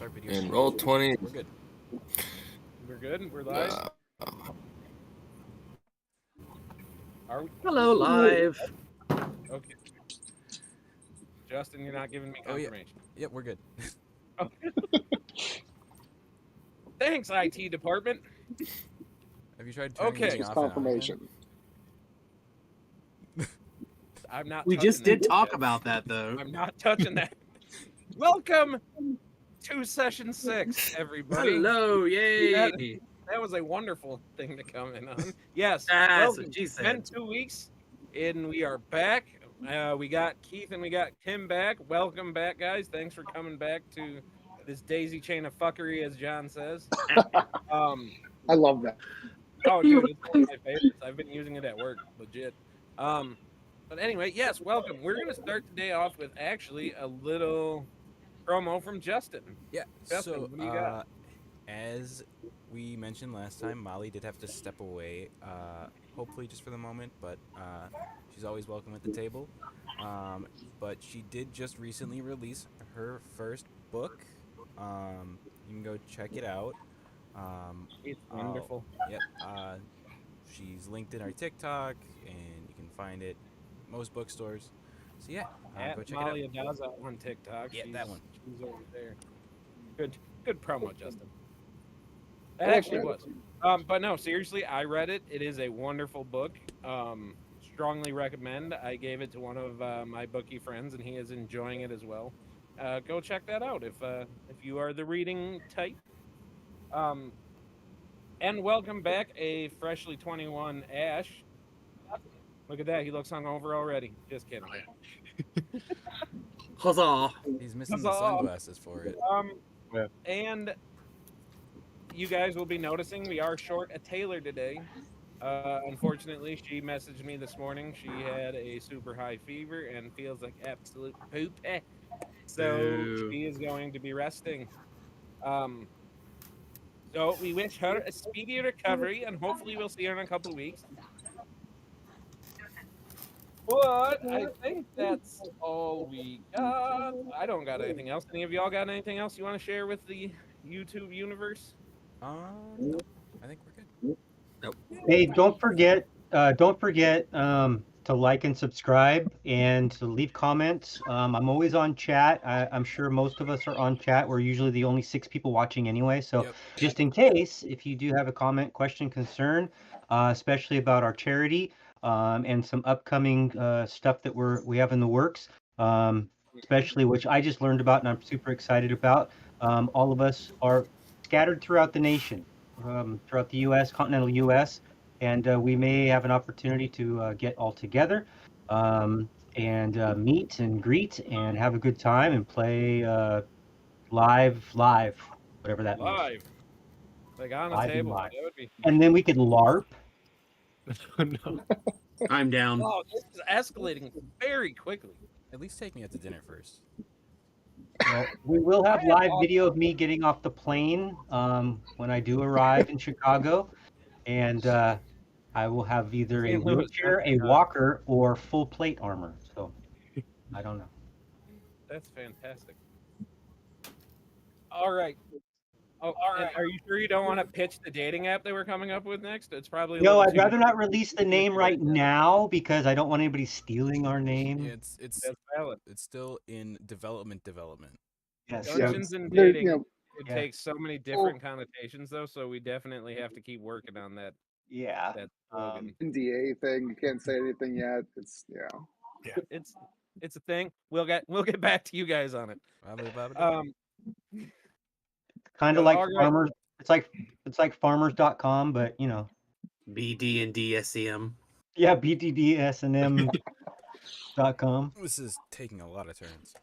start video. And roll 20. We're good. We're good. We're live. Are we? Hello, live. Okay. Justin, you're not giving me confirmation. Yep, we're good. Thanks, IT department. Have you tried turning Okay. this Just off and on confirmation. I'm not. We touching just did that. talk about that, though. I'm not touching that. Welcome to session 6, everybody. Hello, yay! That was a wonderful thing to come in on. Yes. That's welcome. what she It's been said. 2 weeks, and we are back. We got Keith and we got Tim back. Welcome back, guys. Thanks for coming back to this daisy chain of fuckery, as John says. I love that. Oh, dude, it's one of my favorites. I've been using it at work, legit. But anyway, yes, welcome. We're gonna start the day off with actually a little promo from Justin. Yeah. Justin, So, what do you got? as we mentioned last time, Molly did have to step away. Hopefully, just for the moment, but she's always welcome at the table. But she did just recently release her first book. You can go check it out. It's wonderful. Yep. She's linked in our TikTok, and you can find it most bookstores. So yeah, At go check Molly it out. Adaza on TikTok. Yeah, that one. She's over there. Good promo, Justin. That actually was. But no, seriously, I read it. It is a wonderful book. Strongly recommend. I gave it to one of my bookie friends, and he is enjoying it as well. Go check that out if you are the reading type. And welcome back, a freshly 21 Ash. Look at that, he looks hungover already. Just kidding. Huzzah! He's missing the Huzzah. sunglasses for it. Yeah. And you guys will be noticing we are short a Taylor today. Unfortunately, she messaged me this morning. She had a super high fever and feels like absolute poop. So Boo. she is going to be resting. So we wish her a speedy recovery, and hopefully we'll see her in a couple of weeks. But I think that's all we got. I don't got anything else. Any of y'all got anything else you want to share with the YouTube universe? No, I think we're good. Hey, don't forget to like and subscribe and to leave comments. I'm always on chat. I'm sure most of us are on chat. We're usually the only 6 people watching anyway. So Yep. just in case, if you do have a comment, question, concern, especially about our charity and some upcoming stuff that we have in the works, especially which I just learned about and I'm super excited about. All of us are scattered throughout the nation. Throughout the U.S., continental U.S., and we may have an opportunity to get all together and meet and greet and have a good time and play live, whatever that means. Live. Like on a Live and table. live. That would be. And then we could LARP. No. I'm down. Oh, this is escalating very quickly. At least take me out to dinner first. Well, we will have live video of me getting off the plane when I do arrive in Chicago, and I will have either a St. Louis, wheelchair, not a Chicago. walker, or full plate armor. So I don't know. That's fantastic. All right. Oh, all right. Are you sure you don't want to pitch the dating app that we're coming up with next? It's probably a No, little I'd too- rather not release the name right now because I don't want anybody stealing our name. Yeah, it's That's valid. it's still in development. Yes. Dungeons and There- dating. you know, It Yeah. takes so many different connotations, though. So we definitely have to keep working on that. Yeah. That slogan. NDA thing. You can't say anything yet. It's It's a thing. We'll get back to you guys on it. Kind No, of like all right. farmers. It's like farmers.com, but you know. BD and DSEM. Yeah, btdsnm.com. This is taking a lot of turns.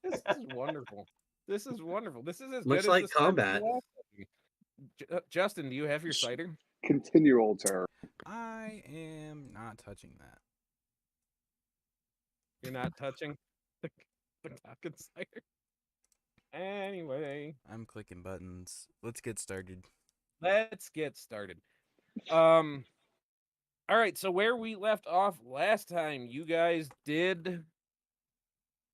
This is wonderful. This is wonderful. This is as Looks good like as the start of the combat. last session. Justin, do you have your cider? continual terror. I am not touching that. You're not touching the Talking cider. Anyway, I'm clicking buttons. Let's get started. let's get started. All right. So where we left off last time, you guys did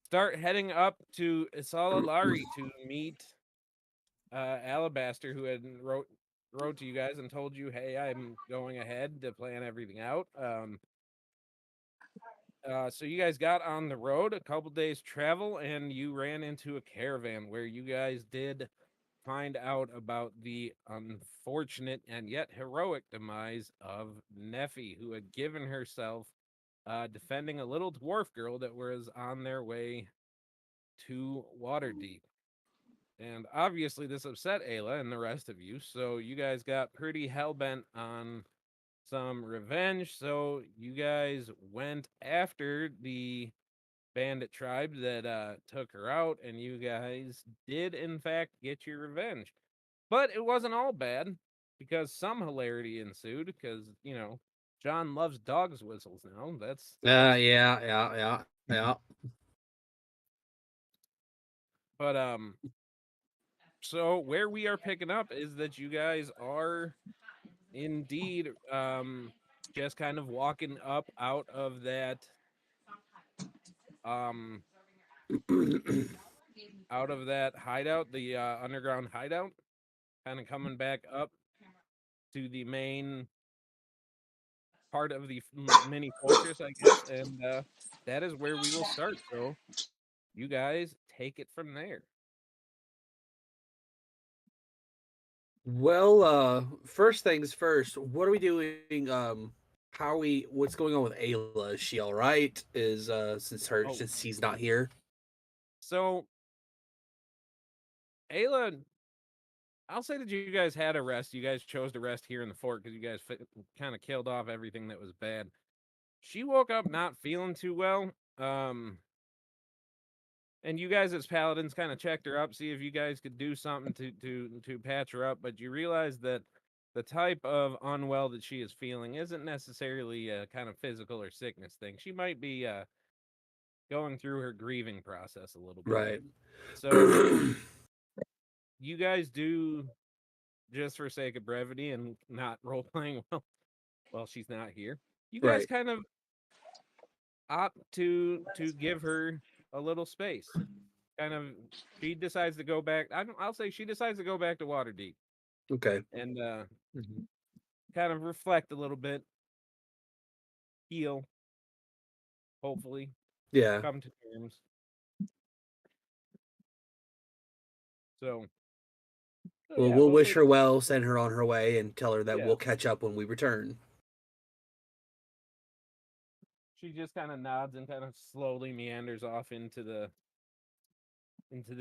start heading up to Isalalari to meet Alabaster, who had wrote to you guys and told you, "Hey, I'm going ahead to plan everything out." So you guys got on the road, a couple days travel, and you ran into a caravan where you guys did find out about the unfortunate and yet heroic demise of Neffy, who had given herself defending a little dwarf girl that was on their way to Waterdeep. And obviously, this upset Ayla and the rest of you, so you guys got pretty hell bent on some revenge. So you guys went after the bandit tribe that took her out, and you guys did, in fact, get your revenge. But it wasn't all bad because some hilarity ensued. Because John loves dogs' whistles now. Yeah, yeah. But so where we are picking up is that you guys are indeed just kind of walking up out of that um hideout, the underground hideout, kind of coming back up to the main part of the mini fortress, I guess, and that is where we will start. So you guys take it from there. Well, first things first, what are we doing? What's going on with Ayla? Is she all right? Is Oh, since he's not here? so Ayla, I'll say that you guys had a rest. You guys chose to rest here in the fort because you guys kind of killed off everything that was bad. She woke up not feeling too well. Um, and you guys as paladins kind of checked her up, see if you guys could do something to patch her up. But you realize that the type of unwell that she is feeling isn't necessarily a kind of physical or sickness thing. She might be going through her grieving process a little bit. Right. So you guys do, just for sake of brevity and not role playing while she's not here. You guys Right. kind of opt to give her a little space. Kind of, she decides to go back. I'll say she decides to go back to Waterdeep Okay. and Mhm. kind of reflect a little bit, heal, hopefully, Yeah. come to terms. So, so Well, yeah, we'll we'll wish say her well, send her on her way, and tell her that yeah. we'll catch up when we return. She just kind of nods and kind of slowly meanders off into the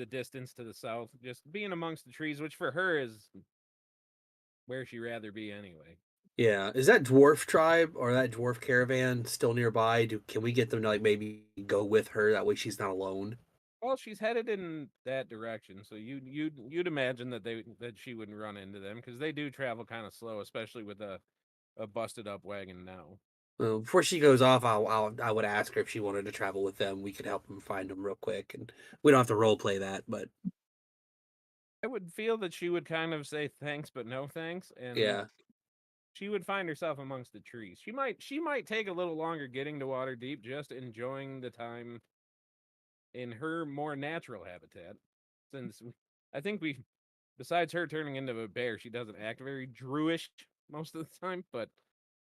distance to the south, just being amongst the trees, which for her is where she'd rather be anyway. Yeah. Is that dwarf tribe or that dwarf caravan still nearby? Can we get them to like maybe go with her? That way she's not alone. Well, she's headed in that direction, so you'd imagine that she wouldn't run into them because they do travel kind of slow, especially with a busted up wagon now. Well, before she goes off, I would ask her if she wanted to travel with them. We could help them find them real quick, and we don't have to role play that. But I would feel that she would kind of say thanks, but no thanks, and yeah, she would find herself amongst the trees. She might take a little longer getting to Waterdeep, just enjoying the time in her more natural habitat. Since I think besides her turning into a bear, she doesn't act very druish most of the time, but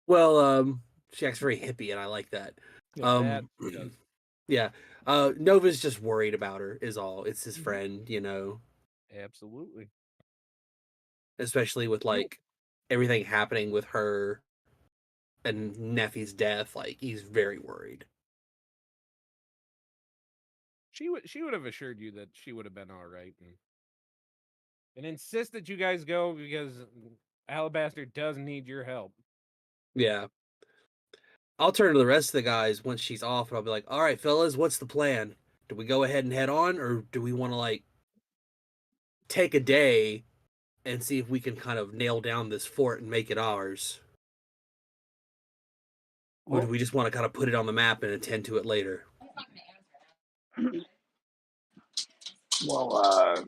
well, she acts very hippie, and I like that. that Um, she does. yeah, Nova's just worried about her. Is all. It's his Mhm. friend, Absolutely. especially with You like everything happening with her and Neffy's death. Like he's very worried. she would have assured you that she would have been all right, and insist that you guys go because Alabaster does need your help. Yeah, I'll turn to the rest of the guys once she's off, and I'll be like, "All right, fellas, what's the plan? Do we go ahead and head on, or do we want to like take a day and see if we can kind of nail down this fort and make it ours? Or do Well, we just want to kind of put it on the map and attend to it later?" Well,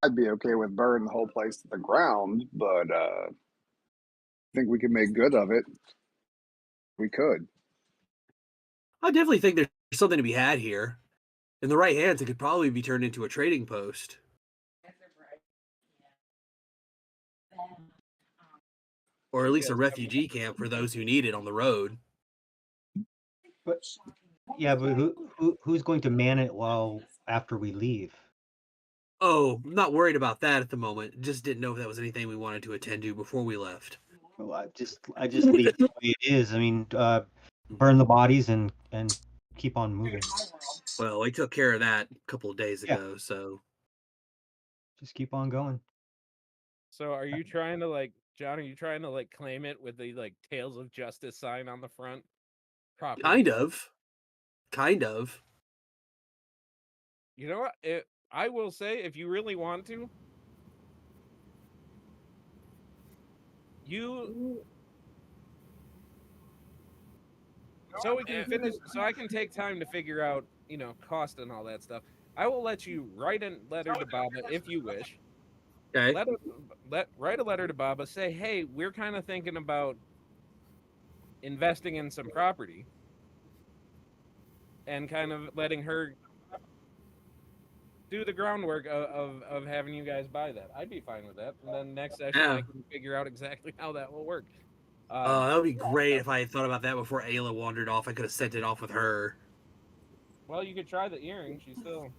I'd be okay with burning the whole place to the ground, but I think we can make good of it. We could. I definitely think there's something to be had here. In the right hands, it could probably be turned into a trading post. or at least a Yes. refugee camp for those who need it on the road. But yeah, but who's going to man it while after we leave? Oh, I'm not worried about that at the moment. Just didn't know if that was anything we wanted to attend to before we left. Well, I just leave it the way it is. I mean, burn the bodies and keep on moving. Well, we took care of that a couple of days Yeah. ago, so Just keep on going. So are you trying to like, John? Are you trying to like claim it with the like Tales of Justice sign on the front? Property. kind of. You know what? I will say, if you really want to, so we can finish. So I can take time to figure out, cost and all that stuff. I will let you write a letter to Baba if you wish. Okay. Write a letter to Baba. Say, hey, we're kind of thinking about investing in some property, and kind of letting her do the groundwork of having you guys buy that. I'd be fine with that. And then next session, I Yeah. can figure out exactly how that will work. That would be great if I had thought about that before Ayla wandered off. I could have sent it off with her. Well, you could try the earring. She's still.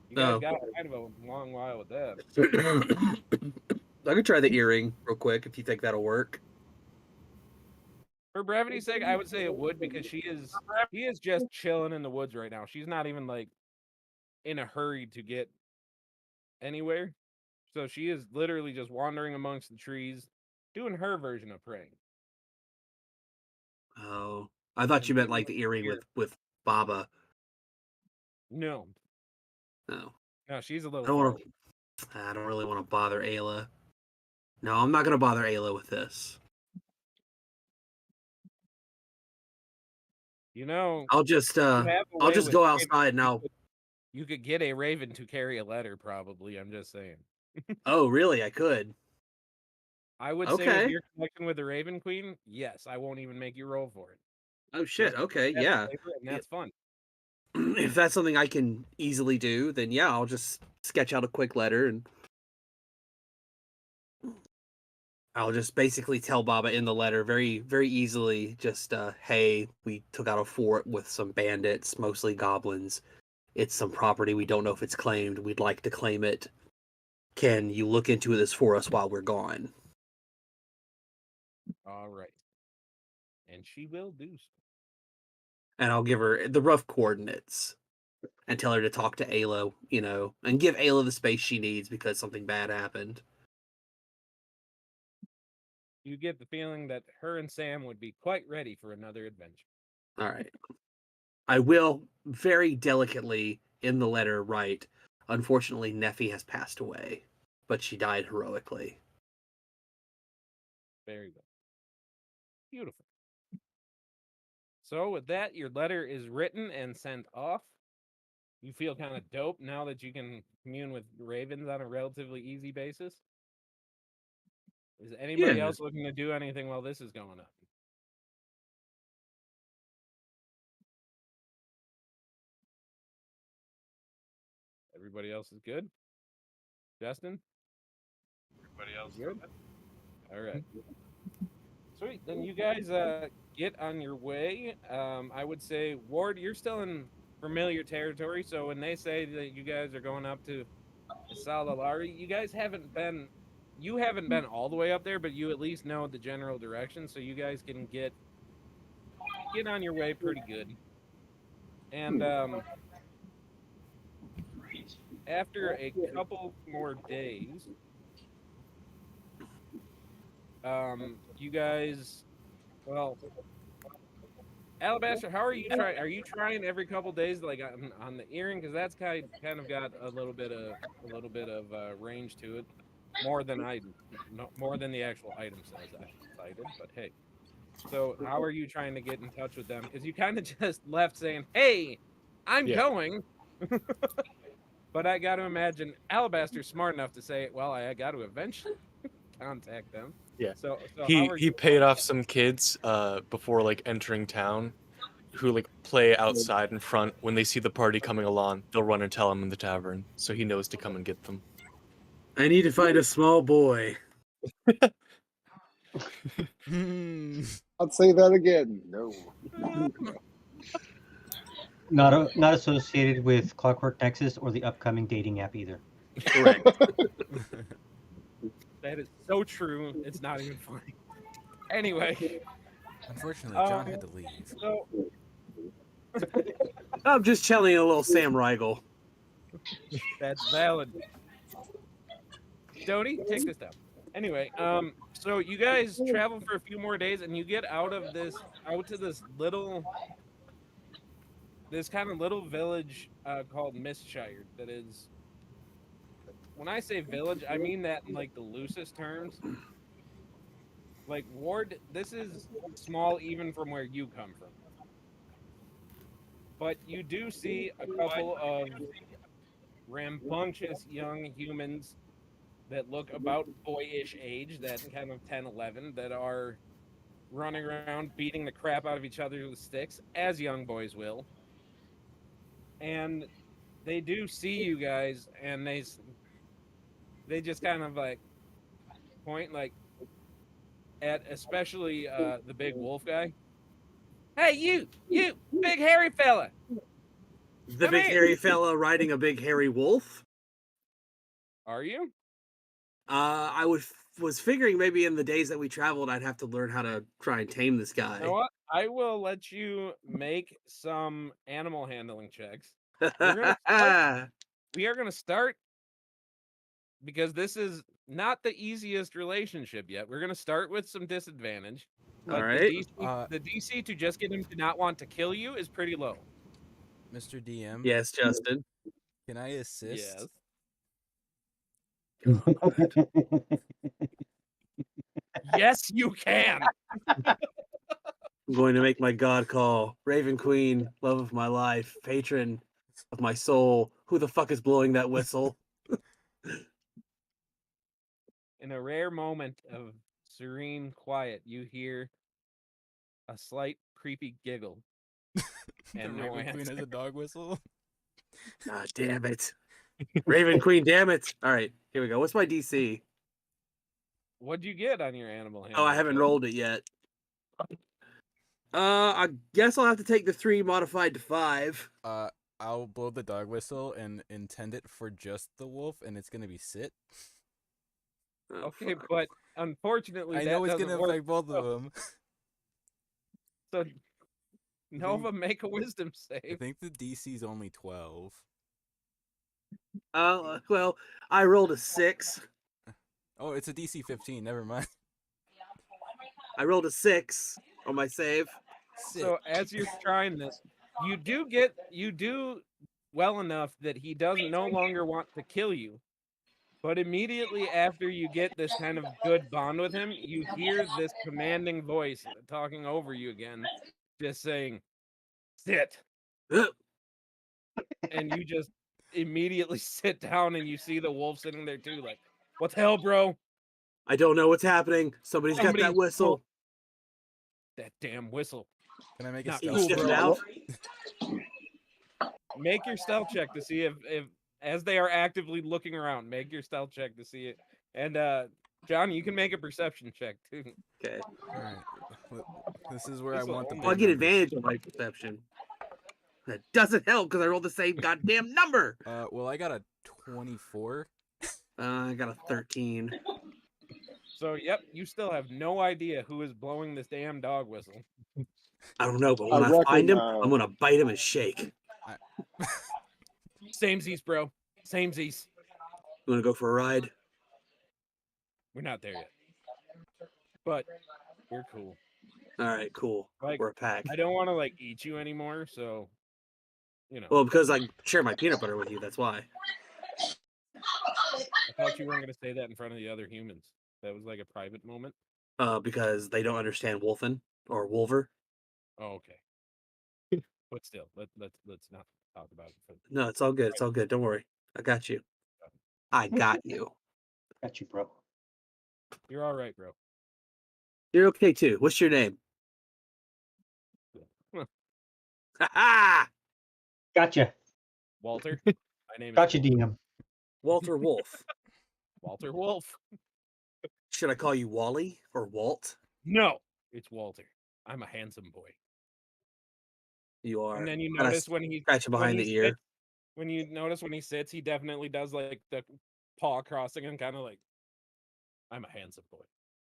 You guys Oh. got kind of a long while with that. I could try the earring real quick if you think that'll work. For brevity's sake, I would say it would, because he is just chilling in the woods right now. She's not even like in a hurry to get anywhere. So she is literally just wandering amongst the trees, doing her version of praying. Oh, I thought you meant like the earring with Baba. No, No, she's a little I don't far want to. I don't really want to bother Ayla. No, I'm not going to bother Ayla with this. Away. I'll just With go ravens, outside and you could get a raven to carry a letter, probably. I'm just saying. Oh, really? I could. I would say with Okay. your connection with the Raven Queen, yes, I won't even make you roll for it. Oh shit. Just Okay. pass Yeah. the paper, and that's fun. If that's something I can easily do, then yeah, I'll just sketch out a quick letter and I'll just basically tell Baba in the letter very, very easily, just, hey, we took out a fort with some bandits, mostly goblins. It's some property. We don't know if it's claimed. We'd like to claim it. Can you look into this for us while we're gone? All right. And she will do so. And I'll give her the rough coordinates and tell her to talk to Ayla, and give Ayla the space she needs because something bad happened. You get the feeling that her and Sam would be quite ready for another adventure. All right. I will very delicately in the letter write, unfortunately, Neffy has passed away, but she died heroically. Very good. Beautiful. So with that, your letter is written and sent off. You feel kind of dope now that you can commune with ravens on a relatively easy basis. Is anybody Yeah. else looking to do anything while this is going on? Everybody else is good? Justin? Everybody else good? All right. Sweet. Then you guys get on your way. I would say, Ward, you're still in familiar territory. So when they say that you guys are going up to Salalari, you haven't been all the way up there, but you at least know the general direction. So you guys can get on your way pretty good. And after a couple more days, you guys, well, Alabaster, how are you trying? Are you trying every couple days, like on the earring? Because that's kind of got a little bit of range to it, more than the actual item says. I cited, but hey. So how are you trying to get in touch with them? Because you kind of just left saying, "Hey, I'm going," but I got to imagine Alabaster's smart enough to say, "Well, I got to eventually contact them." Yeah. So He paid off some kids before like entering town, who like play outside in front. When they see the party coming along, they'll run and tell him in the tavern, so he knows to come and get them. I need to find a small boy. I'd say that again. No. Not associated with Clockwork Nexus or the upcoming dating app either. Correct. That is so true. It's not even funny. Anyway, Unfortunately, John had to leave. so I'm just channeling a little Sam Riegel. that's valid. Dodie, take this down. Anyway, so you guys travel for a few more days, and you get out to this kind of little village called Mistshire. That is, when I say village, I mean that in like the loosest terms. Like Ward, this is small even from where you come from. But you do see a couple of rambunctious young humans that look about boyish age, that kind of 10, 11, that are running around beating the crap out of each other with sticks, as young boys will. And they do see you guys, and they just kind of like point like at especially the big wolf guy. Hey, you big hairy fella. The Come big here. hairy fella riding a big hairy wolf. Are you? I was figuring maybe in the days that we traveled, I'd have to learn how to try and tame this guy. You know what? I will let you make some animal handling checks. We are going to start because this is not the easiest relationship yet. We're going to start with some disadvantage. But All right. the DC to just get him to not want to kill you is pretty low. Mr. DM, Yes, Justin. can I assist? Yes. Yes, you can. I'm going to make my god call. Raven Queen, love of my life, patron of my soul. Who the fuck is blowing that whistle? In a rare moment of serene quiet, you hear a slight creepy giggle. And The no Raven Queen answer. has a dog whistle. Ah, damn it. Raven Queen, damn it. All right, here we go. What's my DC? What'd you get on your animal handling? Oh, I haven't check? rolled it yet. I guess I'll have to take the 3 modified to 5. I'll blow the dog whistle and intend it for just the wolf, and it's gonna be sit. Oh, Okay, fuck. but unfortunately, I that know it's doesn't gonna work. affect both of them. So, Nova, make a wisdom I save. think the DC's only 12. Well, I rolled a 6. Oh, it's a DC 15. Never mind. I rolled a 6 on my save. Sit. So, as you're trying this, you do well enough that he doesn't no longer want to kill you. But immediately after you get this kind of good bond with him, you hear this commanding voice talking over you again, just saying, "Sit." And you just immediately sit down and you see the wolf sitting there too, like, what the hell, bro? I don't know what's happening. Somebody's got that whistle. That damn whistle. Can I make a Not stealth cool, check? Shift bro. out. Make your stealth check to see if as they are actively looking around, make your stealth check to see it. And John, you can make a perception check too. Okay. All right. This is where I This'll want the only- big Well, I get numbers. advantage on my perception. That doesn't help because I rolled the same goddamn number. Well, I got a 24. I got a 13. So, yep, you still have no idea who is blowing this damn dog whistle. I don't know, but I when I reckon, find him, I'm gonna bite him and shake. Samesies, bro. Samesies. You wanna go for a ride? We're not there yet. But we're cool. All right, cool. Like, We're a pack. I don't want to like eat you anymore, so you know. Well, because I share my peanut butter with you, that's why. I thought you weren't gonna say that in front of the other humans. That was like a private moment. Because they don't understand wolfen or wolver. Oh, okay. But still, let's not talk about it. No, it's all good. It's all good. Don't worry. I got you. I got you. Got you, bro. You're all right, bro. You're okay too. What's your name? Ha ha! Gotcha. Walter. My name is Gotcha, Walter. DM. Walter Wolf. Walter Wolf. Should I call you Wally or Walt? No, it's Walter. I'm a handsome boy. You are. And then you And I notice when he scratch him when behind he the ear. sits, when you notice when he sits, he definitely does like the paw crossing and kind of like, I'm a handsome boy.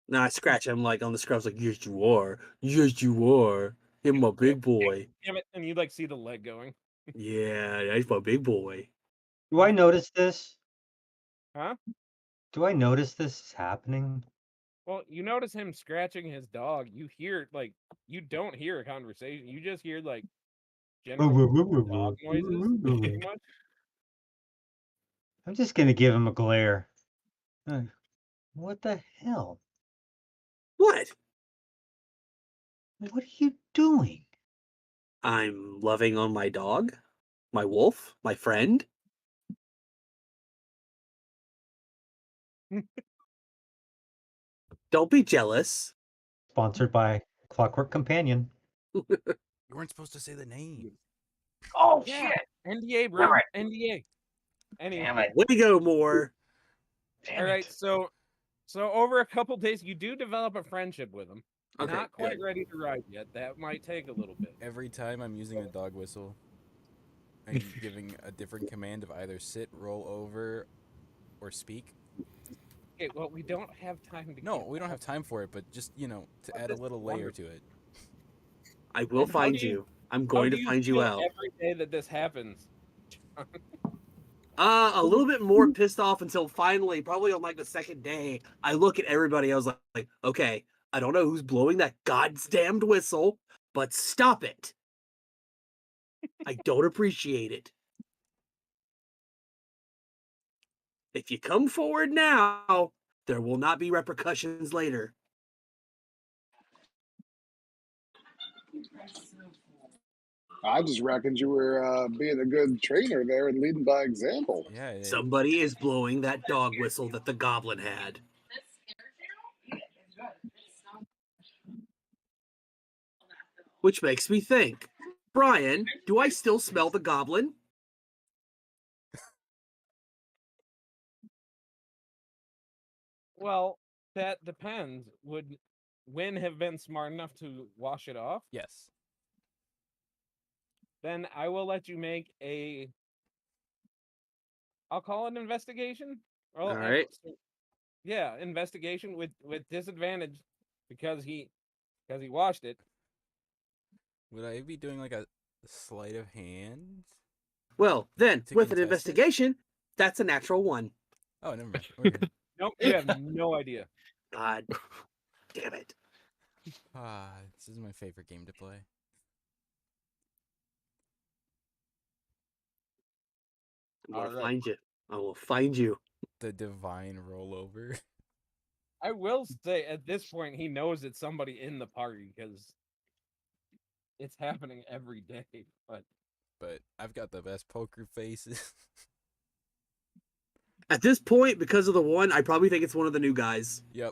Now I scratch him like on the scrubs, like, yes, you are. Yes, you are. You're my big boy. Damn it! And you like see the leg going, Yeah, that's my big boy. Do I notice this? huh? Do I notice this is happening? Well, you notice him scratching his dog. You hear like you don't hear a conversation. You just hear like general dog noises, pretty much. I'm just gonna give him a glare. What the hell? What? What are you doing? I'm loving on my dog, my wolf, my friend. Don't be jealous. Sponsored by Clockwork Companion. You weren't supposed to say the name. Oh Yeah, shit! NDA, bro. Damn it. NDA. Anyway, Damn it! Way to go, Moore. Damn all right. it! So over a couple days, you do develop a friendship with him. Okay, Not quite good. ready to ride yet. That might take a little bit. Every time I'm using a dog whistle, I'm giving a different command of either sit, roll over, or speak. Okay, well, we don't have time to. No, get we don't have all- time for it, but just, to add a This is little layer wonderful. to it. I will And how find do you- you. I'm How going do to you find you feel out. every day that this happens? A little bit more pissed off until finally, probably on like the second day, I look at everybody. I was like, okay, I don't know who's blowing that goddamned whistle, but stop it. I don't appreciate it. If you come forward now, there will not be repercussions later. I just reckoned you were being a good trainer there and leading by example. Yeah, Somebody is blowing that dog whistle that the goblin had. Which makes me think, Brian, do I still smell the goblin? Well, that depends. Would Win have been smart enough to wash it off? yes. Then I will let you make a. I'll call it an investigation. Well, All right. yeah, investigation with disadvantage because he washed it. Would I be doing like a sleight of hand? Well, then, To with an contest it? investigation, that's a natural one. Oh, never mind. We're good. Nope, you have no idea. God damn it. This is my favorite game to play. I'm gonna All right. find you. I will find you. The divine rollover. I will say at this point he knows it's somebody in the party because it's happening every day. But But I've got the best poker faces. At this point, because of the one, I probably think it's one of the new guys. Yep.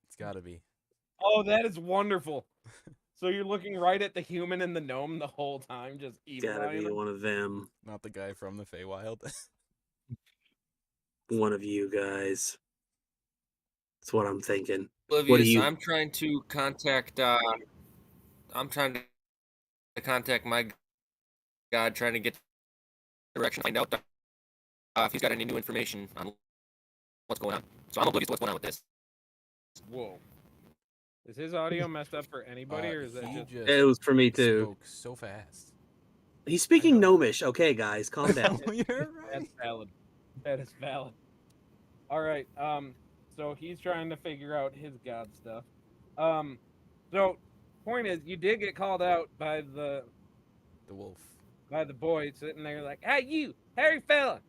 It's gotta be. oh, that is wonderful. So you're looking right at the human and the gnome the whole time, just It's gotta eyeing be them. one of them. Not the guy from the Feywild. One of you guys. That's what I'm thinking. Oblivious, you- I'm trying to contact. I'm trying to contact my god, trying to get direction, find out if he's got any new information on what's going on. So I'm oblivious to what's going on with this. Whoa. Is his audio messed up for anybody, or is that he just? It was for me too. spoke so fast. He's speaking I know. gnomish. Okay, guys, calm down. You're That's right. valid. That is valid. All right. So he's trying to figure out his god stuff. So point is, you did get called out by the The wolf. boy sitting there like, "Hey, you, hairy fella."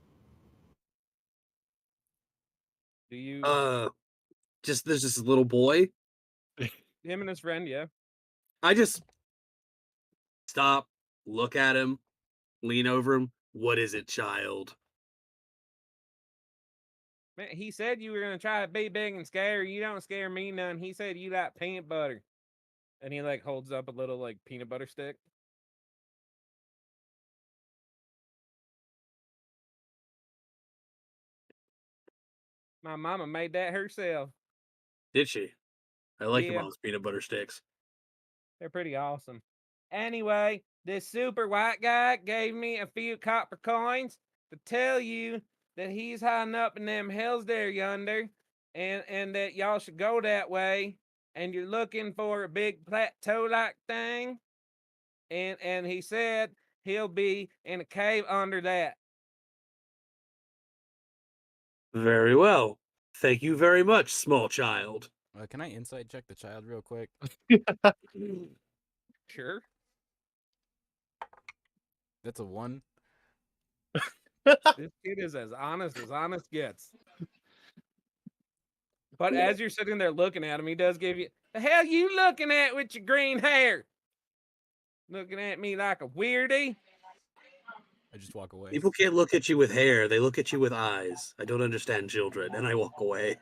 Do you? There's this little boy. Him and his friend, yeah. I just stop, look at him, lean over him. What is it, child? Man, he said you were gonna try to be big and scare. You don't scare me none. He said you like peanut butter, and he like holds up a little like peanut butter stick. My mama made that herself. Did she? I like your Yeah. mom's peanut butter sticks. They're pretty awesome. Anyway, this super white guy gave me a few copper coins to tell you that he's hiding up in them hills there yonder, and that y'all should go that way, and you're looking for a big plateau-like thing, and he said he'll be in a cave under that. Very well. Thank you very much, small child. Can I insight check the child real quick? Sure. That's a 1. This kid is as honest gets. But as you're sitting there looking at him, he does give you, the hell you looking at with your green hair? Looking at me like a weirdie? I just walk away. People can't look at you with hair, they look at you with eyes. I don't understand children, and I walk away.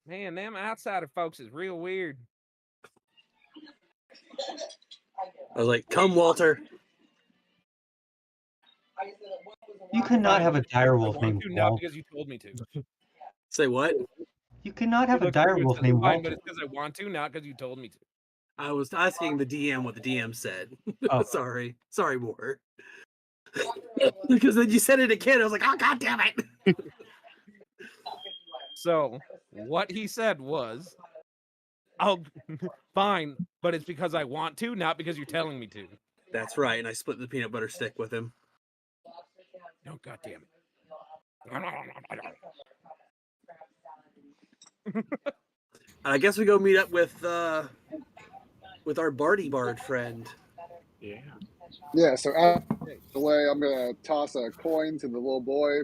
Man, them outsider folks is real weird. I was like, come, Walter. You cannot have a dire wolf I want named to now Walter. because you told me to. Say what? You cannot have You a looked at dire me and wolf said, named "Fine, Walter. but it's because I want to, not because you told me to. I was asking the DM what the DM said. Oh. Sorry, War. Because then you said it again. I was like, oh, god damn it. So what he said was, "Oh, fine, but it's because I want to, not because you're telling me to." That's right, and I split the peanut butter stick with him. Oh, god damn it. I guess we go meet up with our Barty Bard friend. Yeah. Yeah, so out of the way, I'm going to toss a coin to the little boy.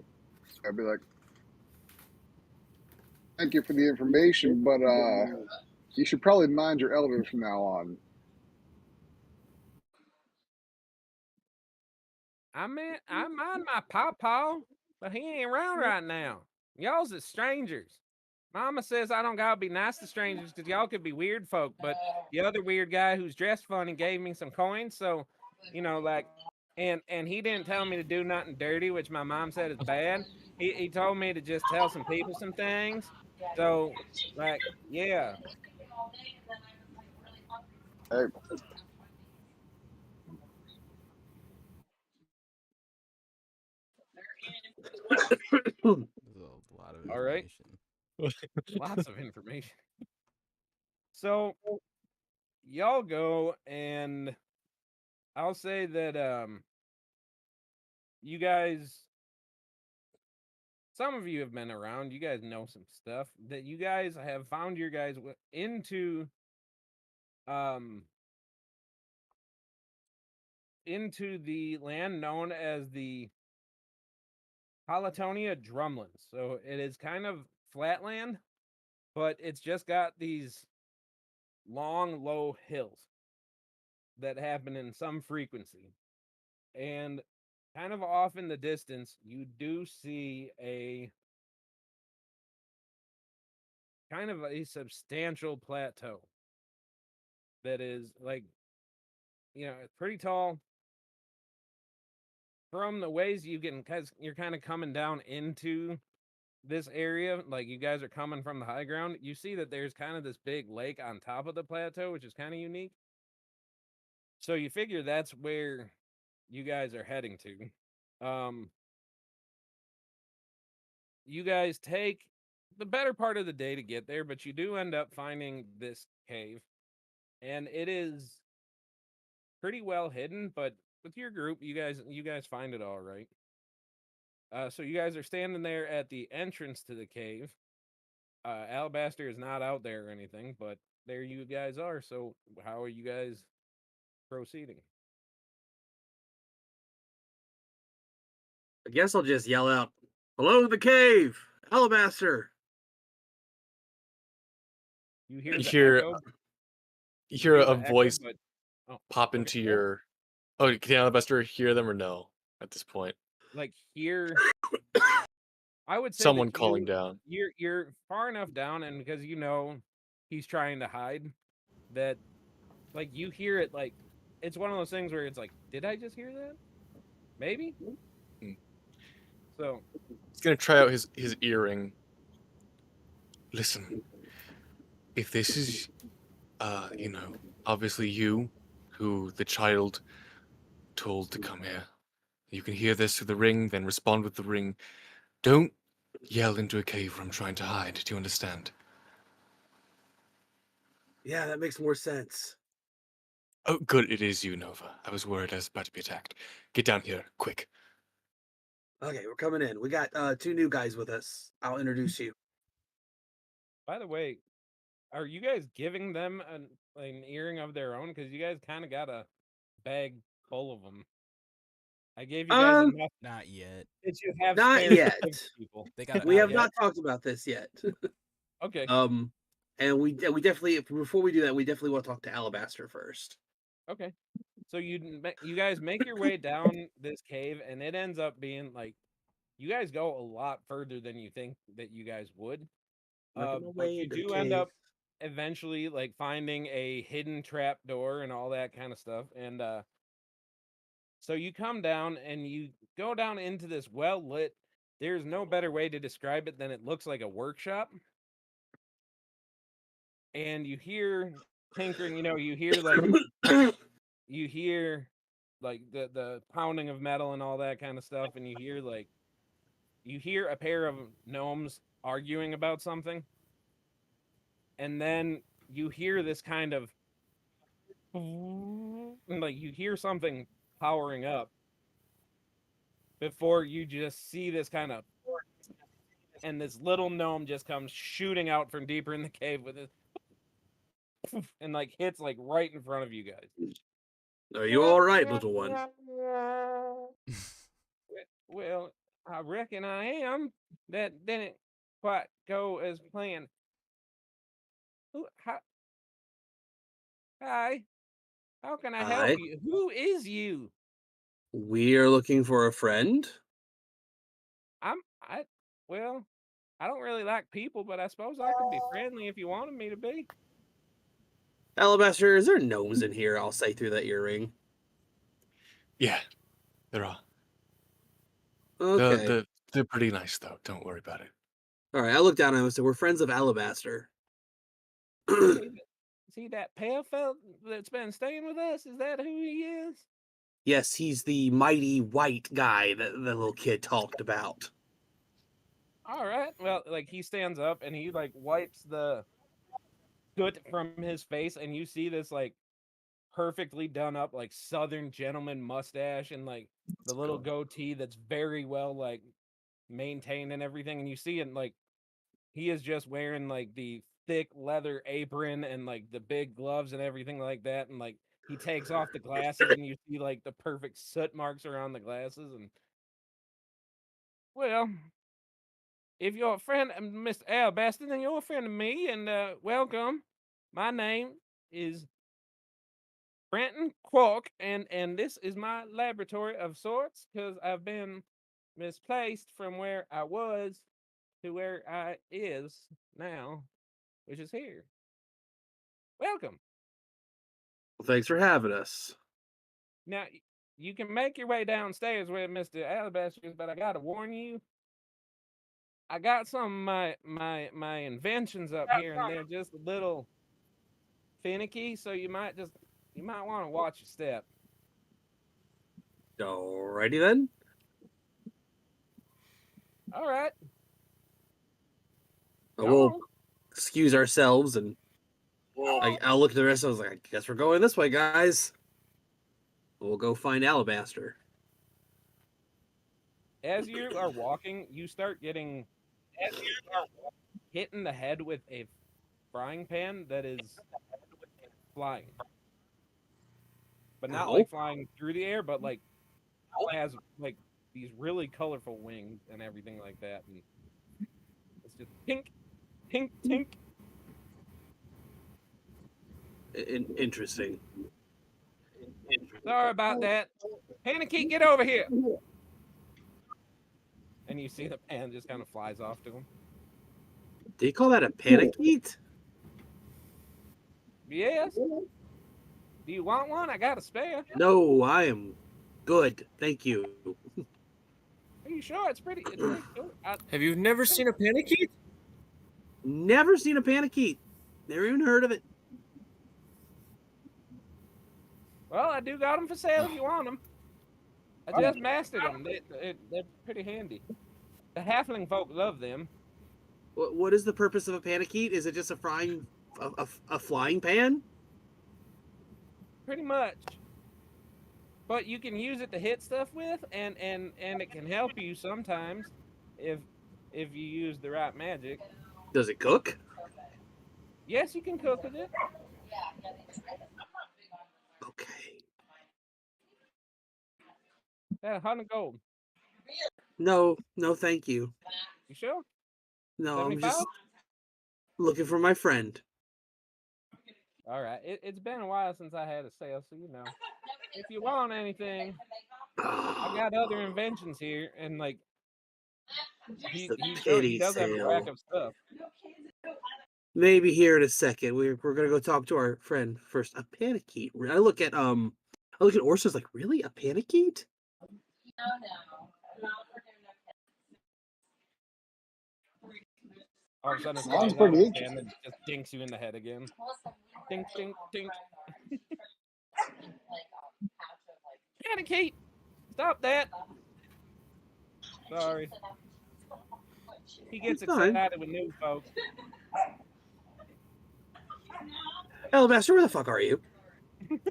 I'll be like, thank you for the information, but you should probably mind your elders from now on. I mean, I mind my pawpaw, but he ain't around right now. Y'all's is strangers. Mama says I don't gotta be nice to strangers because y'all could be weird folk, but the other weird guy who's dressed funny gave me some coins, so like, and he didn't tell me to do nothing dirty, which my mom said is bad. He told me to just tell some people some things. So, like, yeah. Hey, There's a lot of All right. information. Lots of information. So y'all go, and I'll say that you guys, some of you have been around, you guys know some stuff, that you guys have found your guys into the land known as the Halatonia Drumlands. So it is kind of flatland, but it's just got these long, low hills that happen in some frequency. And kind of off in the distance, you do see a kind of a substantial plateau that is like, it's pretty tall. From the ways you can, because you're kind of coming down into this area, like you guys are coming from the high ground, you see that there's kind of this big lake on top of the plateau, which is kind of unique. So you figure that's where you guys are heading to. You guys take the better part of the day to get there, but you do end up finding this cave, and it is pretty well hidden, but with your group, you guys find it all right. So you guys are standing there at the entrance to the cave. Alabaster is not out there or anything, but there you guys are. So how are you guys proceeding? I guess I'll just yell out, hello, the cave! Alabaster! You hear You the hear echo. you hear hear a the echo, voice but pop okay, into go. your. Oh, can Alabaster hear them or no? At this point, Like here, I would say someone that calling down. you're far enough down, and because he's trying to hide, that like you hear it, like it's one of those things where it's like, did I just hear that? Maybe. Hmm. So He's gonna try out his earring. listen, if this is, obviously you, who the child told to come here, you can hear this through the ring, then respond with the ring. Don't yell into a cave where I'm trying to hide. Do you understand? Yeah, that makes more sense. Oh, good, it is you, Nova. I was worried I was about to be attacked. Get down here, quick. Okay, we're coming in. We got 2 new guys with us. I'll introduce you. By the way, are you guys giving them an earring of their own? Because you guys kind of got a bag full of them. I gave you guys enough Not yet. that you have Not spare to yet. give to people. They got We not have yet. not talked about this yet. Okay. And we definitely, before we do that, we definitely want to talk to Alabaster first. Okay. So you guys make your way down this cave, and it ends up being like you guys go a lot further than you think that you guys would. Making my But way you into the do end cave. up eventually like finding a hidden trap door and all that kind of stuff. And so you come down and you go down into this well lit. There's no better way to describe it than it looks like a workshop. And you hear tinkering, you hear you hear like the pounding of metal and all that kind of stuff, and you hear a pair of gnomes arguing about something, and then you hear this kind of and like you hear something powering up before you just see this kind of and this little gnome just comes shooting out from deeper in the cave with it and like hits like right in front of you guys. Are you all right, little one? Well, I reckon I am. That didn't quite go as planned. Hi. How can I help Hi. you? Who is you? We are looking for a friend. I well, I don't really like people, but I suppose I could be friendly if you wanted me to be. Alabaster, is there gnomes in here? I'll say through that earring. Yeah, there are. Okay. They're pretty nice, though. Don't worry about it. All right. I look down at him and said, "We're friends of Alabaster." See that pale fella that's been staying with us? Is that who he is? Yes, he's the mighty white guy that the little kid talked about. All right. Well, like he stands up and he like wipes the soot from his face, and you see this like perfectly done up like Southern gentleman mustache and like the little goatee that's very well like maintained and everything. And you see it like he is just wearing like the thick leather apron and like the big gloves and everything like that. And like he takes off the glasses and you see like the perfect soot marks around the glasses. And well, if you're a friend of Mr. Alabaster, then you're a friend of me. And welcome. My name is Brenton Quark, and this is my laboratory of sorts because I've been misplaced from where I was to where I is now, which is here. Welcome. Well, thanks for having us. Now you can make your way downstairs with Mr. Alabaster, but I gotta warn you, I got some of my inventions up here, and they're just a little finicky, so you might want to watch your step. Alrighty then. All right. We'll excuse ourselves and I'll look at the rest. I was like, I guess we're going this way, guys. We'll go find Alabaster. As you are walking, you start getting hit in the head with a frying pan that is flying. But not like flying through the air, but like has like these really colorful wings and everything like that. And it's just pink, tink, tink. Interesting. Sorry about that. Panicky, get over here. And you see the pan just kind of flies off to him. Do you call that a panic-eat? Yes. Do you want one? I got a spare. No, I am good. Thank you. Are you sure? It's pretty cool. Have you never seen a panicky? Never seen a panic-eat. Never even heard of it. Well, I do got them for sale if you want them. I just mastered them. They're pretty handy. The halfling folk love them. What is the purpose of a panic-eat? Is it just a flying pan? Pretty much. But you can use it to hit stuff with, and it can help you sometimes if you use the right magic. Does it cook? Yes, you can cook with it. Okay. Yeah, 100 gold. No, thank you. You sure? No, I'm 75? just looking for my friend. All right. It's been a while since I had a sale, so you know. If you want anything, I got other inventions here, and like he Pity does have a rack sale. of stuff. Maybe here in a second. We're gonna go talk to our friend first. A panic-eat. I look at Orsa's like, really? A panic-eat? All of a sudden, it Sounds flies out of pretty his hand interesting. and just dinks you in the head again. Dink, dink, dink. Panicate! Stop that! Sorry. He gets It's fine. excited with new folks. Alabaster, where the fuck are you?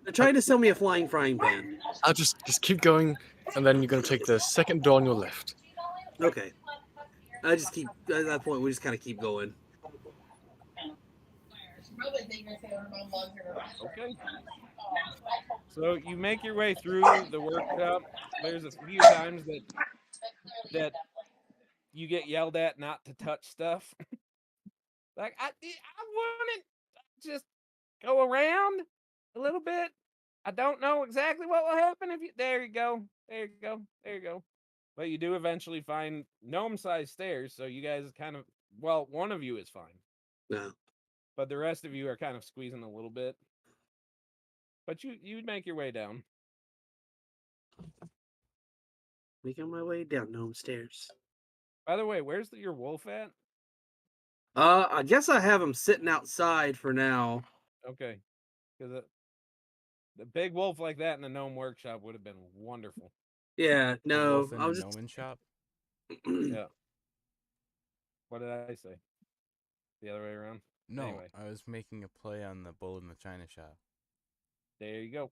They're trying to sell me a flying frying pan. I'll just keep going, and then you're gonna take the second door on your left. Okay. I just keep at that point. We just kind of keep going. Okay. So you make your way through the workshop. There's a few times that you get yelled at not to touch stuff. Like I wouldn't just go around a little bit. I don't know exactly what will happen if you. There you go. There you go. There you go. But you do eventually find gnome-sized stairs, so you guys kind of. Well, one of you is fine, No. but the rest of you are kind of squeezing a little bit. But you make your way down. Making my way down gnome stairs. By the way, where's your wolf at? I guess I have him sitting outside for now. Okay, because the big wolf like that in the gnome workshop would have been wonderful. Yeah, A no, wolf in I a was just. gnomon shop. Yeah. What did I say? The other way around? No, Anyway. I was making a play on the bull in the china shop. There you go.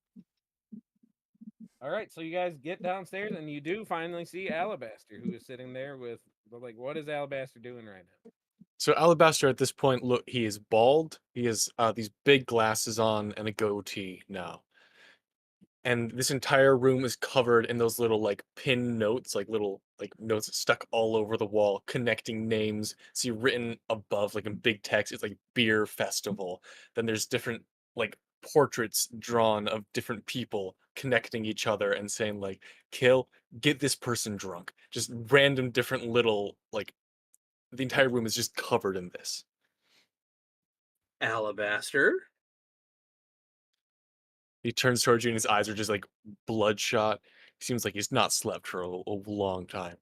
All right, so you guys get downstairs and you do finally see Alabaster, who is sitting there with, like, what is Alabaster doing right now? So Alabaster at this point, look, he is bald. He has these big glasses on and a goatee now. And this entire room is covered in those little like pin notes, like little like notes stuck all over the wall, connecting names. See written above, like in big text, it's like beer festival. Then there's different like portraits drawn of different people connecting each other and saying like, kill, get this person drunk. Just random different little like the entire room is just covered in this. Alabaster. He turns towards you and his eyes are just like bloodshot. He seems like he's not slept for a long time.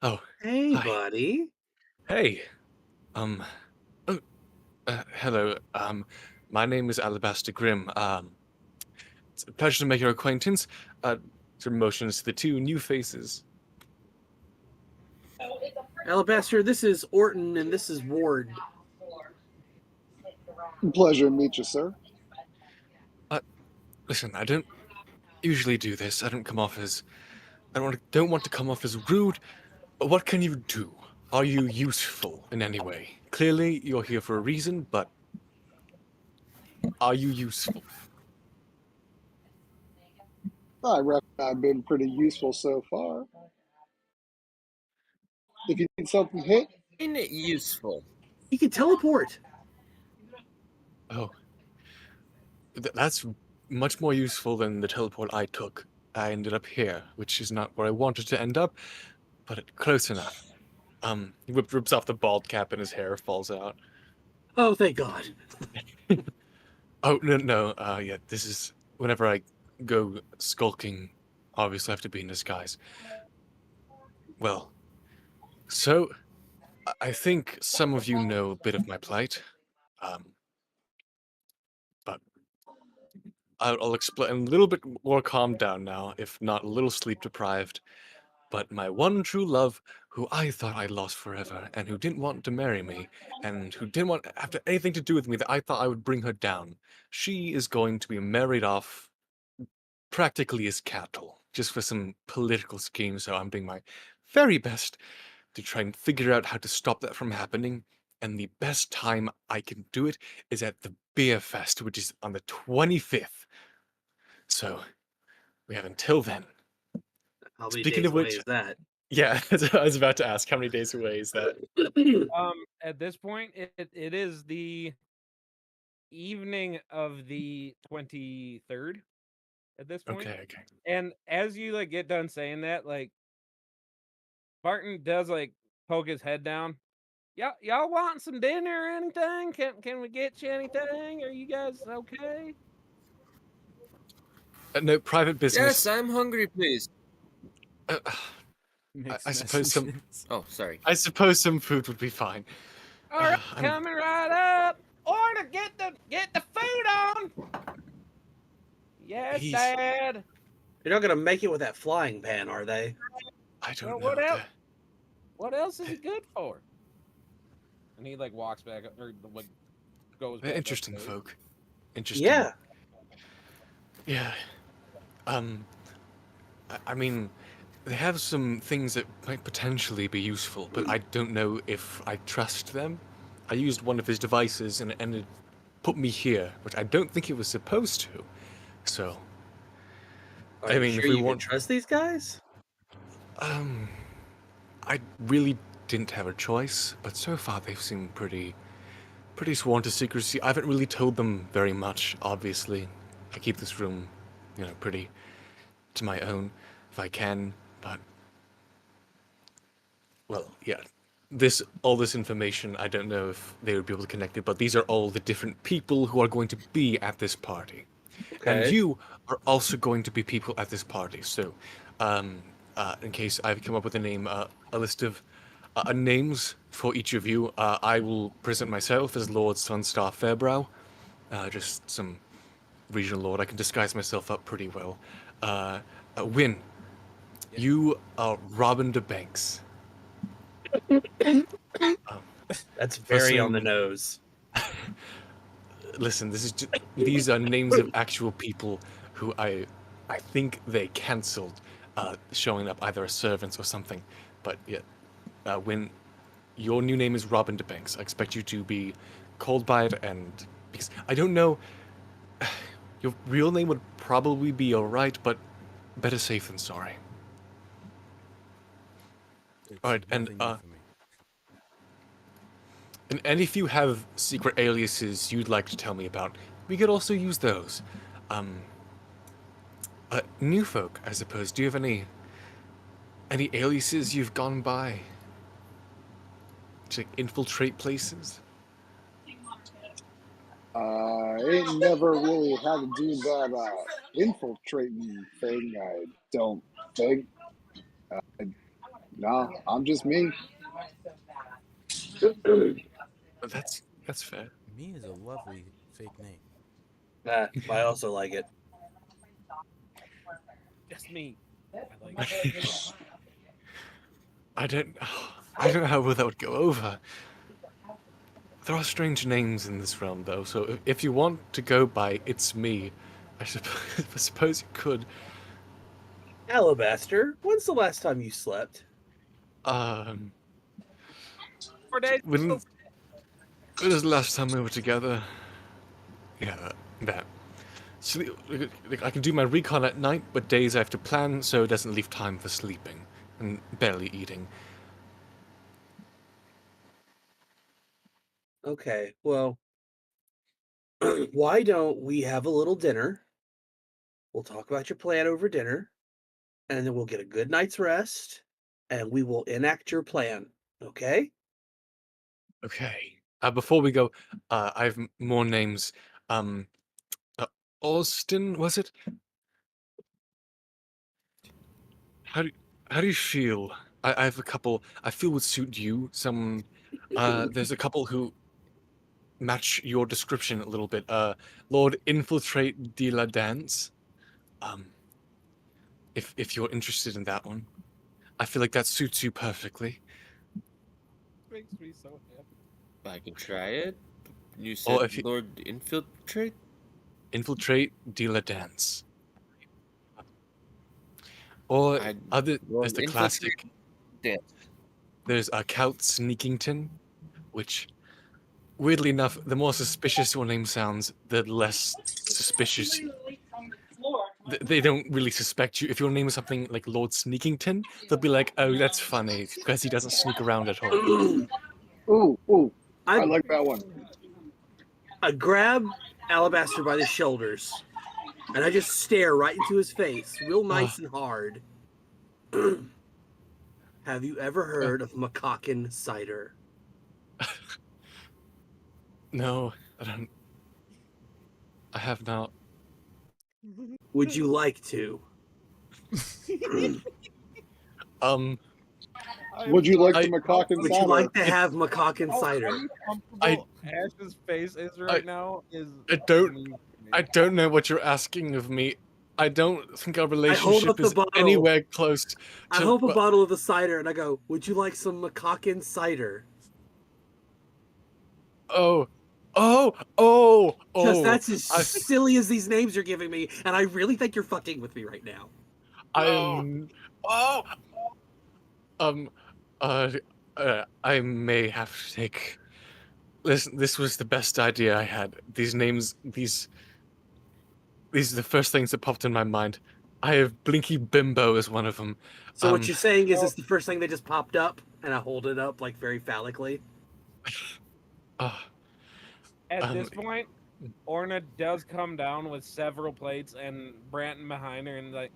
Oh, Hey, hi. buddy. Hey. Oh, hello. My name is Alabaster Grimm. It's a pleasure to make your acquaintance. Sort of motions to the two new faces. Alabaster, this is Orton and this is Ward. Pleasure to meet you, sir. Listen, I don't usually do this. I don't come off as... don't want to come off as rude. But what can you do? Are you useful in any way? Clearly, you're here for a reason, but... are you useful? I reckon I've been pretty useful so far. If you need something hit, Ain't it useful? He can teleport. Oh. That's much more useful than the teleport I took. I ended up here, which is not where I wanted to end up, but close enough. He rips off the bald cap and his hair falls out. Oh, thank God. Oh, no, yeah, this is... whenever I go skulking, obviously I have to be in disguise. Well, so, I think some of you know a bit of my plight, but I'll explain. I'm a little bit more calmed down now, if not a little sleep deprived. But my one true love, who I thought I lost forever, and who didn't want to marry me, and who didn't want to have anything to do with me, that I thought I would bring her down, she is going to be married off practically as cattle, just for some political scheme. So I'm doing my very best to try and figure out how to stop that from happening. And the best time I can do it is at the beer fest, which is on the 25th. So we have until then. How many Speaking days of away which, is that? yeah, I was about to ask, how many days away is that? At this point, it is the evening of the 23rd. At this point, Okay, okay. and as you like get done saying that, like Barton does like poke his head down. Y'all want some dinner or anything? Can we get you anything? Are you guys okay? No, private business. Yes, I'm hungry, please. Uh, Mixed I suppose some. messages. Oh, sorry. I suppose some food would be fine. All right, I'm- coming right up. Order, get the food on. Yes, He's- Dad. You're not gonna make it with that flying pan, are they? I don't Well, know. what else is it good for? And he like walks back or like goes They're back interesting upstairs. folk. Interesting. Yeah. Yeah. I mean, they have some things that might potentially be useful, but I don't know if I trust them. I used one of his devices and it put me here, which I don't think it was supposed to. So, Are I you mean, sure if we you want, can trust these guys? I really didn't have a choice, but so far they've seemed pretty sworn to secrecy. I haven't really told them very much, obviously. I keep this room, pretty to my own if I can, but well, yeah. All this information, I don't know if they would be able to connect it, but these are all the different people who are going to be at this party. And Okay. you are also going to be people at this party. So, in case I've come up with a name, a list of names for each of you, I will present myself as Lord Sunstar Fairbrow. Just some regional lord. I can disguise myself up pretty well. Win, you are Robin de Banks. That's very on the Listen, nose. listen, these are names of actual people who I think they cancelled showing up, either as servants or something. But yeah, when your new name is Robin de Banks, I expect you to be called by it, and because I don't know, your real name would probably be alright, but better safe than sorry. It's All right, and nothing new for me. And if you have secret aliases you'd like to tell me about, we could also use those. New folk, I suppose. Do you have any aliases you've gone by? To like, infiltrate places? I ain't never really had to do that infiltrating thing. I don't think. No, I'm just me. But that's fair. Me is a lovely fake name. I also like it. Just me. I like it. I don't know how well that would go over. There are strange names in this realm, though. So if you want to go by "It's me," I suppose you could. Alabaster, when's the last time you slept? 4 days. When was the last time we were together? Yeah, that. Sleep, I can do my recon at night, but days I have to plan, so it doesn't leave time for sleeping and barely eating. Okay, well, why don't we have a little dinner? We'll talk about your plan over dinner, and then we'll get a good night's rest, and we will enact your plan. Okay? Okay. Before we go, I have more names. Uh, Austin, was it? How do how do you feel? I have a couple. I feel would suit you. Some There's a couple who match your description a little bit. Lord Infiltrate de la Dance. If you're interested in that one, I feel like that suits you perfectly. Makes me so happy. I can try it. You Or said if you Lord Infiltrate? Infiltrate de la Dance. Or I there's Lord the Infiltrate classic. Dance. There's Count Sneakington, which, weirdly enough, the more suspicious your name sounds, the less suspicious. They don't really suspect you. If your name is something like Lord Sneakington, they'll be like, "Oh, that's funny because he doesn't sneak around at all." Ooh, I I like that one. I grab Alabaster by the shoulders and I just stare right into his face, real nice and hard. Have you ever heard of Macacan cider? No, I don't. I have not. Would you like to? Would you like I- the macaque Would you cider? like to have Macacan cider? Uncomfortable Ash's face is right now is. I don't. amazing to me. I don't know what you're asking of me. I don't think our hold up relationship the is bottle. anywhere close I to. hold up a bottle of the cider and I go, "Would you like some Macacan cider?" Oh, Because that's as I, silly as these names you're giving me, and I really think you're fucking with me right now. I'm. Oh. Um. I may have to take. Listen, this was the best idea I had. These names, these are the first things that popped in my mind. I have Blinky Bimbo as one of them. So what you're saying is, it's the first thing that just popped up, and I hold it up like very phallically. At this point, Orna does come down with several plates, and Branton behind her, and like,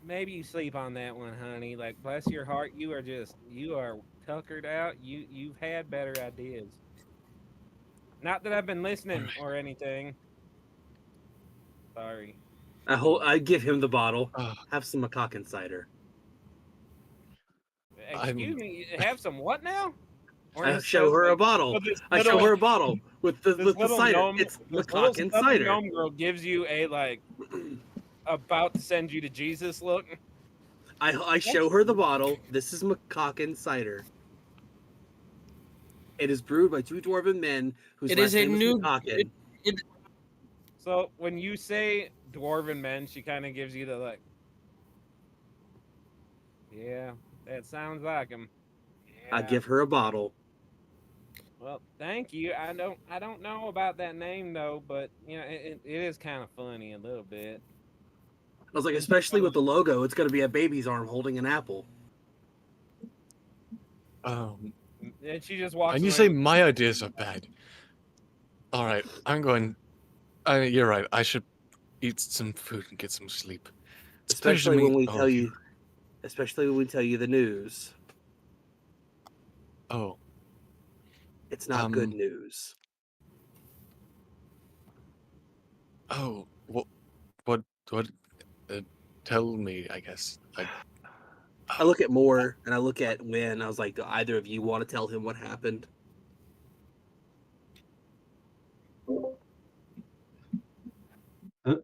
maybe you sleep on that one, honey. Like, bless your heart, you are tuckered out. You've had better ideas. Not that I've been listening or anything. Sorry. I give him the bottle. Uh, Have some Macacan cider. Excuse me, have some what now? I show her a bottle. I show her a bottle with the cider. Gnome, It's this little Macacan stuffy cider. gnome girl gives you a like about to send you to Jesus look. I show her the bottle. This is Macacan cider. It is brewed by two dwarven men whose It last is a name is new. Macacan. So when you say dwarven men, she kind of gives you the like. Yeah, that sounds like him. Yeah. I give her a bottle. Well, thank you. I don't know about that name though, but you know it is kind of funny a little bit. I was like, especially with the logo, it's going to be a baby's arm holding an apple. And she just walks. And you away say and- my ideas are bad. All right, I'm going. You're right. I should eat some food and get some sleep. Especially when we tell you. especially when we tell you the news. Oh, It's not good news. oh, what? Tell me, I guess. I look at Moore and I look at Wynn. I was like, do either of you want to tell him what happened?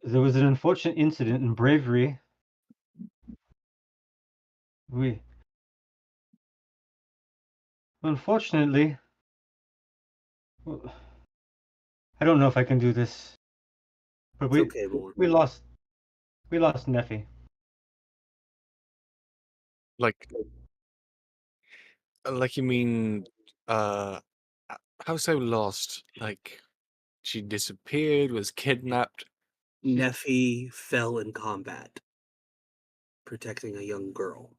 There was an unfortunate incident in Bravery. Unfortunately, well, I don't know if I can do this, but It's okay, Moore. we lost Neffy. Like you mean, uh, how so lost? Like, she disappeared, was kidnapped? Neffy fell in combat, protecting a young girl.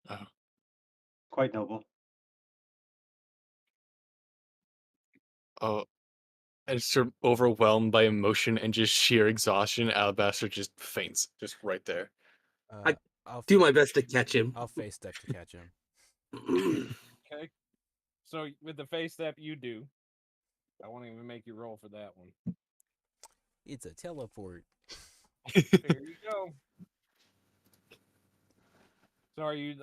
Oh. Quite noble. Oh, and sort of overwhelmed by emotion and just sheer exhaustion, Alabaster just faints, just right there. I do my best to catch him. I'll face step to catch him. Okay. So with the face step you do, I won't even make you roll for that one. It's a teleport. There you go. So are you?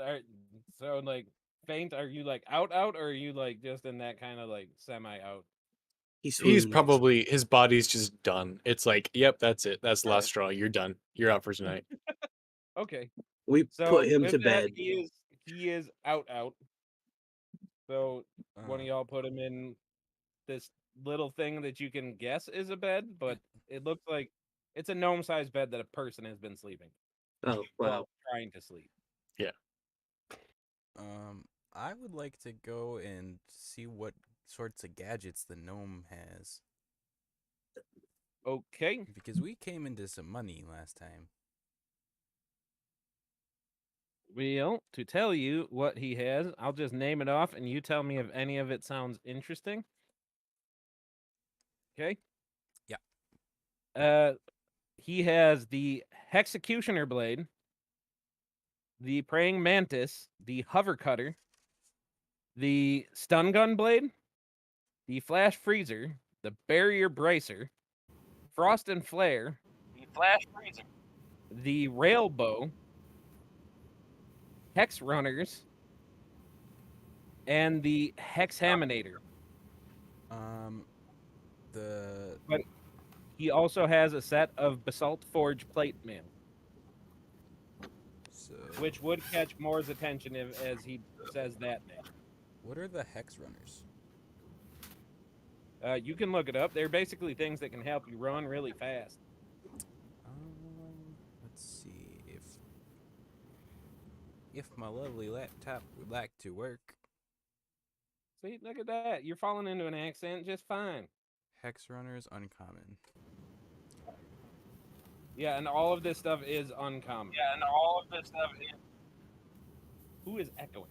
So like, faint? Are you like out, or are you like just in that kind of like semi out? He's He's swooning. probably his body's just done. It's like, yep, that's it. That's the last Alright. straw. You're done. You're out for tonight. Okay. We So put him with to that, bed. he is out. So one of Uh, y'all put him in this little thing that you can guess is a bed, but it looks like it's a gnome-sized bed that a person has been sleeping. Oh wow. Trying to sleep. um, I would like to go and see what sorts of gadgets the gnome has Okay. because we came into some money last time. Well, to tell you what he has, I'll just name it off and you tell me if any of it sounds interesting. Okay? Yeah. He has the Hexecutioner Blade, the Praying Mantis, the Hover Cutter, the Stun Gun Blade, the Flash Freezer, the Barrier Bracer, Frost and Flare, the Flash Freezer, the Rail Bow, Hex Runners, and the Hexaminator. Um, the But he also has a set of Basalt Forge plate mail, so which would catch Moore's attention as he says that name. what are the hex runners? You can look it up. They're basically things that can help you run really fast. Let's see if my lovely laptop would like to work. See, look at that. You're falling into an accent just fine. Hex runners uncommon. Yeah, and all of this stuff is uncommon. Who is echoing?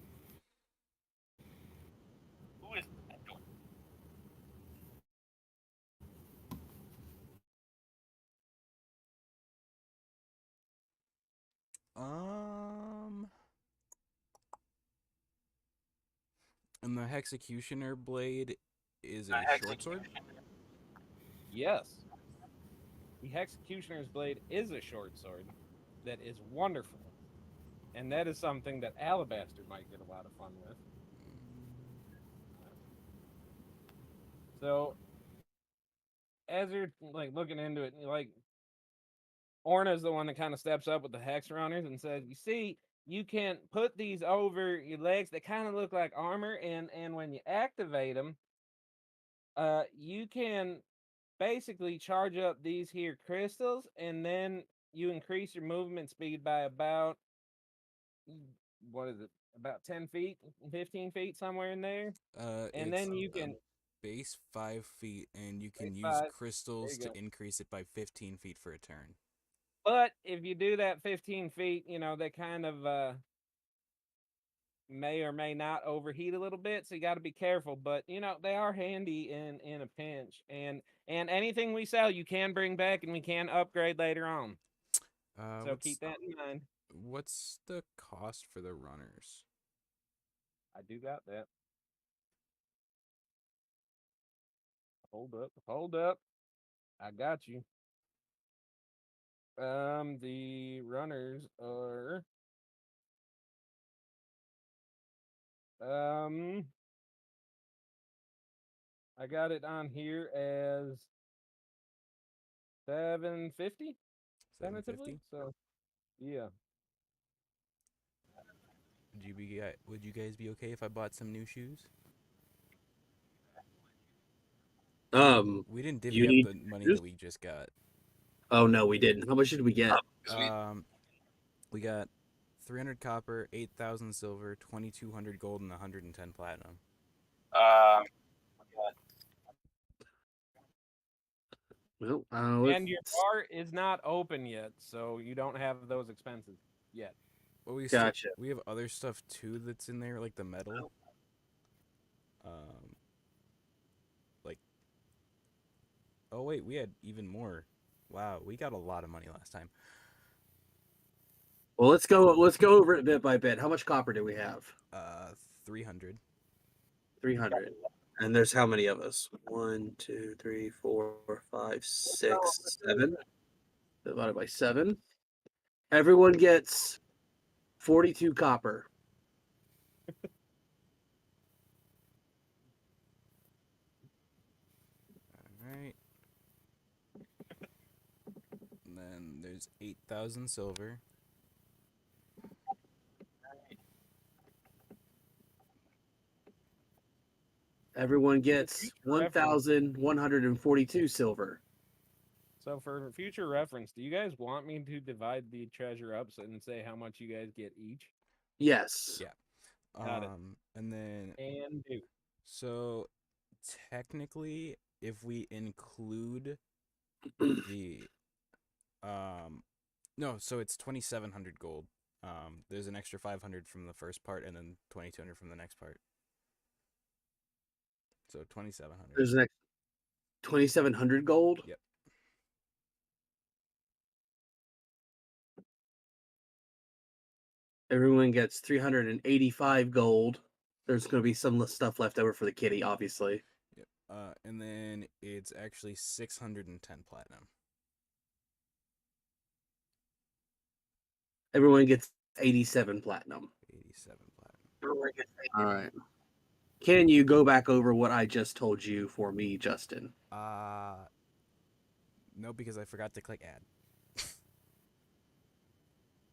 Um, and the Hexecutioner blade is a short sword. Yes. The Hexecutioner's Blade is a short sword that is wonderful. And that is something that Alabaster might get a lot of fun with. So, as you're like looking into it, like Orna's the one that kind of steps up with the Hex Runners and says, "You see, you can put these over your legs. They kind of look like armor, and when you activate them, you can basically charge up these here crystals, and then you increase your movement speed by about what is it? About 10 feet, 15 feet, somewhere in there. And It's then you can base 5 feet, and you can base use 5. There crystals you to go. increase it by 15 feet for a turn. But if you do that 15 feet, they kind of may or may not overheat a little bit, so you got to be careful. But they are handy in a pinch, and anything we sell, you can bring back, and we can upgrade later on. So What's keep that in mind. what's the cost for the runners? I do got that. Hold up. I got you. The runners are I got it on here as 750 tentatively. 750. So yeah. Would you guys be okay if I bought some new shoes? We didn't You divvy up need the money shoes? that we just got. Oh no, we didn't. How much did we get? We got 300 copper, 8,000 silver, 2,200 gold, and 110 platinum. Well, And your bar is not open yet, so you don't have those expenses yet. Well, Gotcha. we have other stuff too that's in there, like the metal. Like, oh wait, we had even more. Wow, we got a lot of money last time. Well, let's go over it bit by bit. How much copper do we have? 300. 300. And there's how many of us? 1, 2, 3, 4, 5, 6, 7. Divided by 7. Everyone gets 42 copper. is 8,000 silver. Everyone gets future reference- 1,142 silver. So for future reference, do you guys want me to divide the treasure up and say how much you guys get each? Yes. Yeah. Got it. And then And do. so technically, if we include the no, so it's 2,700 gold. There's an extra 500 from the first part, and then 2,200 from the next part. So 2,700. There's an 2,700 gold. Yep. Everyone gets 385 gold. There's going to be some stuff left over for the kitty, obviously. Yep. And then it's actually 610 platinum. Everyone gets 87 platinum. 87 platinum. All right. Can you go back over what I just told you for me, Justin? No, because I forgot to click add.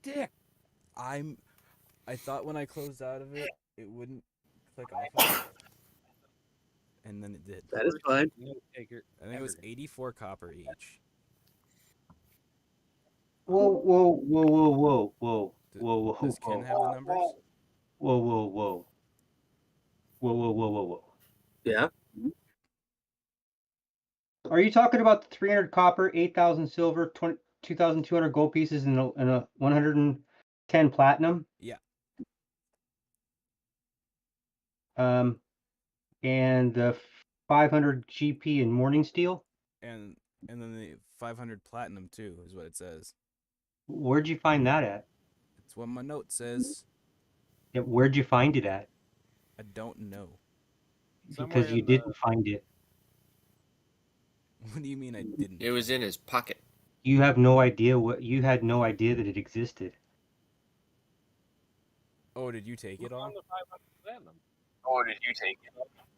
Dick. I thought when I closed out of it, it wouldn't click off of it. And then it did. That is fine. Note taker I think it was ever. 84 copper each. Whoa, whoa, whoa, whoa, whoa, whoa, D- whoa, whoa, Does Ken have the numbers? whoa, whoa, whoa, whoa, whoa, whoa, whoa, whoa. Yeah. Are you talking about the 300 copper, 8,000 silver, 2,200 gold pieces, and a 110 platinum? Yeah. And the 500 GP in morning steel? And then the 500 platinum too is what it says. Where'd you find that at? It's what my note says. Yeah, where'd you find it at? I don't know. Somewhere Because you in the- didn't find it. What do you mean I didn't? It was in his pocket. You have no idea you had no idea that it existed. Oh, did you take it all? on the 500 platinum. Or did you take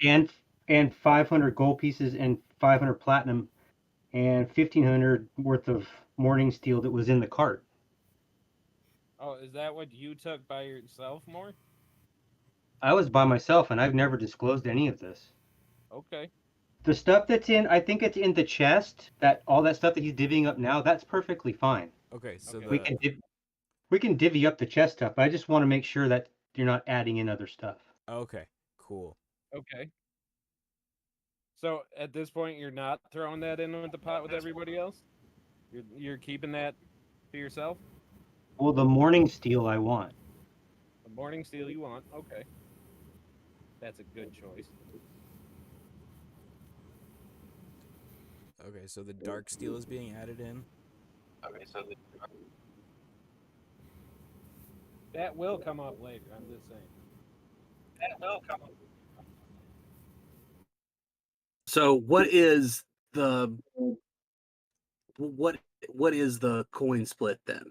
it? And 500 gold pieces and 500 platinum and 1,500 worth of morning steel that was in the cart. Oh, is that what you took by yourself, more? I was by myself and I've never disclosed any of this. Okay. The stuff that's in, I think it's in the chest, that all that stuff that he's divvying up now, that's perfectly fine. Okay, so Okay. We can divvy up the chest stuff, but I just want to make sure that you're not adding in other stuff. Okay, cool. Okay. So at this point, you're not throwing that in with the pot with everybody else. You're keeping that to yourself. Well, the morning steel I want. The morning steel you want. Okay. That's a good choice. Okay, so the dark steel is being added in. Okay, so That will come up later. I'm just saying. That will come up. So what is the coin split then?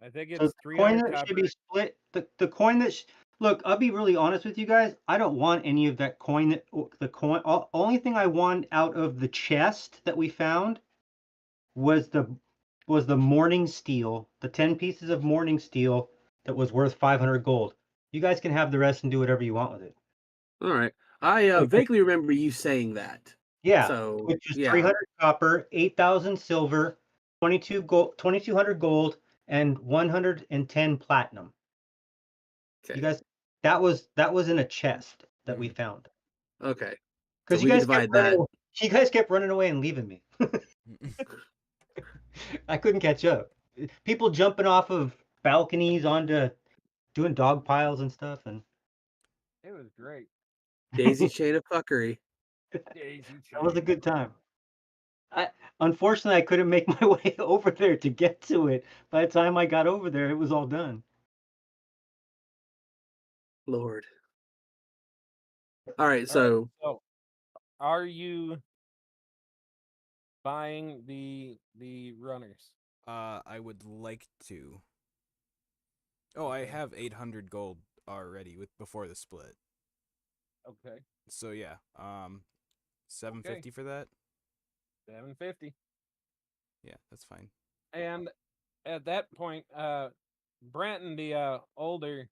I think So it's the coin 300 that copper. should be split, the coin that, look, I'll be really honest with you guys. I don't want any of that coin only thing I want out of the chest that we found was the morning steel, the 10 pieces of morning steel that was worth 500 gold. You guys can have the rest and do whatever you want with it. All right. I vaguely remember you saying that. Yeah, So which is yeah. 300 copper, 8,000 silver, 2,200 gold, and 110 platinum. Okay. You guys, that was in a chest that we found. Okay. So Because we can divide that. You guys kept running away and leaving me. I couldn't catch up. People jumping off of balconies onto doing dog piles and stuff, and It was great. Daisy chain of fuckery. Daisy that was a chain. good time. Unfortunately, I couldn't make my way over there to get to it. By the time I got over there, it was all done. Lord. All right. All right, So so are you buying the runners? I would like to. Oh, I Okay. have 800 gold already before the split. Okay. So yeah, 750 for that. 750. Yeah, that's fine. And at that point, Brenton, the older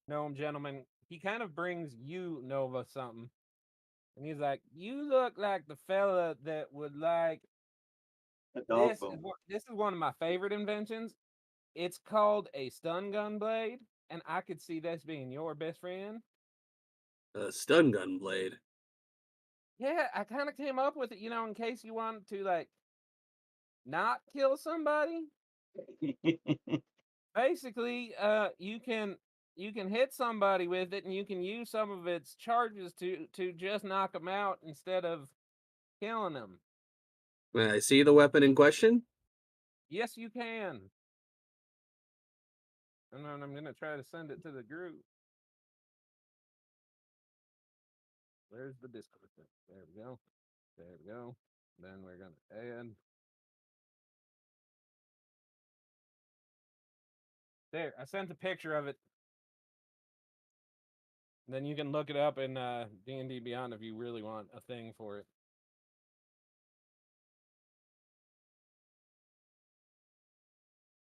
gnome gentleman, he kind of brings you Nova something, and he's like, "You look like the fella that would like A dog this." bone. This is one of my favorite inventions. It's called a stun gun blade, and I could see this being your best friend. A stun gun blade. Yeah, I kind of came up with it, in case you want to like not kill somebody. Basically, you can hit somebody with it, and you can use some of its charges to just knock them out instead of killing them. May I see the weapon in question? Yes, you can. And then I'm gonna try to send it to the group. Where's the Discord thing? There we go. There we go. Then we're gonna add. There, I sent a picture of it. Then you can look it up in D&D Beyond if you really want a thing for it.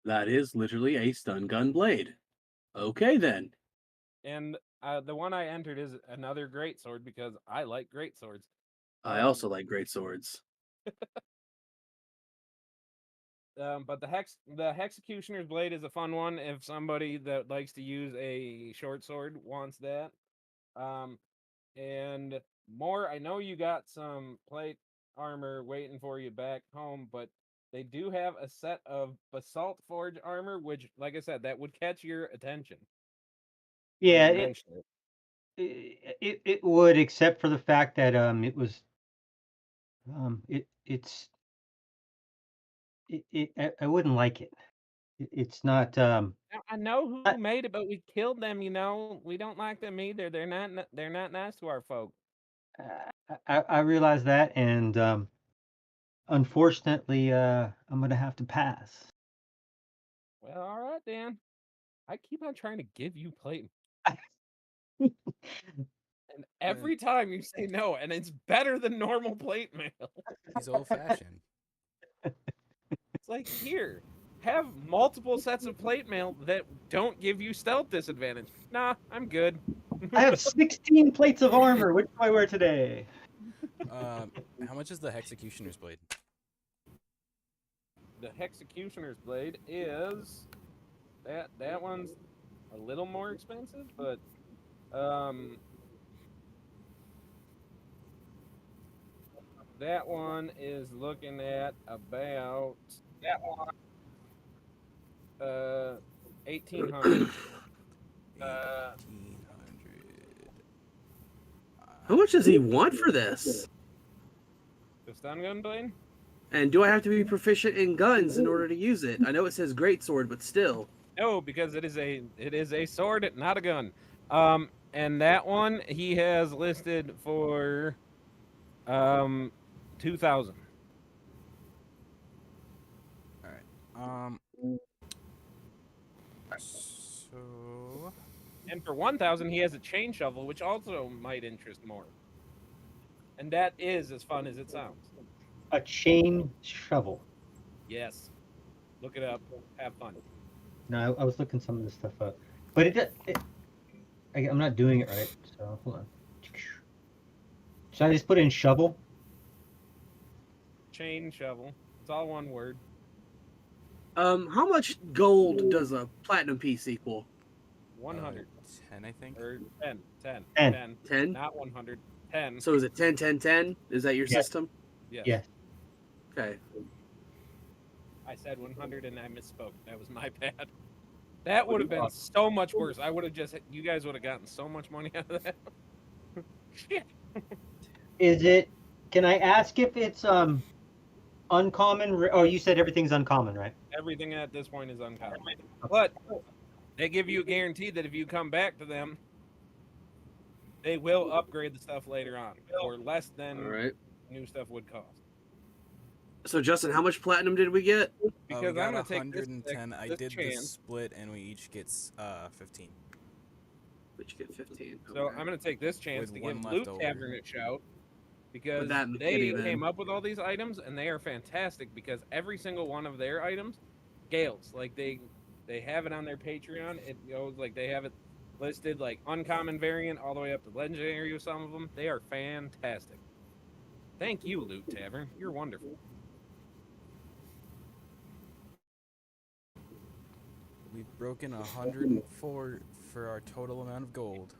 That is literally a stun gun blade. Okay then. And the one I entered is another great sword because I like great swords. I also like great swords. But the Hexecutioner's Blade is a fun one if somebody that likes to use a short sword wants that. And more, I know you got some plate armor waiting for you back home, but they do have a set of basalt forge armor, which, like I said, that would catch your attention. when Yeah, you it, mention it. it would, except for the fact that it was I wouldn't like it. It's not Now, I know who not- made it, but we killed them. We don't like them either. They're not nice to our folk. I realize that, and unfortunately, I'm gonna have to pass. Well, all right then. I keep on trying to give you plate, and every time you say no, and it's better than normal plate mail. He's old fashioned. It's like, here, have multiple sets of plate mail that don't give you stealth disadvantage. Nah, I'm good. I have 16 plates of armor. Which do I wear today? How much is the Hexecutioner's Blade? The Hexecutioner's Blade is that one's a little more expensive, but that one is looking at about 1,800. 1,800. How much does he want for this? The stun gun blade? And do I have to be proficient in guns in order to use it? I know it says great sword, but still. No, because it is a sword, not a gun. And that one he has listed for 2,000. All right. So And for 1,000 he has a chain shovel, which also might interest more. And that is as fun as it sounds. A chain shovel. Yes. Look it up. Have fun. No, I was looking some of this stuff up, but I'm not doing it right. So hold on. Should I just put in shovel? Chain shovel. It's all one word. How much gold does a platinum piece equal? 100. 10, I think. Or 10. 10. 10. 10. 10? Not 100. 10. So is it 10, 10, 10? Is that your Yes. system? Yes. Yes. Okay. I said 100 and I misspoke. That was my bad. That would have been so much worse. You guys would have gotten so much money out of that. Shit. Is it? Can I ask if it's uncommon? Oh, you said everything's uncommon, right? Everything at this point is uncommon. But they give you a guarantee that if you come back to them, they will upgrade the stuff later on for less than All right. new stuff would cost. So Justin, how much platinum did we get? We Because got I'm gonna take 110. I this did the chance. split, and we each get 15. Which get 15. So I'm gonna take this chance With to one give left Blue over. Tavern a shout because that they kitty, then. came up with all these items, and they are fantastic because every single one of their items scales. Like they have it on their Patreon. It goes like they have it listed like uncommon variant all the way up to legendary with some of them. They are fantastic. Thank you, Loot Tavern. You're wonderful. We've broken 104 for our total amount of gold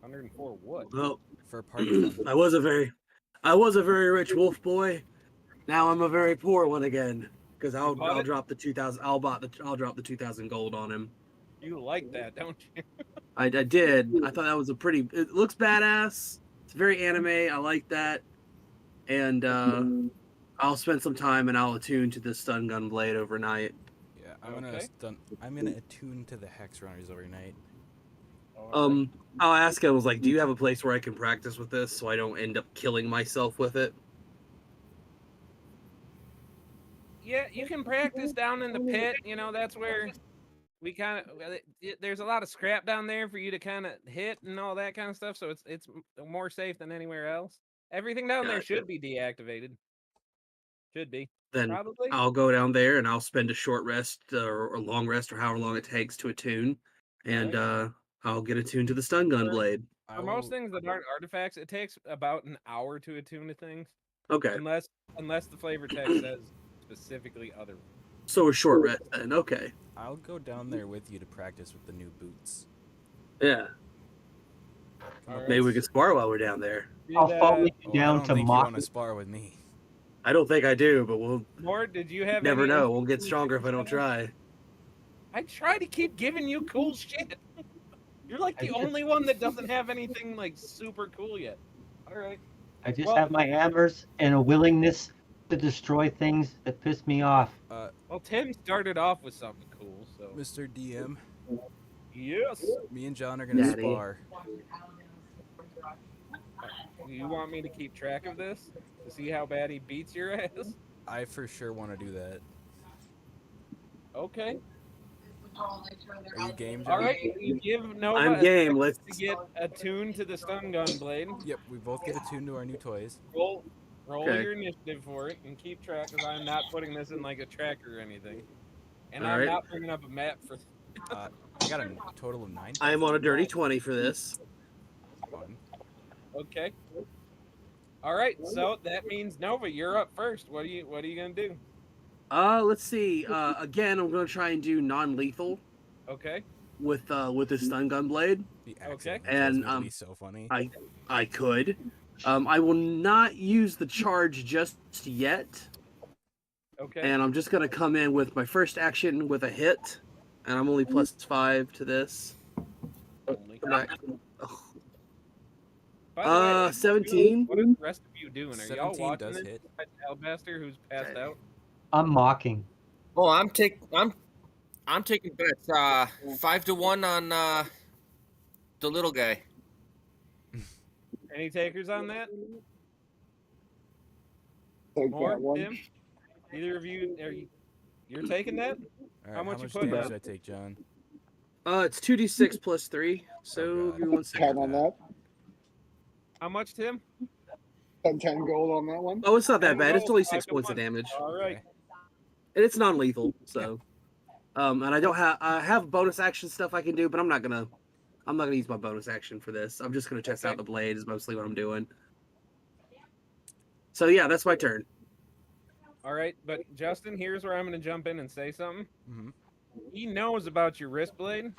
104 what? Well, for party fund. I was a very rich wolf boy. Now I'm a very poor one again. Because I'll bought it? drop the 2,000. I'll drop the 2,000 gold on him. You like that, don't you? I did. I thought that was a pretty. It looks badass. It's very anime. I like that. And I'll spend some time and I'll attune to the stun gun blade overnight. Yeah, Okay. I'm gonna attune to the hex runners overnight. I'll ask him. I was like, "Do you have a place where I can practice with this, so I don't end up killing myself with it?" Yeah, you can practice down in the pit. You know, that's where we kind of there's a lot of scrap down there for you to kind of hit and all that kind of stuff. So it's more safe than anywhere else. Everything down there Gotcha. should be deactivated. Should be. Then Probably. I'll go down there and I'll spend a short rest or a long rest or however long it takes to attune, and I'll get attuned to the stun gun blade. For most things that aren't artifacts, it takes about an hour to attune to things. Okay, Unless the flavor text says specifically otherwise. so a short rest then. Okay, I'll go down there with you to practice with the new boots. yeah. All right. Maybe we could spar while we're down there. I'll follow you Oh, I down don't to think you want mock. to spar with me. I don't think I do, but we'll More, did you have never any know. We'll get interesting stronger if I don't things? try. I try to keep giving you cool shit. You're like the only one that doesn't have anything like super cool yet. All right. I just Well- have my hammers and a willingness to destroy things that piss me off. Well, Tim started off with something cool, so Mr. DM, yes. me and John are gonna Daddy. spar. You want me to keep track of this to see how bad he beats your ass? I for sure want to do that. Okay. Are you game, John? All right. You give Nova I'm a game. second Let's. to get attuned to the stun gun blade. Yep, we both get attuned to our new toys. Roll Okay. your initiative for it and keep track, because I'm not putting this in like a tracker or anything. And All I'm right. not bringing up a map for I got a total of 9. I am on a dirty 20 for this. Fun. Okay. All right, so that means Nova, you're up first. What are you gonna do? Let's see. Again, I'm gonna try and do non-lethal Okay. with the stun gun blade. The Okay. accent And, would be so funny. I could. I will not use the charge just yet, Okay. and I'm just gonna come in with my first action with a hit, and I'm only +5 to this. Only. Come back. Ugh. By the way, 17. What are the rest of you doing? Are y'all 17 watching does this? hit. Albaster, who's passed Okay. out. I'm mocking. Oh, I'm taking bets. 5-1 on the little guy. Any takers on that? Take More, that one. Tim? Either of you? You're taking that? All right, how much you much putting damage down? should I take, John? It's 2d6 plus 3. So God. give me 1 second. 10 on that. How much, Tim? 10 gold on that one. Oh, it's not that 10 bad. It's gold, only 5 6 to points of 1. damage, All right. Okay. and it's non-lethal. So, and I don't have bonus action stuff I can do, but I'm not gonna use my bonus action for this. I'm just gonna test Okay. out the blade. Is mostly what I'm doing. So yeah, that's my turn. All right, but Justin, here's where I'm going to jump in and say something. Mm-hmm. He knows about your wrist blade,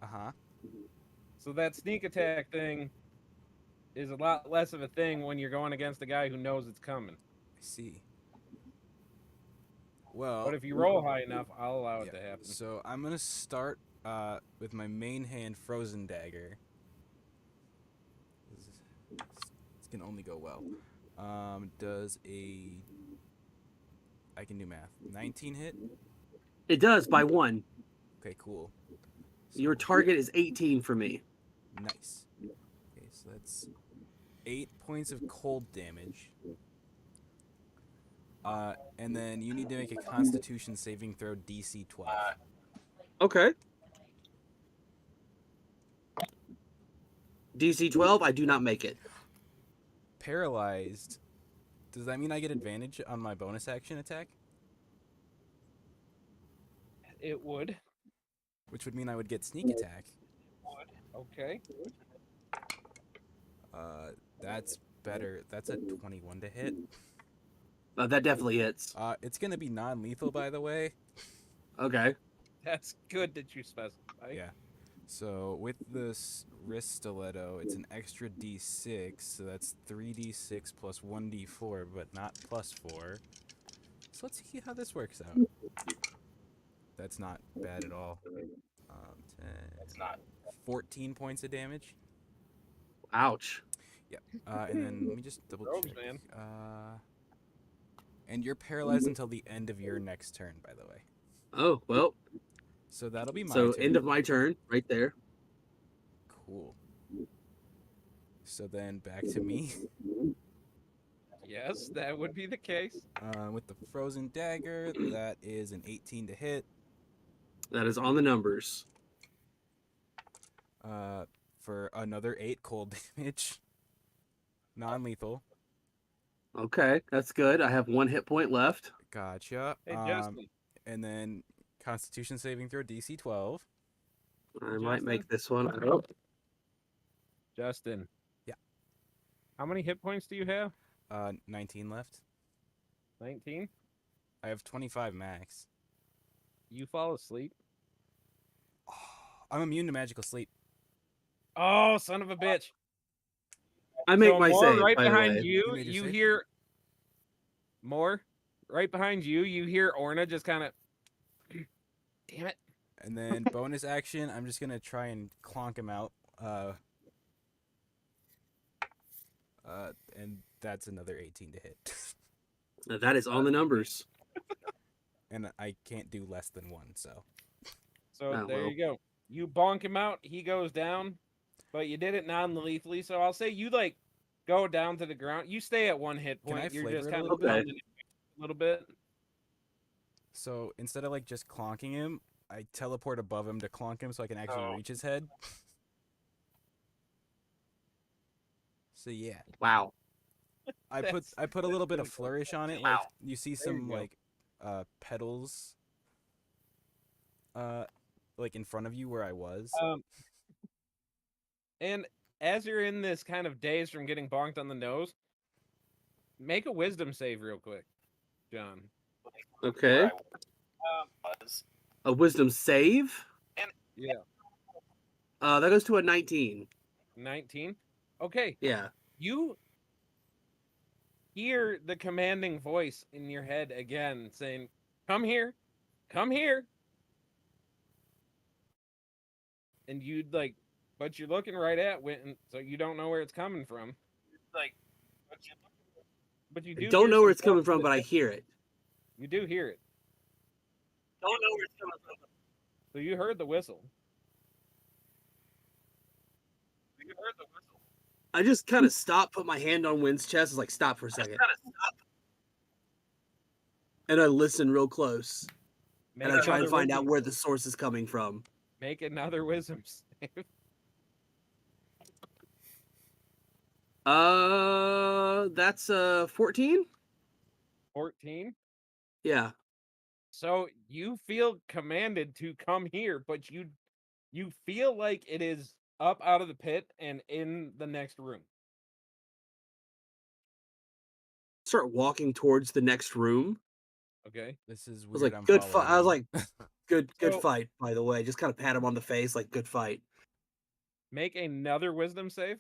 Uh-huh. so that sneak attack thing is a lot less of a thing when you're going against a guy who knows it's coming. I see. Well, But if you roll high enough, I'll allow it yeah, to happen. so I'm gonna start with my main hand frozen dagger. This can only go well. Does I can do math. 19 hit? It does by 1. Okay, cool. Your target is 18 for me. Nice. Okay, so that's 8 points of cold damage. And then you need to make a Constitution saving throw DC 12. Okay. DC 12, I do not make it. Paralyzed. Does that mean I get advantage on my bonus action attack? It would. Which would mean I would get sneak attack. Okay. That's better. That's a 21 to hit. That definitely hits. It's gonna be non-lethal, by the way. Okay. That's good that you specify. Yeah. So with this wrist stiletto, it's an extra d6, so that's 3d6 plus 1d4, but not plus 4. So let's see how this works out. That's not bad at all. 10, 14 points of damage. Ouch. Yep. And then let me just double Rogues, check. man. And you're paralyzed until the end of your next turn, by the way. Oh, well. So that'll be my So turn. end of my turn, right there. Cool. So then back to me. Yes, that would be the case. With the frozen dagger, that is an 18 to hit. That is on the numbers. For another 8 cold damage. Non-lethal. Okay, that's good. I have 1 hit point left. Gotcha. Hey, Justin. And then Constitution saving throw DC 12. I might Justin? make this one. Oh, Justin. Yeah. How many hit points do you have? 19 left. 19? I have 25 max. You fall asleep? I'm immune to magical sleep. Oh, son of a bitch. I make So my more save. right by the behind way. you, made your you save? hear more. Right behind you, you hear Orna just kind of. Damn it! And then bonus action, I'm just gonna try and clonk him out. And that's another 18 to hit. That is on the numbers. And I can't do less than 1, so. So Oh, there well. you go. You bonk him out. He goes down, but you did it non-lethally. So I'll say you like go down to the ground. You stay at 1 hit Can point. I You're flavor just it a kind little of bit? pounding it a little bit. So instead of like just clonking him, I teleport above him to clonk him so I can actually reach his head. So yeah, Wow. I put a little bit of flourish on it. Like you see some go. like petals like in front of you where I was. And as you're in this kind of daze from getting bonked on the nose, make a wisdom save real quick, John. Okay. A wisdom save? Yeah. That goes to a 19. 19. Okay. Yeah. You hear the commanding voice in your head again saying, "Come here. Come here." And you'd like, but you're looking right at Winton, so you don't know where it's coming from. But you I do don't hear know where some it's coming sounds from, that- but I hear it. You do hear it. Don't know where it's coming from. So you heard the whistle. I just kind of stop, put my hand on Wynn's chest. It's like, stop for a second. And I listen real close. Make And I try and another find out wisdom- where the source is coming from. Make another wisdom save. That's 14? 14. Yeah. So you feel commanded to come here, but you feel like it is up out of the pit and in the next room. Start walking towards the next room. Okay. This is I was weird. like, I'm good fight. I was following like, you. good So- fight, by the way. Just kind of pat him on the face, like, good fight. Make another wisdom save.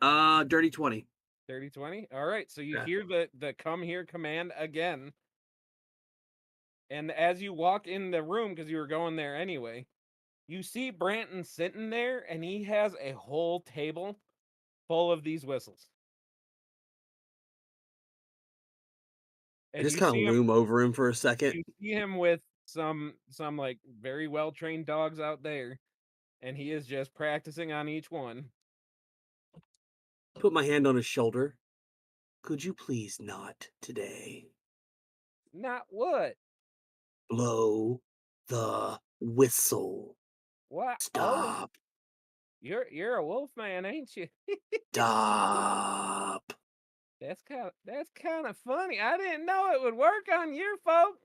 Dirty 20. 30 20. All right. So you Yeah. hear the come here command again. And as you walk in the room, because you were going there anyway, you see Branton sitting there and he has a whole table full of these whistles. I And just you kind see of him, loom over him for a second. you see him with some like very well trained dogs out there, and he is just practicing on each one. Put my hand on his shoulder. Could you please not today Not what? blow the whistle? What? Oh, Stop. you're a wolf man, ain't you? Stop. That's kind of funny. I didn't know it would work on your folks.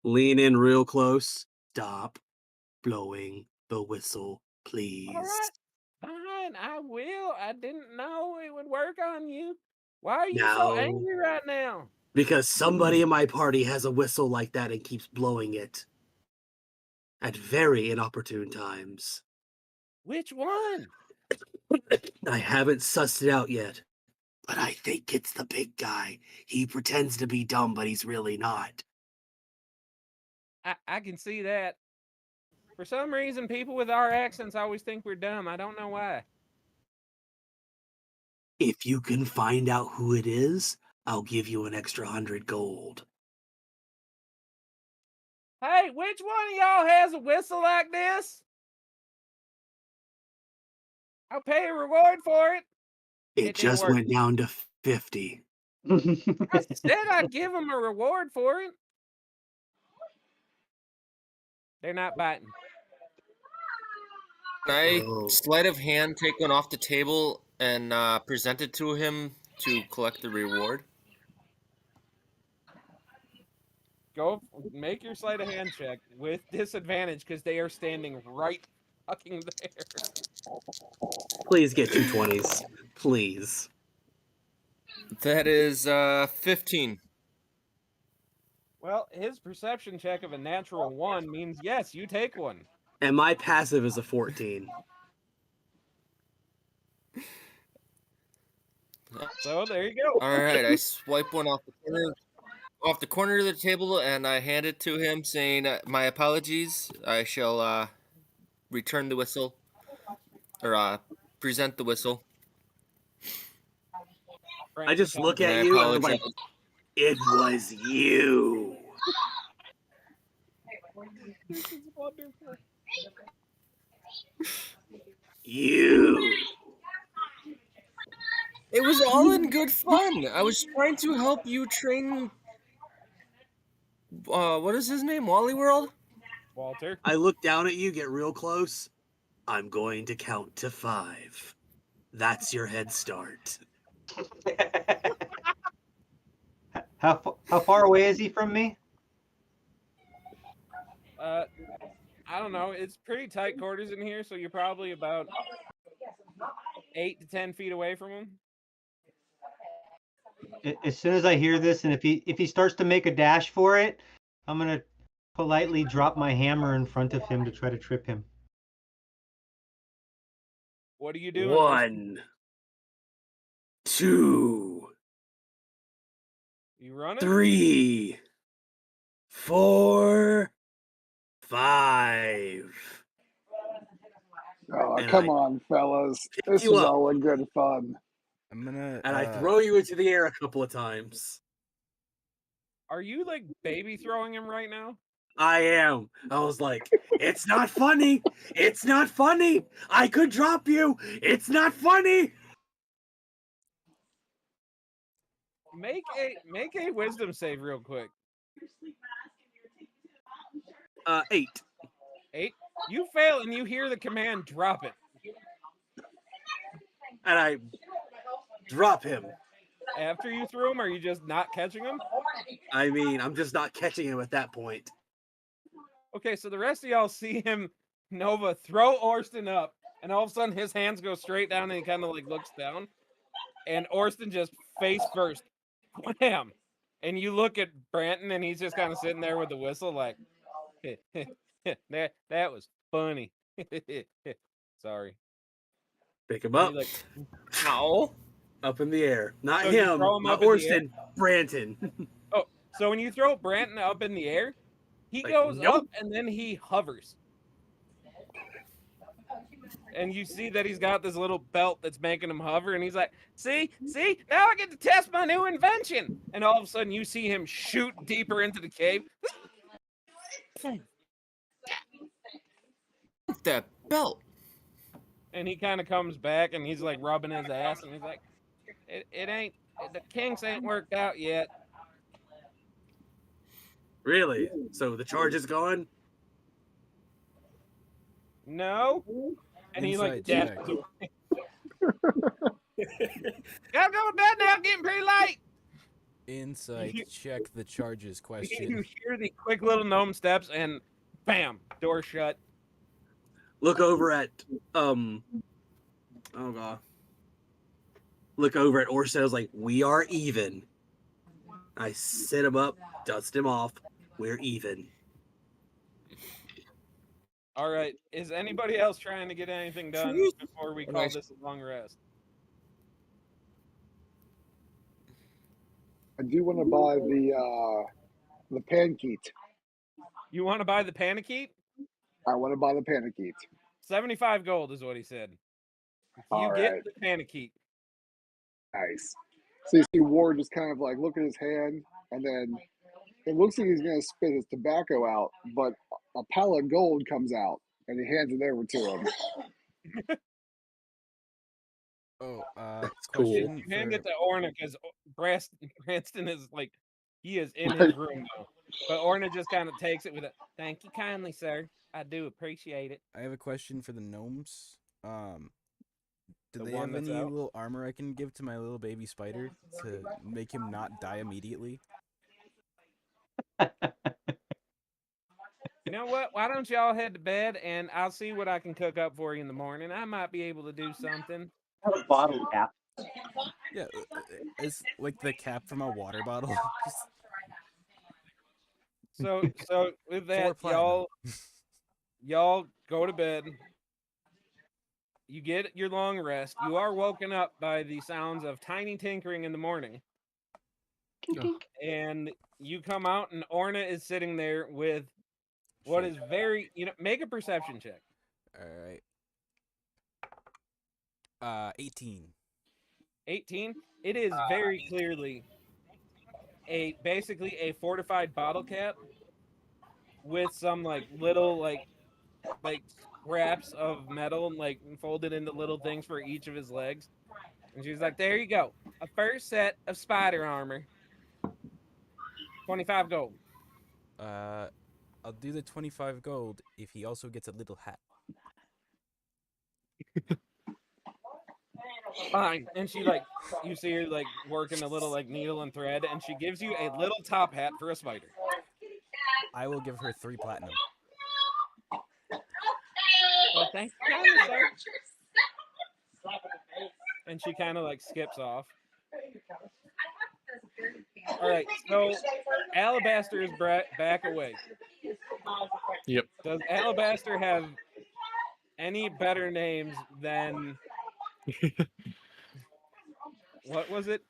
Lean in real close. Stop blowing the whistle, All please. right, fine, I will. I didn't know it would work on you. Why are you so Now, angry right now? because somebody in my party has a whistle like that and keeps blowing it at very inopportune times. Which one? I haven't sussed it out yet, but I think it's the big guy. He pretends to be dumb, but he's really not. I can see that. For some reason, people with our accents always think we're dumb. I don't know why. If you can find out who it is, I'll give you an extra 100 gold. Hey, which one of y'all has a whistle like this? I'll pay a reward for it. It didn't just work. went down to 50. I said I'd give them a reward for it. They're not biting. Can I Oh. sleight of hand take one off the table and present it to him to collect the reward? Go make your sleight of hand check with disadvantage because they are standing right fucking there. Please get 220s. Please. That is 15. Well, his perception check of a natural 1 means yes, you take one. And my passive is a 14. So there you go. All right, I swipe one off the corner of the table, and I hand it to him, saying, "My apologies. I shall return the whistle, or present the whistle." I just look And at I you and I'm apologize. like, it was you. This is wonderful. You. It was all in good fun. I was trying to help you train. What is his name? Wally World? Walter. I look down at you, get real close. I'm going to count to 5. That's your head start. How far away is he from me? I don't know. It's pretty tight quarters in here, so you're probably about 8 to 10 feet away from him. As soon as I hear this, and if he starts to make a dash for it, I'm gonna politely drop my hammer in front of him to try to trip him. What are you doing? 1, 2, You running? 3, 4, 5. Oh, And come I on, fellas. pick This you was up. all in good fun. I'm gonna. And I throw you into the air a couple of times. Are you like baby throwing him right now? I am. I was like, it's not funny. It's not funny. I could drop you. It's not funny. Make a wisdom save real quick. 8. 8. You fail and you hear the command drop it. And I drop him. After you threw him, are you just not catching him? I mean, I'm just not catching him at that point. Okay, so the rest of y'all see him, Nova, throw Orston up, and all of a sudden his hands go straight down and he kind of like looks down. And Orston just face first, wham! And you look at Branton and he's just kind of sitting there with the whistle like, that was funny. Sorry. Pick him up. Like, Ow. Up in the air. Not So you him. throw him Not up in the air? Orston. Branton. oh, so when you throw Branton up in the air, he Like, goes nope. up and then he hovers. And you see that he's got this little belt that's making him hover, and he's like, see, now I get to test my new invention. And all of a sudden you see him shoot deeper into the cave. That belt. And he kind of comes back and he's like rubbing his ass, and he's like, the kinks ain't worked out yet. Really? So the charge is gone? No. And he like Inside check. dashes away. Gotta go to bed now. Getting pretty late. Insight check the charges You question. hear the quick little gnome steps, and bam, door shut. Look over at oh god. Look over at Orso's like, we are even. I sit him up, dust him off. We're even. All right. Is anybody else trying to get anything done before we call this a long rest? I do want to buy the pankeet. You want to buy the panikeet? I want to buy the pankeet. 75 gold is what he said. You All get right. the panikeet. Nice. So you see Ward just kind of like look at his hand, and then it looks like he's going to spit his tobacco out, but a pile of gold comes out, and he hands it over to him. Oh, cool. question You hand for it to Orna because Branston is like, he is in his room now. But Orna just kind of takes it with a, thank you kindly, sir. I do appreciate it. I have a question for the gnomes. Do The they one have that's any out? little armor I can give to my little baby spider to make him not die immediately? You know what? Why don't y'all head to bed and I'll see what I can cook up for you in the morning. I might be able to do something. Have a bottle cap. Yeah, it's like the cap from a water bottle. Just So with 4 that, platinum. y'all go to bed. You get your long rest. You are woken up by the sounds of tiny tinkering in the morning. Tink, tink. And you come out and Orna is sitting there with what Shit. is very, make a perception check. All right. 18. 18. It is very clearly basically a fortified bottle cap with some like little like scraps of metal like folded into little things for each of his legs. And she's like, there you go. A first set of spider armor. 25 gold. I'll do the 25 gold if he also gets a little hat. Fine. And she like, you see her like working a little like needle and thread, and she gives you a little top hat for a spider. I will give her 3 platinum. Well, thank you kindly, sir. And she kind of like skips off. All right, so Alabaster is back away. Yep. Does Alabaster have any better names than what was it?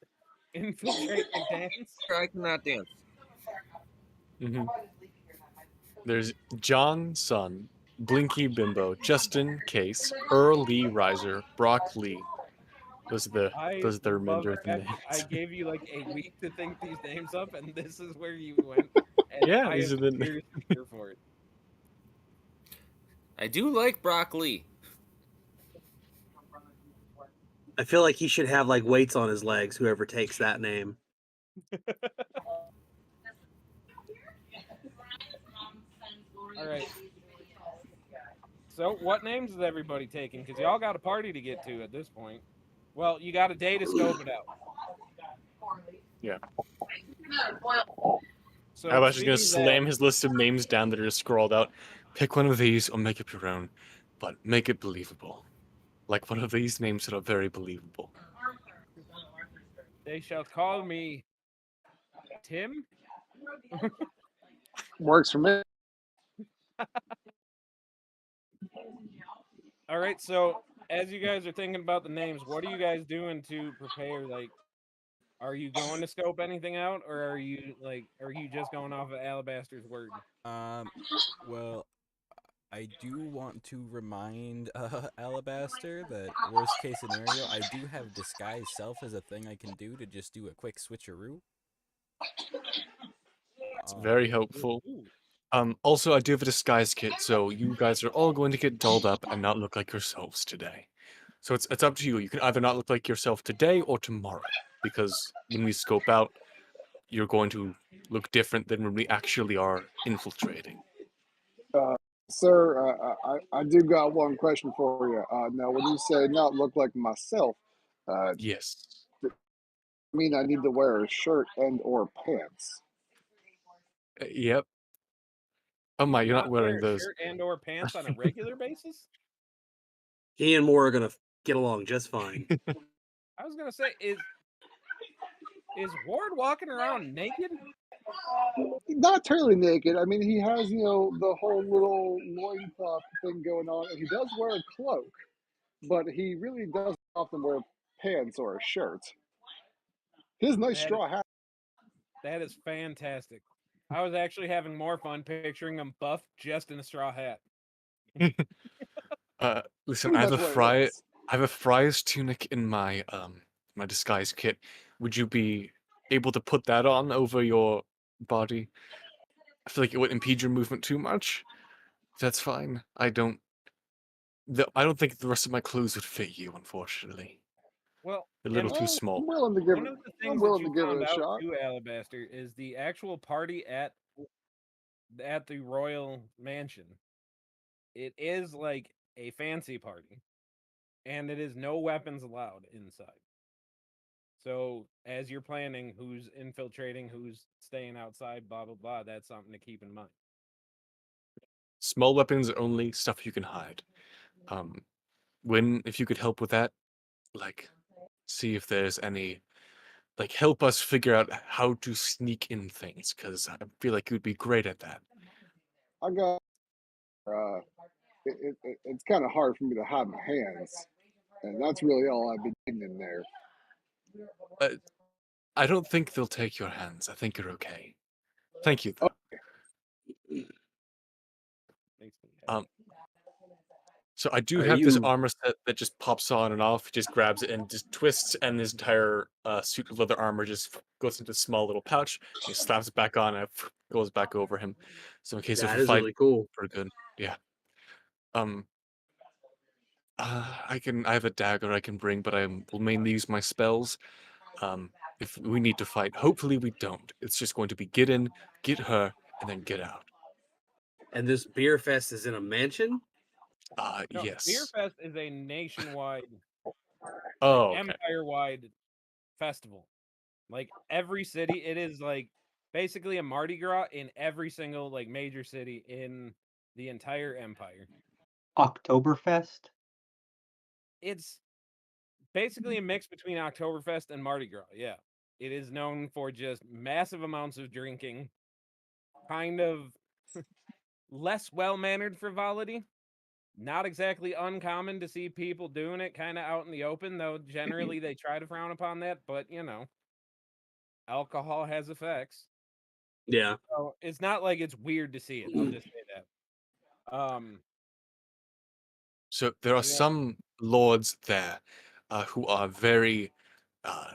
Infiltrate and dance? I cannot dance. There's John Sun, Blinky Bimbo, Justin Case, Earl Lee Riser, Brock Lee. Those are the remainder of the that names. I gave you like a week to think these names up, and this is where you went. And Yeah, I these am are the seriously here for it. I do like broccoli. I feel like he should have like weights on his legs, whoever takes that name. All right. So, what names is everybody taking? Because y'all got a party to get to at this point. Well, you got a day to scope it out. Yeah. So I was just gonna seeing that- slam his list of names down that are just scrawled out. Pick one of these or make up your own, but make it believable. Like one of these names that are very believable. They shall call me Tim. Works for me. All right. So as you guys are thinking about the names, what are you guys doing to prepare? Like, are you going to scope anything out, or are you just going off of Alabaster's word? Well, I do want to remind Alabaster that worst case scenario, I do have disguise self as a thing I can do to just do a quick switcheroo. It's very helpful. Also, I do have a disguise kit, so you guys are all going to get dolled up and not look like yourselves today. So it's up to you. You can either not look like yourself today or tomorrow, because when we scope out, you're going to look different than when we actually are infiltrating. Sir, I do got one question for you. Now, when you say not look like myself, Yes. I mean I need to wear a shirt and or pants. Yep. Oh my, you're not Not wear wearing a those. shirt and or pants on a regular basis? He and Moore are gonna get along just fine. I was gonna say, is Ward walking around naked? Not totally naked. I mean, he has, the whole little loincloth thing going on, and he does wear a cloak, but he really doesn't often wear pants or a shirt. He has a nice That is straw hat. that is fantastic. I was actually having more fun picturing him buff just in a straw hat. Listen, Pretty much what it is. I have a friar's tunic in my disguise kit. Would you be able to put that on over your body? I feel like it would impede your movement too much. That's fine. I don't think the rest of my clothes would fit you, unfortunately. Well, They're a little and too Well, small. I'm willing to give one it. of the I'm things that willing you to give it found a out shot. too, Alabaster, is the actual party at the royal mansion. It is like a fancy party, and it is no weapons allowed inside. So as you're planning who's infiltrating, who's staying outside, blah blah blah, that's something to keep in mind. Small weapons only, stuff you can hide. Um, if you could help with that, like, see if there's any, like, help us figure out how to sneak in things, because I feel like you'd be great at that. I got. It's kind of hard for me to hide my hands, and that's really all I've been getting in there. Uh, I don't think they'll take your hands. I think you're okay. Thank you, though. Makes me happy. Um, so I do Are have this you? armor set that just pops on and off. He just grabs it and just twists, and his entire suit of leather armor just goes into a small little pouch. He slaps it back on, and it goes back over him. So in case of That a is fight, really cool. pretty good. Yeah. Um. I have a dagger I can bring, but I will mainly use my spells. If we need to fight, hopefully we don't. It's just going to be get in, get her, and then get out. And this beer fest is in a mansion. No, Beer Yes. Fest is a nationwide, like Oh, okay. empire-wide festival. Like every city, it is like basically a Mardi Gras in every single like major city in the entire empire. Oktoberfest. It's basically a mix between Oktoberfest and Mardi Gras. Yeah. It is known for just massive amounts of drinking, kind of less well-mannered frivolity. Not exactly uncommon to see people doing it kind of out in the open, though generally they try to frown upon that, but alcohol has effects. Yeah. So it's not like it's weird to see it. I'll just say that. So there are Yeah, some lords there who are very uh,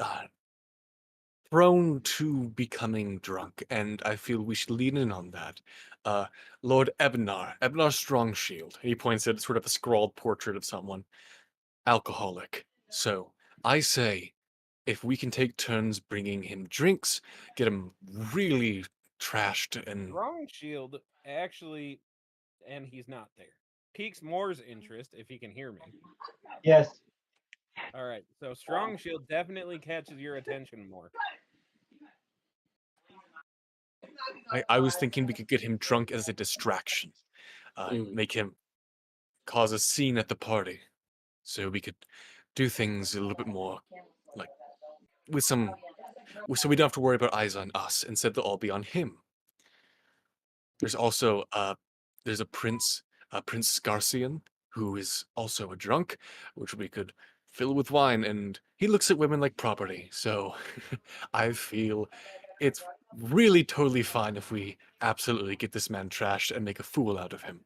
uh, prone to becoming drunk, and I feel we should lean in on that. Uh, Lord Ebnar Strongshield. He points at sort of a scrawled portrait of someone. Alcoholic. So I say, if we can take turns bringing him drinks, get him really trashed, and Strong Shield actually, and he's not there. Piques Moore's interest if he can hear me. Yes. All right, so Strong Shield definitely catches your attention more. I was thinking we could get him drunk as a distraction, Mm. make him cause a scene at the party, so we could do things a little bit more like with some, so we don't have to worry about eyes on us. Instead, they'll all be on him. There's also there's a prince, Prince Scarcian, who is also a drunk, which we could fill with wine, and he looks at women like property. So I feel it's really totally fine if we absolutely get this man trashed and make a fool out of him.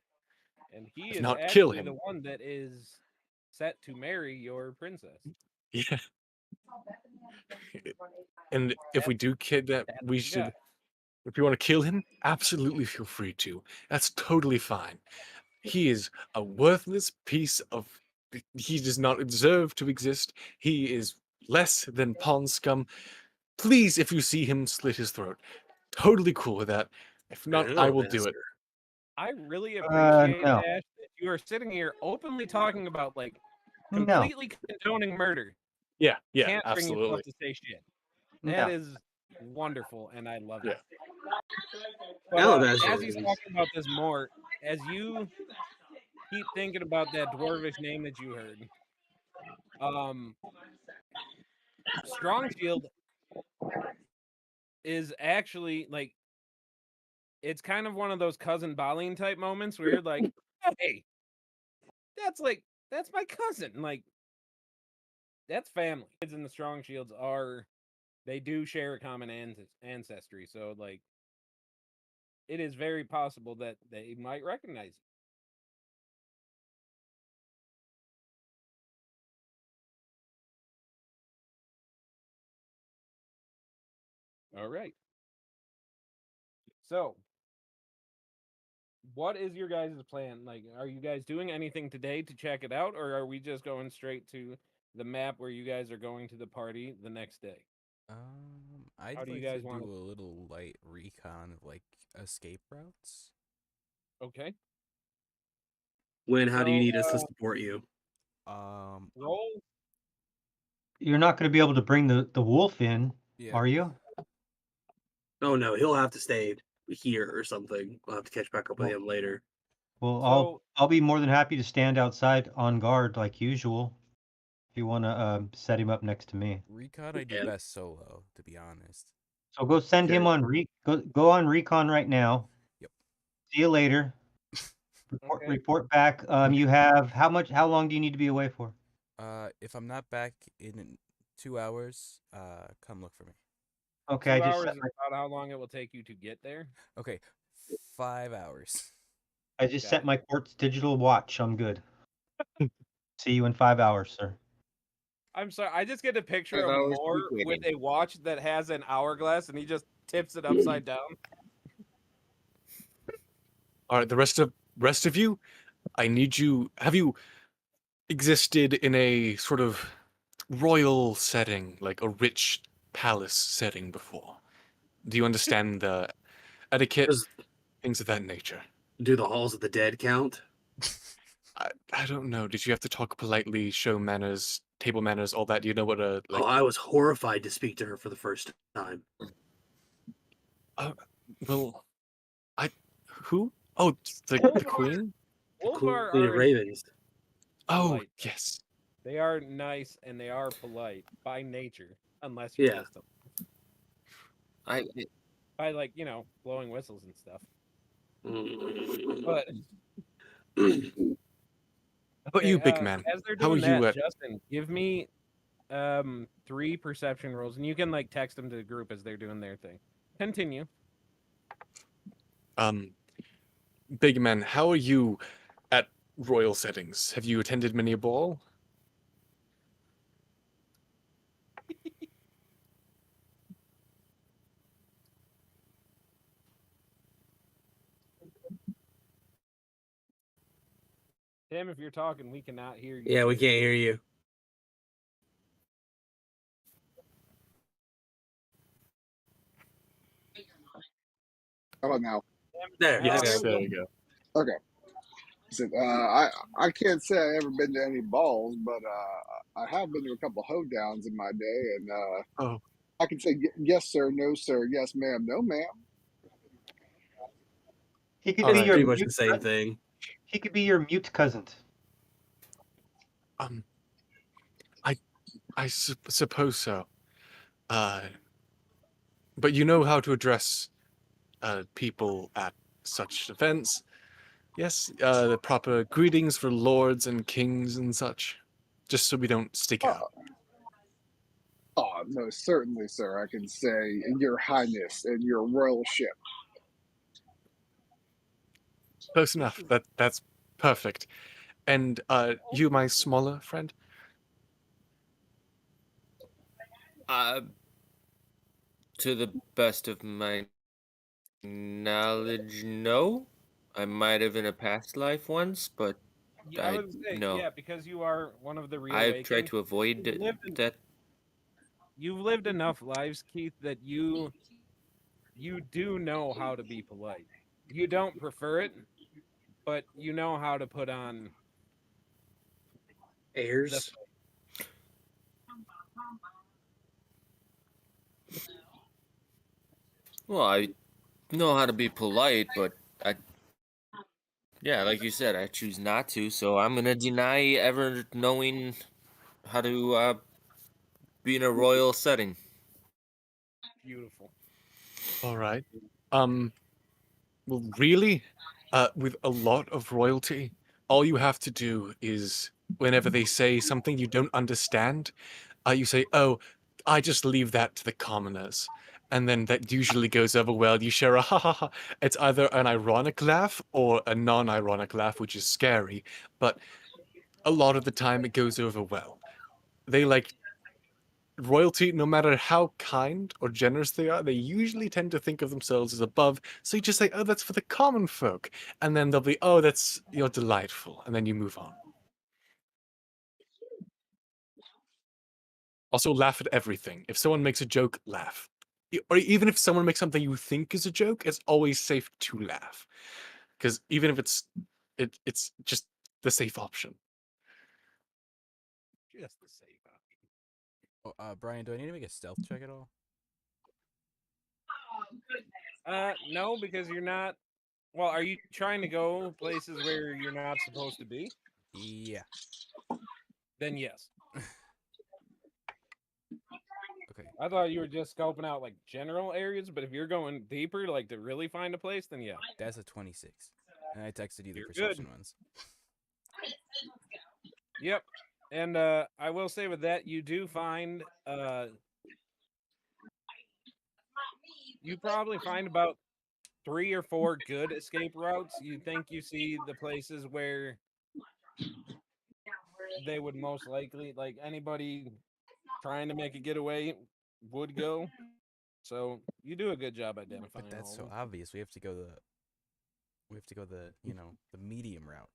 And he If is not, kill actually the him. one that is set to marry your princess. Yeah. And if we do kidnap, That's we the guy. should. If you want to kill him, absolutely feel free to. That's totally fine. He is a worthless piece of. He does not deserve to exist. He is less than pond scum. Please, if you see him, slit his throat. Totally cool with that. If not, I will do it. Master. I really appreciate, No. Ash, that you are sitting here openly talking about like No. completely condoning murder. Yeah, Can't bring yourself absolutely. to say shit. No. That is wonderful, and I love it. Yeah. But Calabash as he's is- talking about this more, as you keep thinking about that dwarvish name that you heard, Strong Shield is actually like it's kind of one of those cousin Baleen type moments where you're like, oh, hey, that's my cousin. Like that's family. Kids in the Strong Shields they do share a common ancestry, so like it is very possible that they might recognize you. All right. So, what is your guys' plan? Like, are you guys doing anything today to check it out, or are we just going straight to the map where you guys are going to the party the next day? I'd How do you like to guys do want a little light recon of like escape routes. Okay. How do you So, need us to support you? roll. You're not going to be able to bring the wolf in, Yeah. are you? Oh no, he'll have to stay here or something. We'll have to catch back up with Well- him later. Well, So, I'll be more than happy to stand outside on guard like usual. If you want to set him up next to me, Recon I do Yeah. best solo, to be honest. so go send him Okay. on go on recon right now. Yep. See you later. okay. Report back. You have how long do you need to be away for? If I'm not back in 2 hours, come look for me. Okay, 2 hours is about how long it will take you to get there. Okay, 5 hours. I just Got set it. my quartz digital watch. I'm good. See you in 5 hours, sir. I'm sorry. I just get a picture 5 of hours Moore keep with waiting. a watch that has an hourglass, and he just tips it upside down. All right, the rest of you, I need you. Have you existed in a sort of royal setting, like a rich palace setting before? Do you understand the etiquette, Does things of that nature? do the halls of the dead count? I don't know. Did you have to talk politely, show manners, table manners, all that? Do you know what a like? Oh, I was horrified to speak to her for the first time. Well, who? Oh, the queen. Wolvar Queen of are Ravens. Oh polite. yes. They are nice and they are polite by nature, unless you Yeah. piss them I by like blowing whistles and stuff. Mm. But How about you, big man? as they're How are doing you that, at? Justin, give me 3 perception rolls, and you can like text them to the group as they're doing their thing. Continue. Big man, how are you at royal settings? Have you attended many a ball? Tim, if you're talking, we cannot hear you. Yeah, we can't hear you. How about now? There. Yes, Okay. there you go. Okay. So, I can't say I ever been to any balls, but I have been to a couple hoedowns in my day, and Oh, I can say yes sir, no sir, yes ma'am, no ma'am. He could All be It's right. your pretty much the mute, same thing. he could be your mute cousin. um, I suppose so. Uh, but you know how to address people at such events. Yes, the proper greetings for lords and kings and such, just so we don't stick Oh, out. oh, most certainly, sir. I can say your highness and your royalship. Close enough. That's perfect. And you, my smaller friend. uh, to the best of my knowledge, no. I might have in a past life once, but Yeah, I would say no. yeah, because you are one of the I've tried reawakened. to avoid that. You've lived enough lives, Keith, that you do know how to be polite. You don't prefer it, but you know how to put on the Airs. Well, I know how to be polite, but yeah, like you said, I choose not to. So I'm gonna deny ever knowing how to be in a royal setting. beautiful. All right. Well, really, with a lot of royalty, all you have to do is whenever they say something you don't understand, you say, "Oh, I just leave that to the commoners." And then that usually goes over well. You share a ha ha ha. It's either an ironic laugh or a non-ironic laugh, which is scary. But a lot of the time, it goes over well. They like royalty, no matter how kind or generous they are, they usually tend to think of themselves as above. So you just say, "Oh, that's for the common folk," and then they'll be, "Oh, that's you're delightful," and then you move on. Also, laugh at everything. If someone makes a joke, laugh. Or even if someone makes something you think is a joke, it's always safe to laugh, because even if it's just the safe option. Just the same. Oh, Brian, do I need to make a stealth check at all? No, because you're not. Well, are you trying to go places where you're not supposed to be? Yeah. Then yes. Okay. I thought you were just scoping out like general areas, but if you're going deeper, like to really find a place, then yeah, That's a 26. And I texted you the You're perception good. ones. yep. And I will say with that, you do find you probably find about 3 or 4 good escape routes. You think you see the places where they would most likely, like anybody trying to make a getaway would go. So you do a good job identifying But that's all so of them. obvious. We have to go the the medium route.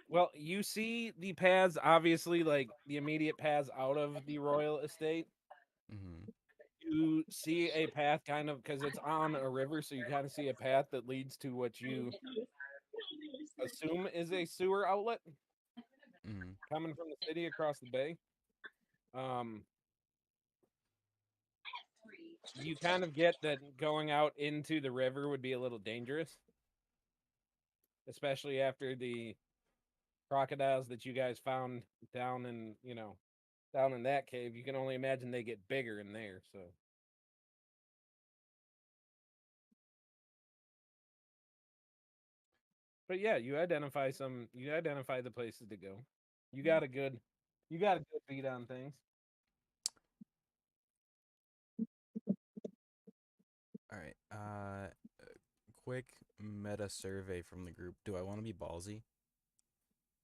Well, you see the paths, obviously, like the immediate paths out of the royal estate. Mm-hmm. You see a path kind of because it's on a river, so you kind of see a path that leads to what you assume is a sewer outlet Mm-hmm. coming from the city across the bay. Um, you kind of get that going out into the river would be a little dangerous, especially after the crocodiles that you guys found down in, down in that cave. You can only imagine they get bigger in there. So, but yeah, you identify the places to go. You got a good, you got a good beat on things. All right. Quick meta survey from the group. Do I want to be ballsy?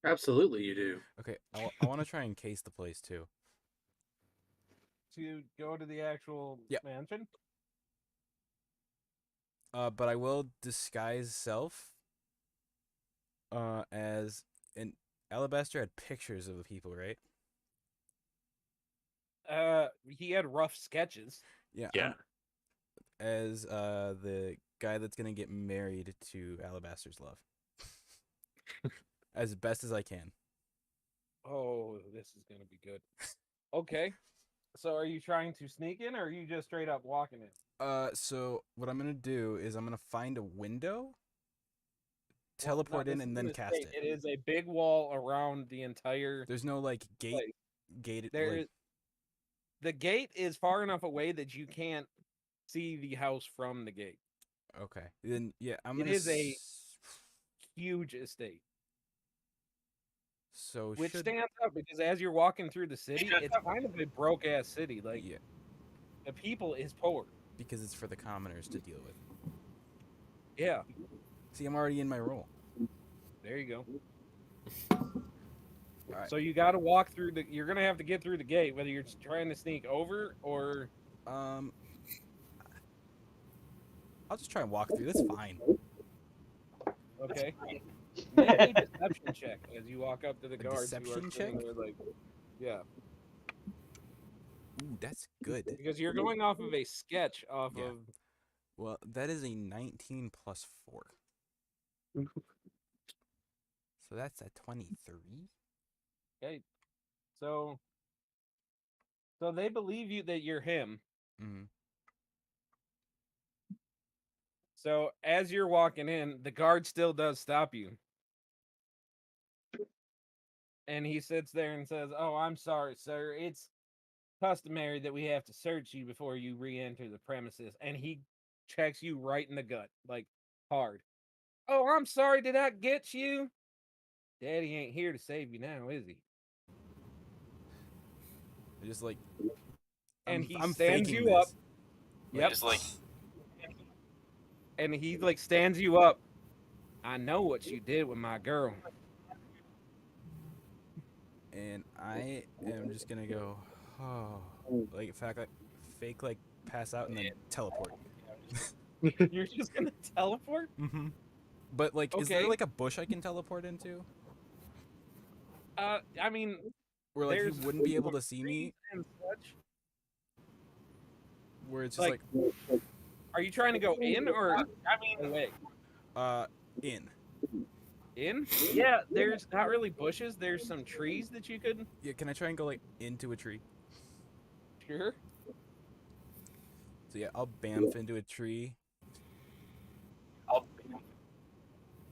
Absolutely, you do. Okay. I want to try and case the place too. To go to the actual Yep. mansion. But I will disguise self. As an Alabaster had pictures of the people, right? He had rough sketches. Yeah. Yeah. As the guy that's gonna get married to Alabaster's love. As best as I can. Oh, this is gonna be good. Okay. So are you trying to sneak in or are you just straight up walking in? So what I'm gonna do is I'm gonna find a window, Well, no, teleport in, this and is then an cast estate. it. It is a big wall around the entire There's no like place. gated There like. is the gate is far enough away that you can't see the house from the gate. Okay, then yeah, I'm It gonna. is a huge estate, So which should stands out because as you're walking through the city, it's kind of a broke ass city. Like yeah, the people is poor. because it's for the commoners to deal with. Yeah, See, I'm already in my role. there you go. All right. So you got to walk through the. You're gonna have to get through the gate, whether you're trying to sneak over or. Um, I'll just try and walk through. That's fine. Okay. Make a deception check as you walk up to the A guards who are deception sitting check? there, like, yeah, Ooh, that's good. because you're going off of a sketch off Yeah. of. Well, that is a 19 plus 4. So that's a 23. Okay. So they believe you that you're him. Mm-hmm. So as you're walking in, the guard still does stop you. And he sits there and says, "Oh, I'm sorry, sir. It's customary that we have to search you before you re-enter the premises." And he checks you right in the gut, like hard. "Oh, I'm sorry. Did I get you? Daddy ain't here to save you now, is he?" I just like And he I'm stands faking you up. this. Yep. Just like And he like stands you up. "I know what you did with my girl." And I am just gonna go, oh, like fake like pass out and then teleport. You're just gonna teleport? Mm-hmm. But like, is there Okay. like a bush I can teleport into I mean, where like he there's wouldn't be able some to see trees me? and such. Where it's just Like, are you trying to go in or away? uh in. In? Yeah, there's not really bushes. There's some trees that you could. Yeah, can I try and go like into a tree? Sure. So yeah, I'll bamf into a tree.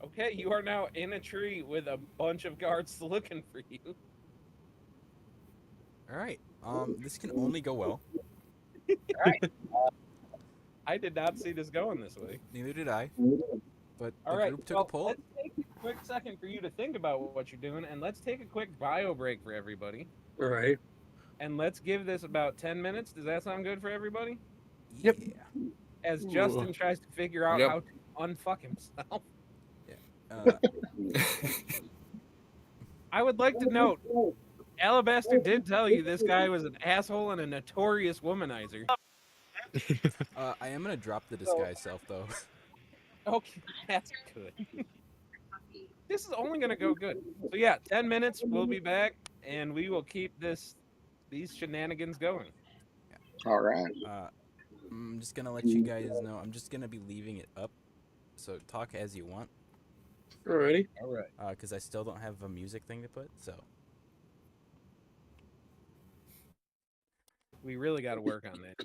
Okay, you are now in a tree with a bunch of guards looking for you. All right. This can only go well. I did not see this going this way. Neither did I. But All the right, group took a well, pull. let's take a quick second for you to think about what you're doing, and let's take a quick bio break for everybody. All right. And let's give this about 10 minutes. Does that sound good for everybody? Yep. Yeah. As Ooh. Justin tries to figure out Yep. how to unfuck himself. Uh, I would like to note, Alabaster did tell you this guy was an asshole and a notorious womanizer. I am gonna drop the disguise self though. Okay, that's good. This is only gonna go good. So yeah, 10 minutes, we'll be back, and we will keep these shenanigans going. All right. I'm just gonna let you guys know. I'm just gonna be leaving it up. So talk as you want. Alrighty. All right. Because I still don't have a music thing to put. So We really got to work on that.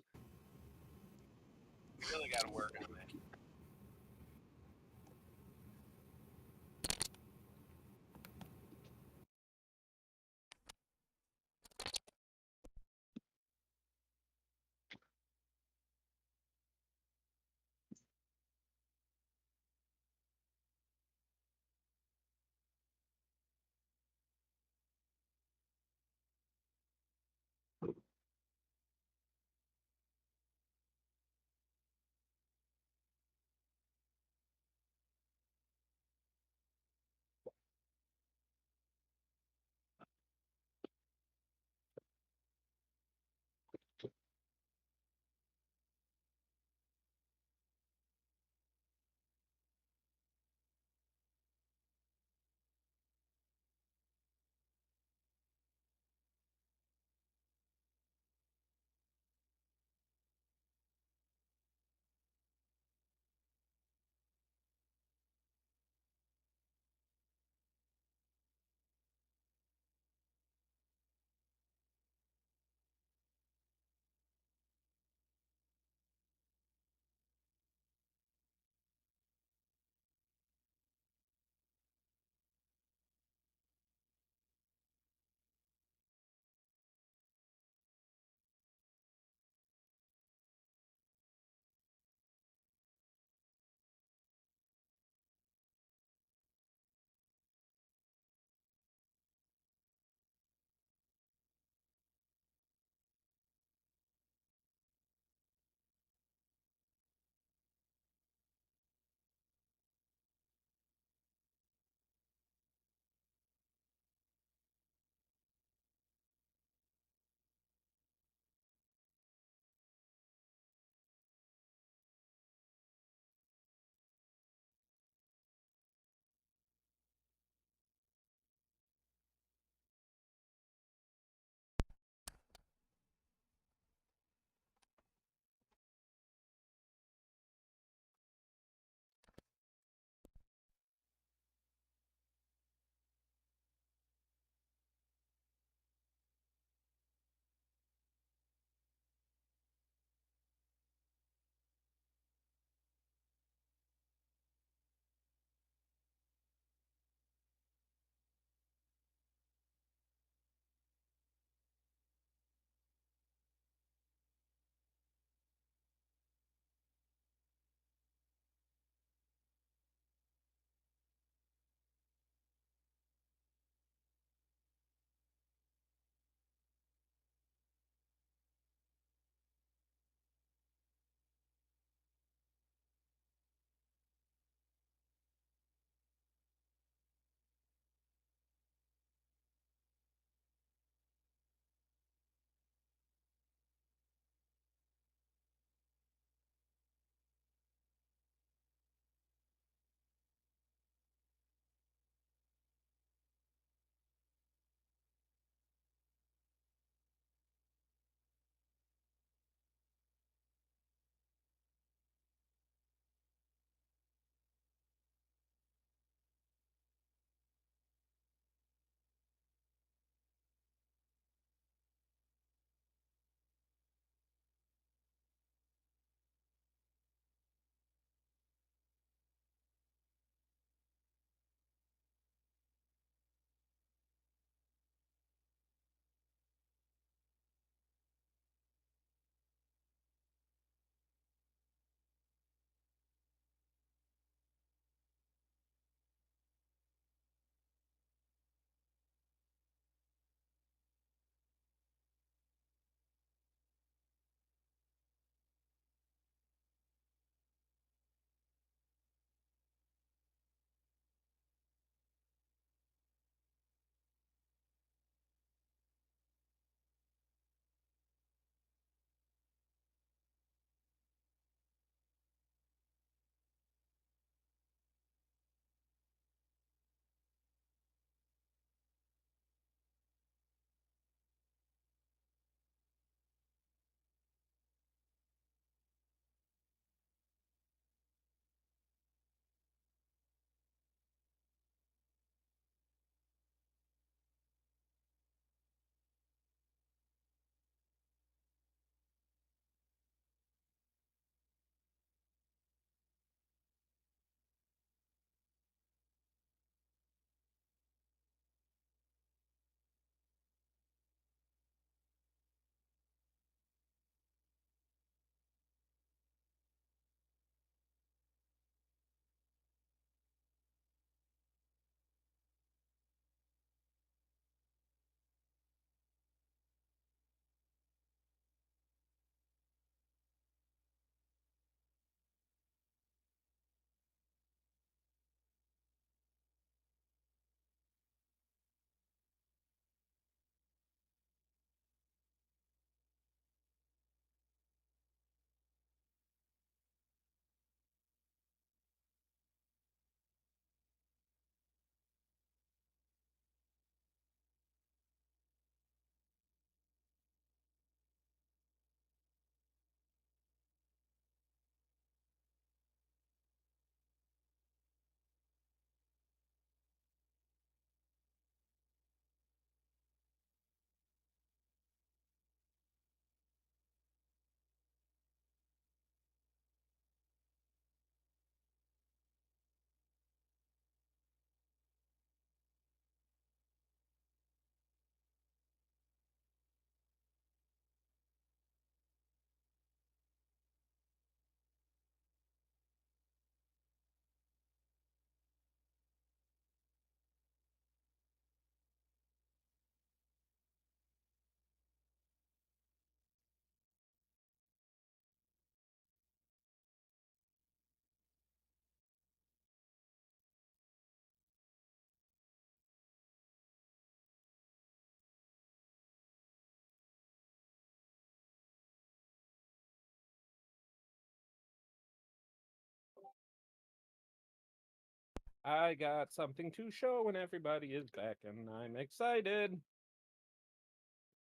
I got something to show when everybody is back, and I'm excited.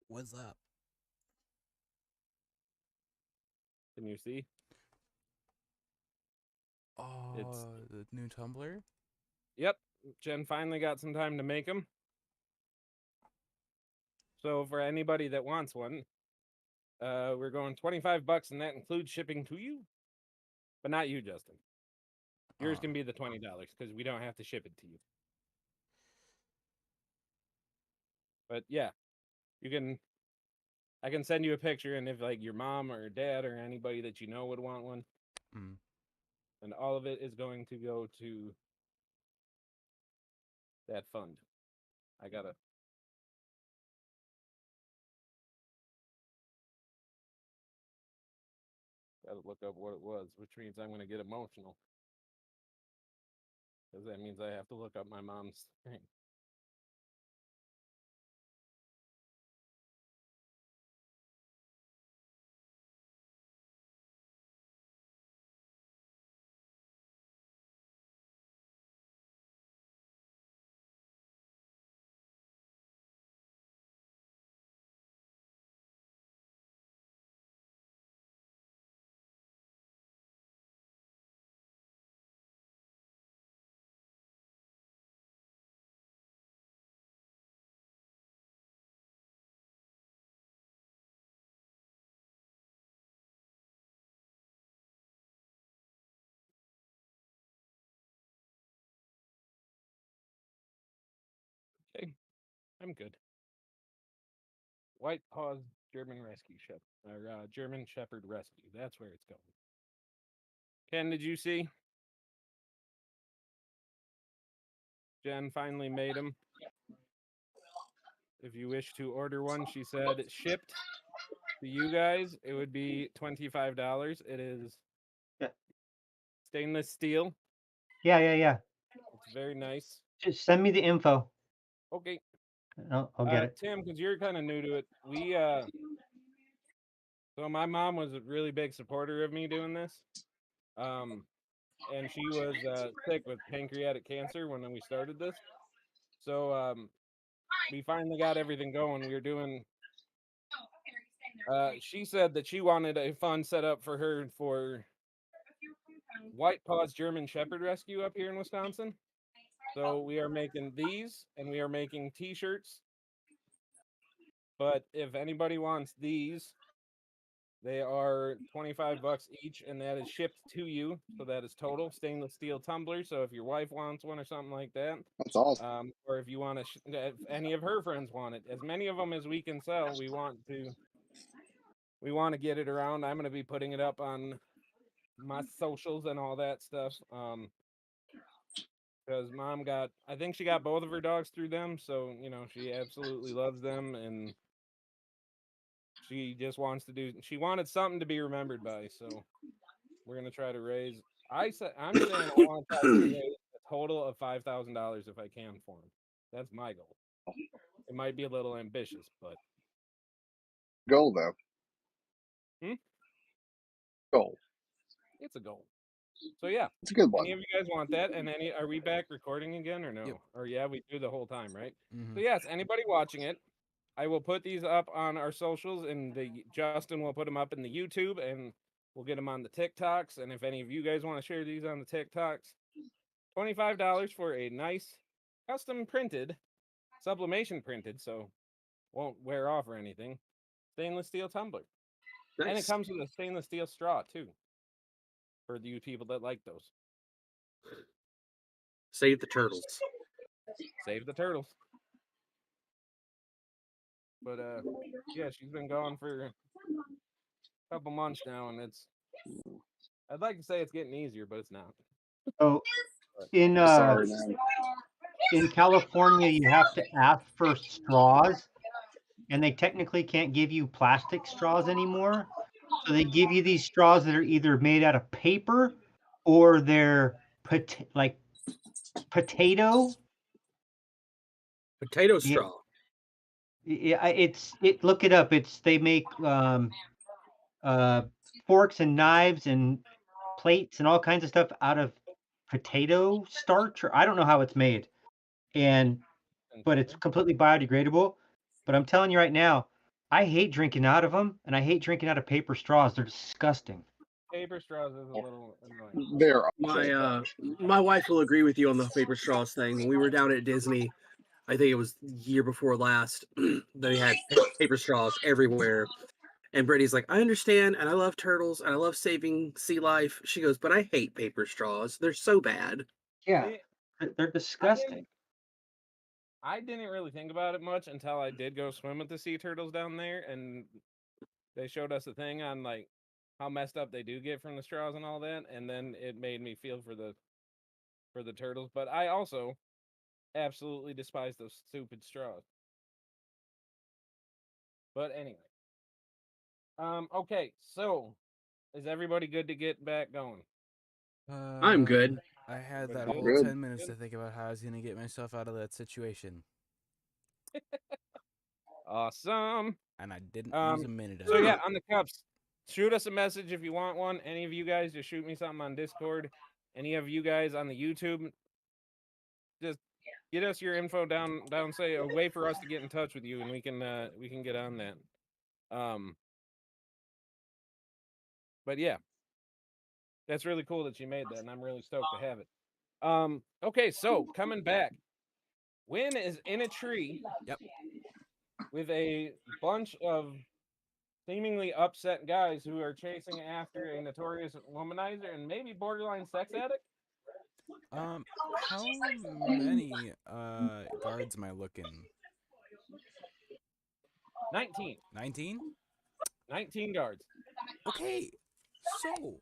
What's up? Can you see? Oh, the new tumbler? Yep, Jen finally got some time to make them. So for anybody that wants one, we're going $25, and that includes shipping to you, but not you, Justin. Yours can be the $20 because we don't have to ship it to you. But yeah, you can. I can send you a picture, and if like your mom or dad or anybody that you know would want one, and all of it is going to go to that fund. I gotta look up what it was, which means I'm gonna get emotional because that means I have to look up my mom's thing. Okay, I'm good. White Paws German Rescue Shepherd, or German Shepherd Rescue. That's where it's going. Ken, did you see? Jen finally made them. If you wish to order one, she said shipped to you guys, it would be $25. It is stainless steel. Yeah. It's very nice. Just send me the info. Okay. I'll get it. Tim, because you're kind of new to it, so my mom was a really big supporter of me doing this. And she was sick with pancreatic cancer when we started this. So we finally got everything going. We were doing. She said that she wanted a fund set up for her for White Paws German Shepherd Rescue up here in Wisconsin. So we are making these, and we are making T-shirts. But if anybody wants these, they are $25 each, and that is shipped to you. So that is total stainless steel tumbler. So if your wife wants one or something like that, That's awesome. or if you want to, if any of her friends want it, as many of them as we can sell, we want to get it around. I'm going to be putting it up on my socials and all that stuff. Because mom got, I think she got both of her dogs through them, so she absolutely loves them, and she just wants to do. She wanted something to be remembered by, so we're gonna try to raise. I'm saying I want to try to raise a total of $5,000 if I can for him. That's my goal. It might be a little ambitious, but Goal though. Goal. it's a goal. So yeah, It's a good one. any of you guys want that? And are we back recording again or no? Yep. Or yeah, we do the whole time, right? Mm-hmm. So yes, anybody watching it, I will put these up on our socials, and Justin will put them up in the YouTube, and we'll get them on the TikToks. And if any of you guys want to share these on the TikToks, $25 for a nice custom printed, sublimation printed, so won't wear off or anything, stainless steel tumbler. Nice. And it comes with a stainless steel straw too, for you people that like those. Save the turtles. Save the turtles. But yeah, she's been gone for a couple months now, and I'd like to say it's getting easier, but it's not. So in Sorry, man. in California, you have to ask for straws, and they technically can't give you plastic straws anymore. So they give you these straws that are either made out of paper or they're like potato. Potato Yeah, straw. look it up. They make forks and knives and plates and all kinds of stuff out of potato starch, or I don't know how it's made, but it's completely biodegradable. But I'm telling you right now, I hate drinking out of them, and I hate drinking out of paper straws. They're disgusting. Paper straws is a little annoying. They're My wife will agree with you on the paper straws thing. When we were down at Disney, I think it was the year before last, they had paper straws everywhere. And Brittany's like, I understand, and I love turtles, and I love saving sea life. She goes, but I hate paper straws. They're so bad. Yeah, See, they're disgusting. I didn't really think about it much until I did go swim with the sea turtles down there, and they showed us a thing on like how messed up they do get from the straws and all that, and then it made me feel for the turtles. But I also absolutely despise those stupid straws. But anyway, okay, so is everybody good to get back going? I'm good. I had that Good. whole Good. 10 minutes to think about how I was going to get myself out of that situation. Awesome. And I didn't use a minute of So it. yeah, on the cups, shoot us a message if you want one. Any of you guys, just shoot me something on Discord. Any of you guys on the YouTube, just get us your info down. Say a way for us to get in touch with you, and we can get on that. But yeah, that's really cool that you made that, and I'm really stoked to have it. Okay, so coming back, Win is in a tree. Yep. With a bunch of seemingly upset guys who are chasing after a notorious womanizer and maybe borderline sex addict. How many guards am I looking? 19. 19? 19 guards. Okay. So,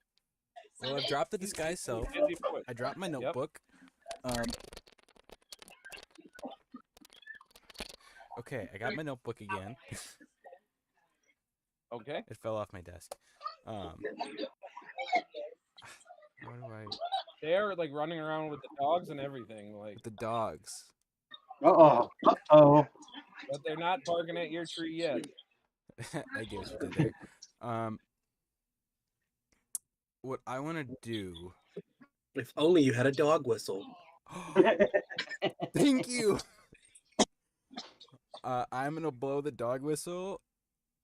well, I've dropped the disguise self. Busy boys. I dropped my Yep. notebook. Okay, I got my notebook again. Okay. It fell off my desk. How do I... They are like running around with the dogs and everything, like, The dogs. Uh-oh. Uh-oh. but they're not barking at your tree yet. I get what you did there. What I want to do... If only you had a dog whistle. Thank you! I'm going to blow the dog whistle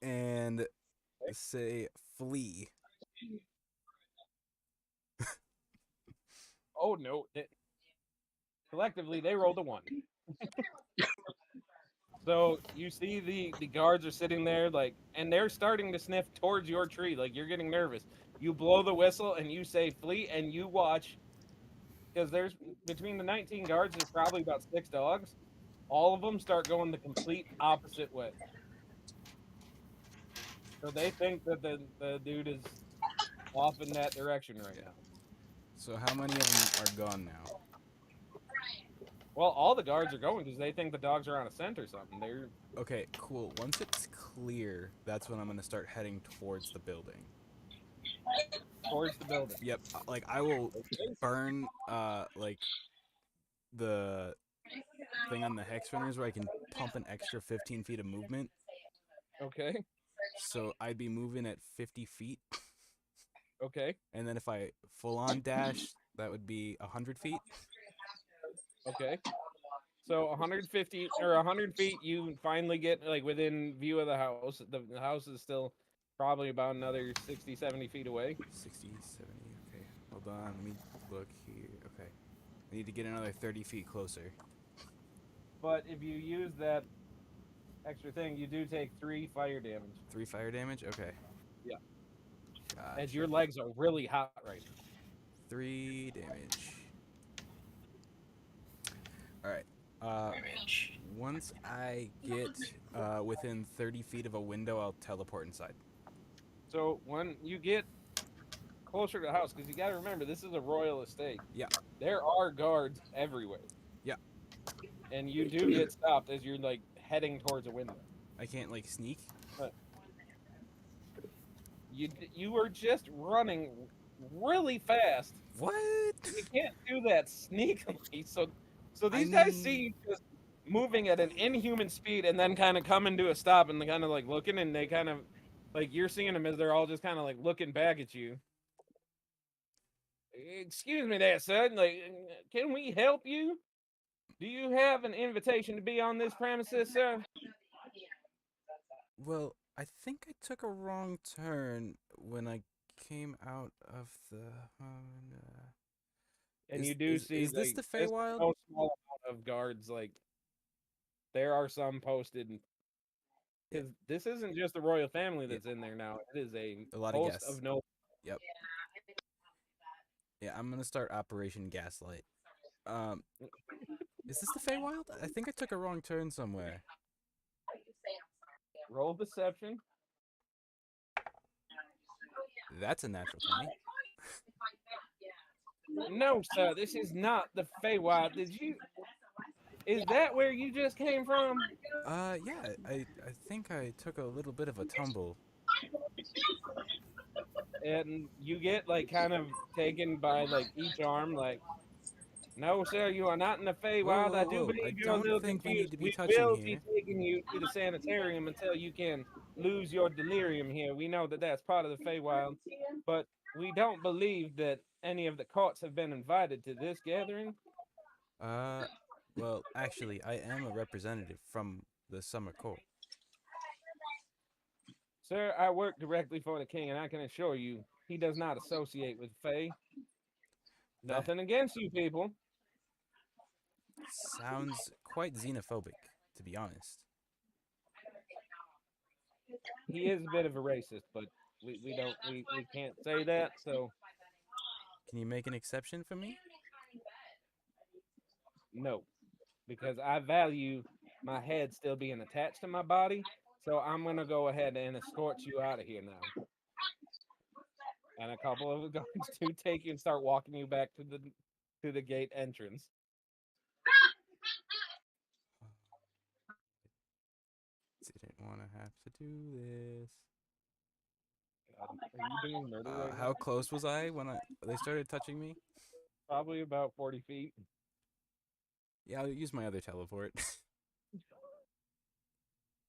and say flee. Oh no. Collectively, they rolled a 1. So you see the guards are sitting there like, and they're starting to sniff towards your tree, like you're getting nervous. You blow the whistle and you say flee, and you watch, because there's between the 19 guards, there's probably about 6 dogs. All of them start going the complete opposite way. So they think that the dude is off in that direction right now. So how many of them are gone now? Well, all the guards are going because they think the dogs are on a scent or something. They're Okay, cool. Once it's clear, that's when I'm going to start heading towards the building. towards the building. Yep, like I will burn like the thing on the hex runners where I can pump an extra 15 feet of movement. Okay. So I'd be moving at 50 feet. Okay. And then if I full on dash, that would be 100 feet. Okay. So 150 or 100 feet, you finally get like within view of the house. The house is still probably about another 60, 70 feet away. 60, 70, okay. Hold on, let me look here. Okay. I need to get another 30 feet closer. But if you use that extra thing, you do take 3 fire damage. 3 fire damage? Okay. Yeah. Gotcha. As your legs are really hot right now. 3 damage. Alright. Once I get within 30 feet of a window, I'll teleport inside. So when you get closer to the house, because you got to remember, this is a royal estate. Yeah. There are guards everywhere. Yeah. And you do get stopped as you're like heading towards a window. I can't like sneak? You were just running really fast. What? You can't do that sneakily. So these guys see you just moving at an inhuman speed and then kind of coming to a stop and kind of like looking, and they kind of like, you're seeing them as they're all just kind of like looking back at you. Excuse me there, sir. Like, can we help you? Do you have an invitation to be on this premises, sir? Well, I think I took a wrong turn when I came out of the. And you do see is this like the this is Feywild? no small amount of guards. Like there are some posted Yeah, because this isn't just the royal family yeah, that's in there now. It is a a lot of host guests. of no. Yep. Yeah, I'm gonna start Operation Gaslight. Um, is this the Feywild? I think I took a wrong turn somewhere. Roll deception. That's a natural 20. No, sir, this is not the Feywild. Did you? Is that where you just came from? Yeah, I think I took a little bit of a tumble. And you get like kind of taken by like each arm, like, no, sir, you are not in the Whoa, Feywild. whoa, I do whoa! I believe you're a don't little think we need confused. to be We touching will be here. taking you to the sanitarium until you can lose your delirium here. We know that that's part of the Feywild, but we don't believe that any of the courts have been invited to this gathering. Uh, well, actually, I am a representative from the Summer Court. Sir, I work directly for the king, and I can assure you he does not associate with Fey. That Nothing against you people. sounds quite xenophobic, to be honest. He is a bit of a racist, but we can't say that, so Can you make an exception for me? no. Because I value my head still being attached to my body. So I'm gonna go ahead and escort you out of here now. And a couple of the guards do take you and start walking you back to the gate entrance. Didn't want to have to do this. God, are you being murdered right How now? close was I when they started touching me? Probably about 40 feet. Yeah, I'll use my other teleport.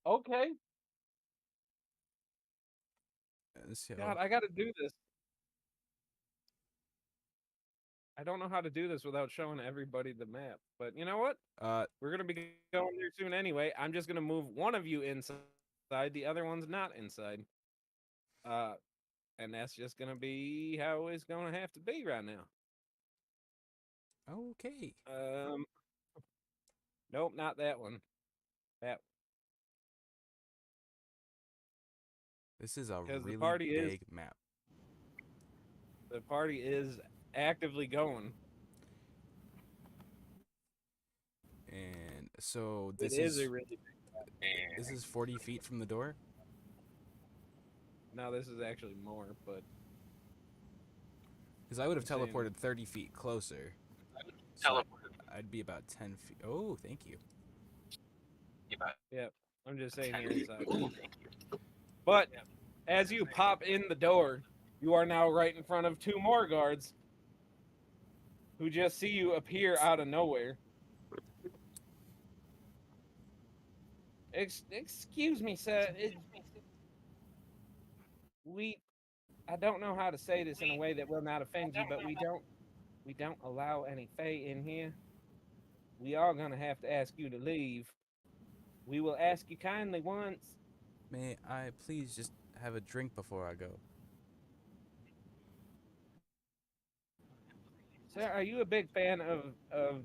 Okay. So, God, I gotta do this. I don't know how to do this without showing everybody the map. But you know what? We're gonna be going there soon anyway. I'm just gonna move one of you inside, the other one's not inside. And that's just gonna be how it's gonna have to be right now. okay. Nope, not that one. That This is a because really big map. the party is actively going. And so It is a really big. this is 40 feet from the door. No, this is actually more, but Because I would have I'm saying- teleported 30 feet closer. So I'd be about 10 feet. Oh, thank you. Yep. I'm just saying you're inside. But as you pop in the door, you are now right in front of two more guards who just see you appear out of nowhere. Excuse me, sir. I don't know how to say this in a way that will not offend you, but we don't allow any Fae in here. We are gonna have to ask you to leave. We will ask you kindly once. May I please just have a drink before I go? Sir, are you a big fan of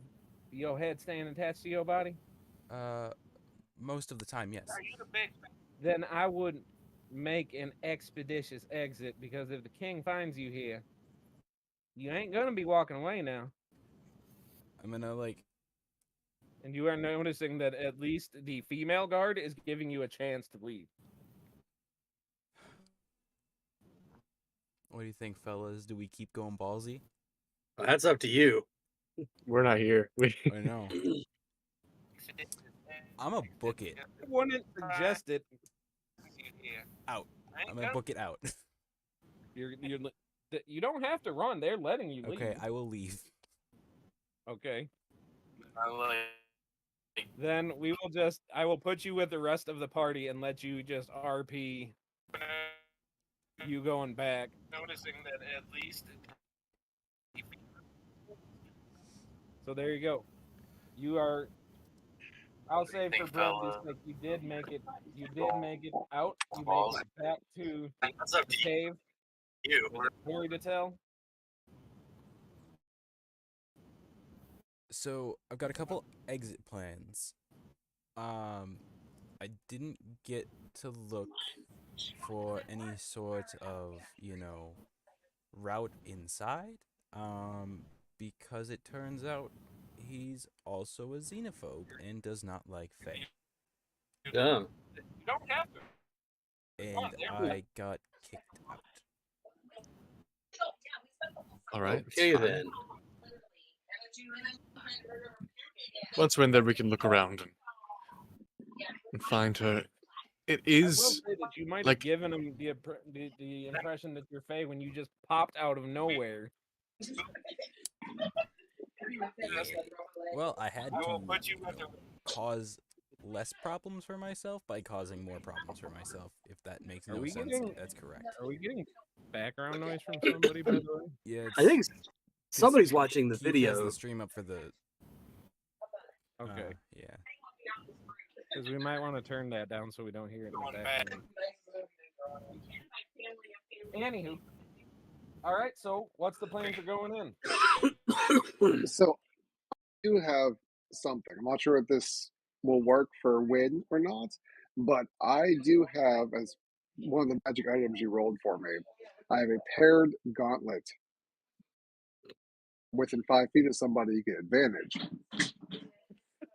your head staying attached to your body? Most of the time, yes. Then I would make an expeditious exit because if the king finds you here, you ain't gonna be walking away now. I'm gonna And you are noticing that at least the female guard is giving you a chance to leave. What do you think, fellas? Do we keep going ballsy? That's up to you. We're not here. I know. I'm gonna book it I wouldn't suggest it. out. I'm gonna book it out. You don't have to run. They're letting you leave. Okay, I will leave. Okay. Then I will put you with the rest of the party and let you just RP you going back. Noticing that at least So there you go. You are. I'll say for Think, brevity's fella. sake, you did make it. You did make it out. You make it back to What's up the to cave. you? With a story to tell. So I've got a couple exit plans. I didn't get to look for any sort of, route inside. Because it turns out he's also a xenophobe and does not like Fae. Yeah. You don't have to. And I got kicked out. All right. it's Okay fine. then. Once we're in there, we can look around and find her. It I will is say that you might have like given him the impression that you're Faye when you just popped out of nowhere. Yeah. Well, I had I will to put you with the cause less problems for myself by causing more problems for myself. If that makes Are no we sense, getting- that's correct. Are we getting background noise from somebody, by the way? Yeah, it's I think 'cause somebody's watching the Keith has video. the stream up for the. Okay, Yeah. because we might want to turn that down so we don't hear it in the background. Anywho, all right. So, what's the plan for going in? So I do have something. I'm not sure if this will work for win or not, but I do have, as one of the magic items you rolled for me, I have a paired gauntlet. Within 5 feet of somebody, you get advantage.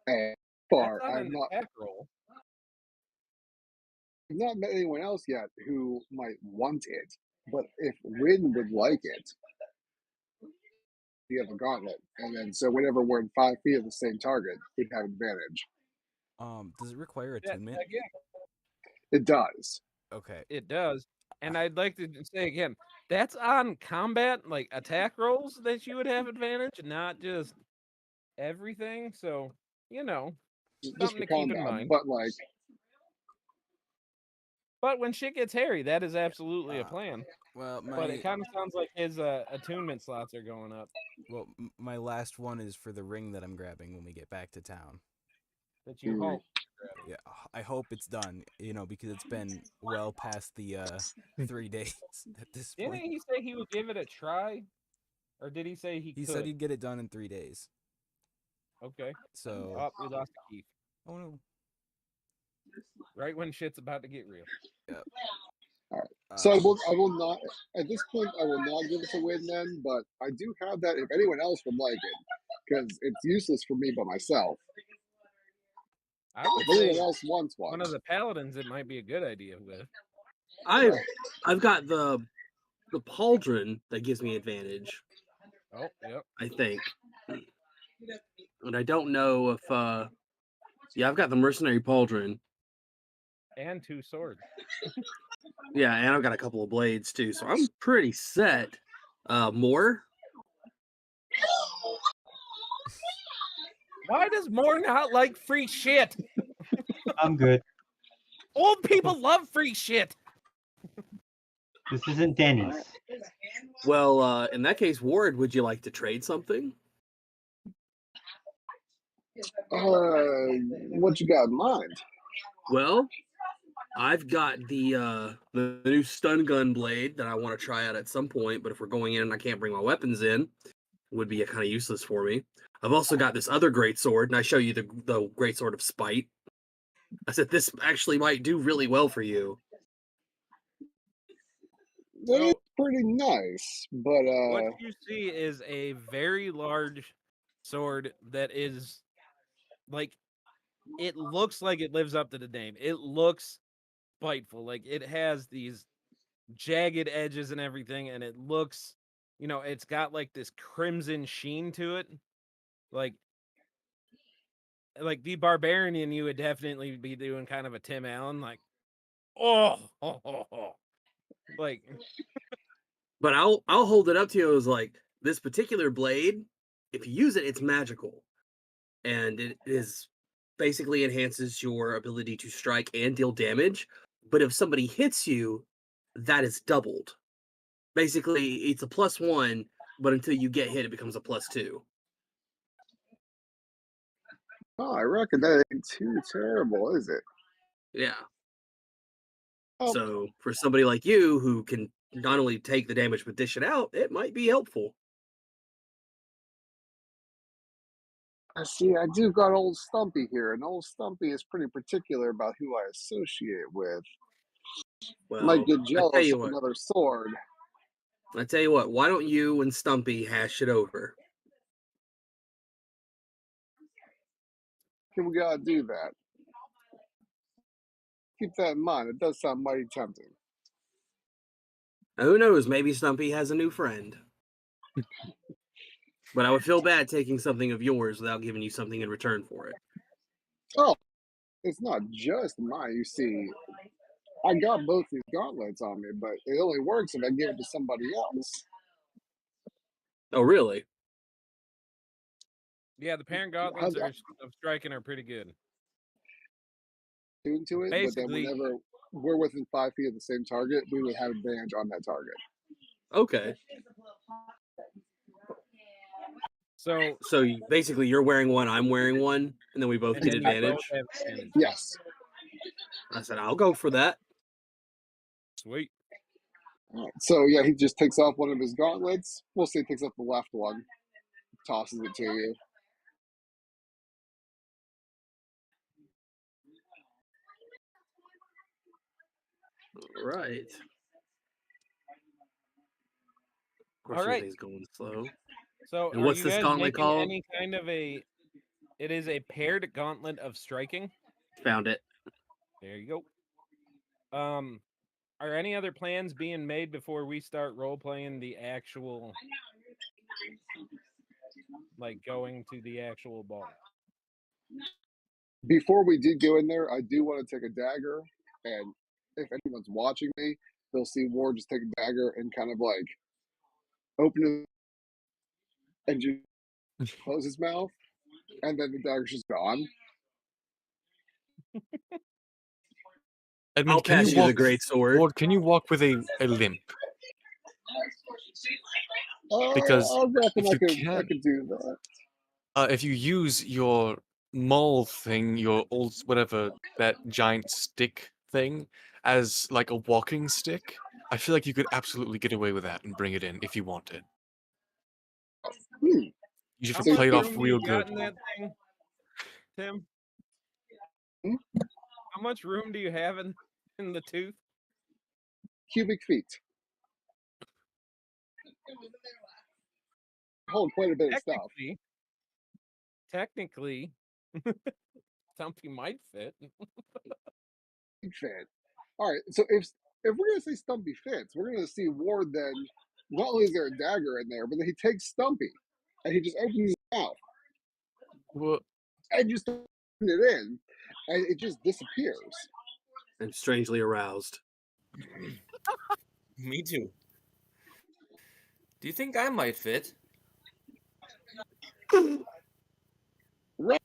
And far, That's on I've an attack roll. not met anyone else yet who might want it. But if Win would like it, you have a gauntlet, and then so whenever we're in 5 feet of the same target, we'd have advantage. Does it require Yeah, attunement? again, It does. Okay. it does. And I'd like to say again, that's on combat, like attack rolls that you would have advantage, not just everything. So, Just something for to keep in combat, mind. but like But when shit gets hairy, that is absolutely a Uh, plan. Well, But it kind of sounds like his attunement slots are going up. my last one is for the ring that I'm grabbing when we get back to town. That you Mm. hope. Yeah, I hope it's done. Because it's been well past the 3 days at this Didn't point. he say he would give it a try? Or did he say he He could? said he'd get it done in 3 days. Okay. So. Oh, we lost Keith. Oh no. Right when shit's about to get real. Yep. All right. So I will not at this point. I will not give it to Win then, but I do have that if anyone else would like it, because it's useless for me by myself. I would If anyone say else wants one, one of the paladins it might be a good idea with. I've got the pauldron that gives me advantage. Oh, yep. I think, and I don't know if yeah, I've got the mercenary pauldron. And 2 swords. Yeah, and I've got a couple of blades too, so I'm pretty set. More? Why does Moore not like free shit? I'm good. Old people love free shit. This isn't Denny's. Well, in that case, Ward, would you like to trade something? what you got in mind? Well, I've got the new stun gun blade that I want to try out at some point, but if we're going in and I can't bring my weapons in, it would be kind of useless for me. I've also got this other great sword, and I show you the great sword of spite. I said this actually might do really well for you. That is So, pretty nice, but what you see is a very large sword that is like it looks like it lives up to the name. It looks spiteful. Like it has these jagged edges and everything, and it looks, it's got like this crimson sheen to it. Like the barbarian in you would definitely be doing kind of a Tim Allen, like, oh. Like, But I'll hold it up to you as like this particular blade. If you use it, it's magical, and it is basically enhances your ability to strike and deal damage. But if somebody hits you, that is doubled. Basically, it's a +1, but until you get hit, it becomes a +2. Oh, I reckon that ain't too terrible, is it? Yeah. Oh, So for somebody like you who can not only take the damage but dish it out, it might be helpful. I see. I do got old Stumpy here, and old Stumpy is pretty particular about who I associate with. Might Well, get I tell jealous you of what. another sword. I tell you what. Why don't you and Stumpy hash it over? Can we gotta do that? Keep that in mind. It does sound mighty tempting. Now, who knows? Maybe Stumpy has a new friend. But I would feel bad taking something of yours without giving you something in return for it. Oh, it's not just mine. You see, I got both these gauntlets on me, but it only works if I give it to somebody else. Oh, really? Yeah, the parent gauntlets How's are that of striking are pretty good. tuned to it? But then Basically, whenever we're within 5 feet of the same target, we would have advantage on that target. Okay. so So basically, you're wearing one, I'm wearing one, and then we both and get then you both advantage. have advantage. Yes. I said, I'll go for that. Sweet. All right. So yeah, he just takes off one of his gauntlets. We'll say he takes off the left one, tosses it to you. All right. Of course, All right. everything's going slow. So And are what's you this guys gauntlet making called? any kind of a? It is a paired gauntlet of striking. Found it. There you go. Are any other plans being made before we start role playing the actual, like going to the actual ball? Before we do go in there, I do want to take a dagger, and if anyone's watching me, they'll see Ward just take a dagger and kind of like open it and just close his mouth, and then the dagger's just gone. Edmund, I'll can you pass you the walk? great sword. Ward, can you walk with a limp? Because I reckon if you I can, could do that. if you use your maul thing, your old whatever that giant stick thing, as like a walking stick, I feel like you could absolutely get away with that and bring it in if you wanted. Hmm. You just How have to So play much it off room do real you got good. in that thing, Tim? Hmm? How much room do you have in the tooth? Cubic feet hold quite a bit of stuff. Technically, Stumpy might fit. Big fan. All right, so if we're gonna say Stumpy fits, we're gonna see Ward then. Not only is there a dagger in there, but then he takes Stumpy and he just opens his mouth Well, and just put it in, and it just disappears. I'm strangely aroused. Me too. Do you think I might fit? Right.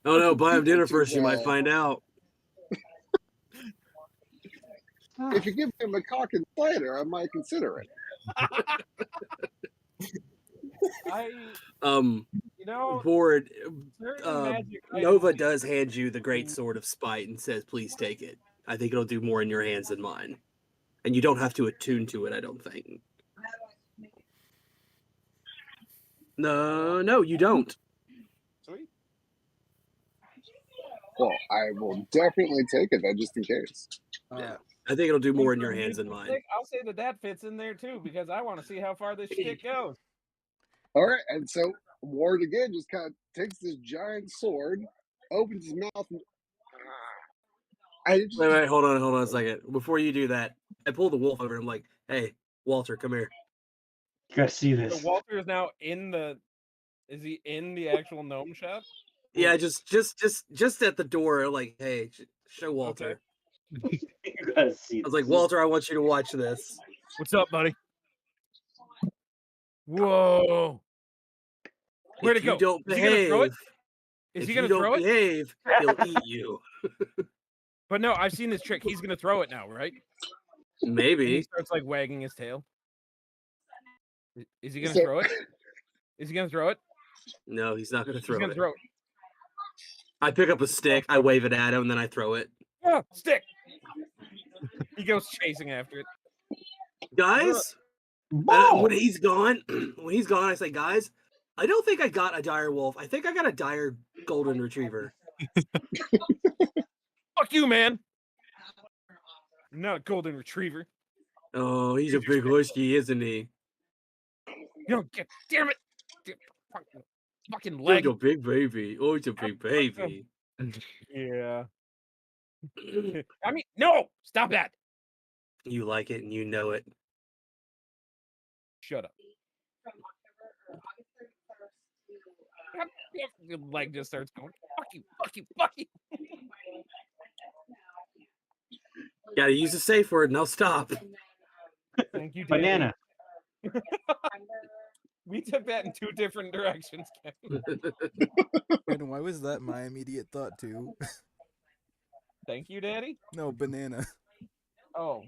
Oh no, buy him dinner Too first, you might well. find out. If you give him a cock and slider, I might consider it. You know, Ward, certain magic Nova items. does hand you the great sword of spite and says, please take it. I think it'll do more in your hands than mine. And you don't have to attune to it, I don't think. No, you don't. Sweet. Well, I will definitely take it then, just in case. Yeah. I think it'll do more in your hands than mine. I'll say that fits in there too because I want to see how far this shit goes. All right, and so Ward again just kind of takes this giant sword, opens his mouth, and it just, Wait, hold on a second. Before you do that, I pull the wolf over. I'm like, hey, Walter, come here. You gotta see So this. Walter is now is he in the actual gnome shop? Yeah, just at the door, like, hey, show Walter. Okay. You gotta see I was this. like, Walter, I want you to watch this. What's up, buddy? Whoa! Where'd it If you go? don't Is he gonna throw it? behave, Is if he you gonna don't throw it? behave, he'll eat you. But no, I've seen this trick. He's gonna throw it now, right? And he Maybe. starts like wagging his tail. Is he gonna So- throw it? Is he gonna throw it? No, he's not going to He's throw gonna it. throw it. I pick up a stick, I wave it at him, and then I throw it. Oh, stick. He goes chasing after it. Guys, Ball! when he's gone, I say, guys, I don't think I got a dire wolf. I think I got a dire golden retriever. Fuck you, man. I'm not a golden retriever. Oh, he's a big husky, isn't he? Damn it. Fucking He's leg. a big baby. Oh, he's a big baby. Yeah. I mean, no! Stop that! You like it and you know it. Shut up. Your leg just starts going, fuck you, fuck you, fuck you. Gotta use a safe word and I'll stop. Thank you, Danny. Banana. We took that in two different directions, Kevin. And why was that my immediate thought too? Thank you, Daddy? No, banana. Oh.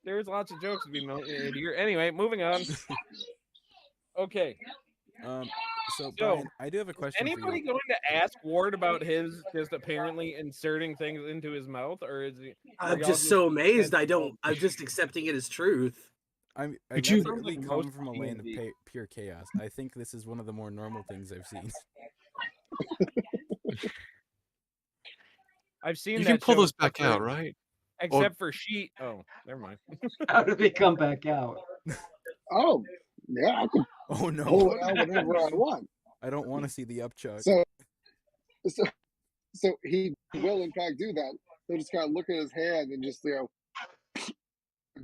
There's lots of jokes to be made here. Anyway, moving on. Okay. So Brian, I do have a question for Anybody you. going to ask Ward about his just apparently inserting things into his mouth, or is he? I'm just so amazed. I'm just accepting it as truth. I Could you- never really Sounds like come most from a land of D&D. pure chaos. I think this is one of the more normal things I've seen. I've seen You that can pull show those back separate, out, right? except for she. Oh, never mind. How did they come back out? Oh, yeah, I can Oh no! pull it out whenever I want. I don't want to see the upchuck. So he will in fact do that. He'll just kind of look at his hand and just a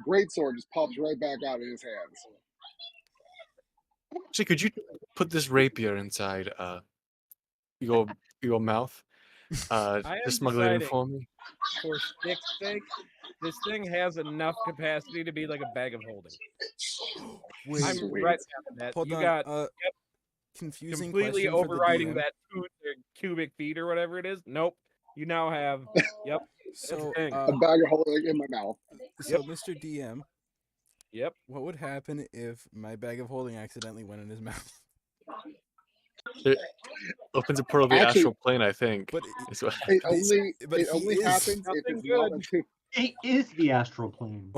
great sword just pops right back out in his hands. Actually, could you put this rapier inside your mouth? I am Just smuggle it in deciding- for me. For stick's sake, this thing has enough capacity to be like a bag of holding. Wait, I'm Sweet. right on that. hold You on. got Confusing completely question for the overriding DM. that 2 cubic feet or whatever it is. Nope. You now have. Yep. So, thing. A bag of holding in my mouth. Mr. DM, Yep. what would happen if my bag of holding accidentally went in his mouth? Opens a portal to the Actually- astral plane, I think. But is what- It But he's- only but it he only is- happens if Nothing it's not good. a two. It is the astral plane.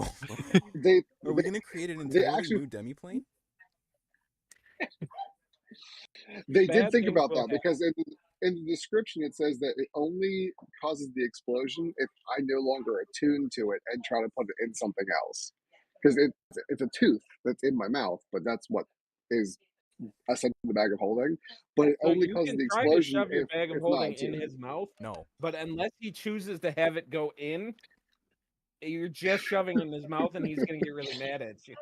They Are we gonna create an they entirely actually- new demiplane? They did Bad think things about will that because in the description it says that it only causes the explosion if I no longer attune to it and try to put it in something else. Because it's a tooth that's in my mouth, but that's what is essentially the bag of holding. But it So only you causes can the try to explosion shove your if bag of it's not holding in attuned. his mouth, No. but unless he chooses to have it go in, you're just shoving it in his mouth, and he's gonna get really mad at you.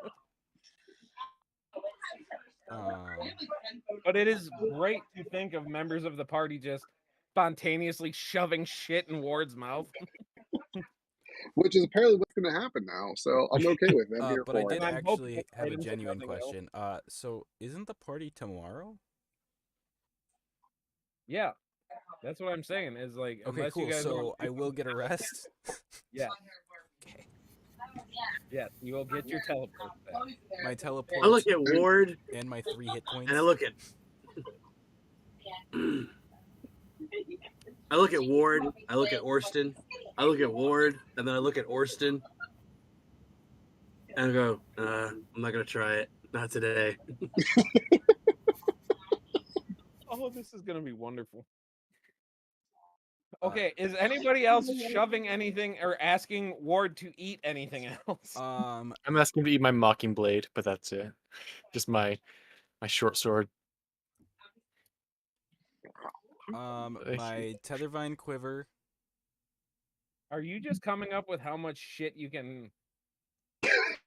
But it is great to think of members of the party just spontaneously shoving shit in Ward's mouth. Which is apparently what's going to happen now. So I'm okay with it. I'm here But I for did it. I'm hoping actually it's have a items and genuine nothing else. question. So isn't the party tomorrow? Yeah, that's what I'm saying. Is like, Okay, unless cool. you guys So want I will get a rest. yeah, Okay. yeah, you will get your teleport back. My teleport I look at Ward and my 3 hit points. and I look at Ward, I look at Orston, I look at Ward, and then I look at Orston, and I go, I'm not gonna try it. Not today. Oh, this is gonna be wonderful. Okay, is anybody else shoving anything or asking Ward to eat anything else? I'm asking him to eat my mocking blade, but that's it. Just my short sword. My Tethervine quiver. Are you just coming up with how much shit you can?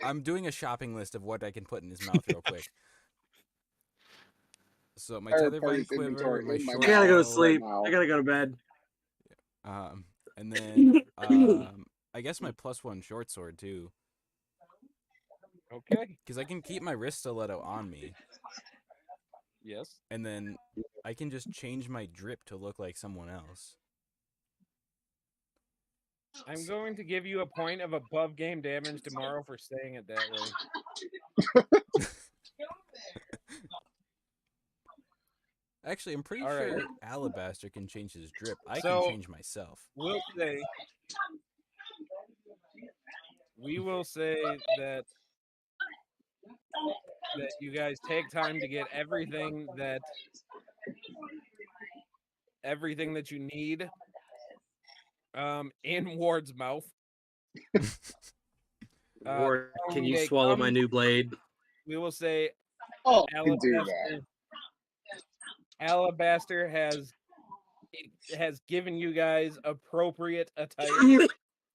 I'm doing a shopping list of what I can put in his mouth real quick. So my Entire Tethervine party's quiver, inventory my in my short I gotta go to bow, sleep. now. I gotta go to bed. and then I guess my +1 short sword too, Okay. because I can keep my wrist stiletto on me, Yes. and then I can just change my drip to look like someone else. I'm going to give you a point of above game damage tomorrow for saying it that way. Actually, I'm pretty All right. sure Alabaster can change his drip. I can So- change myself. We will say that you guys take time to get everything that you need in Ward's mouth. Ward, can you they swallow my come- new blade? We will say Oh, I can do that. Alabaster has given you guys appropriate attire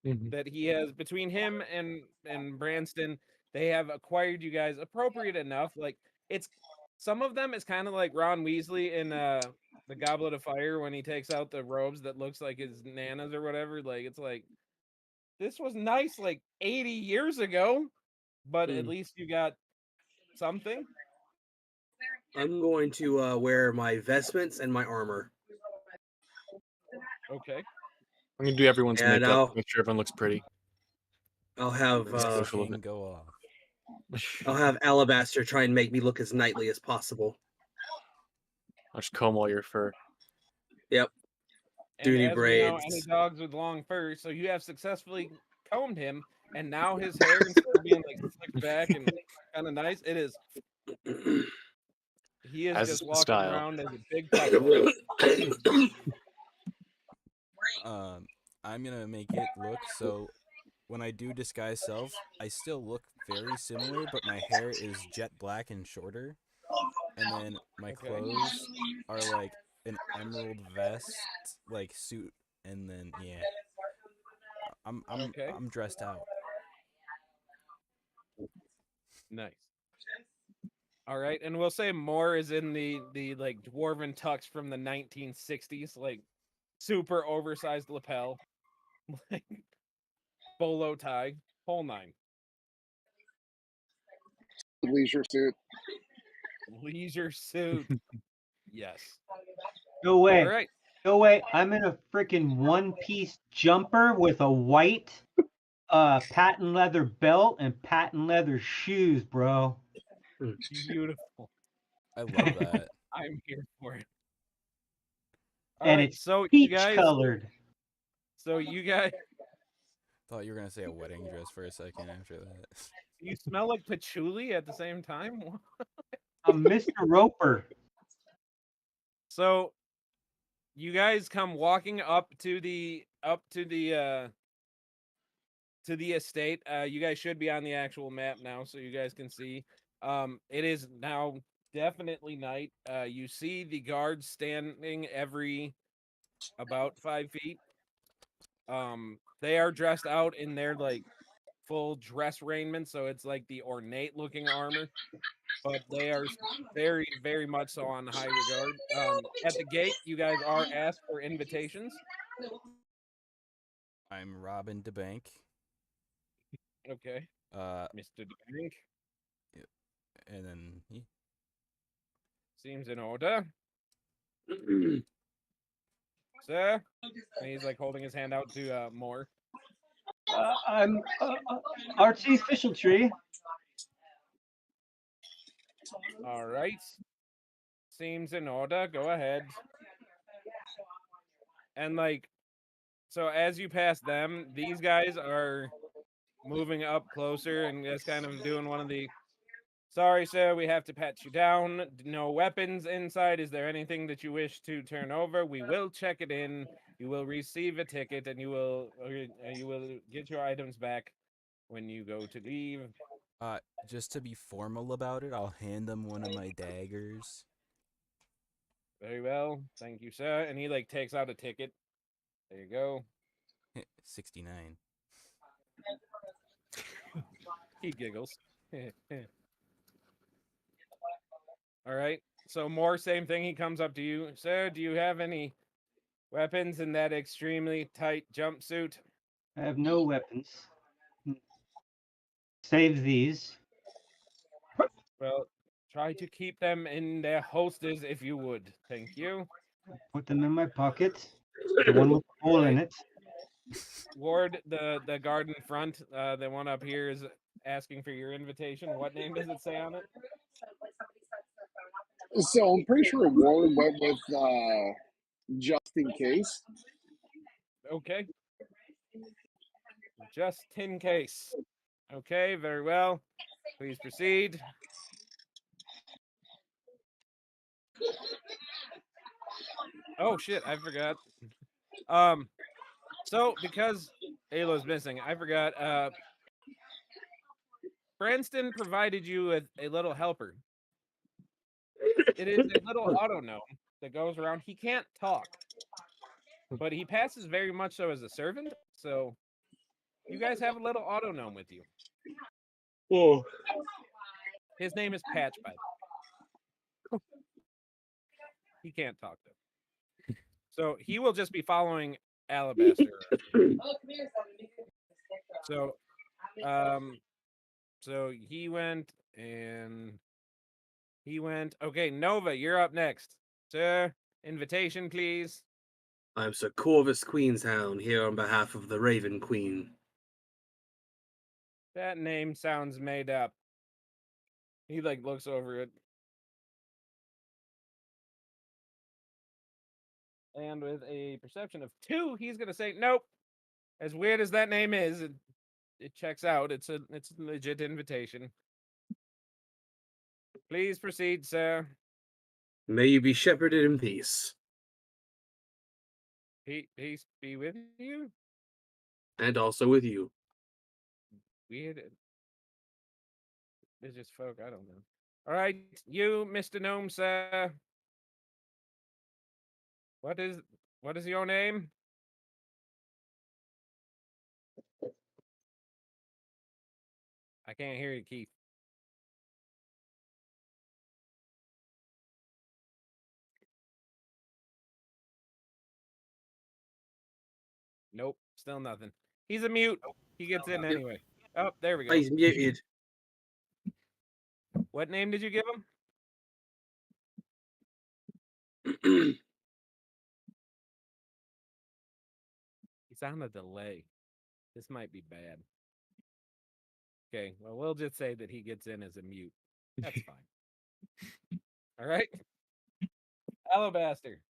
that he has between him and Branston. They have acquired you guys appropriate enough. Like it's some of them is kind of like Ron Weasley in the Goblet of Fire when he takes out the robes that looks like his nanas or whatever. Like it's like this was nice like 80 years ago, but at least you got something. I'm going to wear my vestments and my armor. Okay. I'm gonna do everyone's And makeup. Make sure everyone looks pretty. I'll have Let the Social chain event. go off. I'll have Alabaster try and make me look as knightly as possible. I'll just comb all your fur. Yep. And Duty as we know, any braids. dogs with long fur, so you have successfully combed him, and now his hair, instead of being like slicked back and kind of nice, it is. He is As just is the walking style. around as a big puppy. I'm gonna make it look so when I do disguise self, I still look very similar, but my hair is jet black and shorter, and then my Okay. clothes are like an emerald vest, like suit, and then yeah, Okay. I'm dressed out. Nice. All right, and we'll say Moore is in the like dwarven tux from the 1960s, like super oversized lapel, like bolo tie, whole nine. Leisure suit. Leisure suit. Yes. No way. All right. No way. I'm in a freaking one-piece jumper with a white patent leather belt and patent leather shoes, bro. Beautiful. I love that. I'm here for it. All And right, it's so you peach guys. colored. So you guys, Thought you were gonna say a wedding dress for a second after that. you smell like patchouli at the same time. I'm Mr. Roper. So you guys come walking up to the estate. You guys should be on the actual map now, so you guys can see. It is now definitely night. You see the guards standing every about 5 feet. They are dressed out in their like full dress raiment, so it's like the ornate looking armor, but they are very, very much so on high regard. At the gate, you guys are asked for invitations. I'm Robin DeBank. Okay, Mr. Drink And then seems in order, sir. And he's like holding his hand out to Moore. I'm Artsy Official Tree. All right, seems in order. Go ahead. And like, so as you pass them, these guys are moving up closer and just kind of doing one of the sorry, sir, we have to pat you down. No weapons inside. Is there anything that you wish to turn over? We will check it in. You will receive a ticket, and you will get your items back when you go to leave. just to be formal about it, I'll hand them one of my daggers. Very well, thank you, sir. And he like takes out a ticket. There you go. 69. He giggles. All right. So more same thing. He comes up to you, sir. Do you have any weapons in that extremely tight jumpsuit? I have no weapons. Save these. Well, try to keep them in their holsters if you would. Thank you. Put them in my pocket. The one with the hole in it. Ward, the guard in front, the one up here is asking for your invitation. What name does it say on it? So I'm pretty sure Warren went with just in case. Okay. Just in case. Okay, very well. Please proceed. Oh shit, I forgot. So because Ayla's missing, I forgot. Branston provided you with a little helper. It is a little auto gnome that goes around. He can't talk, but he passes very much so as a servant. So you guys have a little auto gnome with you. Oh, His name is Patch, by the way. He can't talk though. So he will just be following Alabaster. So um so he went and he went. Okay, Nova, you're up next. Sir, invitation, please. I'm Sir Corvus Queenshound here on behalf of the Raven Queen. That name sounds made up. He like looks over it. And with a perception of 2, he's gonna say, nope. As weird as that name is, it checks out. It's a legit invitation. Please proceed, sir. May you be shepherded in peace, Peace be with you. and also with you. Weird. It's just folk. I don't know. All right, you, Mr. Gnome, sir. What is your name? I can't hear you, Keith. Nope, still nothing. He's a mute. He gets in anyway. Oh, there we Oh, go. he's muted. What name did you give him? He's on a delay. This might be bad. Okay, well, we'll just say that he gets in as a mute. That's fine. All right. Alabaster.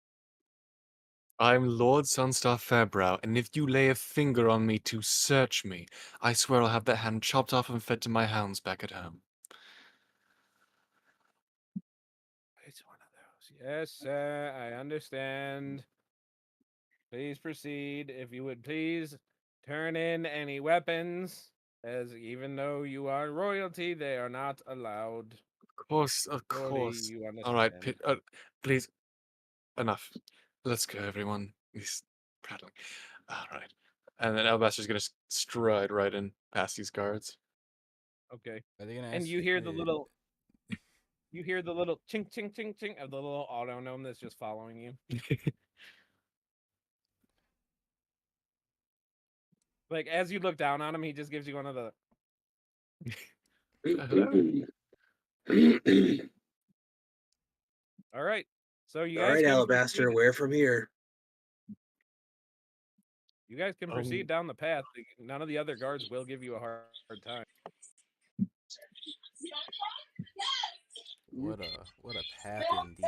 I'm Lord Sunstar Fairbrow, and if you lay a finger on me to search me, I swear I'll have that hand chopped off and fed to my hounds back at home. It's one of those. Yes, sir. I understand. Please proceed. If you would please turn in any weapons, as even though you are royalty, they are not allowed. Of Surely course. you All right, understand. please, enough. Let's go, everyone. He's prattling. All right. And then Alabaster's gonna stride right in past these guards. Okay. Are they gonna And ask? you hear the little chink chink chink chink of the little auto gnome that's just following you. Like as you look down on him, he just gives you one of the all right. So you All guys right, can Alabaster, proceed. where from here? You guys can proceed down the path. None of the other guards will give you a hard time. What a path indeed.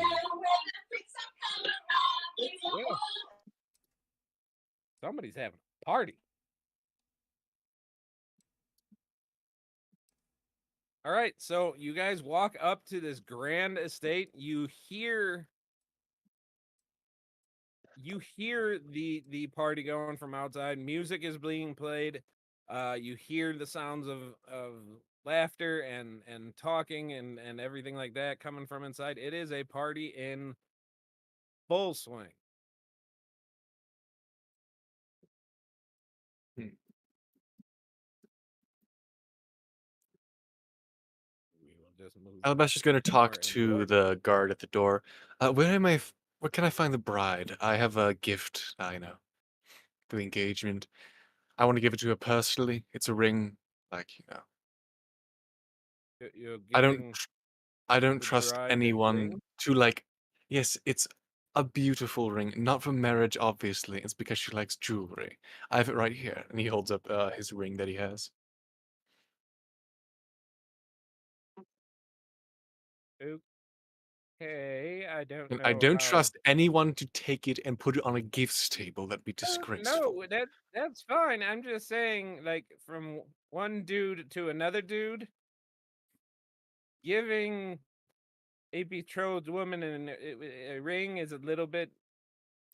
Yeah. Somebody's having a party. All right, so you guys walk up to this grand estate. You hear the party going from outside. Music is being played. You hear the sounds of laughter and talking and everything like that coming from inside. It is a party in full swing. Hmm. We will just move Alabaster's gonna more talk and to more. the guard at the door. Where can I find the bride? I have a gift, I know, for the engagement. I want to give it to her personally. It's a ring, like, you know. You're I don't giving tr- I don't the trust bride a anyone ring. to like. Yes, it's a beautiful ring, not for marriage, obviously. It's because she likes jewelry. I have it right here, and he holds up his ring that he has. Okay, I don't And know I don't how. trust anyone to take it and put it on a gifts table. That'd be disgraceful. No, that's fine. I'm just saying, like, from one dude to another dude, giving a betrothed woman a ring is a little bit.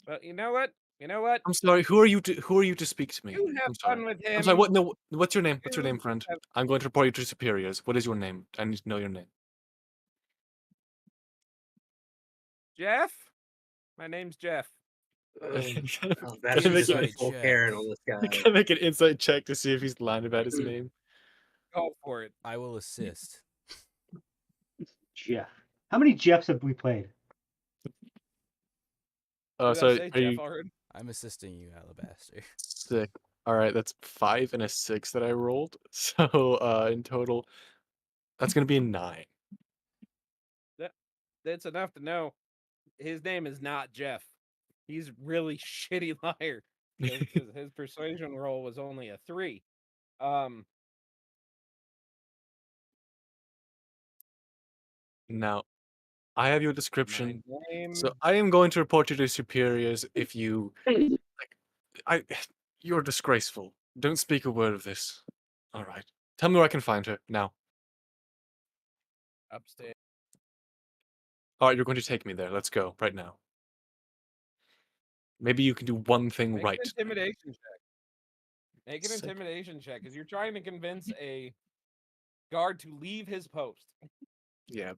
But you know what? You know what? I'm sorry. Who are you to speak to me? You have I'm sorry. fun with I'm sorry. him. What? No. What's your name? What's your You name, friend? have I'm going to report you to superiors. What is your name? I need to know your name. Jeff. My name's Jeff. Oh, Can that's I Insight make just it? going full check. Karen on this guy. Can I make an insight check to see if he's lying about his name? Go for it. I will assist. Jeff. How many Jeffs have we played? Did I So say are Jeff you already? I'm assisting you, Alabaster. sick? All right, that's 5 and a 6 that I rolled. So in total, that's gonna be a 9. That's enough to know his name is not Jeff. He's really shitty liar because his persuasion roll was only a 3. Um, Now, I have your my description. name. So I am going to report you to superiors if you like I you're disgraceful. Don't speak a word of this. All right. Tell me where I can find her now. Upstairs. All right, you're going to take me there. Let's go right now. Maybe you can do one thing Make right. an intimidation check. Make an Sick. intimidation check because you're trying to convince a guard to leave his post. Yeah.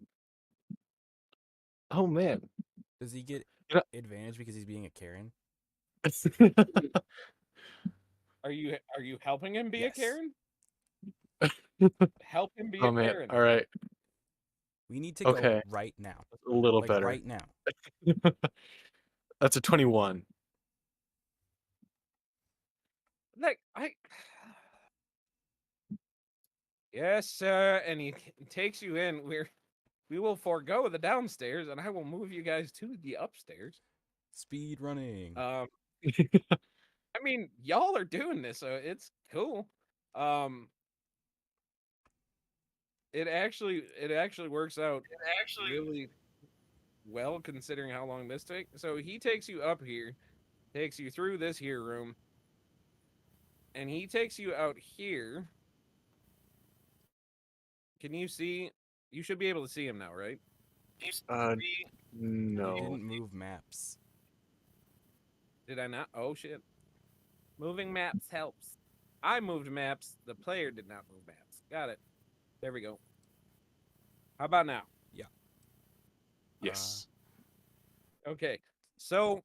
Oh man. Does he get You know- advantage because he's being a Karen? Are you helping him be Yes. a Karen? Help him be Oh a man. Karen. All right. We need to Okay. go right now. A little Like better. right now. That's a 21. Like yes, sir. And he takes you in. We will forego the downstairs, and I will move you guys to the upstairs. Speed running. I mean, y'all are doing this, so it's cool. It actually works out really well considering how long this takes. So he takes you up here, takes you through this here room, and he takes you out here. Can you see? You should be able to see him now, right? You No. didn't move maps. Did I not? Oh shit. Moving maps helps. I moved maps. The player did not move maps. Got it. There we go. How about now? Yeah. Yes. Okay. So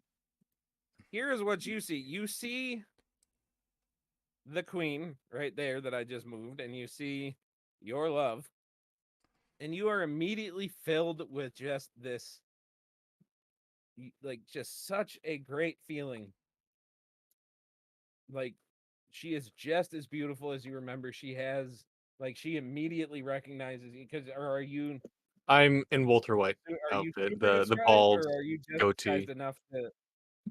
here is what you see. You see the queen right there that I just moved, and you see your love. And you are immediately filled with just this, like, just such a great feeling. Like, she is just as beautiful as you remember. She has, like, she immediately recognizes you. Because, or I'm in Walter White are you outfit, super the disguised, bald or are you just disguised goatee. enough to?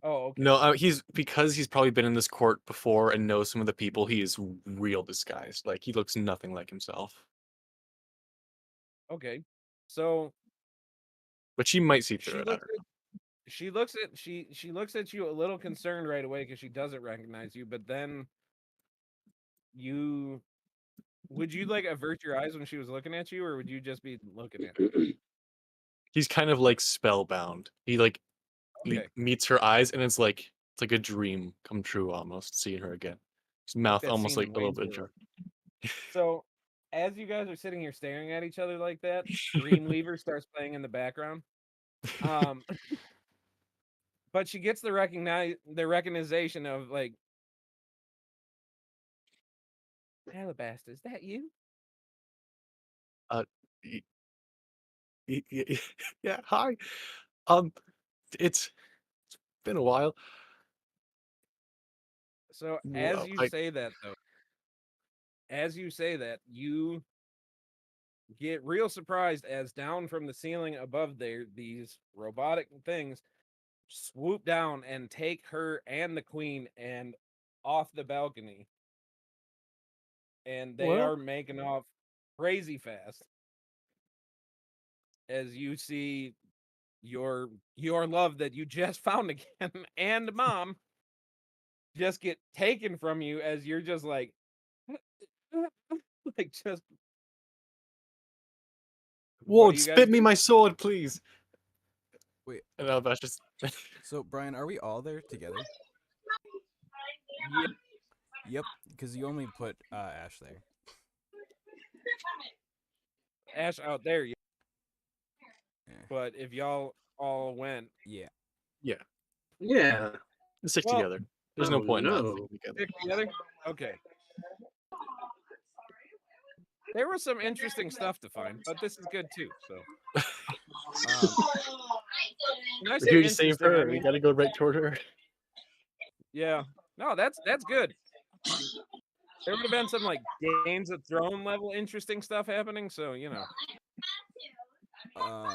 Oh, okay. No, he's because he's probably been in this court before and knows some of the people. He is real disguised. Like he looks nothing like himself. Okay. So But she might see through she it. I looks don't at she looks at you a little concerned right away because she doesn't recognize you, but then you would you like avert your eyes when she was looking at you, or would you just be looking at her? He's kind of like spellbound. He like Okay. meets her eyes, and it's like a dream come true almost. Seeing her again, his mouth That almost scene like in a little Wayne's bit World. ajar. So as you guys are sitting here staring at each other like that, Dreamweaver starts playing in the background. Um but she gets the recognition of like, Alabaster, is that you? uh, y- yeah. Hi. Um, it's been a while. So Well, I as you say that, you get real surprised as down from the ceiling above there, these robotic things swoop down and take her and the queen and off the balcony. And they well. are making off crazy fast. As you see your love that you just found again and mom just get taken from you as you're just like like just what Ward, do you guys spit me do? my sword, please. Wait. And Alabaster just So Brian, are we all there together? Yeah, Yep, because you only put Ash there. Ash out there, yeah. Yeah. But if y'all all went, Yeah. yeah, Yeah. let's stick Well, together. There's Oh, no point in not no. sticking together. stick together. Okay. There was some interesting stuff to find, but this is good too. So Um, when I We're say here to save interesting, I her. We mean gotta go right toward her. yeah. No, that's good. There would have been some like Games of Thrones level interesting stuff happening. So you know. uh,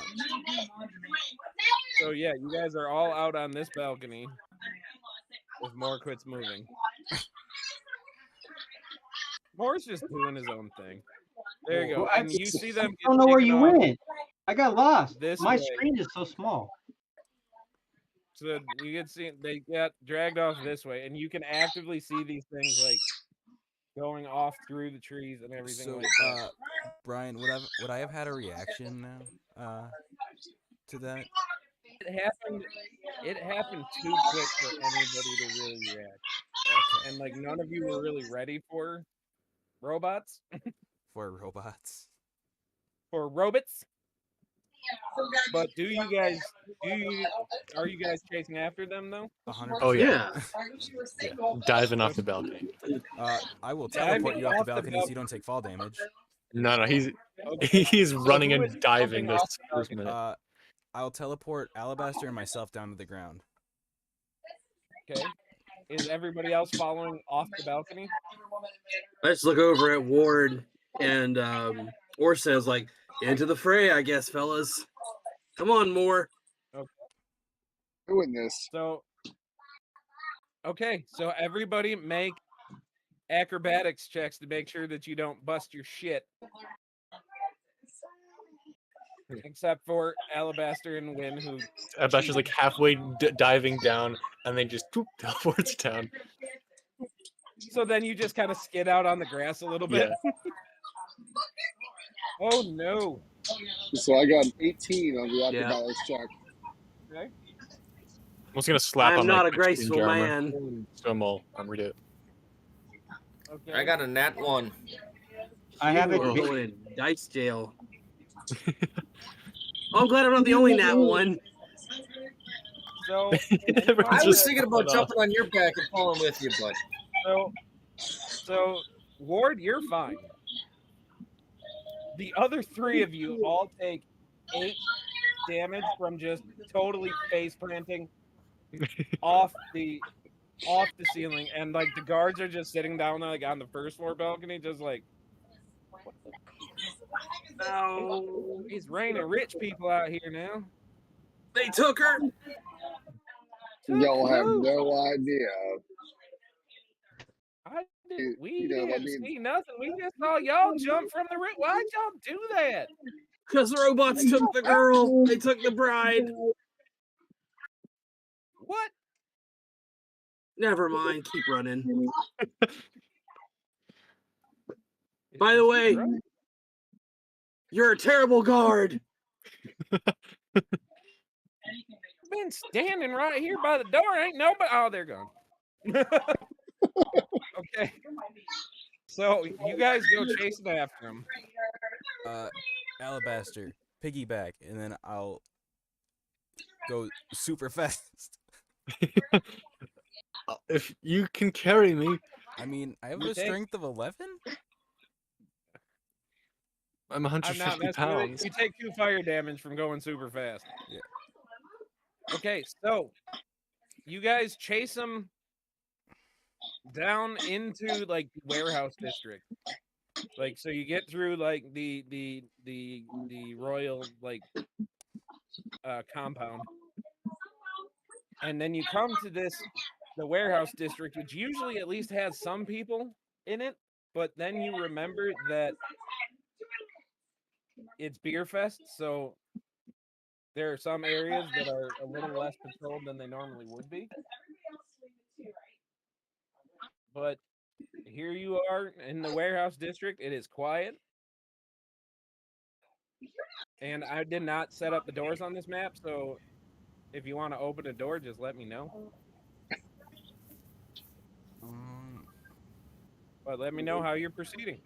So yeah, you guys are all out on this balcony. If Moore quits moving, Moore's just doing his own thing. There you go, Well, and you see them I don't know where get you taken off went. I got lost. this My way. screen is so small. So you can see they got dragged off this way, and you can actively see these things like going off through the trees and everything so like that. Brian, would I have had a reaction now? To that? It happened too quick for anybody to really react, Okay. and like none of you were really ready for robots, For robots. for robots. But are you guys chasing after them though? 100%. Oh yeah, Yeah. diving off the balcony. I will Diving teleport you off the off the balcony so you don't take fall damage. No, he's Okay. he's So running who and is diving jumping this off the first balcony? minute. I'll teleport Alabaster and myself down to the ground. Okay. Is everybody else following off the balcony? Let's look over at Ward and Orsa's like, into the fray, I guess, fellas. Come on, Moore. Doing this. So okay, so everybody make acrobatics checks to make sure that you don't bust your shit. Except for Alabaster and Win, who Alabaster's like halfway diving down, and then just poop, teleports down. so then you just kind of skid out on the grass a little bit. Yeah. Oh no. So I got an 18 on the Yeah. acrobatics check. Okay. I'm just gonna slap I'm on not like a my graceful ninja armor. man. So I'm all read it. Okay. I got a nat 1. I have You are it. going in dice jail. I'm glad I'm not the only nat one. So I Everyone's was just thinking about falling off. jumping on your back and pulling with you, but so Ward, you're fine. The other three of you all take 8 damage from just totally face planting off the ceiling, and like the guards are just sitting down like on the first floor balcony, just like, what the? No. It's raining rich people out here now. They took her. Y'all have Who? no idea. We I didn't mean, see nothing. We just saw y'all jump from the roof. Why'd y'all do that? Because the robots took the girl. They took the bride. What? Never mind. Keep running. By the way, you're a terrible guard. Been standing right here by the door. Ain't nobody. Oh, they're gone. Okay. So you guys go chasing after him. Alabaster, piggyback, and then I'll go super fast. If you can carry me, I mean, I have a Okay. strength of 11. I'm I'm not 150 messing with pounds. it. You take 2 fire damage from going super fast. Yeah. Okay, so you guys chase him down into like the warehouse district. Like, so you get through like the royal like compound, and then you come to the warehouse district, which usually at least has some people in it, but then you remember that it's beer fest, so there are some areas that are a little less patrolled than they normally would be. But here you are in the warehouse district. It is quiet. And I did not set up the doors on this map, so if you want to open a door, just let me know. But let me know how you're proceeding.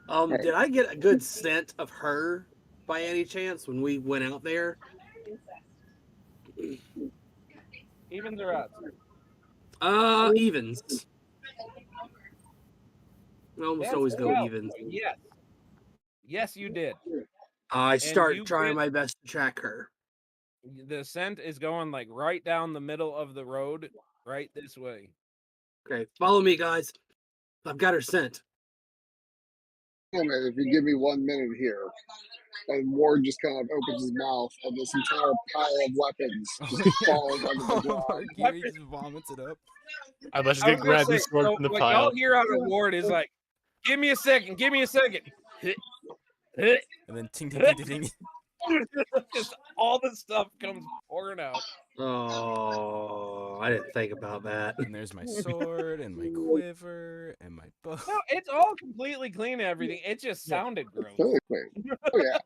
Did I get a good scent of her by any chance when we went out there? Evens or odds? Evens. I almost always go evens. Yes. Yes, you did. I And start you trying get- my best to track her. The scent is going like right down the middle of the road, right this way. Okay, follow me, guys. I've got her scent. If you give me 1 minute here, and Ward just kind of opens his mouth, and this entire pile of weapons just falls onto the ground. Mark Geary just vomits it up. Let's I was get gonna grab say, this sword so from the what pile. y'all hear out of Ward is like, give me a second. And then ting ting ting ting ting. Just all the stuff comes pouring out. Oh, I didn't think about that. And there's my sword and my quiver and my bow. No, it's all completely clean and everything. It just sounded gross. Totally clean. Oh yeah.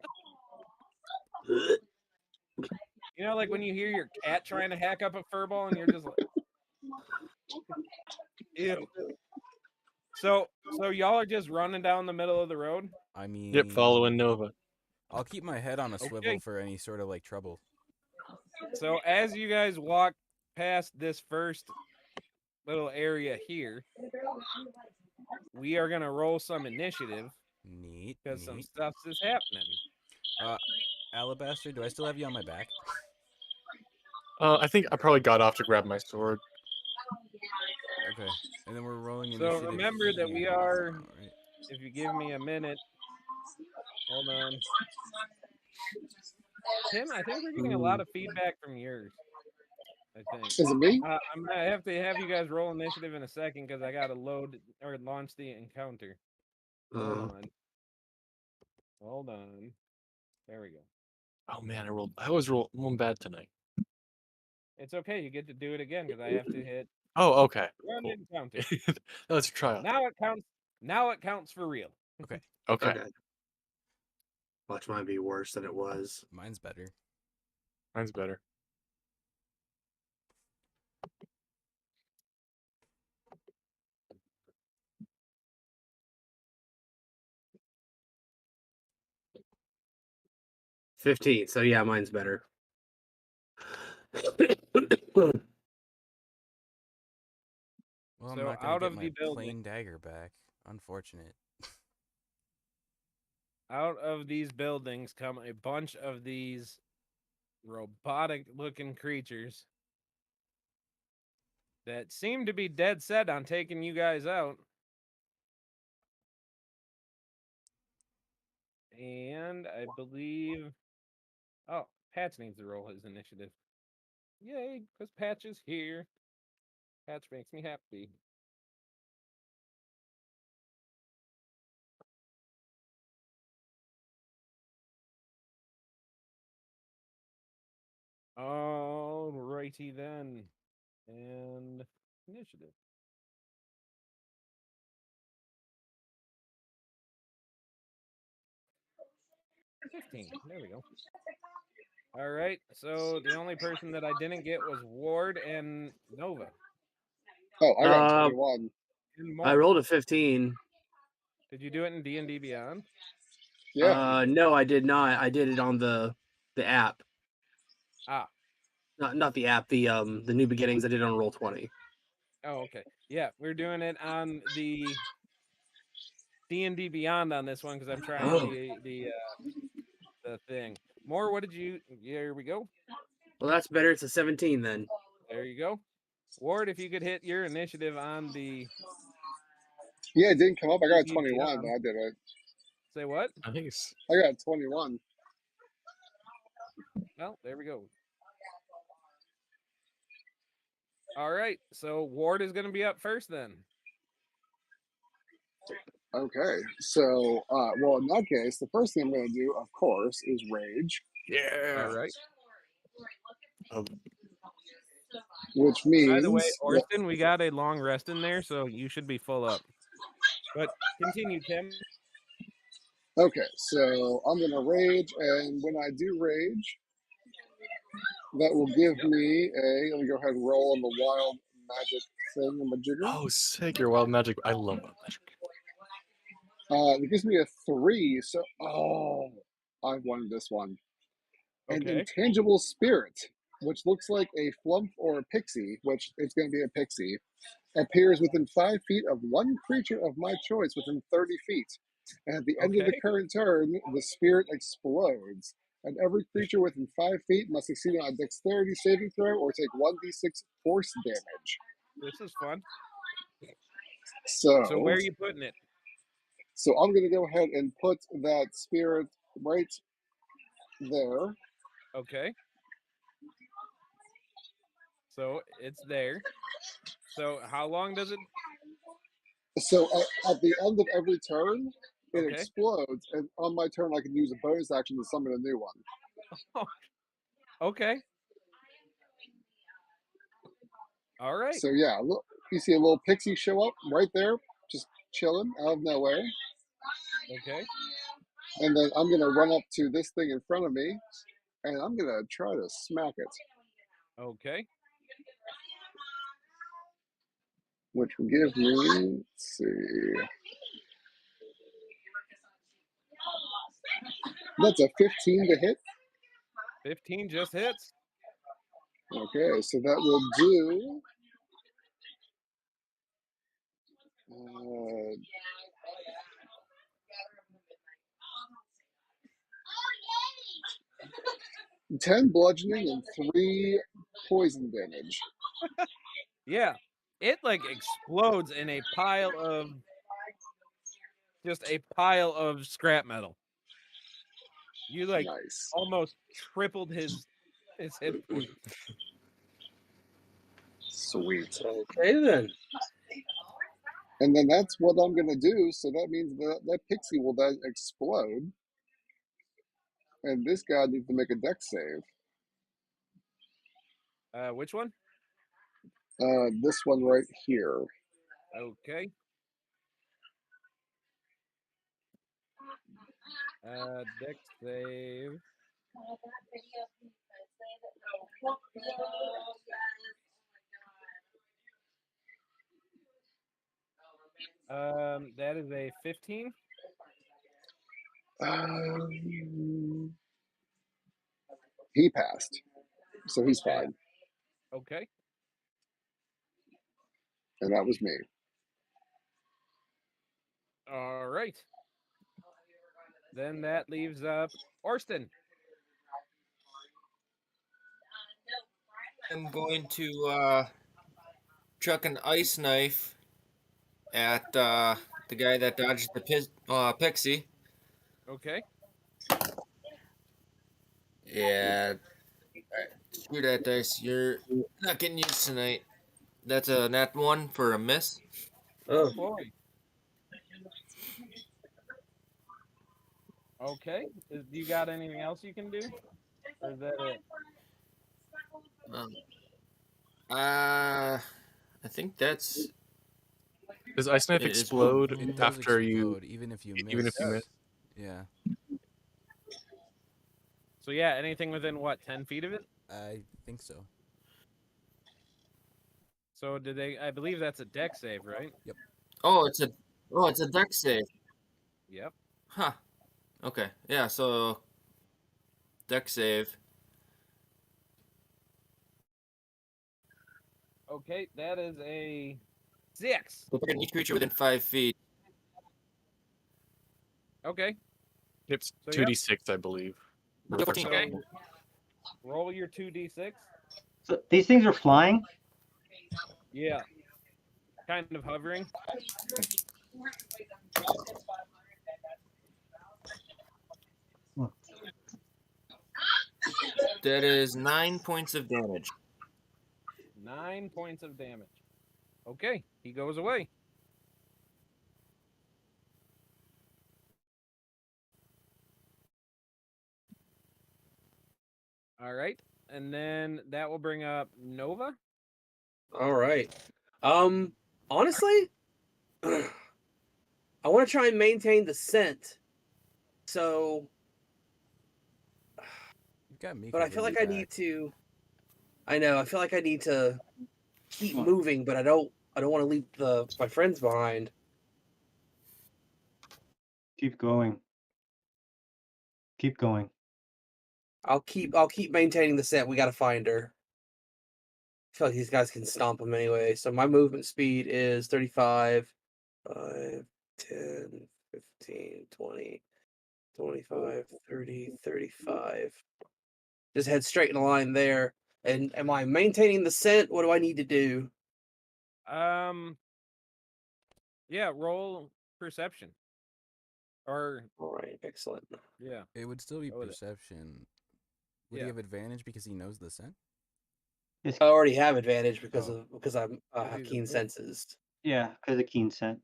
You know, like when you hear your cat trying to hack up a furball and you're just like, ew. So y'all are just running down the middle of the road? I mean, Yep, following Nova. I'll keep my head on a swivel Okay. for any sort of like trouble. So as you guys walk past this first little area here, we are gonna roll some initiative Neat. because some Neat. stuff is happening. Alabaster, do I still have you on my back? I think I probably got off to grab my sword. Okay. And then we're rolling So initiative. remember that we here. are. Alright. If you give me a minute, hold on. Tim, I think we're getting a lot of feedback from yours. I think. Is it me? I'm gonna have to have you guys roll initiative in a second because I gotta load or launch the encounter. Hold on. There we go. Oh man, I was rolling bad tonight. It's okay. You get to do it again because I have to hit Oh, okay. run Cool. encounter. Let's try it. Now it counts. Now it counts for real. Okay. Okay. Watch mine be worse than it was. Mine's better. Mine's better. $15. So yeah, mine's better. Well, I'm So not gonna out get of my the building- plain dagger back. Unfortunate. Out of these buildings come a bunch of these robotic-looking creatures that seem to be dead set on taking you guys out. And I believe... Oh, Patch needs to roll his initiative. Yay, because Patch is here. Patch makes me happy. Alrighty then. And initiative. $15. There we go. All right. So the only person that I didn't get was Ward and Nova. Oh, I got 21. And I Mark. rolled a 15. Did you do it in D&D Beyond? Yeah. No, I did not. I did it on the app. Ah. Not the app. The New Beginnings. I did it on Roll20. Oh, okay. Yeah, we're doing it on the D&D Beyond on this one because I'm trying the thing. More, what did you... Here we go. Well, that's better. It's a 17 then. There you go. Ward, if you could hit your initiative on the... Yeah, it didn't come up. I got a D&D 21. Beyond. I did it. Say what? I think it's I got 21. Well, there we go. All right. So Ward is going to be up first then. Okay. So, well, in that case, the first thing I'm going to do, of course, is rage. Yeah. All right. which By the way, means that, Orson, we got a long rest in there, so you should be full up. But continue, Tim. okay, so I'm gonna rage, and when I do rage, that will give Yep. me a. Let me go ahead and roll on the wild magic thingamajigger. Oh, sick! Your wild magic. I love wild magic. It gives me a 3. So, I wanted this one. An Okay. intangible spirit, which looks like a flump or a pixie, which it's going to be a pixie, appears within 5 feet of one creature of my choice within 30 feet. And at the end of the Okay. current turn, the spirit explodes. And every creature within 5 feet must succeed on a dexterity saving throw or take 1d6 force damage. This is fun. So, So where are you putting it? so I'm going to go ahead and put that spirit right there. Okay. So it's there. So how long does it? So at the end of every turn, it Okay. explodes, and on my turn, I can use a bonus action to summon a new one. Okay. All right. So yeah, look, you see a little pixie show up right there, just chilling out of nowhere, Okay. and then I'm gonna run up to this thing in front of me, and I'm gonna try to smack it, Okay. which will give me, let's see, that's a 15 to hit. 15 just hits. Okay, so that will do. 10 bludgeoning and 3 poison damage. Yeah. It like explodes in a pile of scrap metal. You like Nice. almost tripled his hit points. Sweet. Okay then. And then that's what I'm gonna do. So that means that pixie will then explode, and this guy needs to make a dex save. Which one? This one right here. Okay. Dex save. That is a 15. He passed, so he's Yeah. fine, Okay. and that was me. All right. Then that leaves Orston. I'm going to chuck an ice knife at the guy that dodged the pixie. Okay. Yeah. Alright. Screw that dice. You're not getting used tonight. That's a nat 1 for a miss. Oh Oh, boy. Okay. Do you got anything else you can do? Or is that it? Um, I think that's Does ice knife it is. explode It does after you? explode, even if you miss. Even if you miss? Yeah, So yeah, anything within what, 10 feet of it? I think so. So did they? I believe that's a deck save, right? Oh, it's a deck save. Yep. Huh. Okay. Yeah. So deck save. Okay, that is a 6. So target each creature within 5 feet. Okay. It's So, 2d6, I believe. So 14. So roll your 2d6. So these things are flying. Yeah. Kind of hovering. That is 9 points of damage. 9 points of damage. Okay, he goes away. All right, and then that will bring up Nova. All right. Honestly, I want to try and maintain the scent. So, You've got me but I covering feel your like I back. need to. I know. I feel like I need to keep Come on. moving, but I don't. I don't want to leave my friends behind. Keep going. Keep going. I'll keep maintaining the scent. We got to find her. I feel like these guys can stomp them anyway. So my movement speed is 35, 5, 10, 15, 20, 25, 30, 35. Just head straight in a line there. And am I maintaining the scent? What do I need to do? Yeah, roll perception. Or All right, excellent. yeah, It would still be go with it. perception. Would he Yeah. have advantage because he knows the scent? It's, I already have advantage because Oh. I'm Because have he's a keen bitch. senses. yeah, because of keen scent.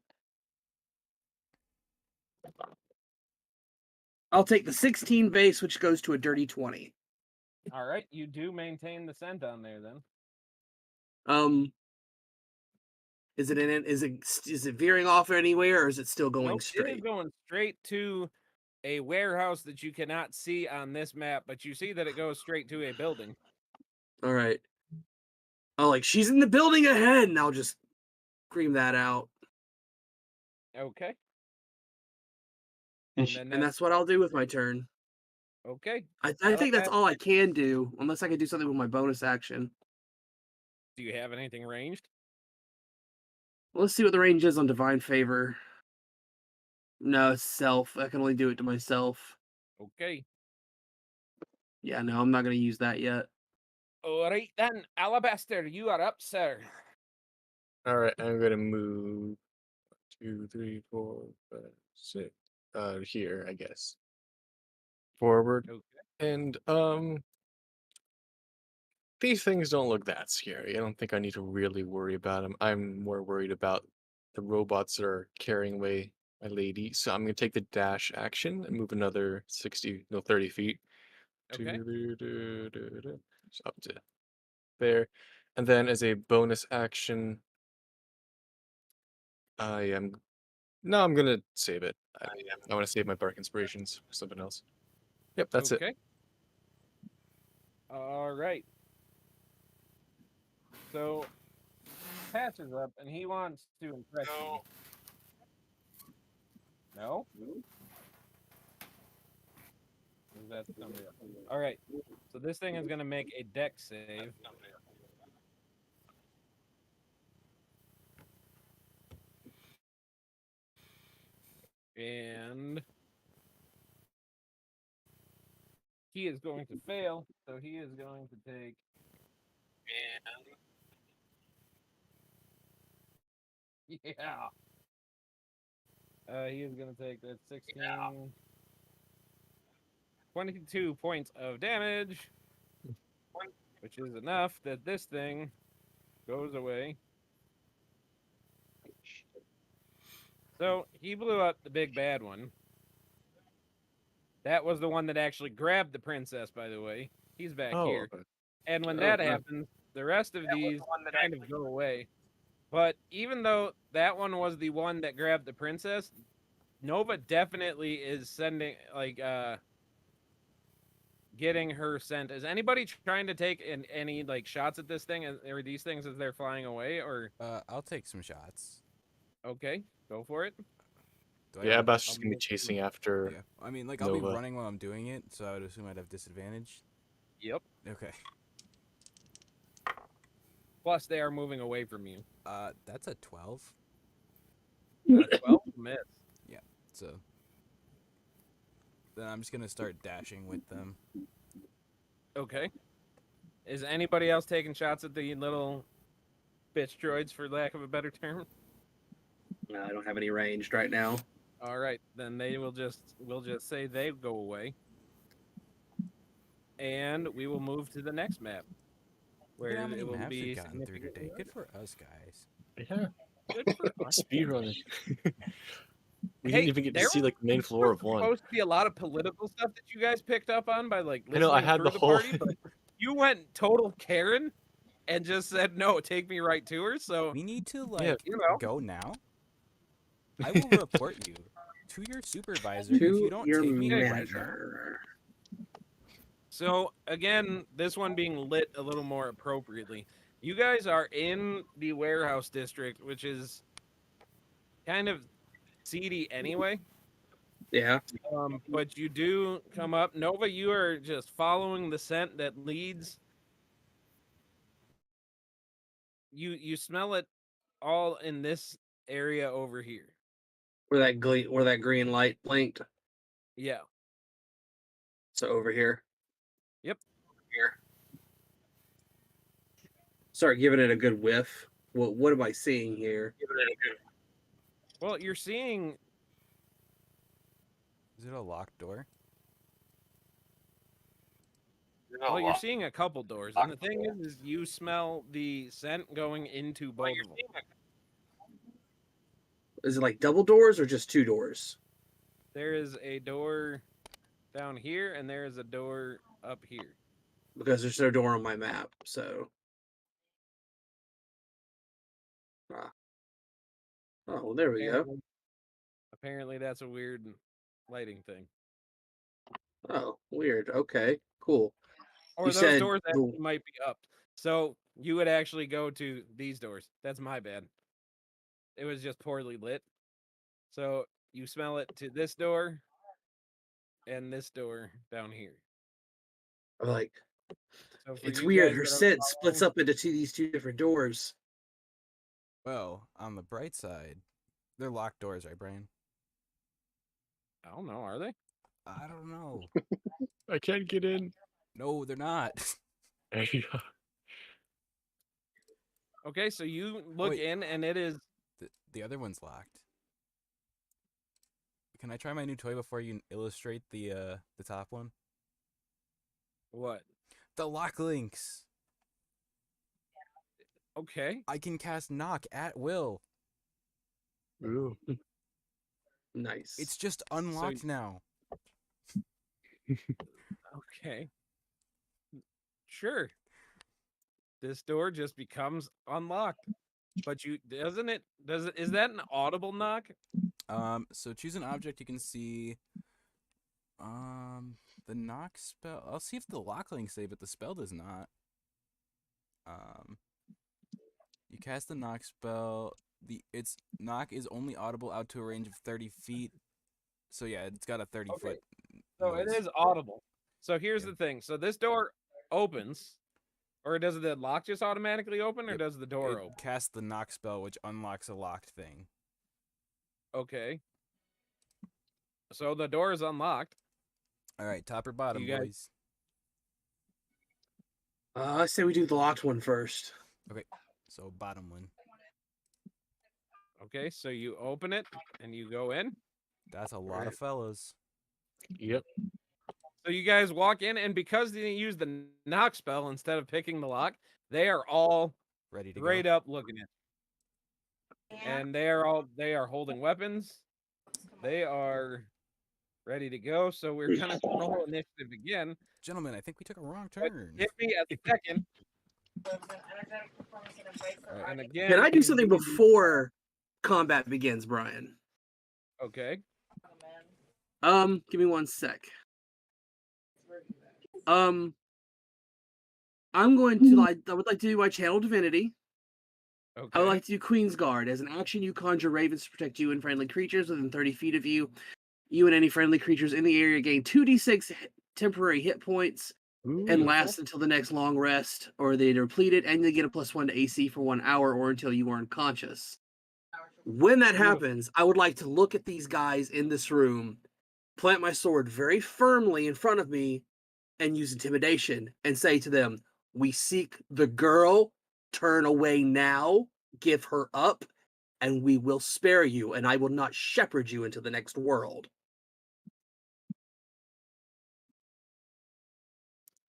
I'll take the 16 base, which goes to a dirty 20. All right, you do maintain the scent on there then. Is it in it? Is it veering off anywhere, or is it still going Nope, it is straight? going straight to a warehouse that you cannot see on this map, but you see that it goes straight to a building. All right. Oh, like she's in the building ahead, and I'll just scream that out, Okay. And And she, then and that's what I'll do with my turn. okay. I think that's Alabaster, all I can do, unless I can do something with my bonus action. do you have anything ranged? Let's see what the range is on Divine Favor. No, it's self. I can only do it to myself. Okay. Yeah, no, I'm not gonna use that yet. All right then, Alabaster, you are up, sir. All right, I'm gonna move 2, 3, 4, 5, 6. Here, I guess. Forward, Okay. and these things don't look that scary. I don't think I need to really worry about them. I'm more worried about the robots that are carrying away my lady. So I'm gonna take the dash action and move another 30 feet. Okay. So up to there. And then as a bonus action, I'm gonna save it. I want to save my bark inspirations for something else. Yep, that's it. Okay. All right. So Patch is up and he wants to impress you. No? Is that somebody else? All right. So this thing is going to make a deck save. And he is going to fail. So he is going to take. Yeah. He is going to take that 16. 22 points of damage. Which is enough that this thing goes away. So he blew up the big bad one. That was the one that actually grabbed the princess, by the way. He's back Oh, here. okay. And when Oh, that no. happens, the rest of these kind of go away. But even though that one was the one that grabbed the princess, Nova definitely is sending, getting her sent. Is anybody trying to take any shots at this thing or these things as they're flying away? Or I'll take some shots. okay, go for it. Do I Yeah, have? Aba's I'll just gonna be move. chasing after Yeah. I mean, like I'll be Nova. running while I'm doing it, so I would assume I'd have disadvantage. Yep. Okay. Plus, they are moving away from you. That's a 12. 12 miss. So then I'm just gonna start dashing with them. Okay. Is anybody else taking shots at the little bitch droids, for lack of a better term? No, I don't have any ranged right now. All right, then we'll just say they go away, and we will move to the next map, Look at where how many it will maps be we've gotten through significantly today. Good for us, guys. Yeah, good for us. speedrunning. We Hey, didn't even get to there see like the main was floor of one. supposed to be a lot of political stuff that you guys picked up on by like I know, I listening had through the the whole party, but you went total Karen and just said no, take me right to her. So We need to Yeah. like you know, go now. I will report you to your supervisor if you To don't your take me right now. manager. so again, this one being lit a little more appropriately. You guys are in the warehouse district, which is kind of seedy anyway. Yeah. But you do come up. Nova, you are just following the scent that leads. You smell it all in this area over here. Where that green light blinked. Yeah. So over here. Yep. Here. Start giving it a good whiff. What am I seeing here? Well, you're seeing. Is it a locked door? Well, you're seeing a couple doors, and the thing is you smell the scent going into both of them. Is it like double doors or just two doors? There is a door down here, and there is a door up here. Because there's no door on my map, so. Oh, well, there we go. Apparently, that's a weird lighting thing. Oh, weird. Okay, cool. Or You those said doors actually might be up. So you would actually go to these doors. That's my bad. It was just poorly lit. So you smell it to this door and this door down here. I'm like, So for it's you weird. guys Her that are scent splits following- up into these two different doors. Well, on the bright side, they're locked doors, right, Brian? I don't know, are they? I don't know. I can't get in. No, they're not. Okay, so you look Wait. in and it is The other one's locked. Can I try my new toy before you illustrate the top one? what? The lock links. Okay. I can cast knock at will. Ooh. Nice. It's just unlocked now. Okay. Sure. This door just becomes unlocked. But you is that an audible knock? So choose an object you can see. The knock spell. I'll see if the lock link save, but the spell does not. You cast the knock spell. Its knock is only audible out to a range of 30 feet. So yeah, it's got a 30-foot. So it is audible. So here's Yeah. the thing. So this door opens, or does the lock just automatically open, or Yep. does the door It open? casts the knock spell, which unlocks a locked thing. Okay. So the door is unlocked. All right, top or bottom, You guys- boys. I say we do the locked one first. So bottom one. Okay, so you open it and you go in. That's a lot Right. of fellas. Yep. So you guys walk in, and because they use the knock spell instead of picking the lock, they are all Ready to straight go. up looking at you. And they are holding weapons. They are ready to go. So we're gonna roll initiative again. Gentlemen, I think we took a wrong But turn. give me a second. Alright. And again, Can I do these something D&D before combat begins, Brian? Okay. Give me 1 sec. I'm going to I would like to do my channel divinity. Okay. I would like to do Queen's Guard. As an action, you conjure ravens to protect you and friendly creatures within 30 feet of you. You and any friendly creatures in the area gain 2d6 temporary hit points and Beautiful. last until the next long rest, or they deplete it, and they get a +1 to AC for 1 hour or until you are unconscious. When that Beautiful. happens, I would like to look at these guys in this room, plant my sword very firmly in front of me, and use intimidation and say to them, "We seek the girl. Turn away now. Give her up, and we will spare you, and I will not shepherd you into the next world."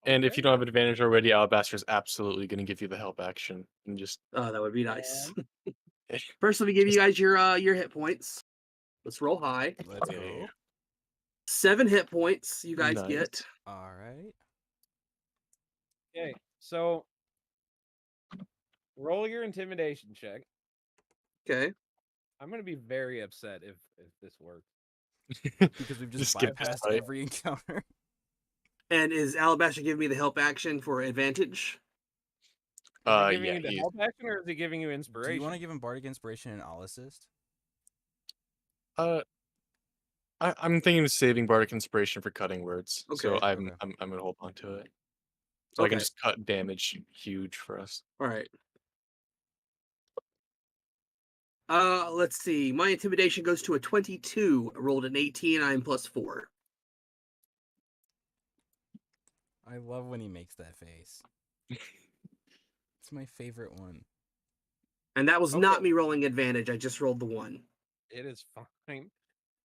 And if you don't have advantage already, Alabaster's absolutely going to give you the help action and just Oh, that would be nice. First, let me give you guys your hit points. Let's roll high. Let's Yeah. go. 7 hit points you guys Nice. get. All right. Okay, so roll your intimidation check. Okay. I'm gonna be very upset if this works. Because we've just skip this bypassed fight. every encounter. And is Alabaster giving me the help action for advantage? Is he giving Yeah, you the he's help action or is he giving you Do inspiration? you want to give him Bardic Inspiration and All Assist? I'm thinking of saving Bardic Inspiration for cutting words. So Okay. I'm Okay. I'm I'm gonna hold on to it. So I can Okay. just cut damage huge for us. All right. Let's see. My intimidation goes to a 22. I rolled an 18. I'm +4. I love when he makes that face. It's my favorite one. And that was Okay. not me rolling advantage. I just rolled the 1. It is fine.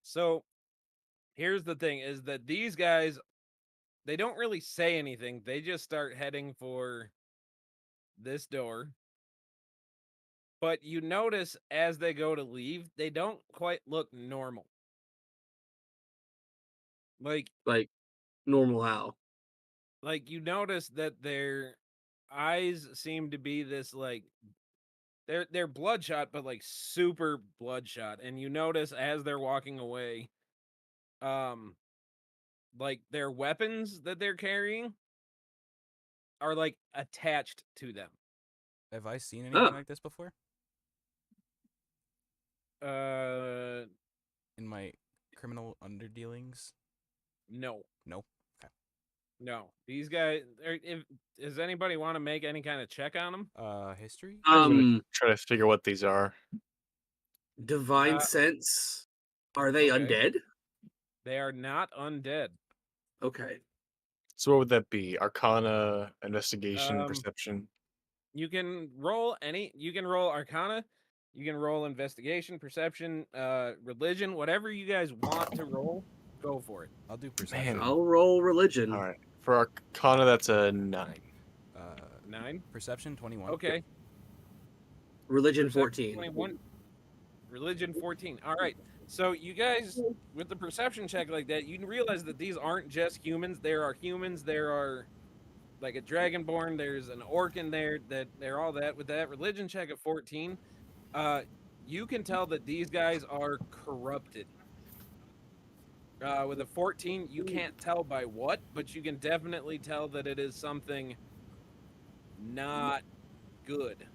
So here's the thing: is that these guys, they don't really say anything. They just start heading for this door. But you notice as they go to leave, they don't quite look normal. Like Normal how? you notice that their eyes seem to be this like they're bloodshot, but like super bloodshot. And you notice as they're walking away, like their weapons that they're carrying are like attached to them. Have I seen anything Oh. like this before? Uh, In my criminal underdealings? no, No. Okay. no. These guys. If does anybody want to make any kind of check on them? History? I'm gonna try to figure what these are. Divine Uh, sense. Are they okay. undead? They are not undead. Okay. So what would that be? Arcana, investigation, Um, perception. You can roll any. You can roll Arcana. You can roll Investigation, Perception, Religion, whatever you guys want to roll. Go for it. I'll do perception. I'll roll religion. All right. For Arcana, that's a 9. 9. Perception 21. Okay. Religion Perception 14. 21. Religion 14. All right. So you guys, with the perception check like that, you can realize that these aren't just humans. There are humans. There are like a dragonborn. There's an orc in there. That they're all that. With that religion check at 14, you can tell that these guys are corrupted. With a 14, you can't tell by what, but you can definitely tell that it is something not good.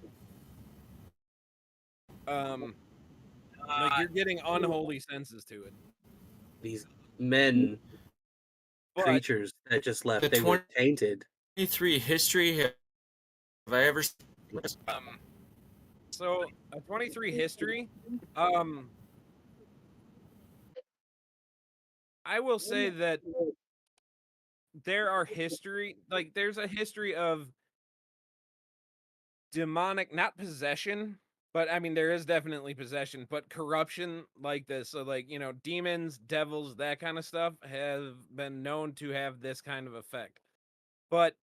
Like you're getting unholy senses to it. These men, But creatures that just left, The they were tainted. 23 history. Have I ever? so a 23 history, I will say that there are history, like there's a history of demonic, not possession, but I mean there is definitely possession, but corruption like this. So like, you know, demons, devils, that kind of stuff have been known to have this kind of effect. But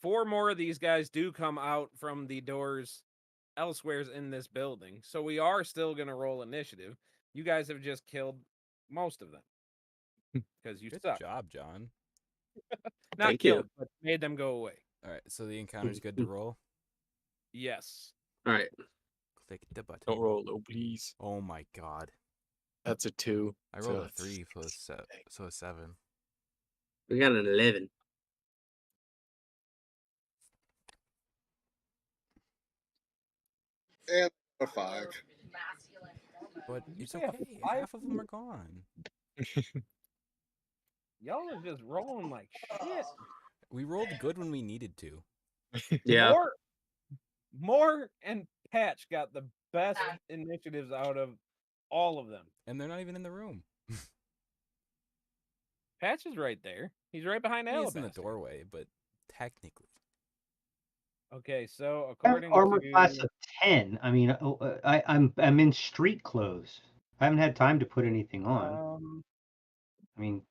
4 more of these guys do come out from the doors elsewhere in this building. So we are still going to roll initiative. You guys have just killed most of them because you Good suck. job, John. Not Thank you. killed, but made them go away. All right, so the encounter's good to roll. Yes. All right. Click the button. Don't roll low, please. Oh my god. That's a 2. I rolled So a 3, so a 7. We got an 11. And a 5. But You it's say a okay. 5? Half of them are gone. Y'all are just rolling like shit. We rolled good when we needed to. Yeah. More and Patch got the best initiatives out of all of them. And they're not even in the room. Patch is right there. He's right behind He's Alabaster. in the doorway, but technically. Okay, so I have according armor to class of 10. I mean, I'm in street clothes. I haven't had time to put anything on. I mean,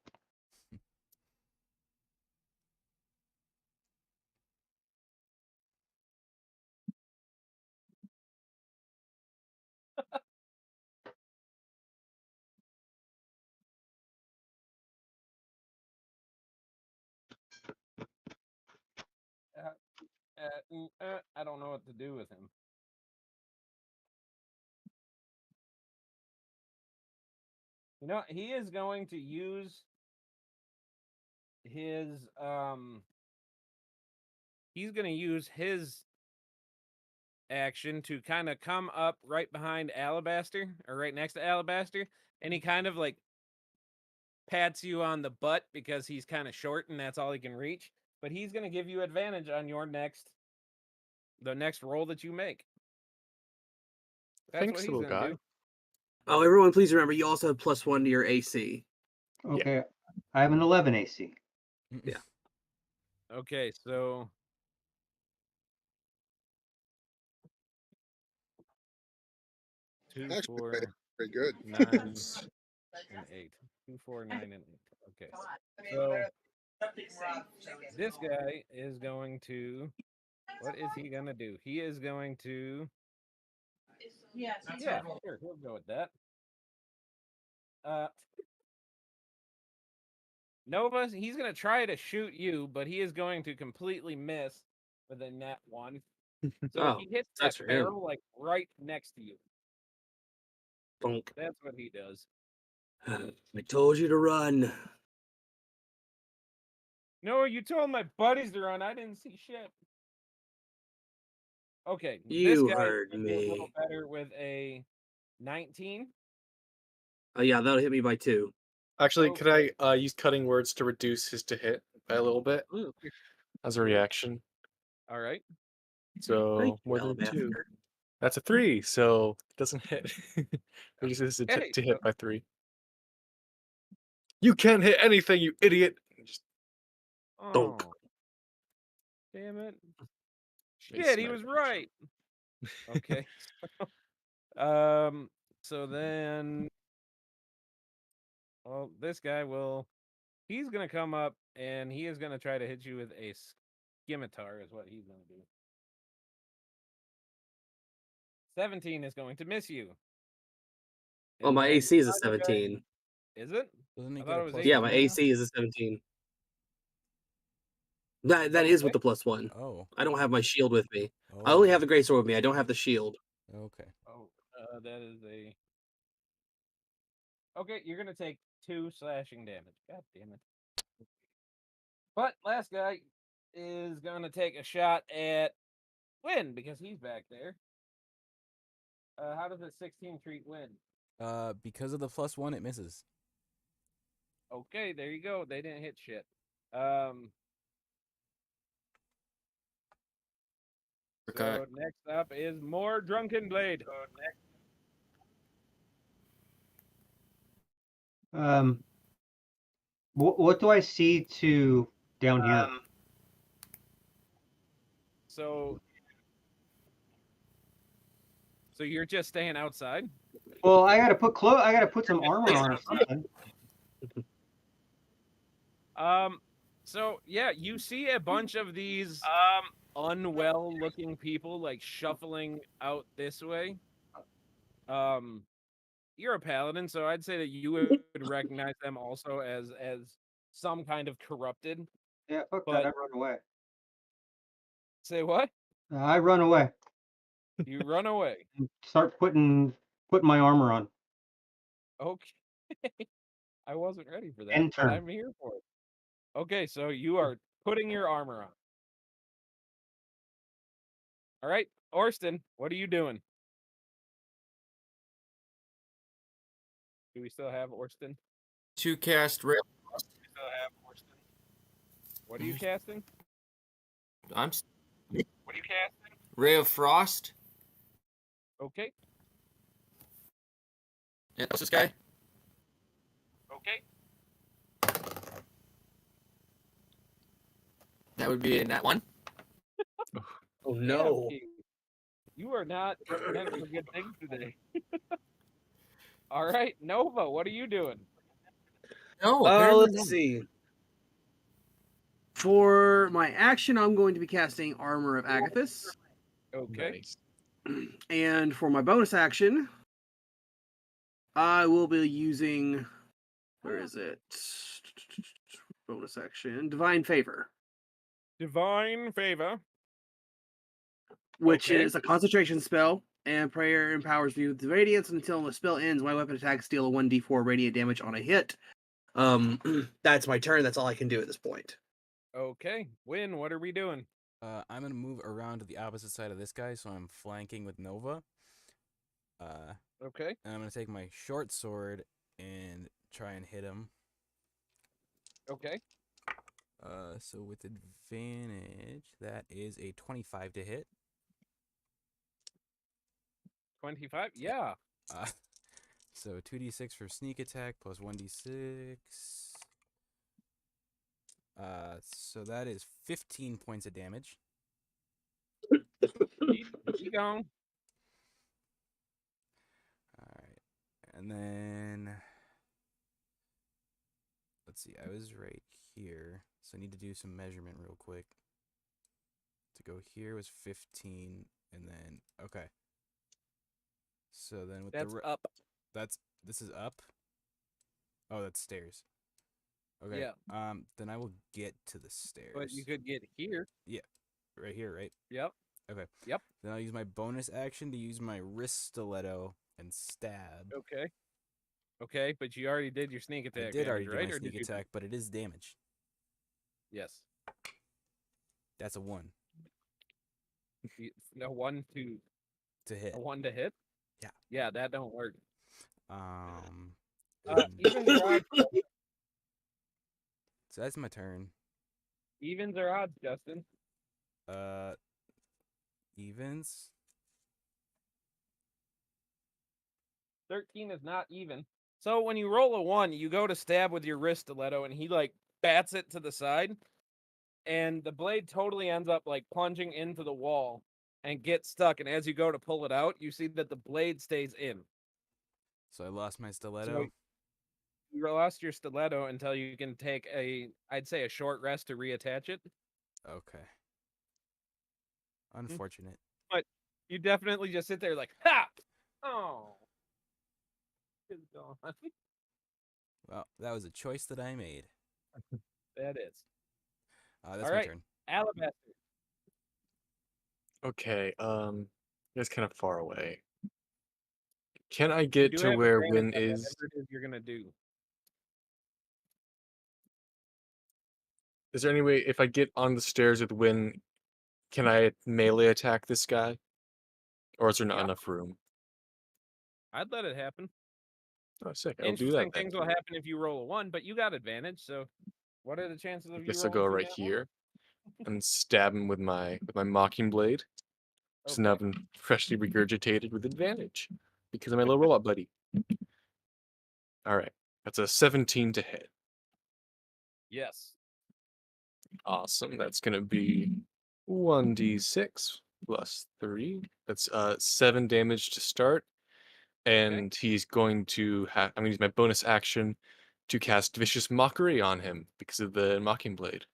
I don't know what to do with him. You know, he is going to use his he's going to use his action to kind of come up right behind Alabaster, or right next to Alabaster, and he kind of like pats you on the butt because he's kind of short and that's all he can reach. But he's going to give you advantage on the next roll that you make. That's Thanks, what he's little going to guy. do. Oh, everyone, please remember you also have +1 to your AC. Okay. I have an 11 AC. Yeah. Okay, so two, Actually, four, pretty good. 9, and 8. 2, 4, 9, and 8. Okay. So this guy is going to. What is he gonna do? He is going to. Yeah, sure, he'll go with that. Nova, he's gonna try to shoot you, but he is going to completely miss with a net 1. So Oh, he hits that that's for him. barrel like right next to you. Bonk. That's what he does. I told you to run. No, you told my buddies to run. I didn't see shit. Okay, this You guy heard is a little me. better with a 19. Oh yeah, that'll hit me by 2. Actually, could I Okay. use cutting words to reduce his to hit by a little bit Ooh, as a reaction? All right. So thank you, more than 2. Alabaster. That's a 3, so it doesn't hit. Reduces it Okay, to hit by 3. You can't hit anything, you idiot! Just Bonk. Oh, damn it. makes Shit, he my was reaction. right. Okay. So then, well, this guy he's gonna come up and he is gonna try to hit you with a scimitar, is what he's gonna do. 17 is going to miss you. Oh, And my then AC is a the other guy- 17. Is it? Doesn't he I get thought a it was plus Yeah, 18. my one now? AC is a 17. That is with Okay. the +1. Oh, I don't have my shield with me. I oh, only have the greatsword with me. I don't have the shield. okay. Oh, that is a. Okay, you're gonna take 2 slashing damage. God damn it. But last guy is gonna take a shot at Win because he's back there. How does a 16 treat Win? Because of the +1, it misses. Okay, there you go. They didn't hit shit. Okay. So next up is more Drunken Blade. What do I see to down here? So you're just staying outside? Well, I gotta put some armor on or something. So yeah, you see a bunch of these unwell looking people like shuffling out this way. You're a paladin, so I'd say that you would recognize them also as some kind of corrupted. Yeah, fuck But that. I run away. say what? I run away. You run away. And start putting my armor on. Okay. I wasn't ready for that, End but turn. I'm here for it. Okay, so you are putting your armor on. All right, Orston, what are you doing? Do we still have Orston? To cast Ray. What are you casting? I'm What are you casting? Ray of Frost. Okay. And what's this guy? Okay. That would be in that one. Oh no. Damn, you are not meant for good things today. All right, Nova, what are you doing? No, apparently Let's not. see. For my action, I'm going to be casting Armor of Agathis. Okay. Nice. And for my bonus action, I will be using. Where is it? Bonus action. Divine Favor. Divine favor. which Okay. is a concentration spell, and prayer empowers me with radiance until the spell ends. My weapon attacks deal a 1d4 radiant damage on a hit. That's my turn. That's all I can do at this point. Okay. Win, what are we doing? I'm gonna move around to the opposite side of this guy, so I'm flanking with Nova. Okay. And I'm gonna take my short sword and try and hit him. Okay. So with advantage, that is a 25 to hit. 25? Yeah. Uh, so 2d6 for sneak attack plus 1d6. So that is 15 points of damage. Keep going. Alright. And then let's see, I was right here. So I need to do some measurement real quick. To go here was 15, and then okay. So then with That's the up. this is up. Oh, that's stairs. Okay. Yeah. Then I will get to the stairs. But you could get here. Right here, right? Yep. Okay. Yep. Then I'll use my bonus action to use my wrist stiletto and stab. Okay. Okay, but you already did your sneak attack. I did already damage, do right? my Or sneak did you? attack, but it is damage. Yes. That's a 1 A one to hit. a one to hit. Yeah. Yeah, that don't work. Then- Evens or odds? so that's my turn. Evens or odds, Justin? Evens. 13 is not even. So when you roll a 1, you go to stab with your wrist stiletto, and he like bats it to the side, and the blade totally ends up like plunging into the wall and gets stuck. And as you go to pull it out, you see that the blade stays in. So I lost my stiletto. You lost your stiletto until you can take I'd say a short rest to reattach it. Okay. Unfortunate. But you definitely just sit there like, ha! Oh. It's gone. Well, that was a choice that I made. That is. That's All my right. turn. Alabaster. Okay, it's kind of far away. Can I You get do to have where advantage Win on is? whatever it is you're gonna do. Is there any way if I get on the stairs with Win, can I melee attack this guy? Or is there not Yeah. enough room? I'd let it happen. Oh, sick. I'll do Interesting that then. things will happen if you roll a 1, but you got advantage. So, what are the chances I of you guess I'll rolling go through right that one? here and stab him with my mocking blade. So now I've Okay. been freshly regurgitated with advantage because of my little robot buddy. All right, that's a 17 to hit. Yes. Awesome. That's gonna be 1d6 plus 3. That's 7 damage to start, and he's going to have. I'm gonna use my bonus action to cast Vicious Mockery on him because of the Mocking Blade.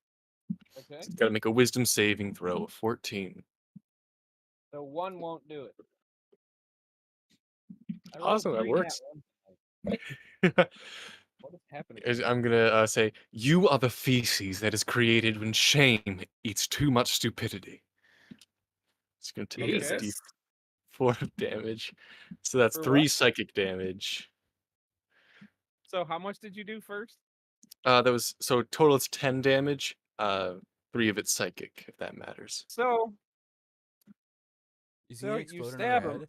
Okay. He's got to make a Wisdom saving throw of 14. So 1 won't do it. I rolled Awesome, that 3 works. nat ones. What is happening? I'm gonna say, you are the feces that is created when shame eats too much stupidity. It's gonna take Okay. a d4 of damage. So that's For 3 what? psychic damage. So how much did you do first? That was so total it's 10 damage. 3 of it's psychic, if that matters. So Is So he you exploding stab her him.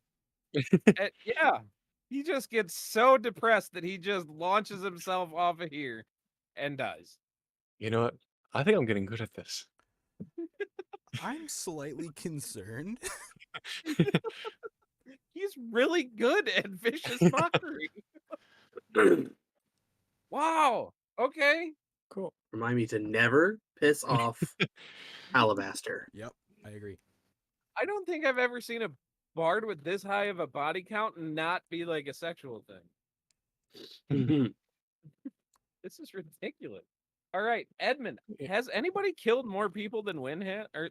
head? Yeah. He just gets so depressed that he just launches himself off of here and dies. You know what? I think I'm getting good at this. I'm slightly concerned. He's really good at vicious mockery. Wow. Okay. Cool. Remind me to never piss off Alabaster. Yep, I agree. I don't think I've ever seen a bard with this high of a body count and not be like a sexual thing. This is ridiculous. All right, Edmund, has anybody killed more people than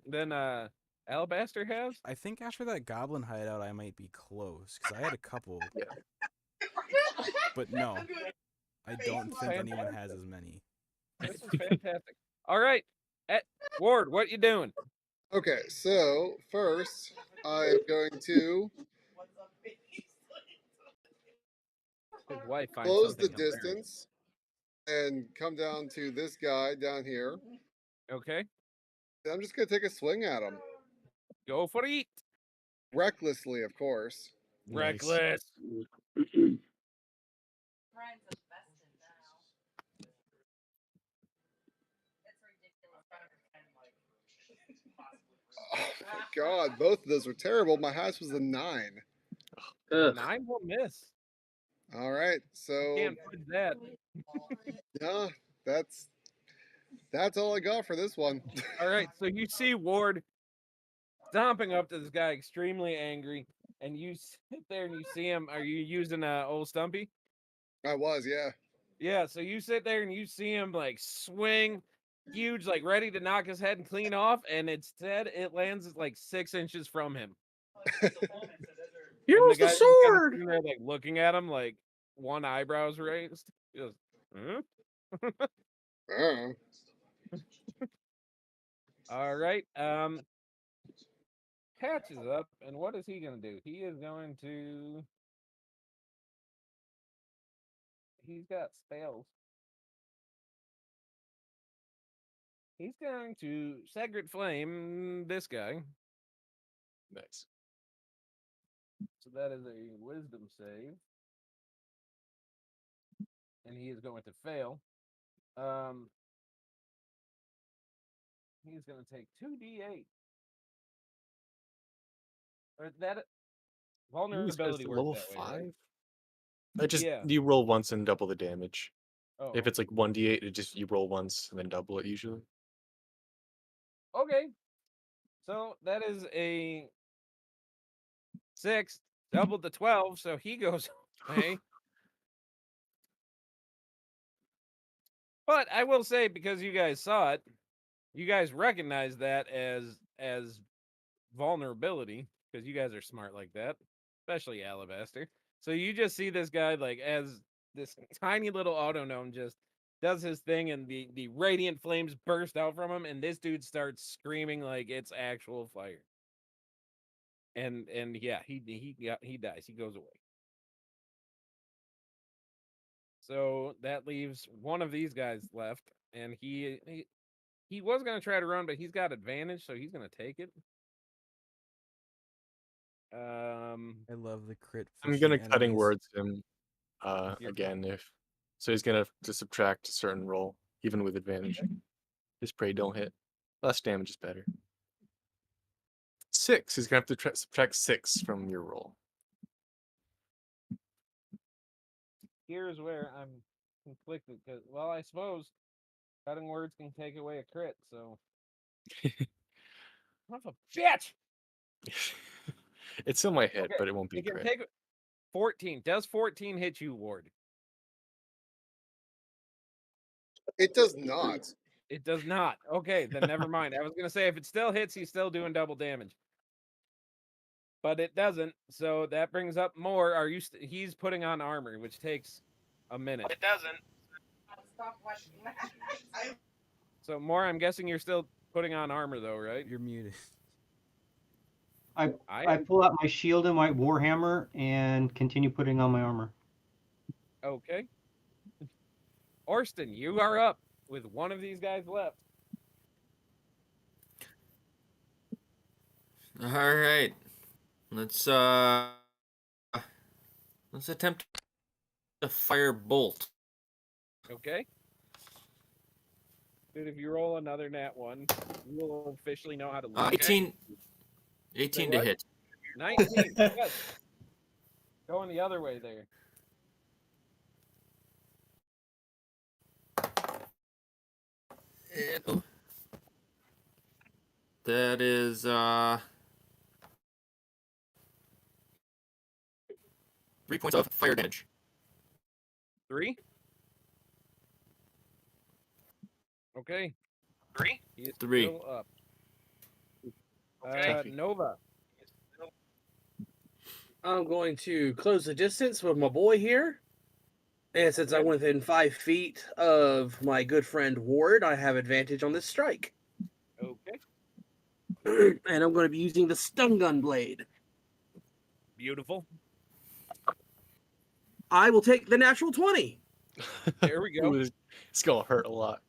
than Alabaster has? I think after that goblin hideout, I might be close because I had a couple. Yeah. But no, I don't think anyone has as many. This is fantastic. All right, Ward, what you doing? Okay, so first I am going to His wife finds close the something hilarious. distance and come down to this guy down here. Okay, And I'm just going to take a swing at him. go for it. Recklessly, of course. Nice. Reckless. Oh my god, both of those were terrible. My highest was a 9. Ugh. 9 will miss. All right, so Can't fudge that. yeah, that's all I got for this one. All right, so you see Ward stomping up to this guy, extremely angry, and you sit there and you see him. Are you using old Stumpy? I was, yeah. Yeah, so you sit there and you see him like swing, huge, like ready to knock his head and clean off, and instead it lands like 6 inches from him. And Here's the guy's just kinda sword. sitting there, like looking at him, like one eyebrow's raised. He goes, huh? Oh. All right. Catches up, and what is he gonna do? He is going to. He's got spells. He's going to Sacred Flame this guy. Nice. So that is a Wisdom save, and he is going to fail. He's going to take 2d8. Or that Ooh, vulnerability it's works level that way, right? 5. Just Yeah. you roll once and double the damage. Oh, If it's like 1d8, it just you roll once and then double it usually. okay. So that is a 6, doubled to 12, so he goes away. But I will say, because you guys saw it, you guys recognize that as vulnerability, because you guys are smart like that, especially Alabaster. So you just see this guy like as this tiny little auto gnome just does his thing, and the radiant flames burst out from him, and this dude starts screaming like it's actual fire. And yeah, he dies. He goes away. So that leaves one of these guys left, and he was gonna try to run, but he's got advantage, so he's gonna take it. I love the crit. I'm gonna fishing cutting enemies. words him You're again if so he's gonna to subtract a certain roll, even with advantage. His prey don't hit. Less damage is better. 6. He's gonna have to subtract 6 from your roll. Here's where I'm conflicted because, well, I suppose cutting words can take away a crit. So, son of a bitch. It still might hit, Okay, but it won't be it can crit. take 14. Does 14 hit you, Ward? It does not. It does not. Okay, then never mind. I was gonna say if it still hits, he's still doing double damage. But it doesn't, so that brings up more. Are you? He's putting on armor, which takes a minute. It doesn't. Stop watching that. So more, I'm guessing you're still putting on armor, though, right? You're muted. I I pull out my shield and my warhammer and continue putting on my armor. Okay. Orston, you are up with one of these guys left. All right. Let's attempt a fire bolt. Okay. Dude, if you roll another nat 1, you will officially know how to lose. 18 Say to what? hit. 19. Yes. Going the other way there. That is 3 points of fire damage. 3. Okay. 3? He is 3. still up. Okay. Nova. I'm going to close the distance with my boy here. And since I'm within 5 feet of my good friend Ward, I have advantage on this strike. Okay. and I'm going to be using the stun gun blade. Beautiful. I will take the natural 20. There we go. Ooh, it's gonna hurt a lot.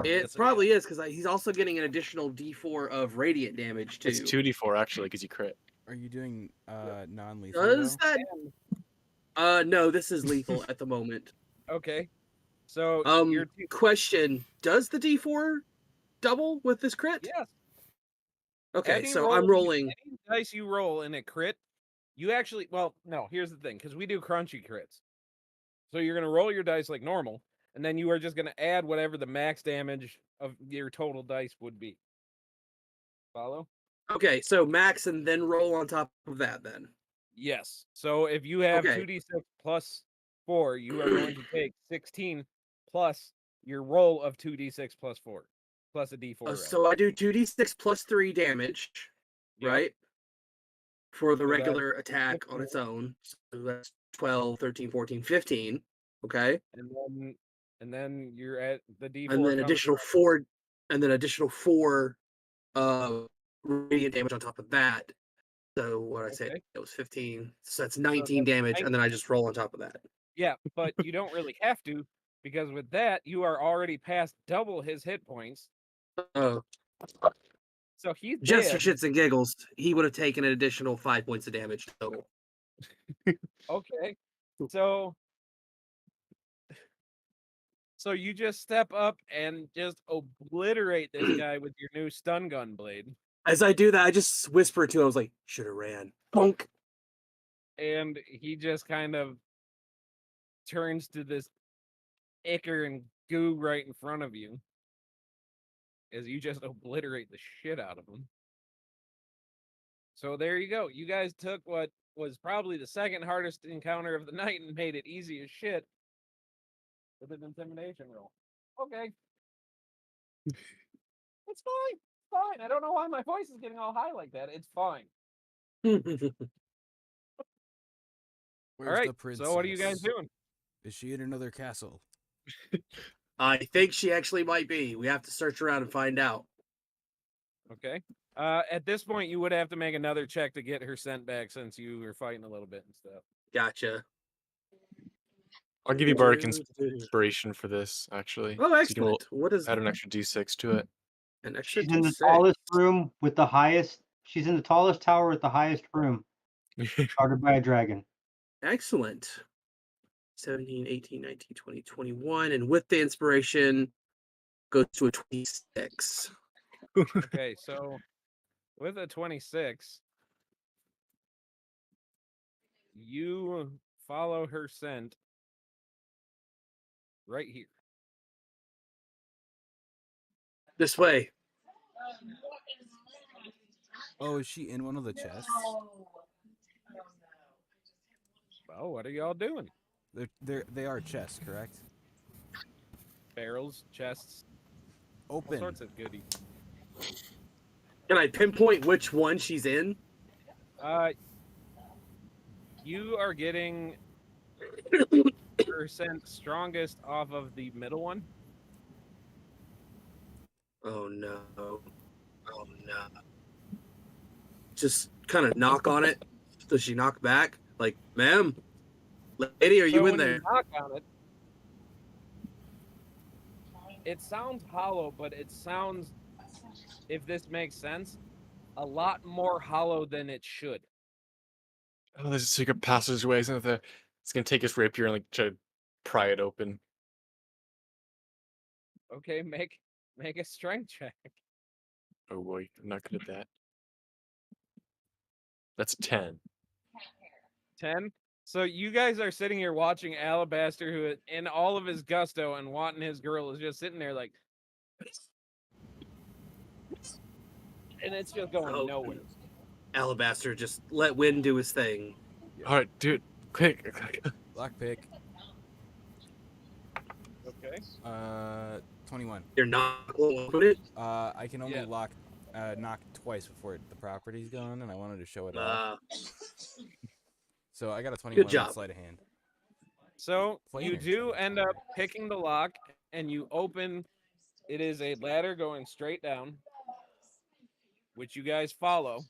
It Yes, probably is because he's also getting an additional D4 of radiant damage too. It's 2d4 actually because you crit. Are you doing non-lethal Does though? that? No, this is lethal at the moment. Okay. So your Question: does the D4 double with this crit? yes. Okay, Any so roll I'm rolling. any dice you roll in a crit, you actually no, here's the thing, because we do crunchy crits. So you're gonna roll your dice like normal, and then you are just gonna add whatever the max damage of your total dice would be. Follow? Okay, so max and then roll on top of that then. Yes. So if you have Okay. 2d6 plus 4, you are going to take 16 plus your roll of 2d6 plus 4 plus a d4. So I do 2d6 plus 3 damage, Yep. right? For the So regular attack on 15. its own. So that's 12, 13, 14, 15. Okay. And then you're at the d4 And then comes additional from- 4 radiant damage on top of that. So what I say Okay. it was 15. So that's 19 that's damage, and then I just roll on top of that. Yeah, but you don't really have to, because with that you are already past double his hit points. Oh, So he's just for dead. shits and giggles, he would have taken an additional 5 points of damage total. Okay. So you just step up and just obliterate this guy with your new stun gun blade. As I do that, I just whisper to him, I was like, should have ran. Bonk. And he just kind of turns to this ichor and goo right in front of you as you just obliterate the shit out of him. So there you go. You guys took what was probably the second hardest encounter of the night and made it easy as shit with an intimidation roll. Okay. It's fine. Fine. I don't know why my voice is getting all high like that. It's fine. Where's all right. the princess? So what are you guys doing? Is she in another castle? I think she actually might be. We have to search around and find out. Okay. At this point, you would have to make another check to get her sent back since you were fighting a little bit and stuff. Gotcha. I'll give you bardic inspiration for this actually. Oh, So you excellent. What is add an extra d6 to it. an extra She's in the D6? tallest room with the highest. She's in the tallest tower with the highest room, guarded by a dragon. Excellent. 17, 18, 19, 20, 21. And with the inspiration, goes to a 26. Okay, so with a 26, you follow her scent right here. This way. Oh, is she in one of the chests? Oh, what are y'all doing? They are chests, correct? Barrels, chests, Open. all sorts of goodies. Can I pinpoint which one she's in? You are getting her scent strongest off of the middle one. Oh no. Oh no. Just kind of knock on it. Does she knock back? Like, ma'am? Lady, are So you in when there? you knock on it, it sounds hollow, but it sounds, if this makes sense, a lot more hollow than it should. Oh, there's a secret passageway. Isn't there? It's gonna take his rapier and like try to pry it open. Okay, make a strength check. Oh boy, I'm not good at that. That's 10. 10. So you guys are sitting here watching Alabaster, who in all of his gusto and wanting his girl is just sitting there like, and it's just going nowhere. Alabaster, just let Wind do his thing. All right, dude, quick. Lockpick. Okay. 21. You're not going to open it? I can only Yeah. knock twice before the property's gone, and I wanted to show it off. So I got a 21 Good job. with sleight of hand. So Flavor. you do end up picking the lock, and you open. It is a ladder going straight down. which you guys follow.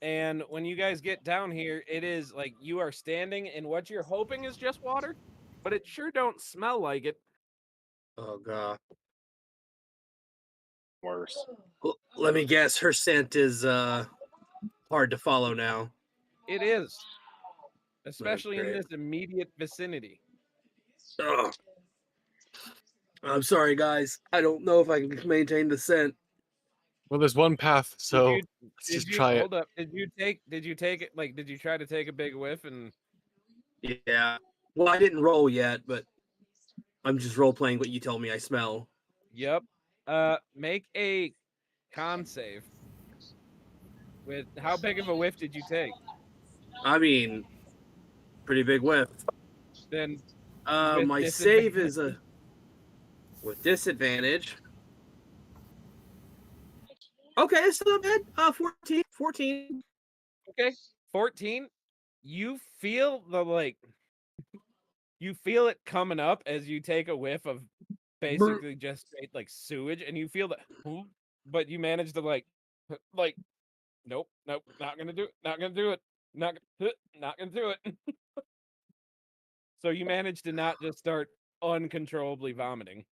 And when you guys get down here, it is like you are standing in what you're hoping is just water, but it sure don't smell like it. Oh god. Worse. Let me guess. Her scent is hard to follow now. It is, especially in great. this immediate vicinity. Ugh. I'm sorry, guys. I don't know if I can maintain the scent. Well, there's one path, so Did let's you, just try it. hold up? Did you take it? Like, did you try to take a big whiff? And Yeah. Well, I didn't roll yet, but I'm just role playing what you tell me I smell. yep. Make a con save. With how big of a whiff did you take? I mean, pretty big whiff. Then with My disadvantage. save is with disadvantage. Okay, it's not bad. 14. 14. Okay, 14. You feel you feel it coming up as you take a whiff of basically just straight like sewage, and you feel that, but you manage to like, nope, not gonna do it, not gonna do it, not gonna do it. So you manage to not just start uncontrollably vomiting.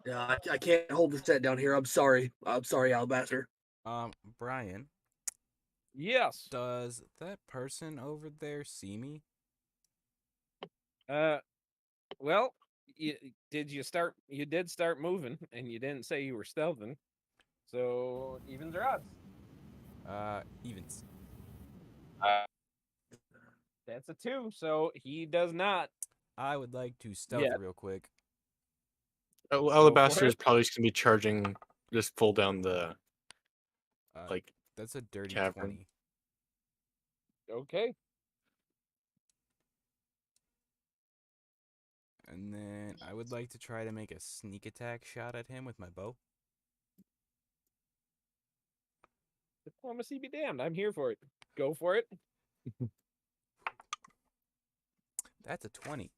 Yeah, I can't hold the set down here. I'm sorry. Alabaster. Brian, Yes. does that person over there see me? Well, you did start moving, and you didn't say you were stealthing. So evens or odds? Evens. That's a 2, so he does not. I would like to stealth Yeah. real quick. Alabaster it. is probably just gonna be charging, just full down the like That's a dirty cavern. 20. Okay. And then I would like to try to make a sneak attack shot at him with my bow. Diplomacy be damned. I'm here for it. Go for it. That's a 20.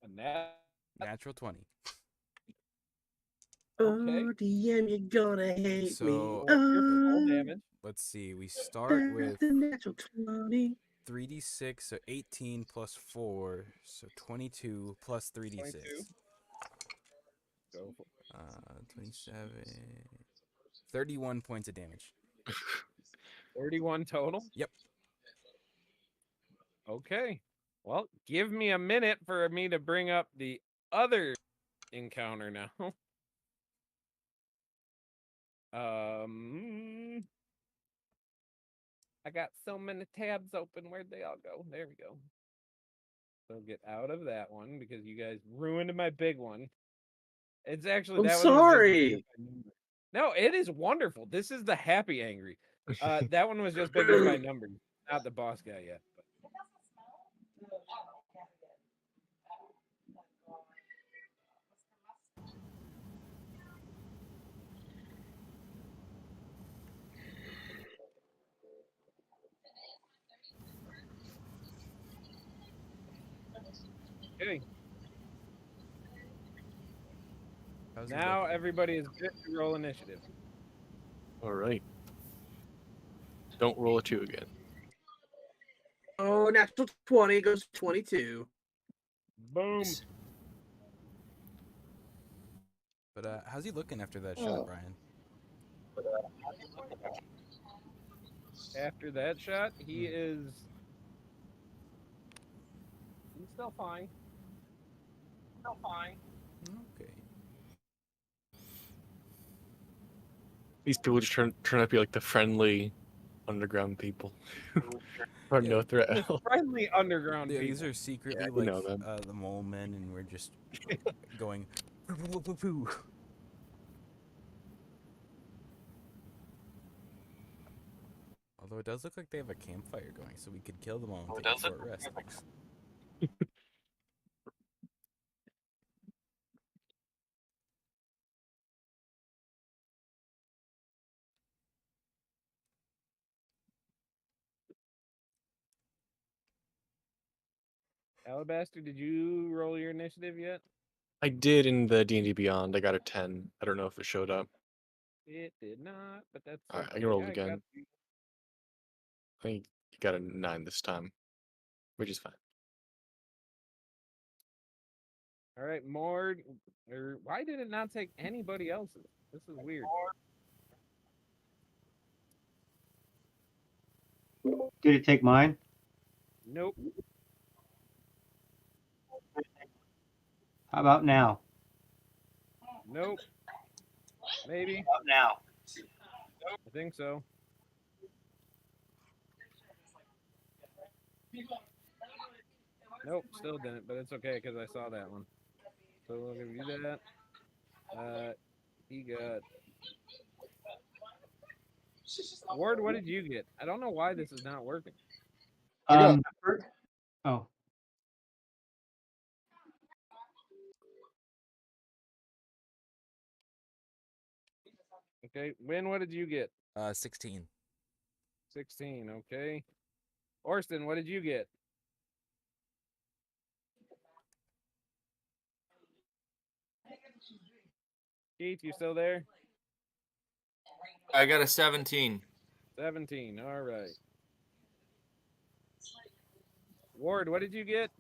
A nat. Natural 20. Okay. Oh, DM, you're gonna hate So, me. Your full damage. Let's see. We start with The natural 20. 3d6, so 18 plus 4, so 22 plus 3d6. 22. Go for 27. 31 points of damage. 31 total. Yep. Okay. Well, give me a minute for me to bring up the other encounter now. I got so many tabs open. Where'd they all go? There we go. So get out of that one because you guys ruined my big one. It's actually I'm that one was just bigger sorry. by numbers. No, it is wonderful. This is the happy angry. That one was just bigger by numbers, not the boss guy yet. But. Okay. How's he Now looking? everybody is good to roll initiative. All right. Don't roll a 2 again. Oh, natural 20 goes to 22. Boom. But how's he looking after that shot, Brian? After that shot, he's still fine. Okay. These people just turn out to be like the friendly underground people. Or no threat at all. Friendly underground Yeah, people. these are secretly you know them. the mole men, and we're just going. Poo. Although it does look like they have a campfire going, so we could kill them all and take a short rest. Alabaster, did you roll your initiative yet? I did in the D&D Beyond. I got a 10. I don't know if it showed up. It did not, but that's All right, I okay. can roll I got again. you. I think you got a 9 this time, which is fine. All right, more. Or why did it not take anybody else's? This is weird. Did it take mine? Nope. How about now? Nope. Maybe. About now? I think so. Nope, still didn't, but it's okay because I saw that one. So we'll give you that. He got. Ward, what did you get? I don't know why this is not working. I got Oh, Okay, Win, what did you get? 16. 16. Okay. Orston, what did you get? Keith, you still there? I got a 17. 17. All right. Ward, what did you get?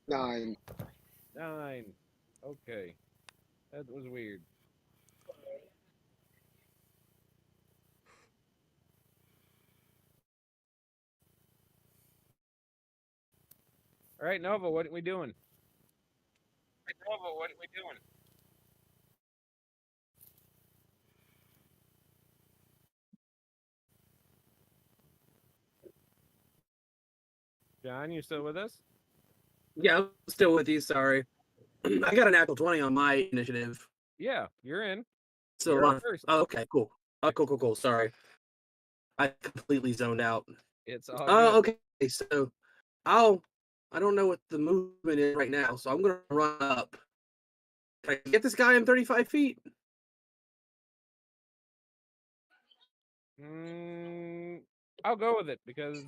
9. 9. Okay. That was weird. All right, Nova, what are we doing? Nova, what are we doing? John, you still with us? Yeah, I'm still with you. Sorry, I got an actual 20 on my initiative. Yeah, you're in. So You're on. first. Oh, okay, cool. Cool. Sorry, I completely zoned out. It's all Oh, good. okay. So I don't know what the movement is right now, so I'm gonna run up. Can I get this guy in 35 feet? I'll go with it because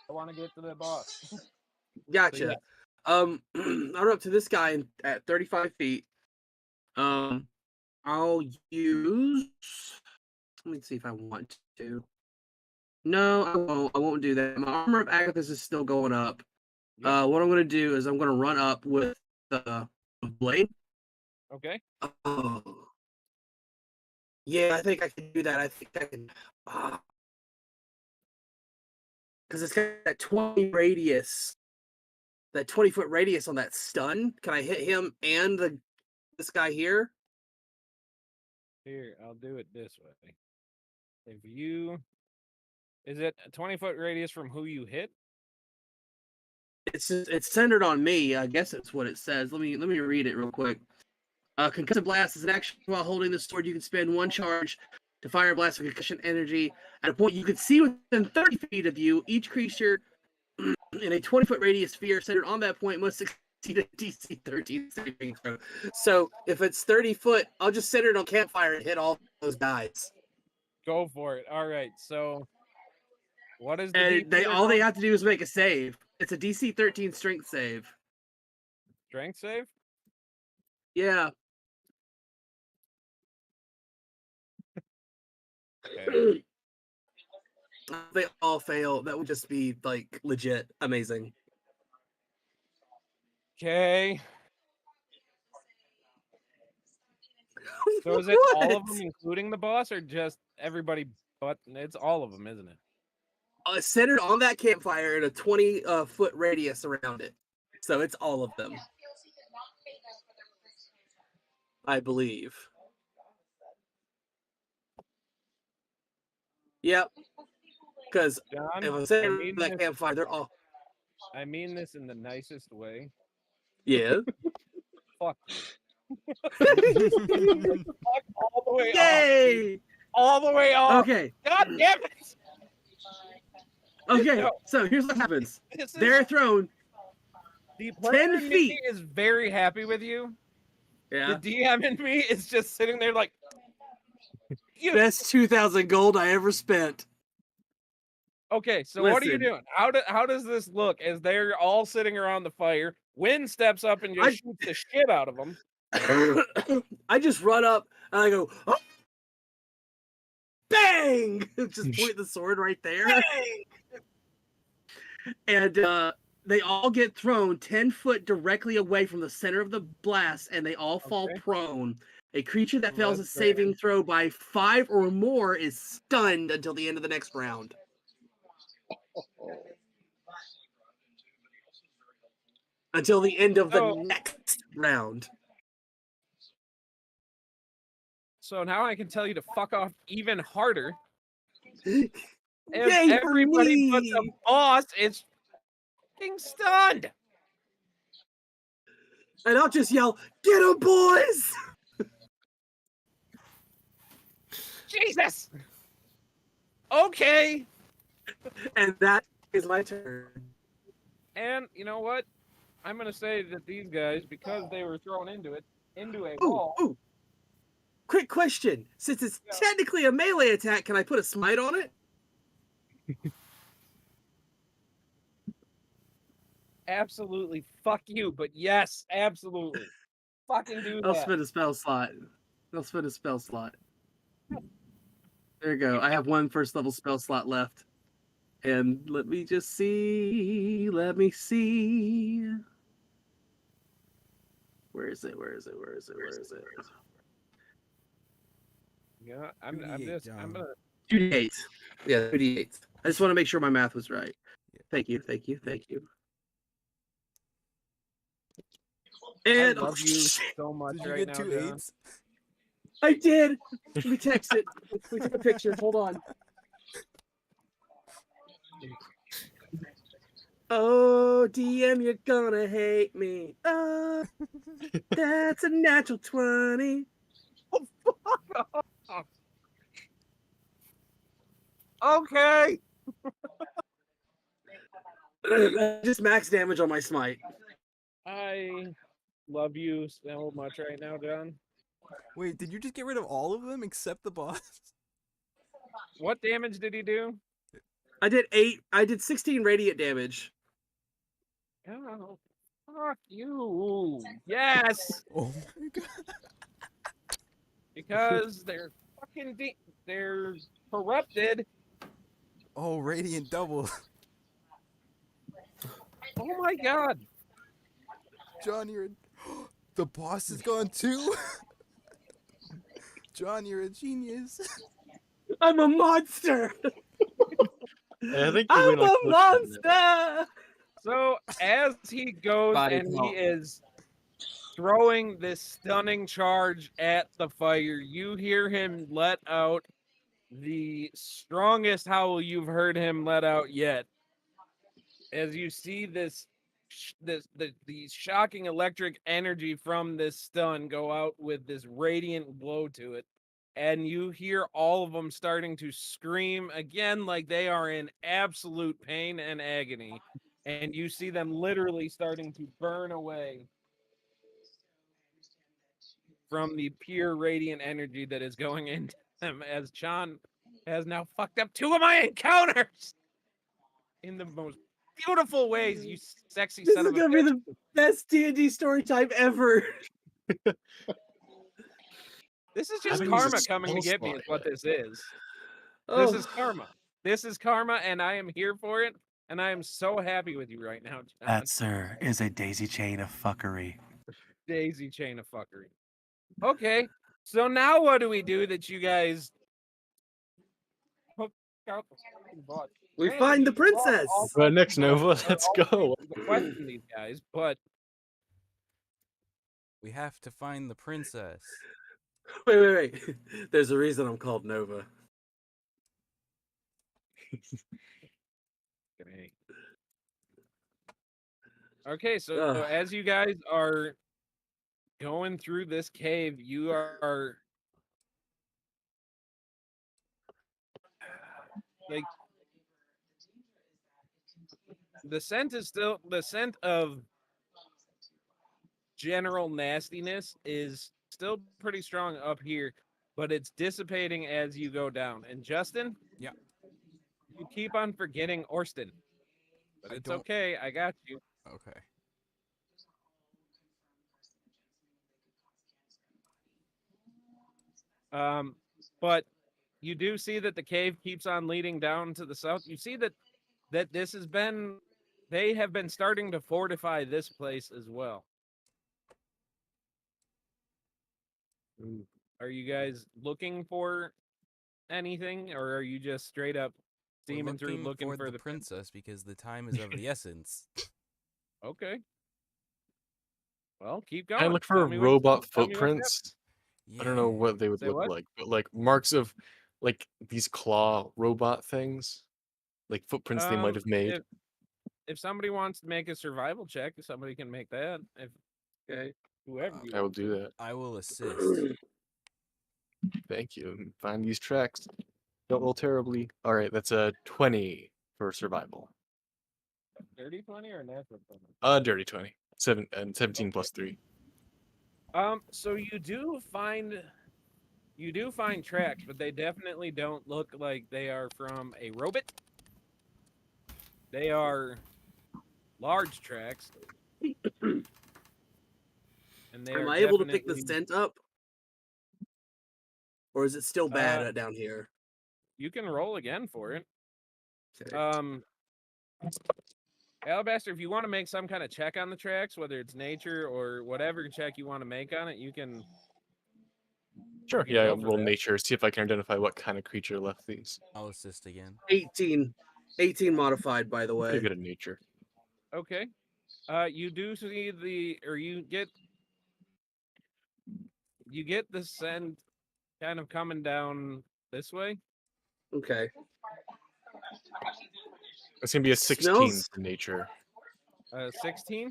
I want to get to the boss. Gotcha. yeah. I'll run up to this guy at 35 feet. I'll use. Let me see if I want to. No, I won't. I won't do that. My armor of Agathis is still going up. Yep. What I'm gonna do is I'm gonna run up with the blade. Okay. Oh. Yeah, I think I can do that. I think I can. Because it's got that 20 radius, that 20-foot radius on that stun. Can I hit him and this guy here? Here, I'll do it this way. If you, is it a 20-foot radius from who you hit? It's centered on me. I guess that's what it says. Let me read it real quick. Concussive blast is an action while holding the sword. You can spend 1 charge to fire a blast of concussion energy at a point you can see within 30 feet of you. Each creature in a 20-foot radius sphere centered on that point must succeed a DC 13 saving throw. So if it's 30 foot, I'll just center it on campfire and hit all those guys. Go for it. All right. So, what is the And DC all they going- have to do is make a save. It's a DC 13 strength save. Strength save? Yeah. Okay. If they all fail, that would just be like legit amazing. Okay. So is it all of them, including the boss, or just everybody? But it's all of them, isn't it? Centered on that campfire in a 20-foot radius around it. So it's all of them. I believe. Yep. Because John, if I'm I centered mean on that this. campfire, they're all. I mean this in the nicest way. Yeah. Fuck you. Fuck all the way off. Yay! All the way off. Okay. God damn it! Okay. No. So here's what happens. This is, They're thrown the player 10 in feet. me is very happy with you. Yeah. The DM in me is just sitting there like, Best 2,000 gold I ever spent. okay, so what are you Listen. doing? How does this look as they're all sitting around the fire? Wynn steps up and just shoots the shit out of them. I just run up and I go, oh! bang! Just point the sword right there. And they all get thrown 10 foot directly away from the center of the blast, and they all fall Okay. prone. A creature that Oh, fails a that's great. saving throw by 5 or more is stunned until the end of the next round. Until the end of the Oh. next round. So now I can tell you to fuck off even harder. Yay If for everybody but the me! boss is fucking stunned. And I'll just yell, "Get 'em, boys!" Jesus. Okay. And that is my turn. And you know what? I'm gonna say that these guys, because they were thrown into a Ooh, wall. ooh. Quick question. Since it's Yeah. technically a melee attack, can I put a smite on it? Absolutely. Fuck you. But yes, absolutely. Fucking do I'll that. spend a spell slot. There you go. I have one first level spell slot left. And let me just see. Let me see. Where is it? Yeah, I'm 2d8, John. gonna 2d8. Yeah, 2d8. I just want to make sure my math was right. Yeah. Thank you. I And love you so much Did you right get now, two John. eights? I did. Let me text it. We took a picture. Hold on. Oh, DM, you're gonna hate me. Oh, that's a natural 20. Okay. Just max damage on my smite. I love you so much right now, John. Wait, did you just get rid of all of them except the boss? What damage did he do? I did 16 radiant damage. Oh, fuck you. Yes. Oh my god. Because they're fucking they're corrupted. Oh, radiant double. Oh my god. John, you're the boss is gone too. John, you're a genius. I'm a monster. I think you I'm win on a Clifton now. monster. So as he goes Body and count. he is throwing this stunning charge at the fire, you hear him let out the strongest howl you've heard him let out yet. As you see the shocking electric energy from this stun go out with this radiant glow to it, and you hear all of them starting to scream again like they are in absolute pain and agony, and you see them literally starting to burn away from the pure radiant energy that is going into them, as John has now fucked up 2 of my encounters in the most beautiful ways, you sexy This son is of a gonna bitch. be the best D&D story time ever. This is I just haven't karma used a coming to spell get me, slot is what yet. this is. Oh, This is karma. This is karma, and I am here for it, and I am so happy with you right now, John. That, sir, is a daisy chain of fuckery. Daisy chain of fuckery. Okay, so now what do we do that you guys hook out the fucking butt? we Apparently find the you love princess. all Well, kinds next of bugs. Nova, There are let's all go. kinds of question these guys, but We have to find the princess. Wait. There's a reason I'm called Nova. okay, so Ugh. as you guys are going through this cave, you are like the scent of general nastiness is still pretty strong up here, but it's dissipating as you go down. And Justin, Yeah. you keep on forgetting Orston, but I it's don't. okay. I got you. Okay. But you do see that the cave keeps on leading down to the south. You see that this has been, they have been starting to fortify this place as well. Are you guys looking for anything, or are you just straight up We're steaming through looking for for the princess because the time is of the essence. Okay. Well, keep I going. look for Tell me robot tell me what's happening. footprints. Yeah. I don't know what they would Say look what? like, but like marks of like these claw robot things, like footprints they might have made. If somebody wants to make a survival check, somebody can make that. If Okay. whoever you I will want do to. that. I will assist. Thank you. And find these tracks. Don't roll terribly. All right, that's a 20 for survival. Dirty 20 or natural 20? Dirty 20. 17 plus 3. So you do find tracks, but they definitely don't look like they are from a robot. They are large tracks. And they Am are I able to pick the definitely scent up? Or is it still bad down here? you can roll again for it. Okay. Alabaster, if you want to make some kind of check on the tracks, whether it's nature or whatever check you want to make on it, you can. Sure. You can Yeah, go I'll for roll that. nature, see if I can identify what kind of creature left these. I'll assist again. 18 modified, by the way. Pretty good at nature. Okay. You do see you get the scent kind of coming down this way. Okay. It's gonna be a 16 Smells. for nature. 16.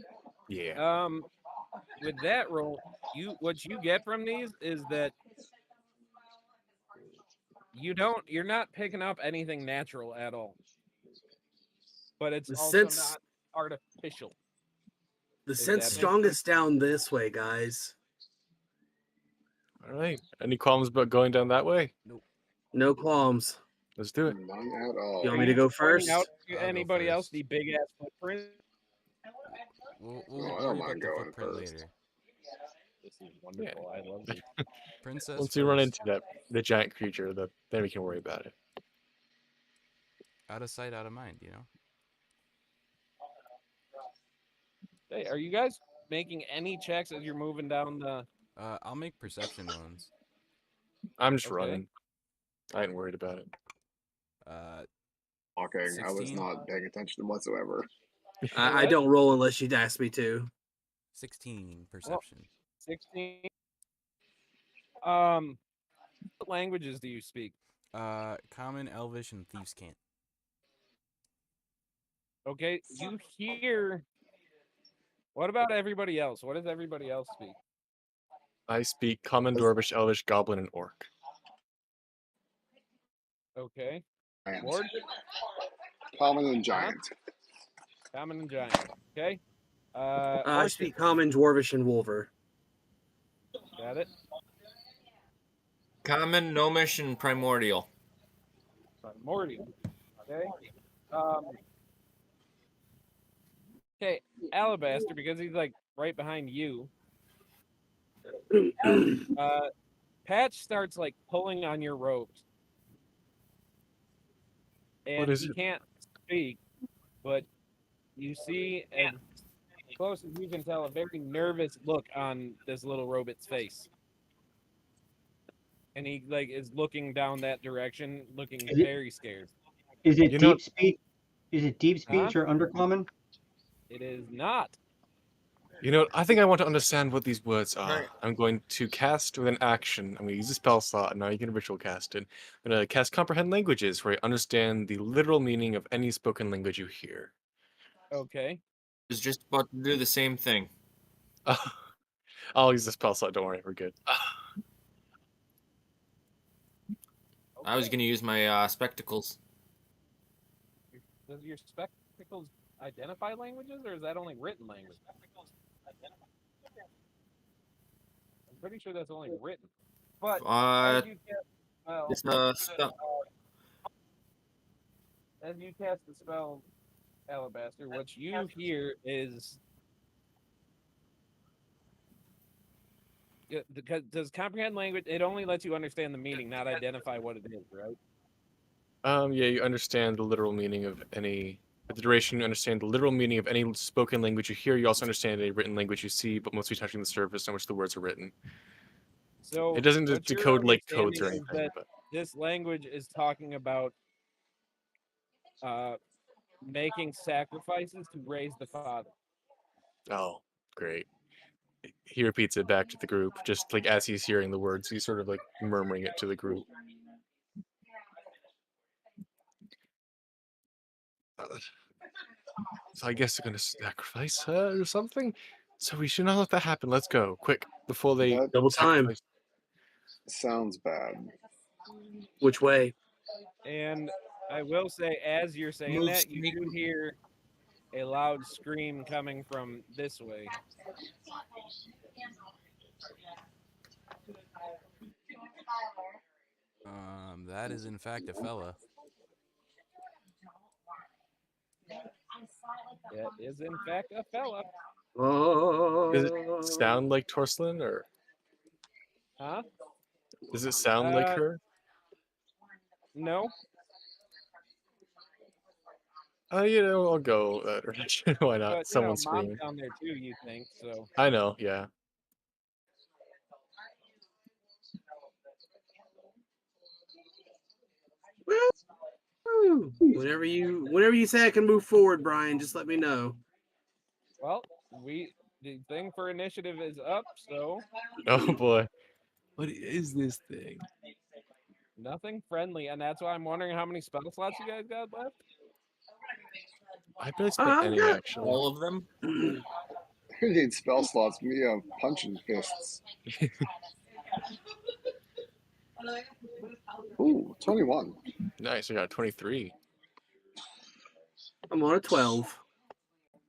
Yeah. With that roll, what you get from these is that you're not picking up anything natural at all. But it's The also scent's not artificial. the If scent's that makes strongest down this way, guys. All right. Any qualms about going down that way? Nope. No qualms. Let's do it. None at all. You Are want me to you go pointing first? out to I'll go anybody else first. the big ass footprint? We'll Oh, I don't worry mind about the going footprint first. later. This is wonderful. I love this. Princess Once first. we run into the giant creature, then we can worry about it. Out of sight, out of mind, you know? Hey, are you guys making any checks as you're moving down the? I'll make perception ones. I'm just Okay. running. I ain't worried about it. Walking. I was 16? not paying attention whatsoever. I don't roll unless she'd ask me to. 16 perception. 16. What languages do you speak? Common, Elvish, and Thieves' Cant. Okay, you hear. What about everybody else? What does everybody else speak? I speak Common, Dwarvish, Elvish, Goblin, and Orc. Okay. Giant. Ward? Common and giant. Common and giant. Okay. I Orchid. speak Common, Dwarvish, and Wolver. Got it. Common, Gnomish, and Primordial. Primordial. Okay. Okay, Alabaster, because he's like right behind you. Patch starts like pulling on your ropes. And What is he it? can't speak, but you see, as close as you can tell, a very nervous look on this little robot's face. And he like is looking down that direction, looking very scared. Is it You know- deep speech? Is it deep Huh? speech or undercommon? It is not. You know, I think I want to understand what these words are. Alright. I'm going to cast with an action. I'm going to use a spell slot, and now you can ritual cast it. I'm going to cast Comprehend Languages, where I understand the literal meaning of any spoken language you hear. Okay. I was just about to do the same thing. I'll use the spell slot. Don't worry, we're good. I was going to use my spectacles. Does your spectacles identify languages, or is that only written language? I'm pretty sure that's only written. But as you cast the spell, as you cast the spell, Alabaster, what you hear is because does comprehend language? It only lets you understand the meaning, not identify what it is, right? Yeah, you understand the literal meaning of any. At the duration, you understand the literal meaning of any spoken language you hear. You also understand any written language you see, but mostly touching the surface on which the words are written. So It doesn't what you're decode like codes understanding or is anything. that But this language is talking about uh, making sacrifices to raise the father. oh, great. He repeats it back to the group, just like as he's hearing the words, he's sort of like murmuring it to the group. So I guess they're gonna sacrifice her or something. So we should not let that happen. Let's go quick before they That Double time. sacrifice. sounds bad. Which way? And I will say, as you're saying Move that, you sneak. do hear a loud scream coming from this way. That is in fact a fella. That is, in fact, a fella. Does it sound like Torslin or Huh? does it sound like her? No. I'll go that direction. Why not? But, Someone mom's screaming. down there too, you think, so. I know, yeah. Woo! Whenever you say I can move forward, Brian, just let me know. Well, the thing for initiative is up, so Oh boy. What is this thing? nothing friendly, and that's why I'm wondering how many spell slots you guys got left. I barely spent any good. actually. All of them. Who needs spell slots? Me, punching fists. Ooh, 21. Nice, I got 23. I'm on a 12.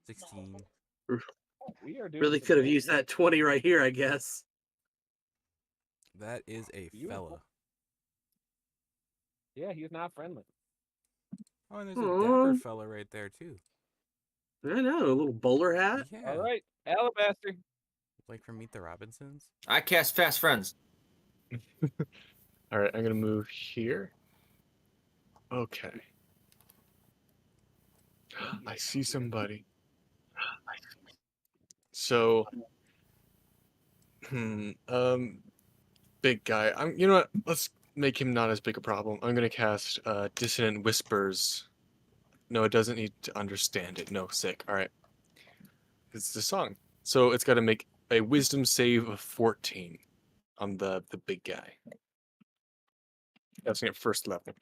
16. We are doing Really some could have good used work. that 20 right here, I guess. That is a Beautiful. fella. Yeah, he's not friendly. Oh, and there's a dapper Aw. fella right there too. I know, a little bowler hat. Yeah. All right, Alabaster. Like from Meet the Robinsons. I cast Fast Friends. All right, I'm gonna move here. Okay. I see somebody. So, big guy. You know what? Let's make him not as big a problem. I'm gonna cast Dissonant Whispers. No, it doesn't need to understand it. No, sick. All right. It's a song. So it's got to make a Wisdom save of 14 on the big guy. That's at first level.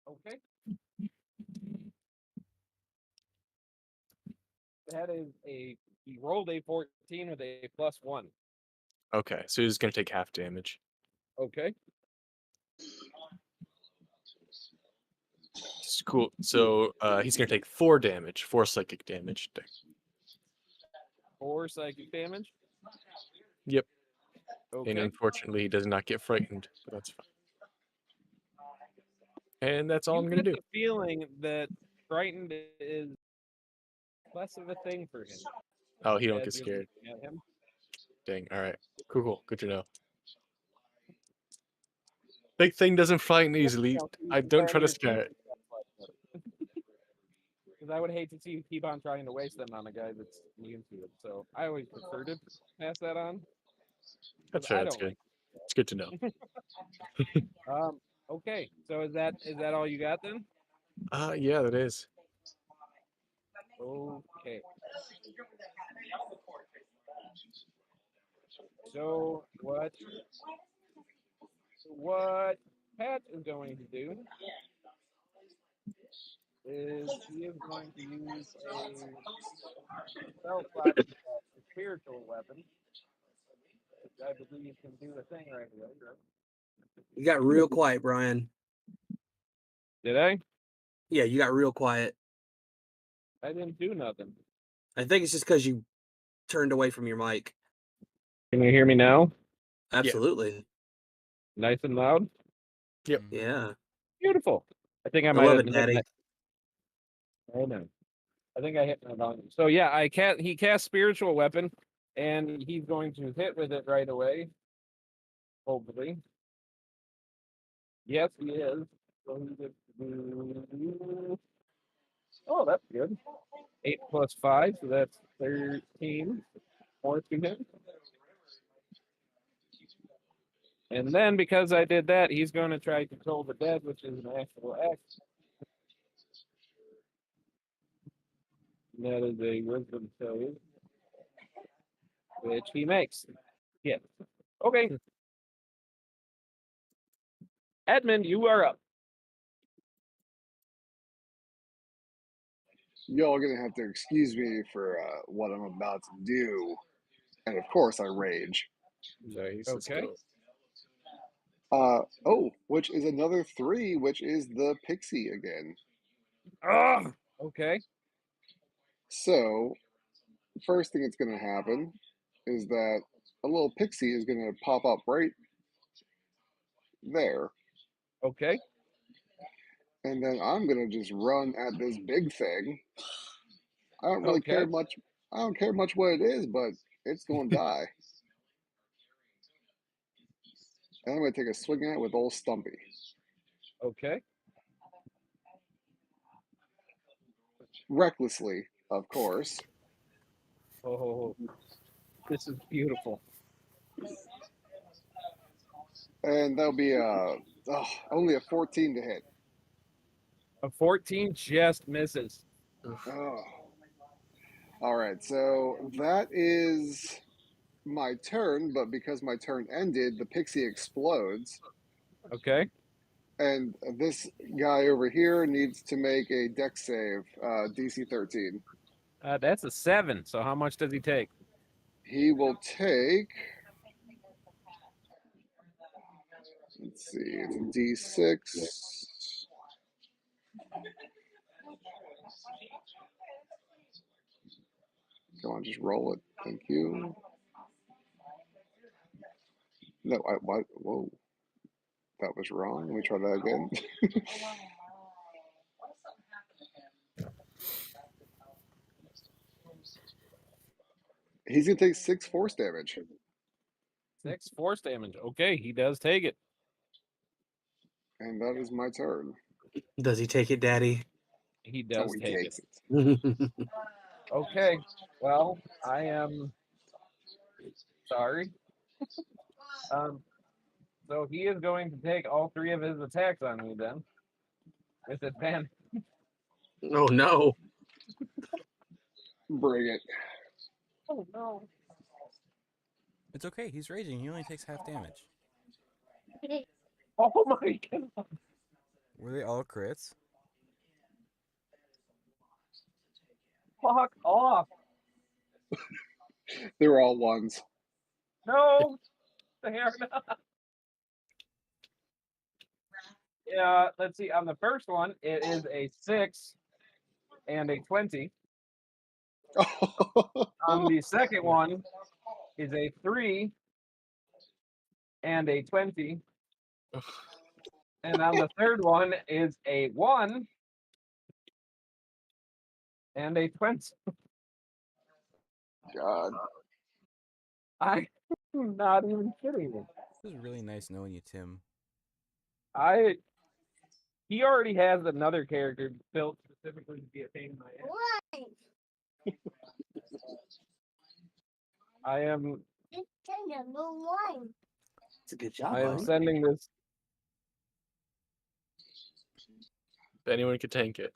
Okay. That is he rolled a 14 with a +1. Okay, so he's gonna take half damage. Okay. It's cool. So he's gonna take 4 damage, 4 psychic damage. 4 psychic damage. Yep. Okay. And unfortunately, he does not get frightened, but that's fine. And that's all You I'm gonna get do. the feeling that frightened is less of a thing for him. Oh, he don't as get you're scared. looking at him. Dang. All right. Cool. Good to know. Big thing doesn't frighten easily. I don't try to scare it. Because I would hate to see you keep on trying to waste them on a guy that's immune to it. So I always prefer to pass that on. That's 'cause fair. I That's don't good. It's good to know. Okay. So is that all you got then? Yeah, that is. Okay. So what Pat is going to do is he is going to use a spell slot to cast a spiritual weapon, which I believe can do a thing right away. Right? You got real quiet, Brian. Did I? Yeah, you got real quiet. I didn't do nothing. I think it's just because you turned away from your mic. Can you hear me now? Absolutely. Nice and loud. Yep. Yeah. Beautiful. I think I I might love have it, hit Daddy. my. I know. I think I hit my volume. So yeah, he cast spiritual weapon. And he's going to hit with it right away. Hopefully. Yes, he is. So he gets to do- Oh, that's good. 8 plus 5, so that's 13 more to him. And then because I did that, he's going to try to control the dead, which is an actual act. And that is a wisdom save, which he makes. Yeah. Okay. Edmund, you are up. Y'all are gonna have to excuse me for what I'm about to do, and of course I rage. Nice. Let's Okay. go. Which is another 3, which is the pixie again. Oh, okay. So, first thing that's gonna happen is that a little pixie is gonna pop up right there, Okay. and then I'm gonna just run at this big thing. I don't really Okay. care much. I don't care much what it is, but it's gonna die. And I'm gonna take a swing at it with old Stumpy. Okay. Recklessly, of course. Oh, this is beautiful. And that'll be only a 14 to hit. A 14 just misses. Oh. All right, so that is my turn, but because my turn ended, the pixie explodes. Okay. And this guy over here needs to make a dex save, DC 13. That's a 7. So how much does he take? He will take, let's see, it's a D6. Go on, just roll it. Thank you. No, what? Whoa. That was wrong. Let me try that again. He's going to take 6 force damage. 6 force damage. Okay, he does take it. And that is my turn. Does he take it, Daddy? He does he take it. takes it. Okay. Well, I am sorry. So he is going to take all 3 of his attacks on me then. With advantage. Oh no! Bring it. Oh no. It's okay. He's raging. He only takes half damage. Oh my god. Were they all crits? Fuck off. They're all ones. No, they are not. Yeah, let's see. On the first one, it is a 6 and a 20. On the second one is a 3 and a 20. And on the third one is a 1 and a 20. God. I'm not even kidding you. This is really nice knowing you, Tim. He already has another character built specifically to be a pain in my ass. I am. It's a good job. I am sending this. If anyone could tank it.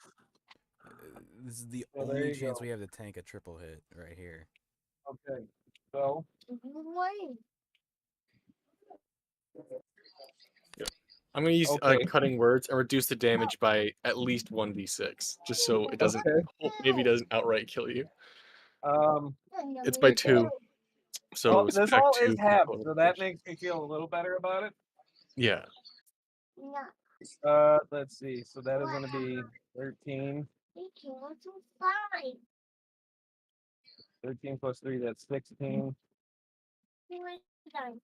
This is the Well, there only you chance go. we have to tank a triple hit right here. Okay, so I'm going to use Okay. cutting words and reduce the damage by at least 1d6, just so it doesn't, maybe doesn't outright kill you. It's by 2, so well, this subtract all 2 is from half, total so that damage. makes me feel a little better about it. Yeah. Let's see. So that is going to be 13. 13 plus 3, that's 16. 11.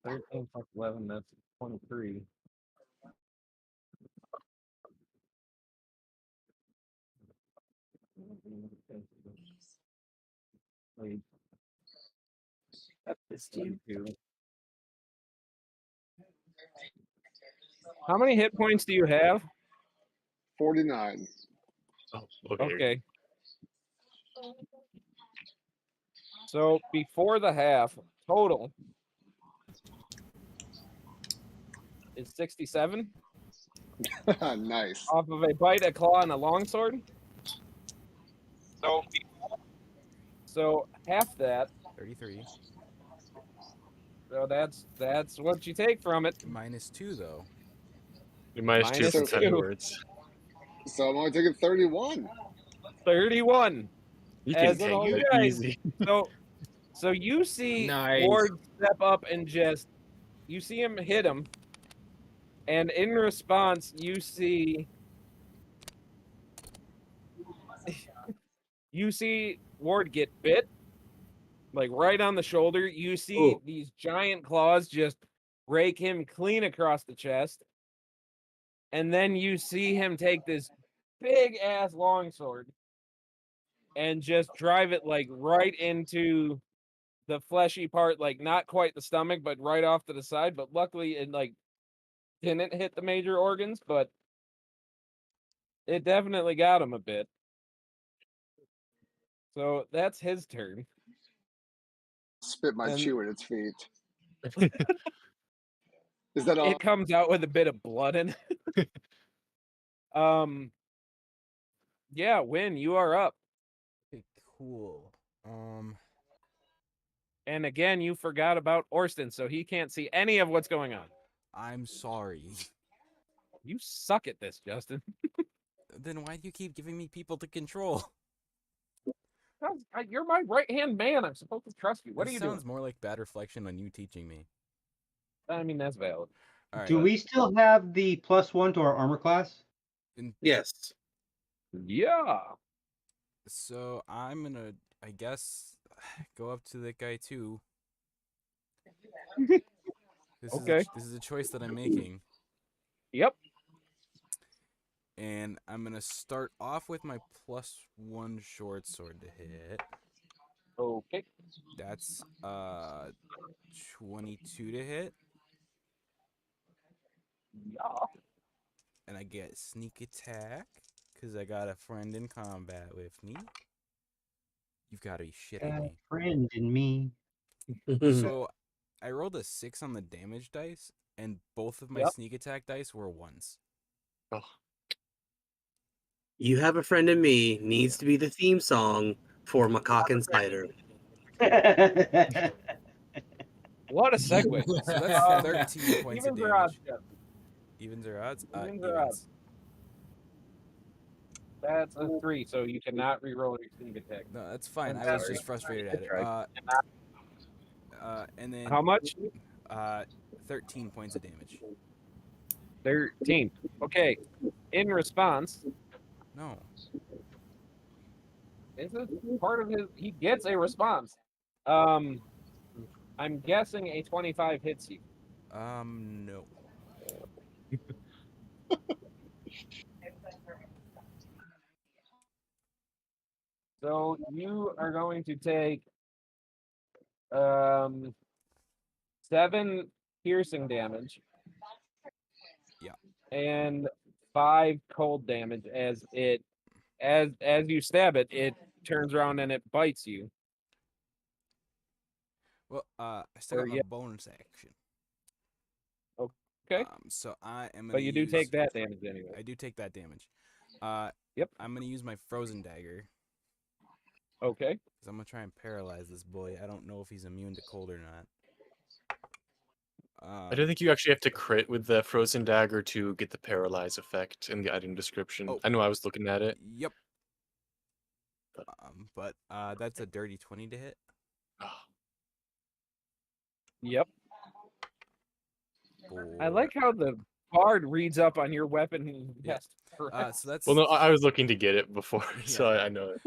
13 plus 11, that's 23. How many hit points do you have? 49. Oh, okay. Okay. So before the half, total is 67 Nice. off of a bite, a claw, and a longsword. So half that. 33. So that's what you take from it. -2 though. You're -2 for Minus 10 2. words. So I'm only taking 31. 31. You can As take you that guys, easy. so you see Nice. Ward step up and just you see him hit him, and in response you see Ward get bit, like right on the shoulder. You see Ooh. these giant claws just rake him clean across the chest, and then you see him take this big ass longsword and just drive it like right into the fleshy part, like not quite the stomach, but right off to the side. But luckily, it like didn't hit the major organs, but it definitely got him a bit. So that's his turn. Spit my And chew at its feet. Is that all? it comes out with a bit of blood in it. Yeah, Win, you are up. Okay, cool. And again, you forgot about Orston, so he can't see any of what's going on. I'm sorry. You suck at this, Justin. Then why do you keep giving me people to control? You're my right-hand man. I'm supposed to trust you. What This are you sounds doing? more like bad reflection than you teaching me. I mean, that's valid. All right. Do we still have the +1 to our armor class? Yes. Yeah. So I'm gonna, I guess, go up to that guy too. Okay. This is a choice that I'm making, Yep. and I'm gonna start off with my +1 short sword to hit. Okay. That's 22 to hit, Yeah. and I get sneak attack because I got a friend in combat with me. You've got to be shitting me. Friend in me. So I rolled a 6 on the damage dice, and both of my Yep. sneak attack dice were 1s. Oh, You Have a Friend in Me needs to be the theme song for Macaque and Cider. What a segue. So that's 13 points of Evens or odds, damage. Jeff? Evens or odds? Evens or odds? Evens. That's a 3, so you cannot reroll your sneak attack. No, that's fine. I'm I was sorry. just frustrated at it. Tried. And then How much? 13 points of damage. 13. Okay. In response, No. this is part of his. He gets a response. I'm guessing a 25 hits you. No. So you are going to take 7 piercing damage. Yeah. And 5 cold damage as you stab it, it turns around and it bites you. Well, I still got my bonus action. Okay. So I am gonna But you do take that damage anyway. I do take that damage. Yep. I'm gonna use my frozen dagger. Okay. Because I'm gonna try and paralyze this boy. I don't know if he's immune to cold or not. I don't think you actually have to crit with the frozen dagger to get the paralyze effect in the item description. Oh. I know I was looking at it. Yep. But that's a dirty 20 to hit. Yep. For... I like how the bard reads up on your weapon. Yeah. Yes. So that's... Well, no, I was looking to get it before, so I know it.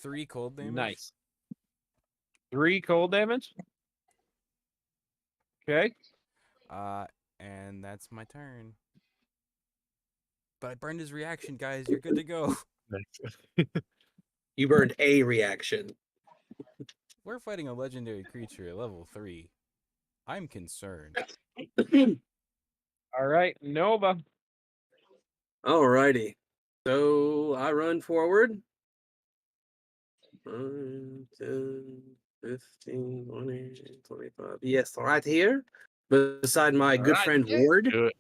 3 cold damage. Nice. 3 cold damage. Okay. And that's my turn. But I burned his reaction, guys. You're good to go. Nice. You burned a reaction. We're fighting a legendary creature at level 3. I'm concerned. All right, Nova. Alrighty. So I run forward. 5, 10, 15, 20, 25. Yes, right here. Beside my good friend Ward. Do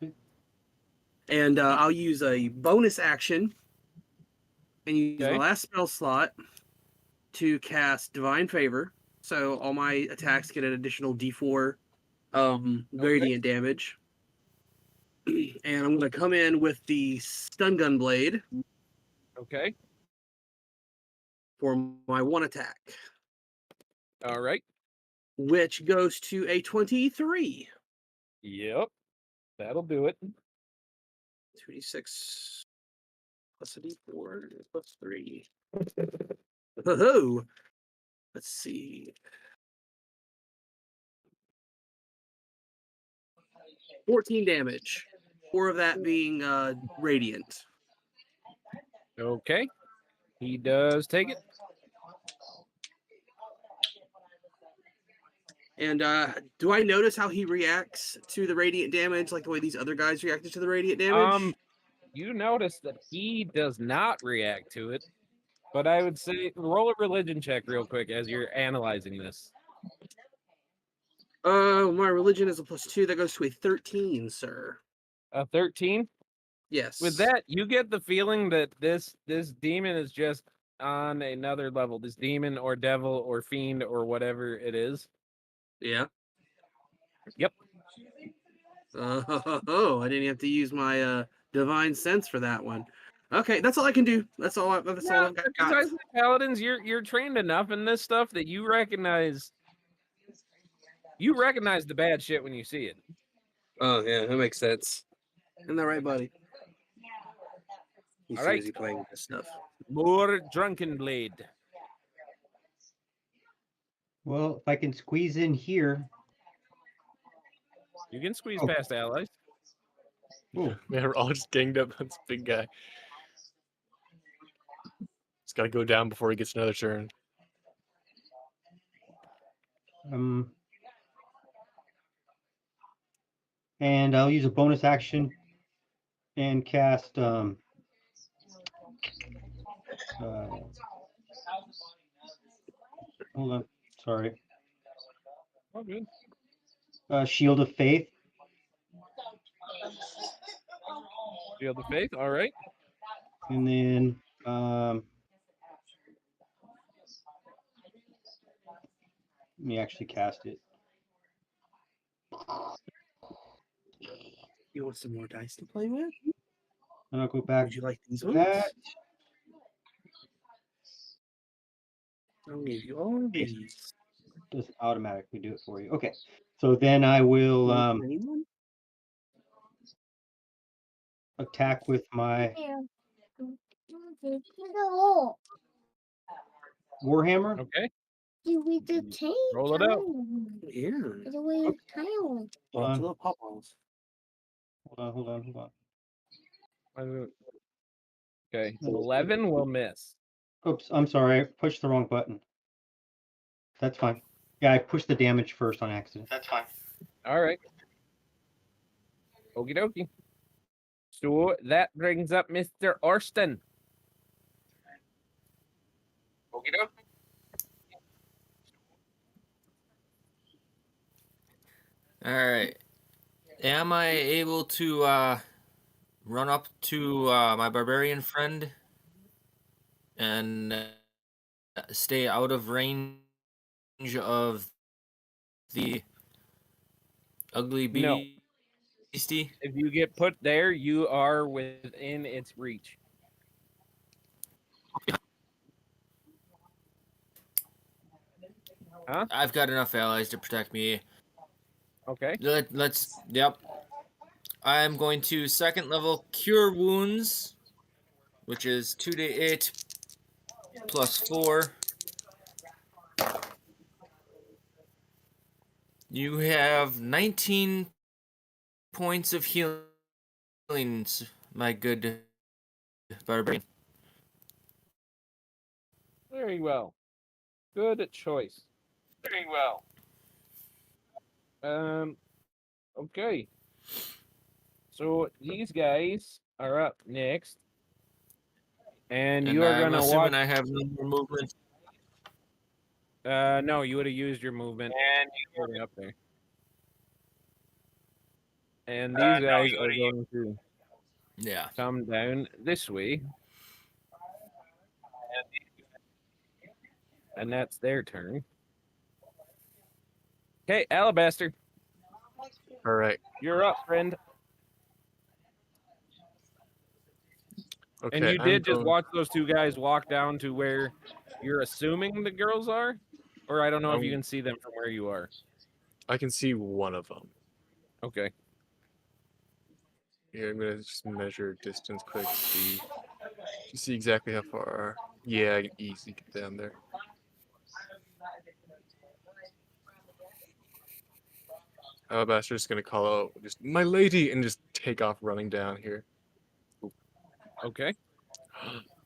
it. And I'll use a bonus action and use my Okay. last spell slot to cast Divine Favor. So all my attacks get an additional D4 radiant damage. And I'm going to come in with the Stun Gun Blade Okay. for my 1 attack, All right. which goes to a 23. Yep. That'll do it. 2d6 plus a d4 plus 3. Oh, let's see. 14 damage. 4 of that being radiant. Okay. He does take it. And do I notice how he reacts to the radiant damage, like the way these other guys reacted to the radiant damage? You notice that he does not react to it, but I would say roll a religion check real quick as you're analyzing this. My religion is a +2. That goes to a 13, sir. A 13? Yes. With that, you get the feeling that this demon is just on another level. This demon or devil or fiend or whatever it is. Yeah. Yep. Oh, I didn't have to use my divine sense for that one. Okay, that's all I can do. That's all. That's all I've got. Besides the paladins, you're trained enough in this stuff that you recognize the bad shit when you see it. Oh yeah, that makes sense. Isn't that right, buddy? He's All too right. busy playing with this stuff. More drunken blade. Well, if I can squeeze in here. You can squeeze Oh. past allies. Oh, Man, we're all just ganged up on this big guy. He's got to go down before he gets another turn. and I'll use a bonus action and cast hold on, sorry. Oh, good. Shield of Faith. Shield of Faith. All right. And then let me actually cast it. You want some more dice to play with? And I'll go back. Would you like these to ones? that. I'll give you all of Yes. these. Doesn't automatically do it for you. Okay. So then I will Anyone? attack with my Warhammer. Okay. Mm. Roll it out. Yeah. Hold on. Little pop-balls. Hold on. Okay. 11 will miss. Oops, I'm sorry. I pushed the wrong button. That's fine. Yeah, I pushed the damage first on accident. That's fine. All right. Okie dokie. So that brings up Mr. Orston. Okie dokie. All right. Am I able to run up to my barbarian friend and stay out of range of the ugly No. beastie? If you get put there, you are within its reach. Huh? I've got enough allies to protect me. Okay. Let's. Yep. I'm going to second level Cure Wounds, which is 2d8 plus 4. You have 19 points of healing, my good barbarian. Very well. Good choice. Very well. Okay. So these guys are up next, and you are I'm gonna assuming watch. I have no more movement. No, you would have used your movement And getting up there. And these no, guys you are would have. going to Yeah. come down this way, and that's their turn. Okay, Alabaster, All right. you're up, friend. And Okay. you I'm did just going. watch those two guys walk down to where you're assuming the girls are, or I don't know if you can see them from where you are. I can see one of them. Okay. Here, I'm gonna just measure distance quick. See. You see exactly how far. Yeah, I can easily get down there. Alabaster's just gonna call out, just my lady, and just take off running down here. Okay.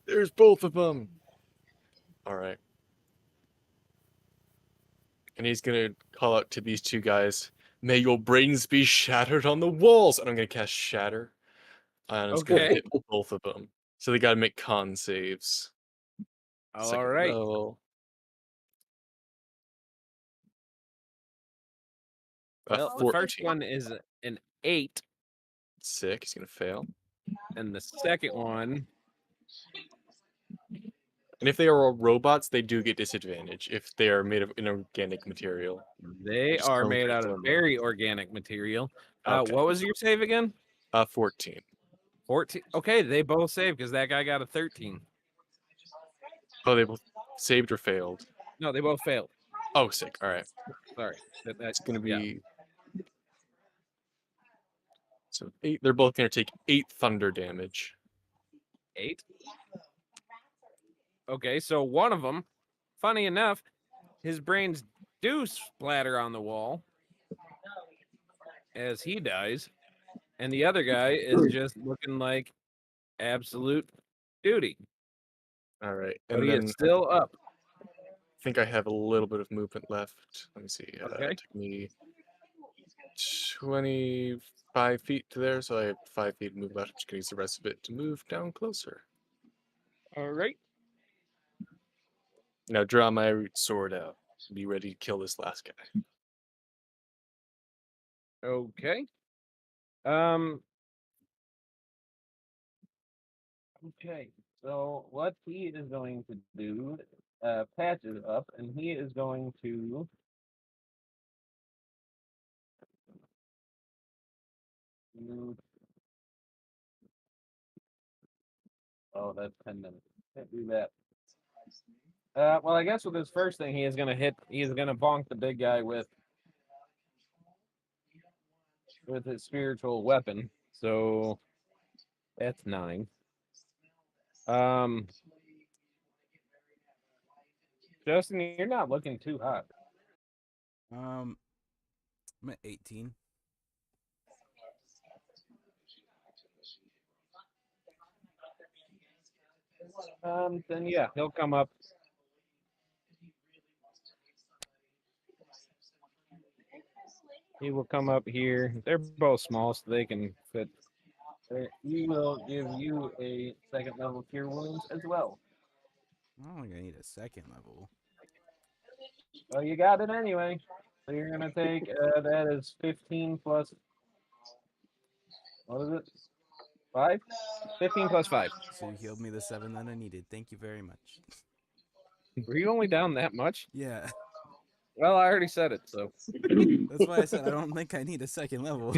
There's both of them. All right. And he's gonna call out to these two guys. May your brains be shattered on the walls. And I'm gonna cast Shatter. And it's gonna Okay. hit both of them. So they gotta make con saves. All Second right. level. Well, the 14. first one is an 8, Sick. He's gonna fail. and the second one, And if they are all robots, they do get disadvantage if they are made of inorganic material. they Just are tell them made to out of ignore me. very organic material. Okay. What was your save again? 14. 14. Okay, they both saved because that guy got a 13. Oh, they both saved or failed. No, they both failed. Oh, sick. All right. Sorry. It's gonna yeah. be so 8. They're both gonna take 8 thunder damage. 8. Okay, so one of them, funny enough, his brains do splatter on the wall as he dies, and the other guy is just looking like absolute duty. All right, But and he then is still up. I think I have a little bit of movement left. Let me see. Okay. It took me 25 feet to there, so I have 5 feet to move left. I'm just gonna use the rest of it to move down closer. All right. Now draw my sword out. Be ready to kill this last guy. Okay. Um. Okay. So what he is going to do, patches up, and he is going to. Oh, that's 10 minutes. Can't do that. Well, I guess with his first thing, he is going to hit. He is going to bonk the big guy with his spiritual weapon. So that's 9. Um, Justin, you're not looking too hot. I'm at 18. Then yeah, he'll come up. He will come up here. They're both small, so they can fit. He will give you a second level cure wounds as well. I don't think I need a second level. Well, you got it anyway. So you're gonna take that is 15 plus. What is it? 5? 15 plus 5. So you healed me the 7 that I needed. Thank you very much. Were you only down that much? Yeah, Well, I already said it, so that's why I said I don't think I need a second level.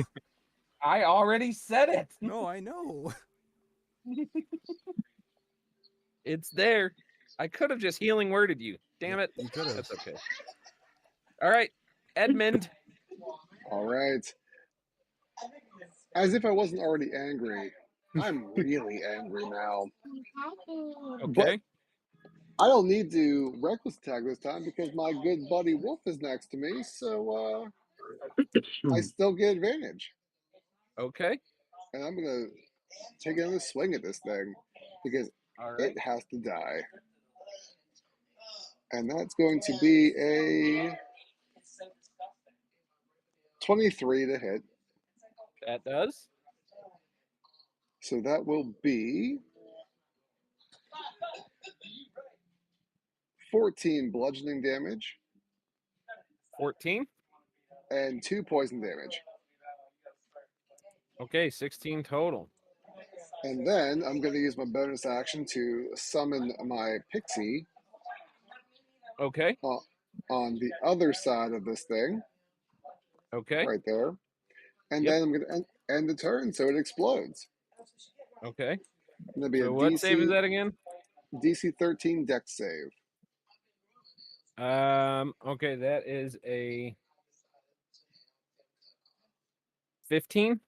I already said it. No, I know. It's there. I could have just healing worded you. Damn it. You could have. That's okay. All right, Edmund. All right. As if I wasn't already angry, I'm really angry now. But Okay. I don't need to reckless attack this time because my good buddy Wolf is next to me, so I still get advantage. Okay. And I'm gonna take another swing at this thing because All right. it has to die. And that's going to be a 23 to hit. That does. So that will be 14 bludgeoning damage 14. and 2 poison damage. Okay, 16 total. And then I'm going to use my bonus action to summon my pixie Okay. on the other side of this thing, Okay. right there. And Yep. then I'm going to end the turn so it explodes. Okay. And that'll be So a what save is that again? DC 13 Dex save. Okay, that is a 15.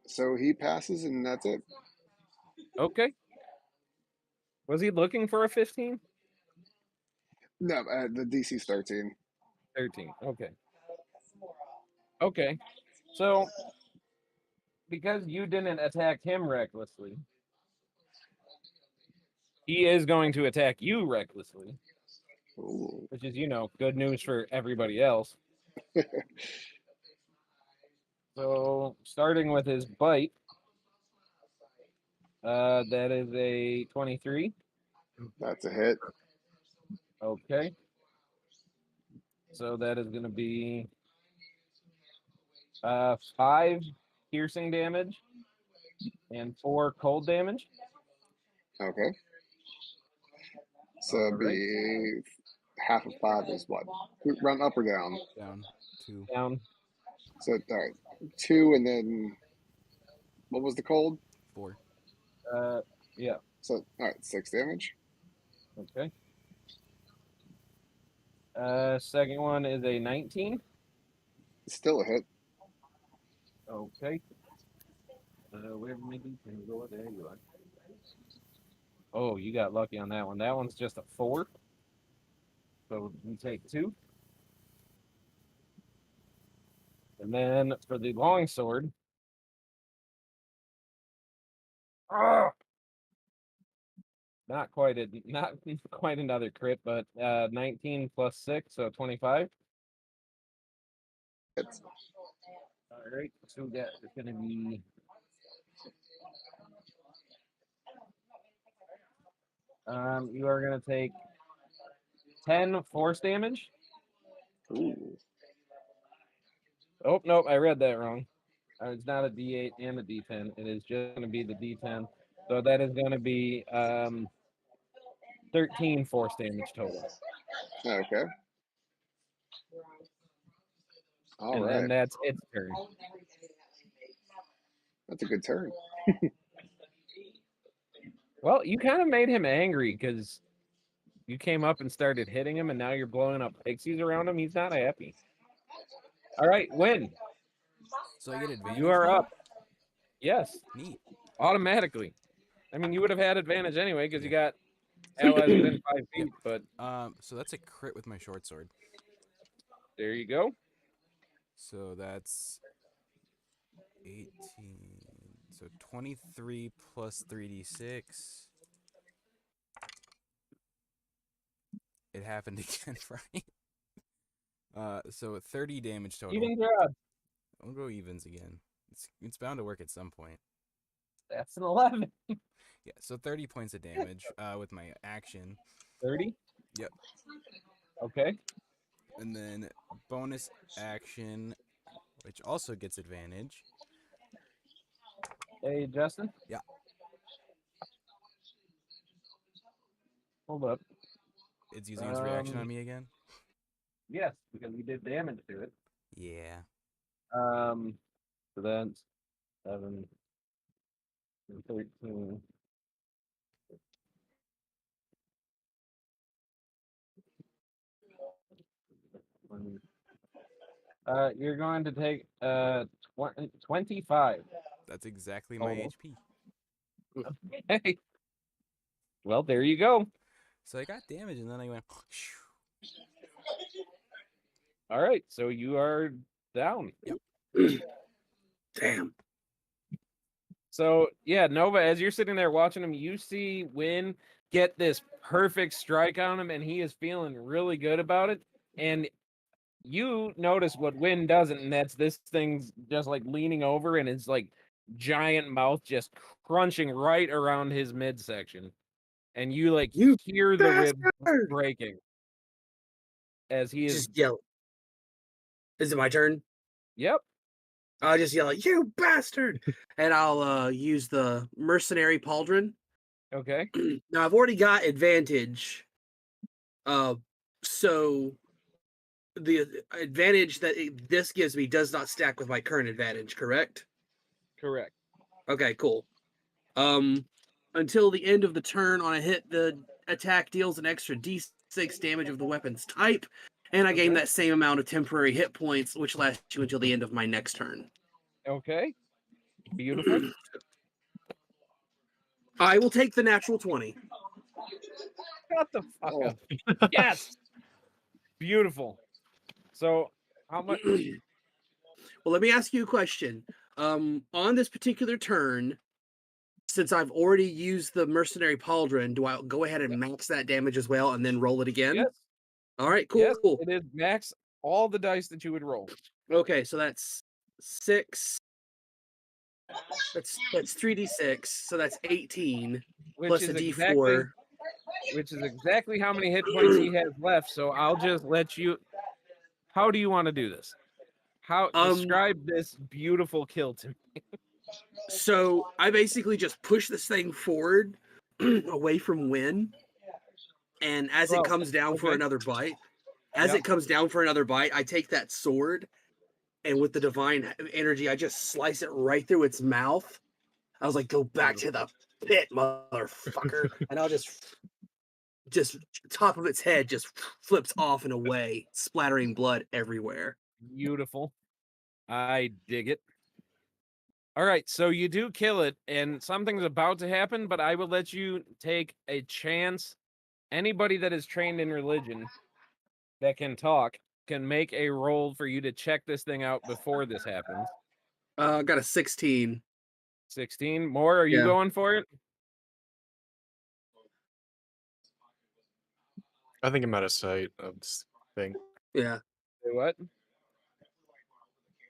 So he passes, and that's it. Okay. Was he looking for a 15? No, the DC's 13. 13. Okay. Okay. So because you didn't attack him recklessly, he is going to attack you recklessly, Ooh. which is, good news for everybody else. So starting with his bite, that is a 23. That's a hit. Okay. So that is going to be 5 piercing damage and 4 cold damage. Okay. So All it'd be half of 5 is what? Run up or down? Down 2. Down. So, all right. 2, and then what was the cold? 4. Yeah. So, all right, 6 damage. Okay. Second one is a 19. Still a hit. Okay. Where did my D10 go? There you are. Oh, you got lucky on that one. That one's just a 4. So you take 2. And then for the longsword. Ah! Not quite another crit, but 19 plus 6, so 25. Hits. All right, so that is going to be you are going to take 10 force damage. Ooh. Oh, nope, I read that wrong. It's not a D8 and a D10. It is just going to be the D10. So that is going to be 13 force damage total. Okay. All And right. then that's its turn. That's a good turn. Well, you kind of made him angry because you came up and started hitting him, and now you're blowing up pixies around him. He's not happy. All right, win. So I get advantage. You are now? up. Yes, Neat. automatically. I mean, you would have had advantage anyway because you got allies within 5 feet, but So that's a crit with my short sword. there you go. So that's 18. So 23 plus 3d6. It happened again, right? So 30 damage total. Even job. I'll go evens again. It's bound to work at some point. That's an 11. Yeah, so 30 points of damage with my action. 30? Yep. Okay. And then bonus action, which also gets advantage. Hey, Justin? Yeah. Hold up. It's using its reaction on me again? Yes, because we did damage to it. Yeah. So that's 7, 13. You're going to take 25. That's exactly my Total. HP. Hey. Well, there you go. So I got damage, and then I went... All right, so you are down. Yep. Damn. So, yeah, Nova, as you're sitting there watching him, you see Win get this perfect strike on him, and he is feeling really good about it. And you notice what Win doesn't, and that's this thing's just like leaning over, and his like giant mouth just crunching right around his midsection, and you like You hear the rib bastard! breaking as he is. Just yell. Is it my turn? Yep. I'll just yell, "You bastard!" and I'll use the mercenary pauldron. Okay. Now I've already got advantage. So the advantage that this gives me does not stack with my current advantage, correct? Correct. Okay, cool. Until the end of the turn on a hit, the attack deals an extra d6 damage of the weapon's type, and I gain Okay. that same amount of temporary hit points, which lasts you until the end of my next turn. Okay. Beautiful. I will take the natural 20. Shut the fuck Oh. up. Yes. Beautiful. So how much? Well, let me ask you a question. On this particular turn, since I've already used the mercenary pauldron, do I go ahead and max that damage as well and then roll it again? Yes. All right, cool. Yes, it is max all the dice that you would roll. Okay, so that's 6. That's 3d6, so that's 18 Which plus is a exactly d4. which is exactly how many hit points he has left. So I'll just let you. How do you want to do this? How describe this beautiful kill to me? So I basically just push this thing forward away from Win, and as it comes down for another bite, it comes down for another bite, I take that sword, and with the divine energy, I just slice it right through its mouth. I was like, "Go back to the pit, motherfucker!" and I'll just top of its head just flips off and away, splattering blood everywhere. Beautiful. I dig it. All right, so you do kill it, and something's about to happen, but I will let you take a chance. Anybody that is trained in religion that can talk can make a roll for you to check this thing out before this happens. I got a 16. 16. More, are you Yeah. going for it? I think I'm out of sight of this thing. Yeah. Say what?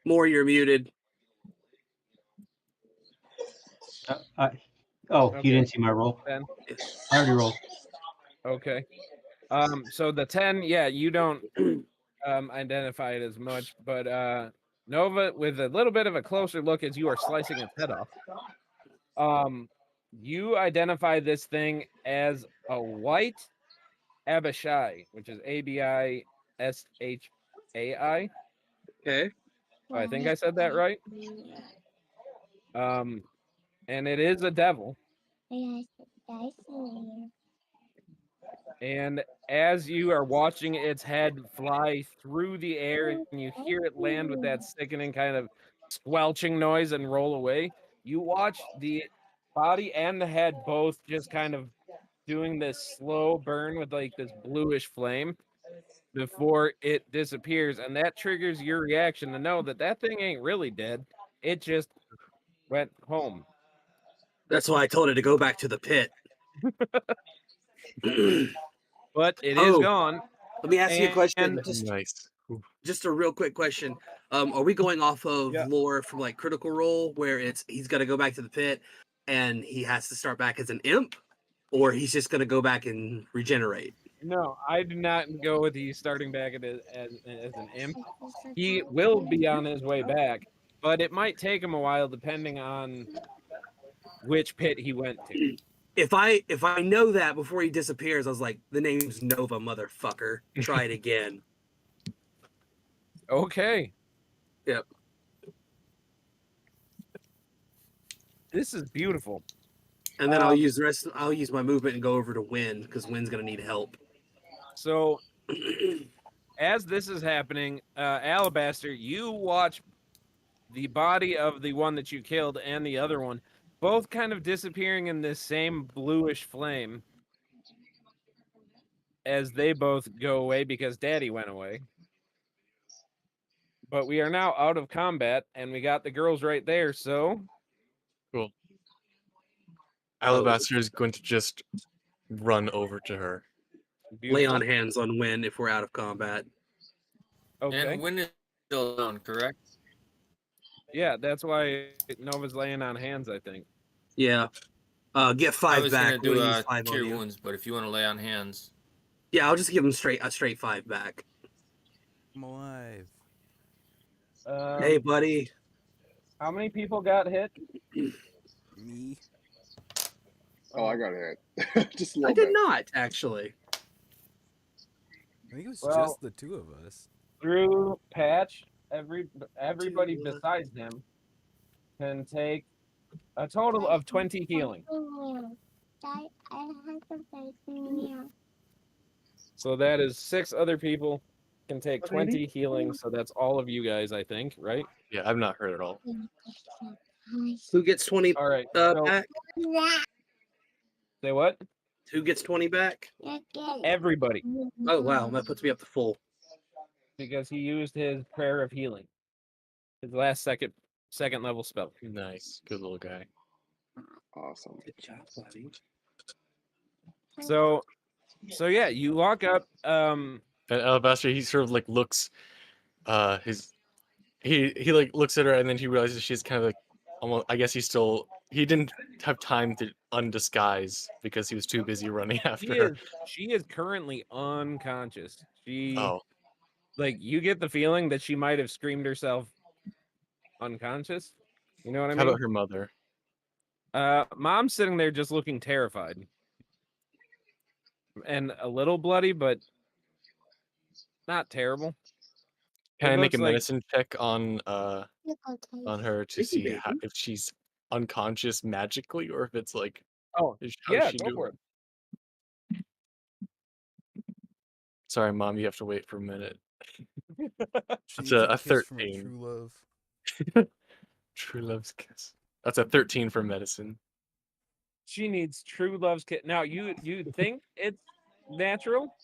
More, you're muted. You didn't see my roll. 10. I already rolled. Okay. So the 10, yeah, you don't identify it as much, but Nova, with a little bit of a closer look as you are slicing its head off, you identify this thing as a white Abishai, which is Abishai. Okay. I think I said that right. And it is a devil. And as you are watching its head fly through the air and you hear it land with that sickening kind of squelching noise and roll away, you watch the body and the head both just kind of doing this slow burn with like this bluish flame before it disappears. And that triggers your reaction to know that that thing ain't really dead. It just went home. That's why I told it to go back to the pit. But it is gone. Let me ask you a question. Nice. Just a real quick question. Are we going off of lore from like Critical Role, where he's got to go back to the pit and he has to start back as an imp, or he's just going to go back and regenerate? No, I do not go with he's starting back as an imp. He will be on his way back, but it might take him a while depending on which pit he went to. If I know that before he disappears, I was like, the name's Nova, motherfucker. Try it again. Okay. Yep. This is beautiful. And then I'll use the rest. I'll use my movement and go over to Win because Win's gonna need help. So, as this is happening, Alabaster, you watch the body of the one that you killed and the other one both kind of disappearing in this same bluish flame as they both go away because Daddy went away. But we are now out of combat, and we got the girls right there, so... Cool. Alabaster is going to just run over to her. Lay Beautiful. on hands on Win if we're out of combat. Okay. And Win is still down, correct? Yeah, that's why Nova's laying on hands, I think. Yeah. Get I 5 was back. gonna do We'll use 5 on cure you. wounds, but if you want to lay on hands, Yeah, I'll just give him a straight 5 back. I'm alive. Hey, buddy. How many people got hit? Me. Oh, I got hit. Just a I little did bit. not actually. I think it was Well- just the two of us. Through Patch, everybody besides him can take a total of 20 healing. So that is 6 other people can take 20 healing. So that's all of you guys, I think, right? Yeah, I've not heard at all. Who gets 20 All right. So, back? say what? Who gets 20 back? Everybody, Oh wow, that puts me up to full. because he used his prayer of healing, his last second level spell. Nice, good little guy. Awesome. Good job, buddy. So yeah, you walk up. And Alabaster, he sort of like looks, he like looks at her, and then he realizes she's kind of like, almost. I guess he didn't have time to undisguise because he was too busy running after her. She is currently unconscious. Oh, Like, you get the feeling that she might have screamed herself unconscious. You know what I how mean? about her mother? Mom's sitting there just looking terrified and a little bloody, but not terrible. Can It I make a looks like- medicine check on her to see baby. if she's unconscious magically, or if it's like, Oh, how's yeah, she go doing? for it. Sorry, Mom, you have to wait for a minute. She It's needs a kiss from a 13. true love. True love's kiss. That's a 13 for medicine. She needs true love's kit. Now, you think it's natural?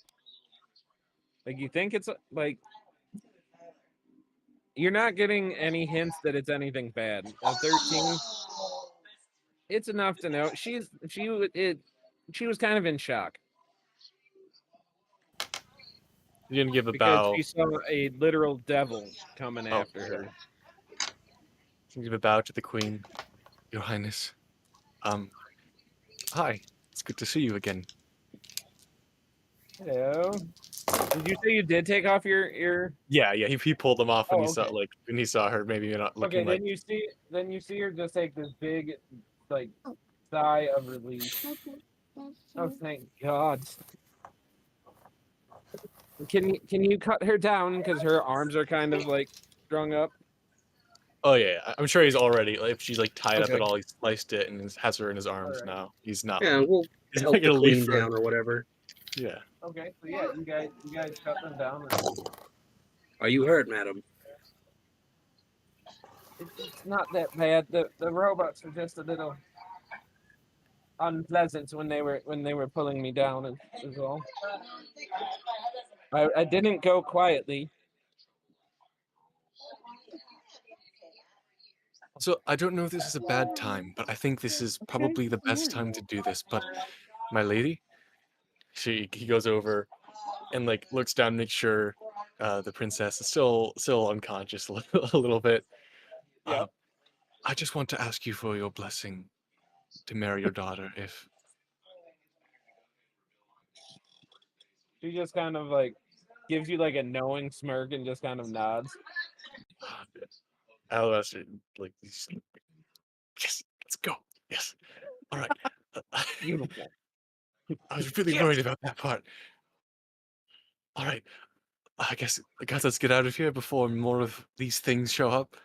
Like, you think it's like, you're not getting any hints that it's anything bad. A 13, it's enough to know. She was kind of in shock You didn't give a because bow. she saw a literal devil coming Oh, after her. You give a bow to the Queen. Your Highness. Hi. It's good to see you again. Hello. Did you say you did take off your? Yeah, he pulled them off when Oh, he saw okay. when he saw her. Maybe you're not looking Okay, like. then you see her just take this big, like, sigh of relief. Oh, thank God. Can you cut her down because her arms are kind of like strung up? Oh yeah, I'm sure he's already. Like, if she's like tied up Okay. at all, he sliced it and has her in his arms Alright. now. He's not. Yeah, we'll He's help not the gonna leave queen for. down or whatever. Yeah. Okay, so yeah, you guys cut them down. Are you hurt, madam? It's not that bad. The robots were just a little unpleasant when they were pulling me down. Is all. I didn't go quietly. So I don't know if this is a bad time, but I think this is probably the best time to do this. But my lady, he goes over and like looks down, makes sure the princess is still unconscious a little bit. Yeah. I just want to ask you for your blessing to marry your daughter. If She just kind of like gives you like a knowing smirk and just kind of nods. Alabaster, like, yes, let's go. Yes. All right. Beautiful. I was really worried about that part. All right. I guess let's get out of here before more of these things show up.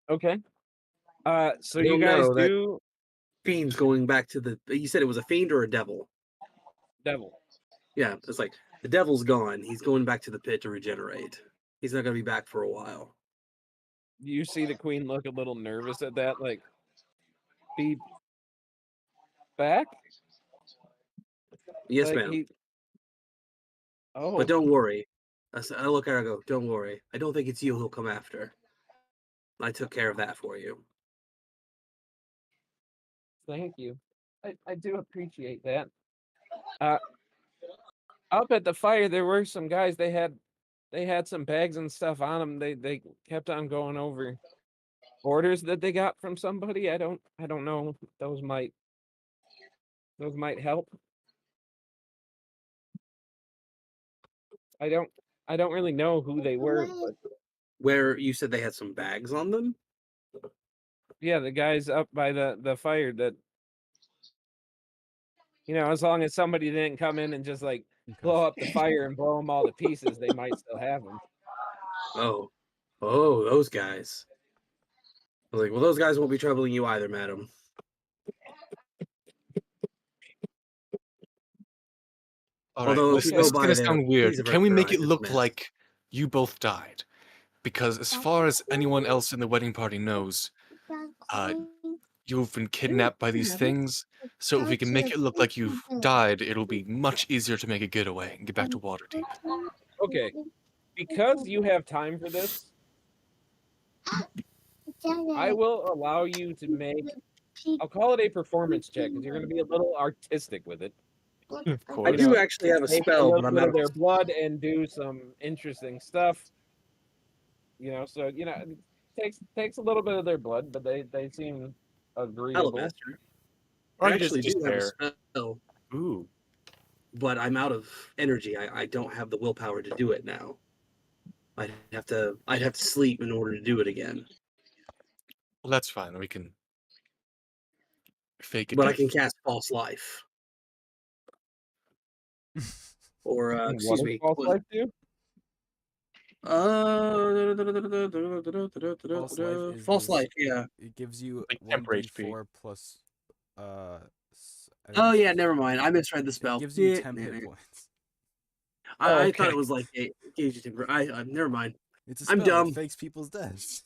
Okay. So I you don't guys know, that- do Fiend's going back to the. You said it was a fiend or a devil? devil. Yeah, it's like the devil's gone. He's going back to the pit to regenerate. He's not going to be back for a while. You see the queen look a little nervous at that, like, be back? Yes, Like, ma'am. Oh, But don't worry. I look at her and go, don't worry. I don't think it's you who'll come after. I took care of that for you. thank you. I do appreciate that. Up at the fire, there were some guys. They had some bags and stuff on them. They kept on going over orders that they got from somebody. I don't know. Those might help. I don't really know who they were, but Where you said they had some bags on them? yeah, the guys up by the fire that, as long as somebody didn't come in and just like blow up the fire and blow them all to pieces, they might still have them. Oh. Oh, those guys. I was like, well, those guys won't be troubling you either, madam. All right, Although if this you is go by gonna their sound please weird. Can we make it recognize look Smith. like you both died? Because as far as anyone else in the wedding party knows, you've been kidnapped by these things. So if we can make it look like you've died, it'll be much easier to make a getaway and get back to Waterdeep. Okay, because you have time for this, I will allow you to make. I'll call it a performance check because you're going to be a little artistic with it. Of I course. do actually have a Take a spell, little but I'm bit out of of their blood and do some interesting stuff. So it takes a little bit of their blood, but they seem agreeable. Master. Or I you actually just do have a there. spell, Ooh. but I'm out of energy. I don't have the willpower to do it now. I'd have to sleep in order to do it again. Well, that's fine. We can fake it. But I can cast false life. Or What excuse does me. false life do? False life, yeah. It gives you Like 1 temper HP. d4 plus. I think Oh it's yeah, just- never mind. I misread the It spell. gives you Yeah, 10 yeah, hit yeah. points. I Okay. thought it was like it gives you temper. I never mind. It's a I'm spell. dumb. It fakes people's deaths.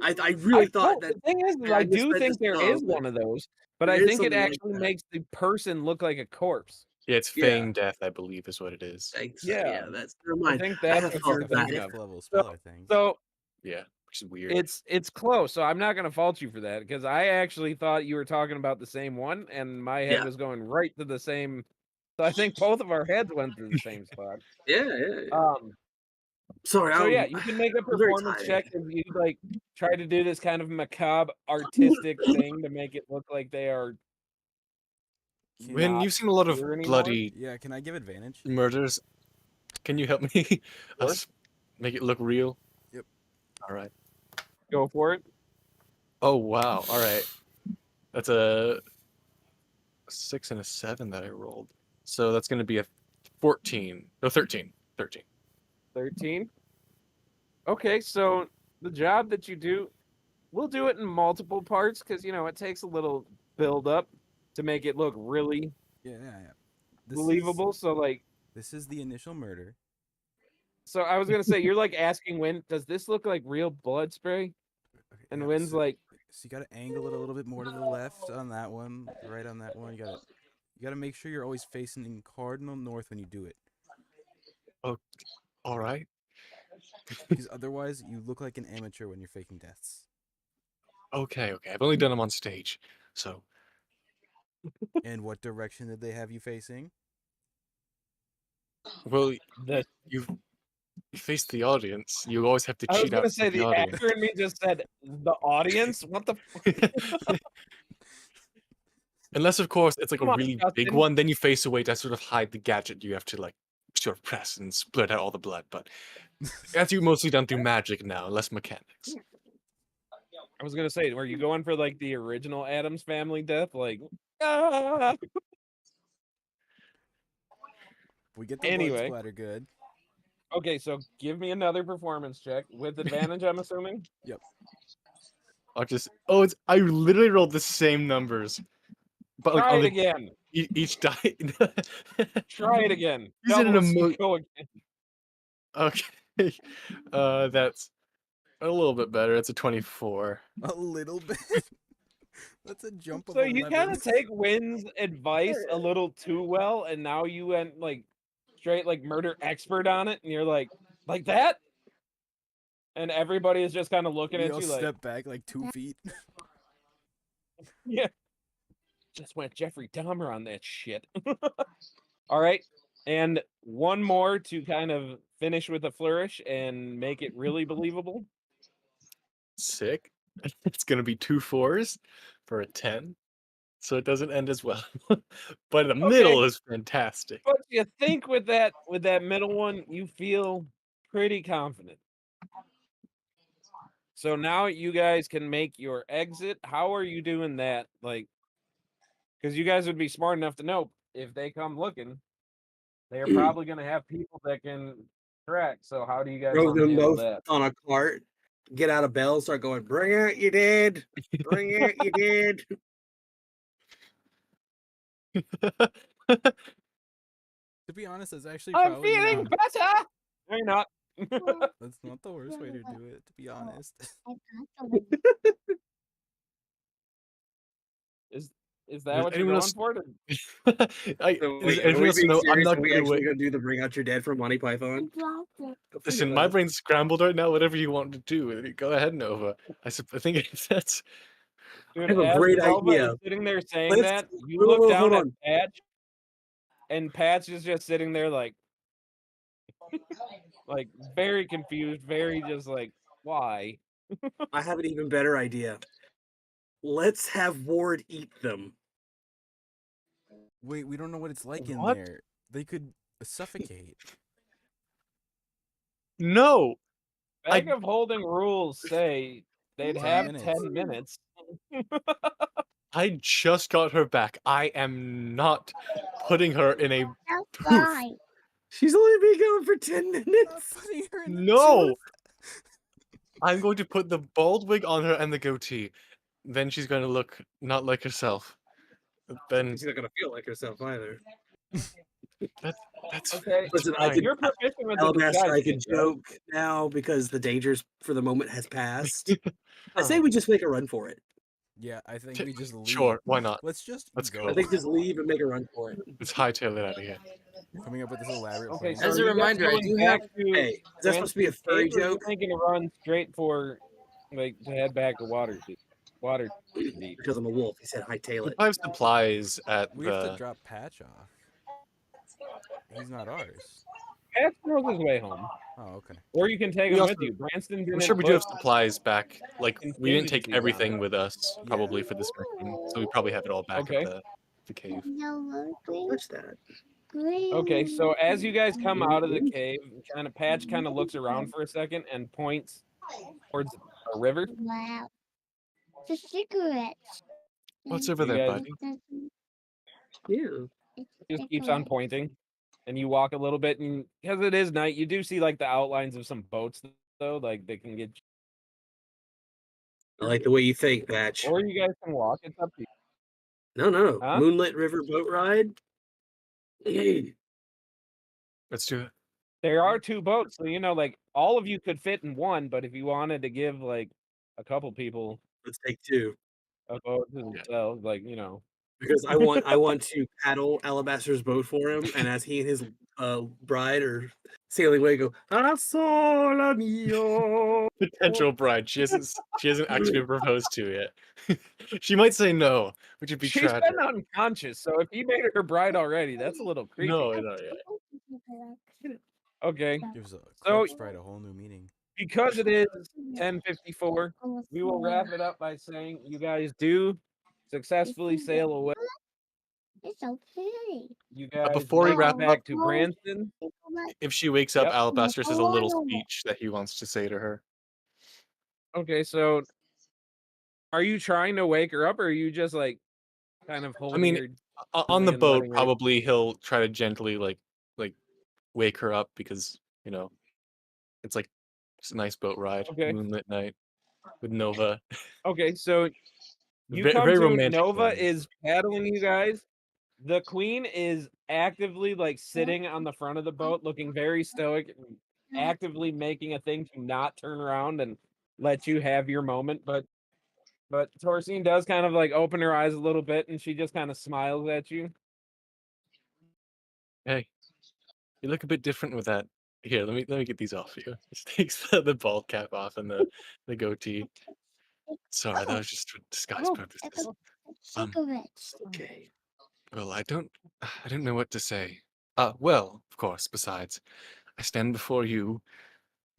I really thought No, that. the thing is, I I do misread the think there spell, is but one of those, but there I is think it something like actually that. makes the person look like a corpse. Yeah, it's Yeah. feign death, I believe, is what it is. Thanks. Yeah. Yeah, that's never I mind. think I that's have what It's felt you're like a thinking bad. of. 5th level spell, I think. So Yeah, which is weird. it's close. So I'm not gonna fault you for that because I actually thought you were talking about the same one, and my head Yeah. was going right to the same. So I think both of our heads went to the same spot. Yeah. Sorry, So yeah, I'm you can make a I'm very performance tired. check if you like try to do this kind of macabre artistic thing to make it look like they are. When not you've seen a lot of here anymore? bloody Yeah, can I give advantage? murders, can you help me Sure. make it look real? Yep. All right. Go for it. Oh wow! All right, that's a 6 and a 7 that I rolled. So that's going to be a 14. No, 13. 13. 13. Okay, so the job that you do, we'll do it in multiple parts because it takes a little build up to make it look really Yeah. believable. So like, This is the initial murder. so I was gonna say you're like asking Win, does this look like real blood spray? Okay, And yeah, Win's so, like, so you got to angle it a little bit more to the left on that one, right on that one. You got to make sure you're always facing in cardinal north when you do it, Oh, all right. because otherwise you look like an amateur when you're faking deaths. Okay. I've only done them on stage, so And what direction did they have you facing? well, the. you face the audience. You always have to I was cheat gonna out say the the audience. actor in me just said the audience. What the? Unless, of course, it's like Come a on, really big Justin. one, then you face away to sort of hide the gadget. You have to like sort of press and split out all the blood. But that's mostly done through magic now, less mechanics. I was gonna say, were you going for like the original Adams Family death? Like, ah! We get the blood Anyway. splatter good. Okay, so give me another performance check with advantage. I'm assuming. Yep. I literally rolled the same numbers, but like Try on it again. each die. Try it again. Use it in Double so go again. Okay, that's a little bit better. It's a 24. A little bit. That's a jump of So you 11. kind of take Wynn's advice a little too well, and now you went like straight like murder expert on it, and you're like that, and everybody is just kind of looking We at all you like, step back like 2 feet. yeah. just went Jeffrey Dahmer on that shit. All right. And one more to kind of finish with a flourish and make it really believable. Sick. It's gonna be 2 4s for a 10, so it doesn't end as well. But the middle Okay. is fantastic. But you think with that middle one, you feel pretty confident. So now you guys can make your exit. How are you doing that? Like, because you guys would be smart enough to know if they come looking, they're probably going to have people that can track. So how do you guys Throw want to them handle both that? on a cart, get out a bell, start going, bring it, you did. Bring it, you did. To be honest, that's actually I'm probably feeling not. better. No, you're not. That's not the worst way to do it. To be honest. Is that Does what you're anyone going else for? So does wait, are anyone we else being know I'm serious? not Are we gonna actually wait. gonna do the Bring Out Your Dead from Monty Python? Go figure Listen, my that. brain's scrambled right now. Whatever you want to do, go ahead, Nova. I think that's I Dude, have a as great Nova is idea. sitting there saying Let's that, you whoa, look whoa, down hold at on. Patch, and Patch is just sitting there like very confused, very just like, why? I have an even better idea. Let's have Ward eat them. Wait, we don't know what it's like in What? there. They could suffocate. No. Bag of holding rules say they'd 10 have minutes. 10 minutes. I just got her back. I am not putting her in a booth. She's only been going for 10 minutes. Putting her in a No. tooth. I'm going to put the bald wig on her and the goatee. Then she's going to look not like herself. Then She's not gonna feel like herself either. that's Okay, Listen, fine. you're proficient with the Alabaster, disguise I can kit, right? joke now because the dangers for the moment has passed. I say we just make a run for it. Yeah, I think we just leave. Sure, why not? Let's just Let's go. I think just leave and make a run for it. Let's hightail it out of here. Coming up with this elaborate Okay, plan. so As are a you guys reminder, I going do back have. to Hey, is that supposed to be a Branston's furry cave, or are you joke? thinking to run straight for, like, to head back to Water Deep? Because I'm a wolf. He said hightail it. I have supplies at We have to the. drop Patch off. He's not ours. Patch knows his way home. Oh, okay. Or you can take We him also- with you. Branston I'm didn't sure we do have put supplies back. Like we didn't take contingencies on everything it. with us, Yeah. probably for this mission, so we probably have it all back Okay. at the cave. Touch that. Okay, so as you guys come out of the cave, Patch kind of looks around for a second and points towards a river. Wow. The cigarettes. What's over You there, guys- buddy? Yeah. Just keeps on pointing, and you walk a little bit, and because it is night, you do see like the outlines of some boats, though. Like they can get, I like the way you think, Patch. or you guys can walk. It's up to you. No. Huh? Moonlit River boat ride. Let's do it. There are two boats, so like all of you could fit in one. But if you wanted to give like a couple people Let's take two. a boat to themselves, like Because I want to paddle Alabaster's boat for him, and as he and his bride are sailing away, go "Ah, sola mio." Potential bride. She hasn't actually been proposed to yet. She might say no, which would be she's tragic. been unconscious. So if you made her bride already, that's a little creepy. No, yeah. Okay. Gives a So- corpse bride a whole new meaning. Because it is 10:54, we will wrap it up by saying you guys do successfully sail away. It's so pretty. You guys before we make it wrap back up- to Branston. If she wakes up, Yep. Alabaster has a little speech that he wants to say to her. Okay, so are you trying to wake her up, or are you just like kind of holding mean, her? On the and boat, letting her- probably he'll try to gently like wake her up because it's like just a nice boat ride, Okay. moonlit night with Nova. Okay, so you Very- come very to romantic Nova night. is paddling you guys. The queen is actively like sitting on the front of the boat, looking very stoic, and actively making a thing to not turn around and let you have your moment. But Torsine does kind of like open her eyes a little bit, and she just kind of smiles at you. Hey, you look a bit different with that. Here, let me get these off you. Just takes the bald cap off and the goatee. Sorry, that was just for disguise Oh, purposes. Cigarettes. Okay. Well, I don't know what to say. Well, of course, besides, I stand before you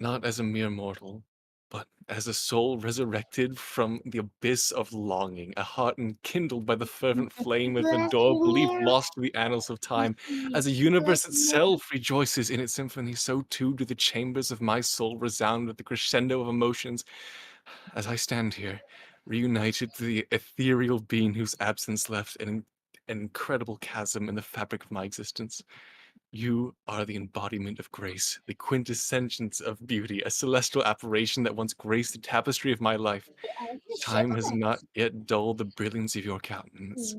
not as a mere mortal, but as a soul resurrected from the abyss of longing, a heart enkindled by the fervent flame of an Black adore belief hair. lost to the annals of time. As a Black universe hair. itself rejoices in its symphony, so too do the chambers of my soul resound with the crescendo of emotions. As I stand here, reunited to the ethereal being whose absence left an incredible chasm in the fabric of my existence. You are the embodiment of grace, the quintessence of beauty, a celestial apparition that once graced the tapestry of my life. Time has not Cigarettes. yet dulled the brilliance of your countenance.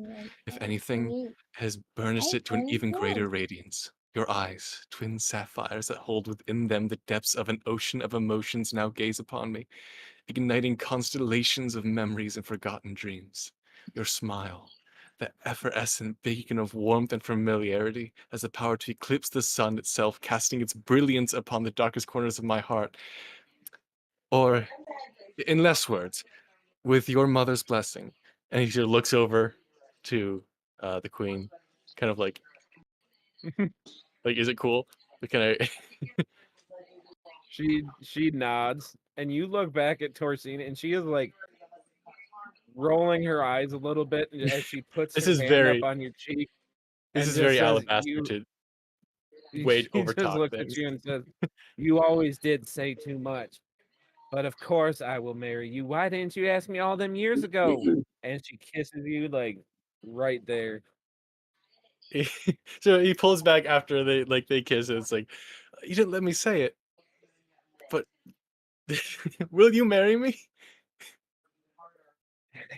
If anything, it has burnished it to an even greater radiance. Your eyes, twin sapphires that hold within them the depths of an ocean of emotions, now gaze upon me, igniting constellations of memories and forgotten dreams. Your smile, the effervescent beacon of warmth and familiarity, has the power to eclipse the sun itself, casting its brilliance upon the darkest corners of my heart. Or, in less words, with your mother's blessing. And he just looks over to the queen, kind of like, is it cool? But can I? She nods, and you look back at Torsina, and she is like rolling her eyes a little bit as she puts This her is hand up very on your cheek this and is just very says, alabaster "You." to She wait over just talk looks at things. you and says, "You always did say too much, but of course I will marry you. Why didn't you ask me all them years ago?" And she kisses you like right there. So he pulls back after they kiss, and it's like, you didn't let me say it, but will you marry me?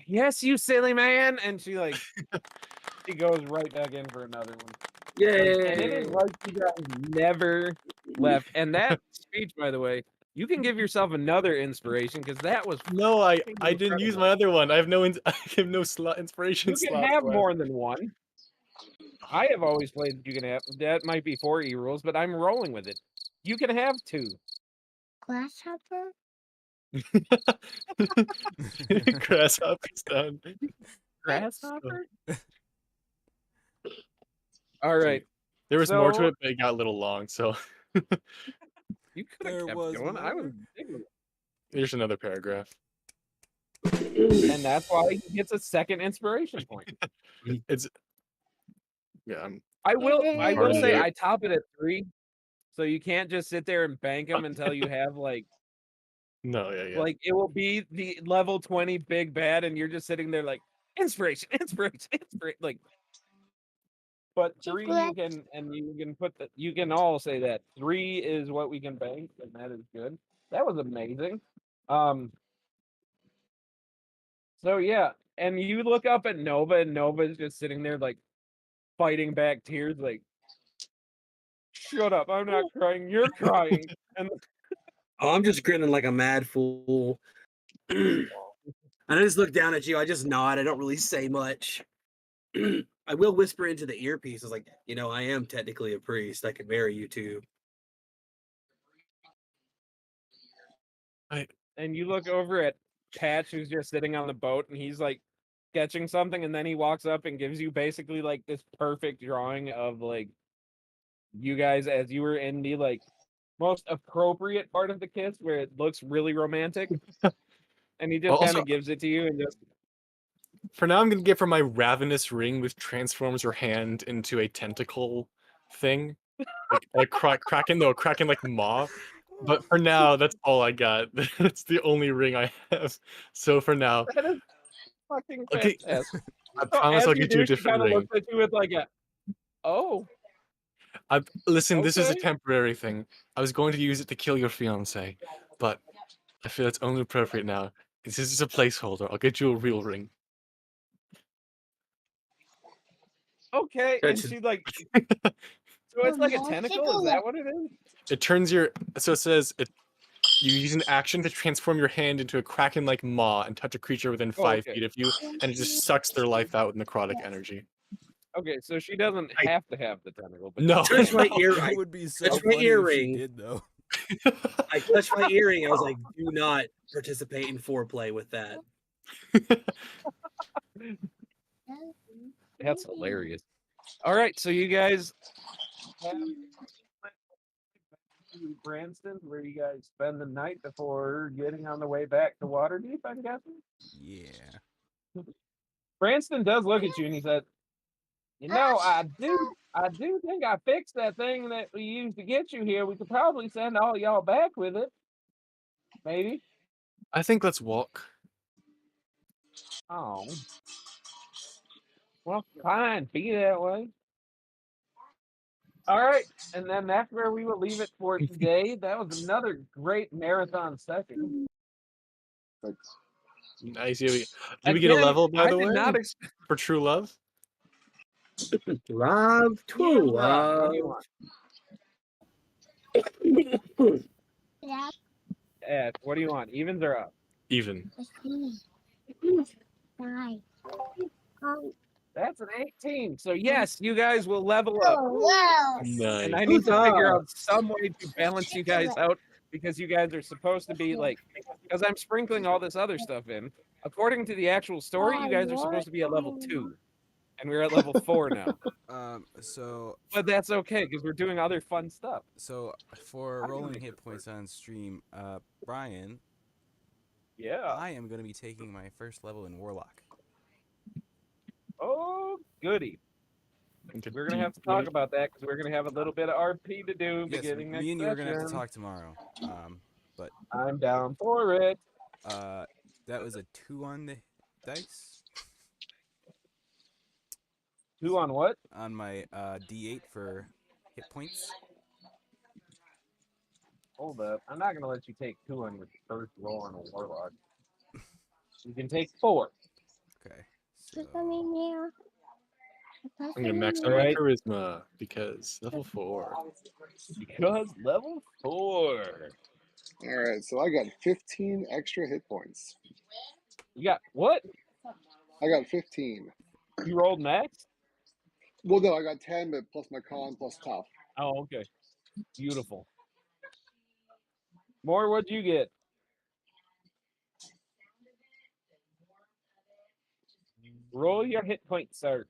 Yes, you silly man. And she goes right back in for another one. And it is Yay! like you guys never left. And that speech, by the way, you can give yourself another inspiration because that was No, I fucking didn't use incredible. my other one. I have no I have no slot inspiration You can slots have left. more than one. I have always played you can have that might be 4E rules, but I'm rolling with it. You can have two. Grasshopper. Grasshopper's done. Grasshopper? All right. There was more to So it, but it got a little long, so you could have There kept was going. I was more. digging it. here's another paragraph. And that's why he gets a second inspiration point. It's yeah, I will Hard to say do. I top it at 3. So you can't just sit there and bank them until you have no, yeah. like it will be the level 20 big bad and you're just sitting there like inspiration, inspiration, inspiration like but 3 you Cigarettes. can and you can put the you can all say that 3 is what we can bank and that is good. That was amazing. Um so yeah, and you look up at Nova and Nova's just sitting there like fighting back tears like shut up, I'm not crying, you're crying. And Oh, I'm just grinning like a mad fool. And I just look down at you. I just nod. I don't really say much. I will whisper into the earpiece. I was like, I am technically a priest. I could marry you too. and you look over at Patch who's just sitting on the boat and he's like sketching something and then he walks up and gives you basically like this perfect drawing of like you guys as you were in the like most appropriate part of the kiss where it looks really romantic. And he just kind Also, of gives it to you and just for now, I'm gonna get for my ravenous ring, which transforms your hand into a tentacle thing, like a kraken, though a kraken like maw. But for now, that's all I got. That's the only ring I have. So for now, that is fucking okay, fantastic. I So promise as I'll you get you a do, she different kind of ring. looks at you with like a oh, Listen, this is a okay. temporary thing. I was going to use it to kill your fiance, but I feel it's only appropriate now. This is just a placeholder. I'll get you a real ring. Okay. And she like so it's like a More tentacle, is that cigarettes. what it is? It turns your so it says it. You use an action to transform your hand into a kraken-like maw and touch a creature within Oh, 5 okay. feet of you, and it just sucks their life out with necrotic energy. Okay, so she doesn't have to have the tentacle, but No, Touch my no. ear. It would be so touch my funny if she earring. did, though. I touched my earring. I was like, do not participate in foreplay with that. That's hilarious. All right, so you guys have to Branston, where you guys spend the night before getting on the way back to Waterdeep, I'm guessing? Yeah. Branston does look at you and he said, "You know, I do think I fixed that thing that we used to get you here. We could probably send all y'all back with it. Maybe." I think let's walk. Oh. Well, fine, be that way. All right, and then that's where we will leave it for today. That was another great marathon session. Thanks. Nice. Did we get a Again, level, by I the did way, not expect. for true love? Love, true What do you love. want? What do you want? Evens or up? Even. That's an 18. So yes, you guys will level up. Nice. And I need to figure Huzzah. out some way to balance you guys out because you guys are supposed to be like, because I'm sprinkling all this other stuff in. According to the actual story, you guys are supposed to be at level 2, and we're at level 4 now. So But that's okay because we're doing other fun stuff. so for rolling hit points on stream, Brian, Yeah. I am going to be taking my first level in Warlock. Oh, goody. We're gonna have to talk about that because we're gonna have a little bit of RP to do Yes, beginning next me and you are going to have to session. talk tomorrow. But I'm down for it. that was a 2 on the dice 2 on what? on my D8 for hit points. Hold up. I'm not gonna let you take 2 on your first roll on a warlock. You can take 4. Okay. So I'm gonna max out my charisma because level 4. Because level 4. All right, so I got 15 extra hit points. You got what? I got 15. You rolled max? Well, no, I got 10, but plus my con plus tough. Oh, okay. Beautiful. More, what'd you get? Roll your hit points, sir.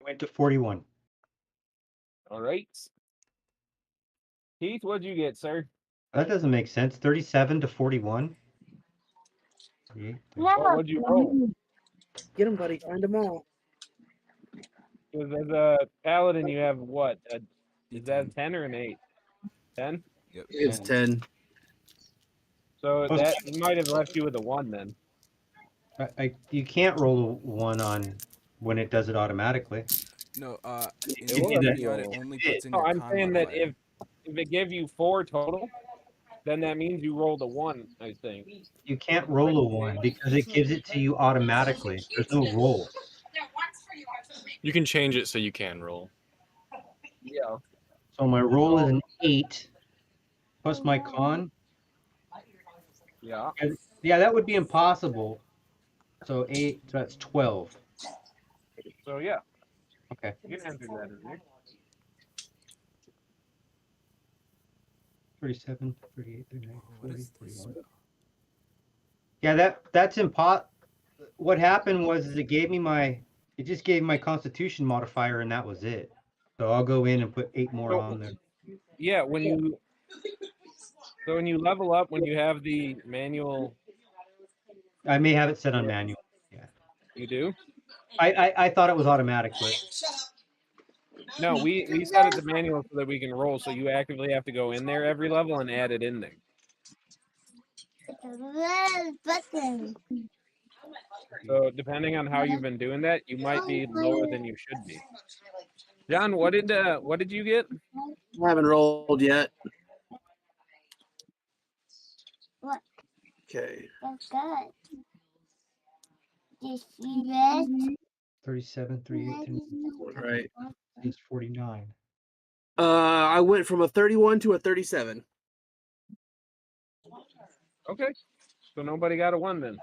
Went to 41. All right. Keith, what'd you get, sir? That doesn't make sense. 37 to 41. What would you roll? Get him, buddy. Find them all. Because as a paladin, you have what? Is that a 10. 10 or an 8? 10? Yep. It's 10. So that might have left you with a 1 then. You can't roll a 1 on when it does it automatically. No, in It will D&D, let it you. only puts in No, your I'm con saying that modifier. if it gave you 4 total, then that means you rolled a 1, I think. You can't roll a 1 because it gives it to you automatically. There's no roll. You can change it so you can roll. Yeah. So my roll is an 8 plus my con. Yeah. Yeah, that would be impossible. So 8, so that's 12. So yeah. Okay. You can enter that in there. 37, 38, 39, What 40, is this 41. spell? Yeah, that's impossible. What happened was it just gave my constitution modifier and that was it. So I'll go in and put 8 more on there. Yeah, when you level up, when you have the manual, I may have it set on manual. Yeah. you do? I thought it was automatic, but No, we set it to manual so that we can roll. So you actively have to go in there every level and add it in there. So depending on how you've been doing that, you might be lower than you should be. John, what did you get? I haven't rolled yet. What? Okay. That's good. Did you rest? 37, 38, Right. it's 49. I went from a 31 to a 37. Okay. So nobody got a 1 then.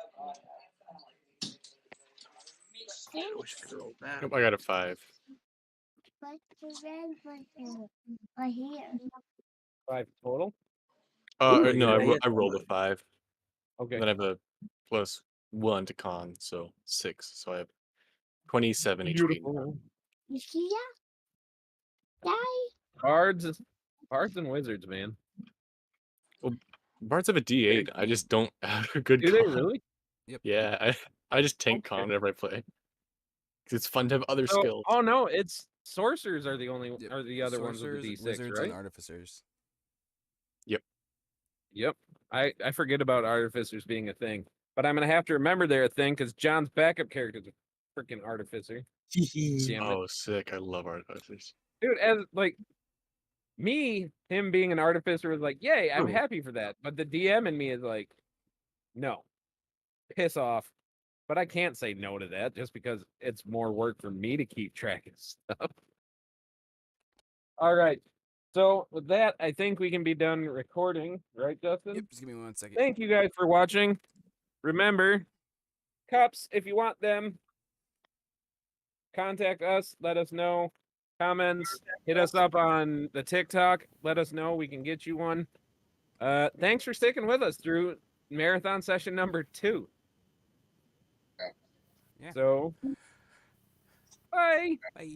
I wish I could roll that. Nope, I got a 5. What's the red button? Right here. 5 total. Ooh, No, you're gonna I hit. rolled a 5. Okay. And then I have a +1 to con, so 6. So I have 27 HP. Beautiful. You see that? Die. Bards and wizards, man. Well, bards have a D8. I just don't have a good Do they con. really? Yep. Yeah, I just tank Okay. con whenever I play. 'Cause it's fun to have other So, skills. oh no, it's sorcerers are the only Yep. are the other ones with Sorcerers, the D6, wizards, right? and artificers. Yep. I forget about artificers being a thing, but I'm gonna have to remember they're a thing because John's backup character is a freaking artificer. Damn it, Oh, sick! I love artificers. dude! As like him being an artificer was like, yay! I'm Oh. happy for that. But the DM in me is like, no, piss off. But I can't say no to that just because it's more work for me to keep track of stuff. All right. So with that, I think we can be done recording, right, Justin? Yep. Just give me 1 second. Thank you guys for watching. Remember, cups, if you want them, contact us, let us know. Comments, hit us up on the TikTok, let us know, we can get you one. Thanks for sticking with us through marathon session number 2. Yeah. So, bye. Bye.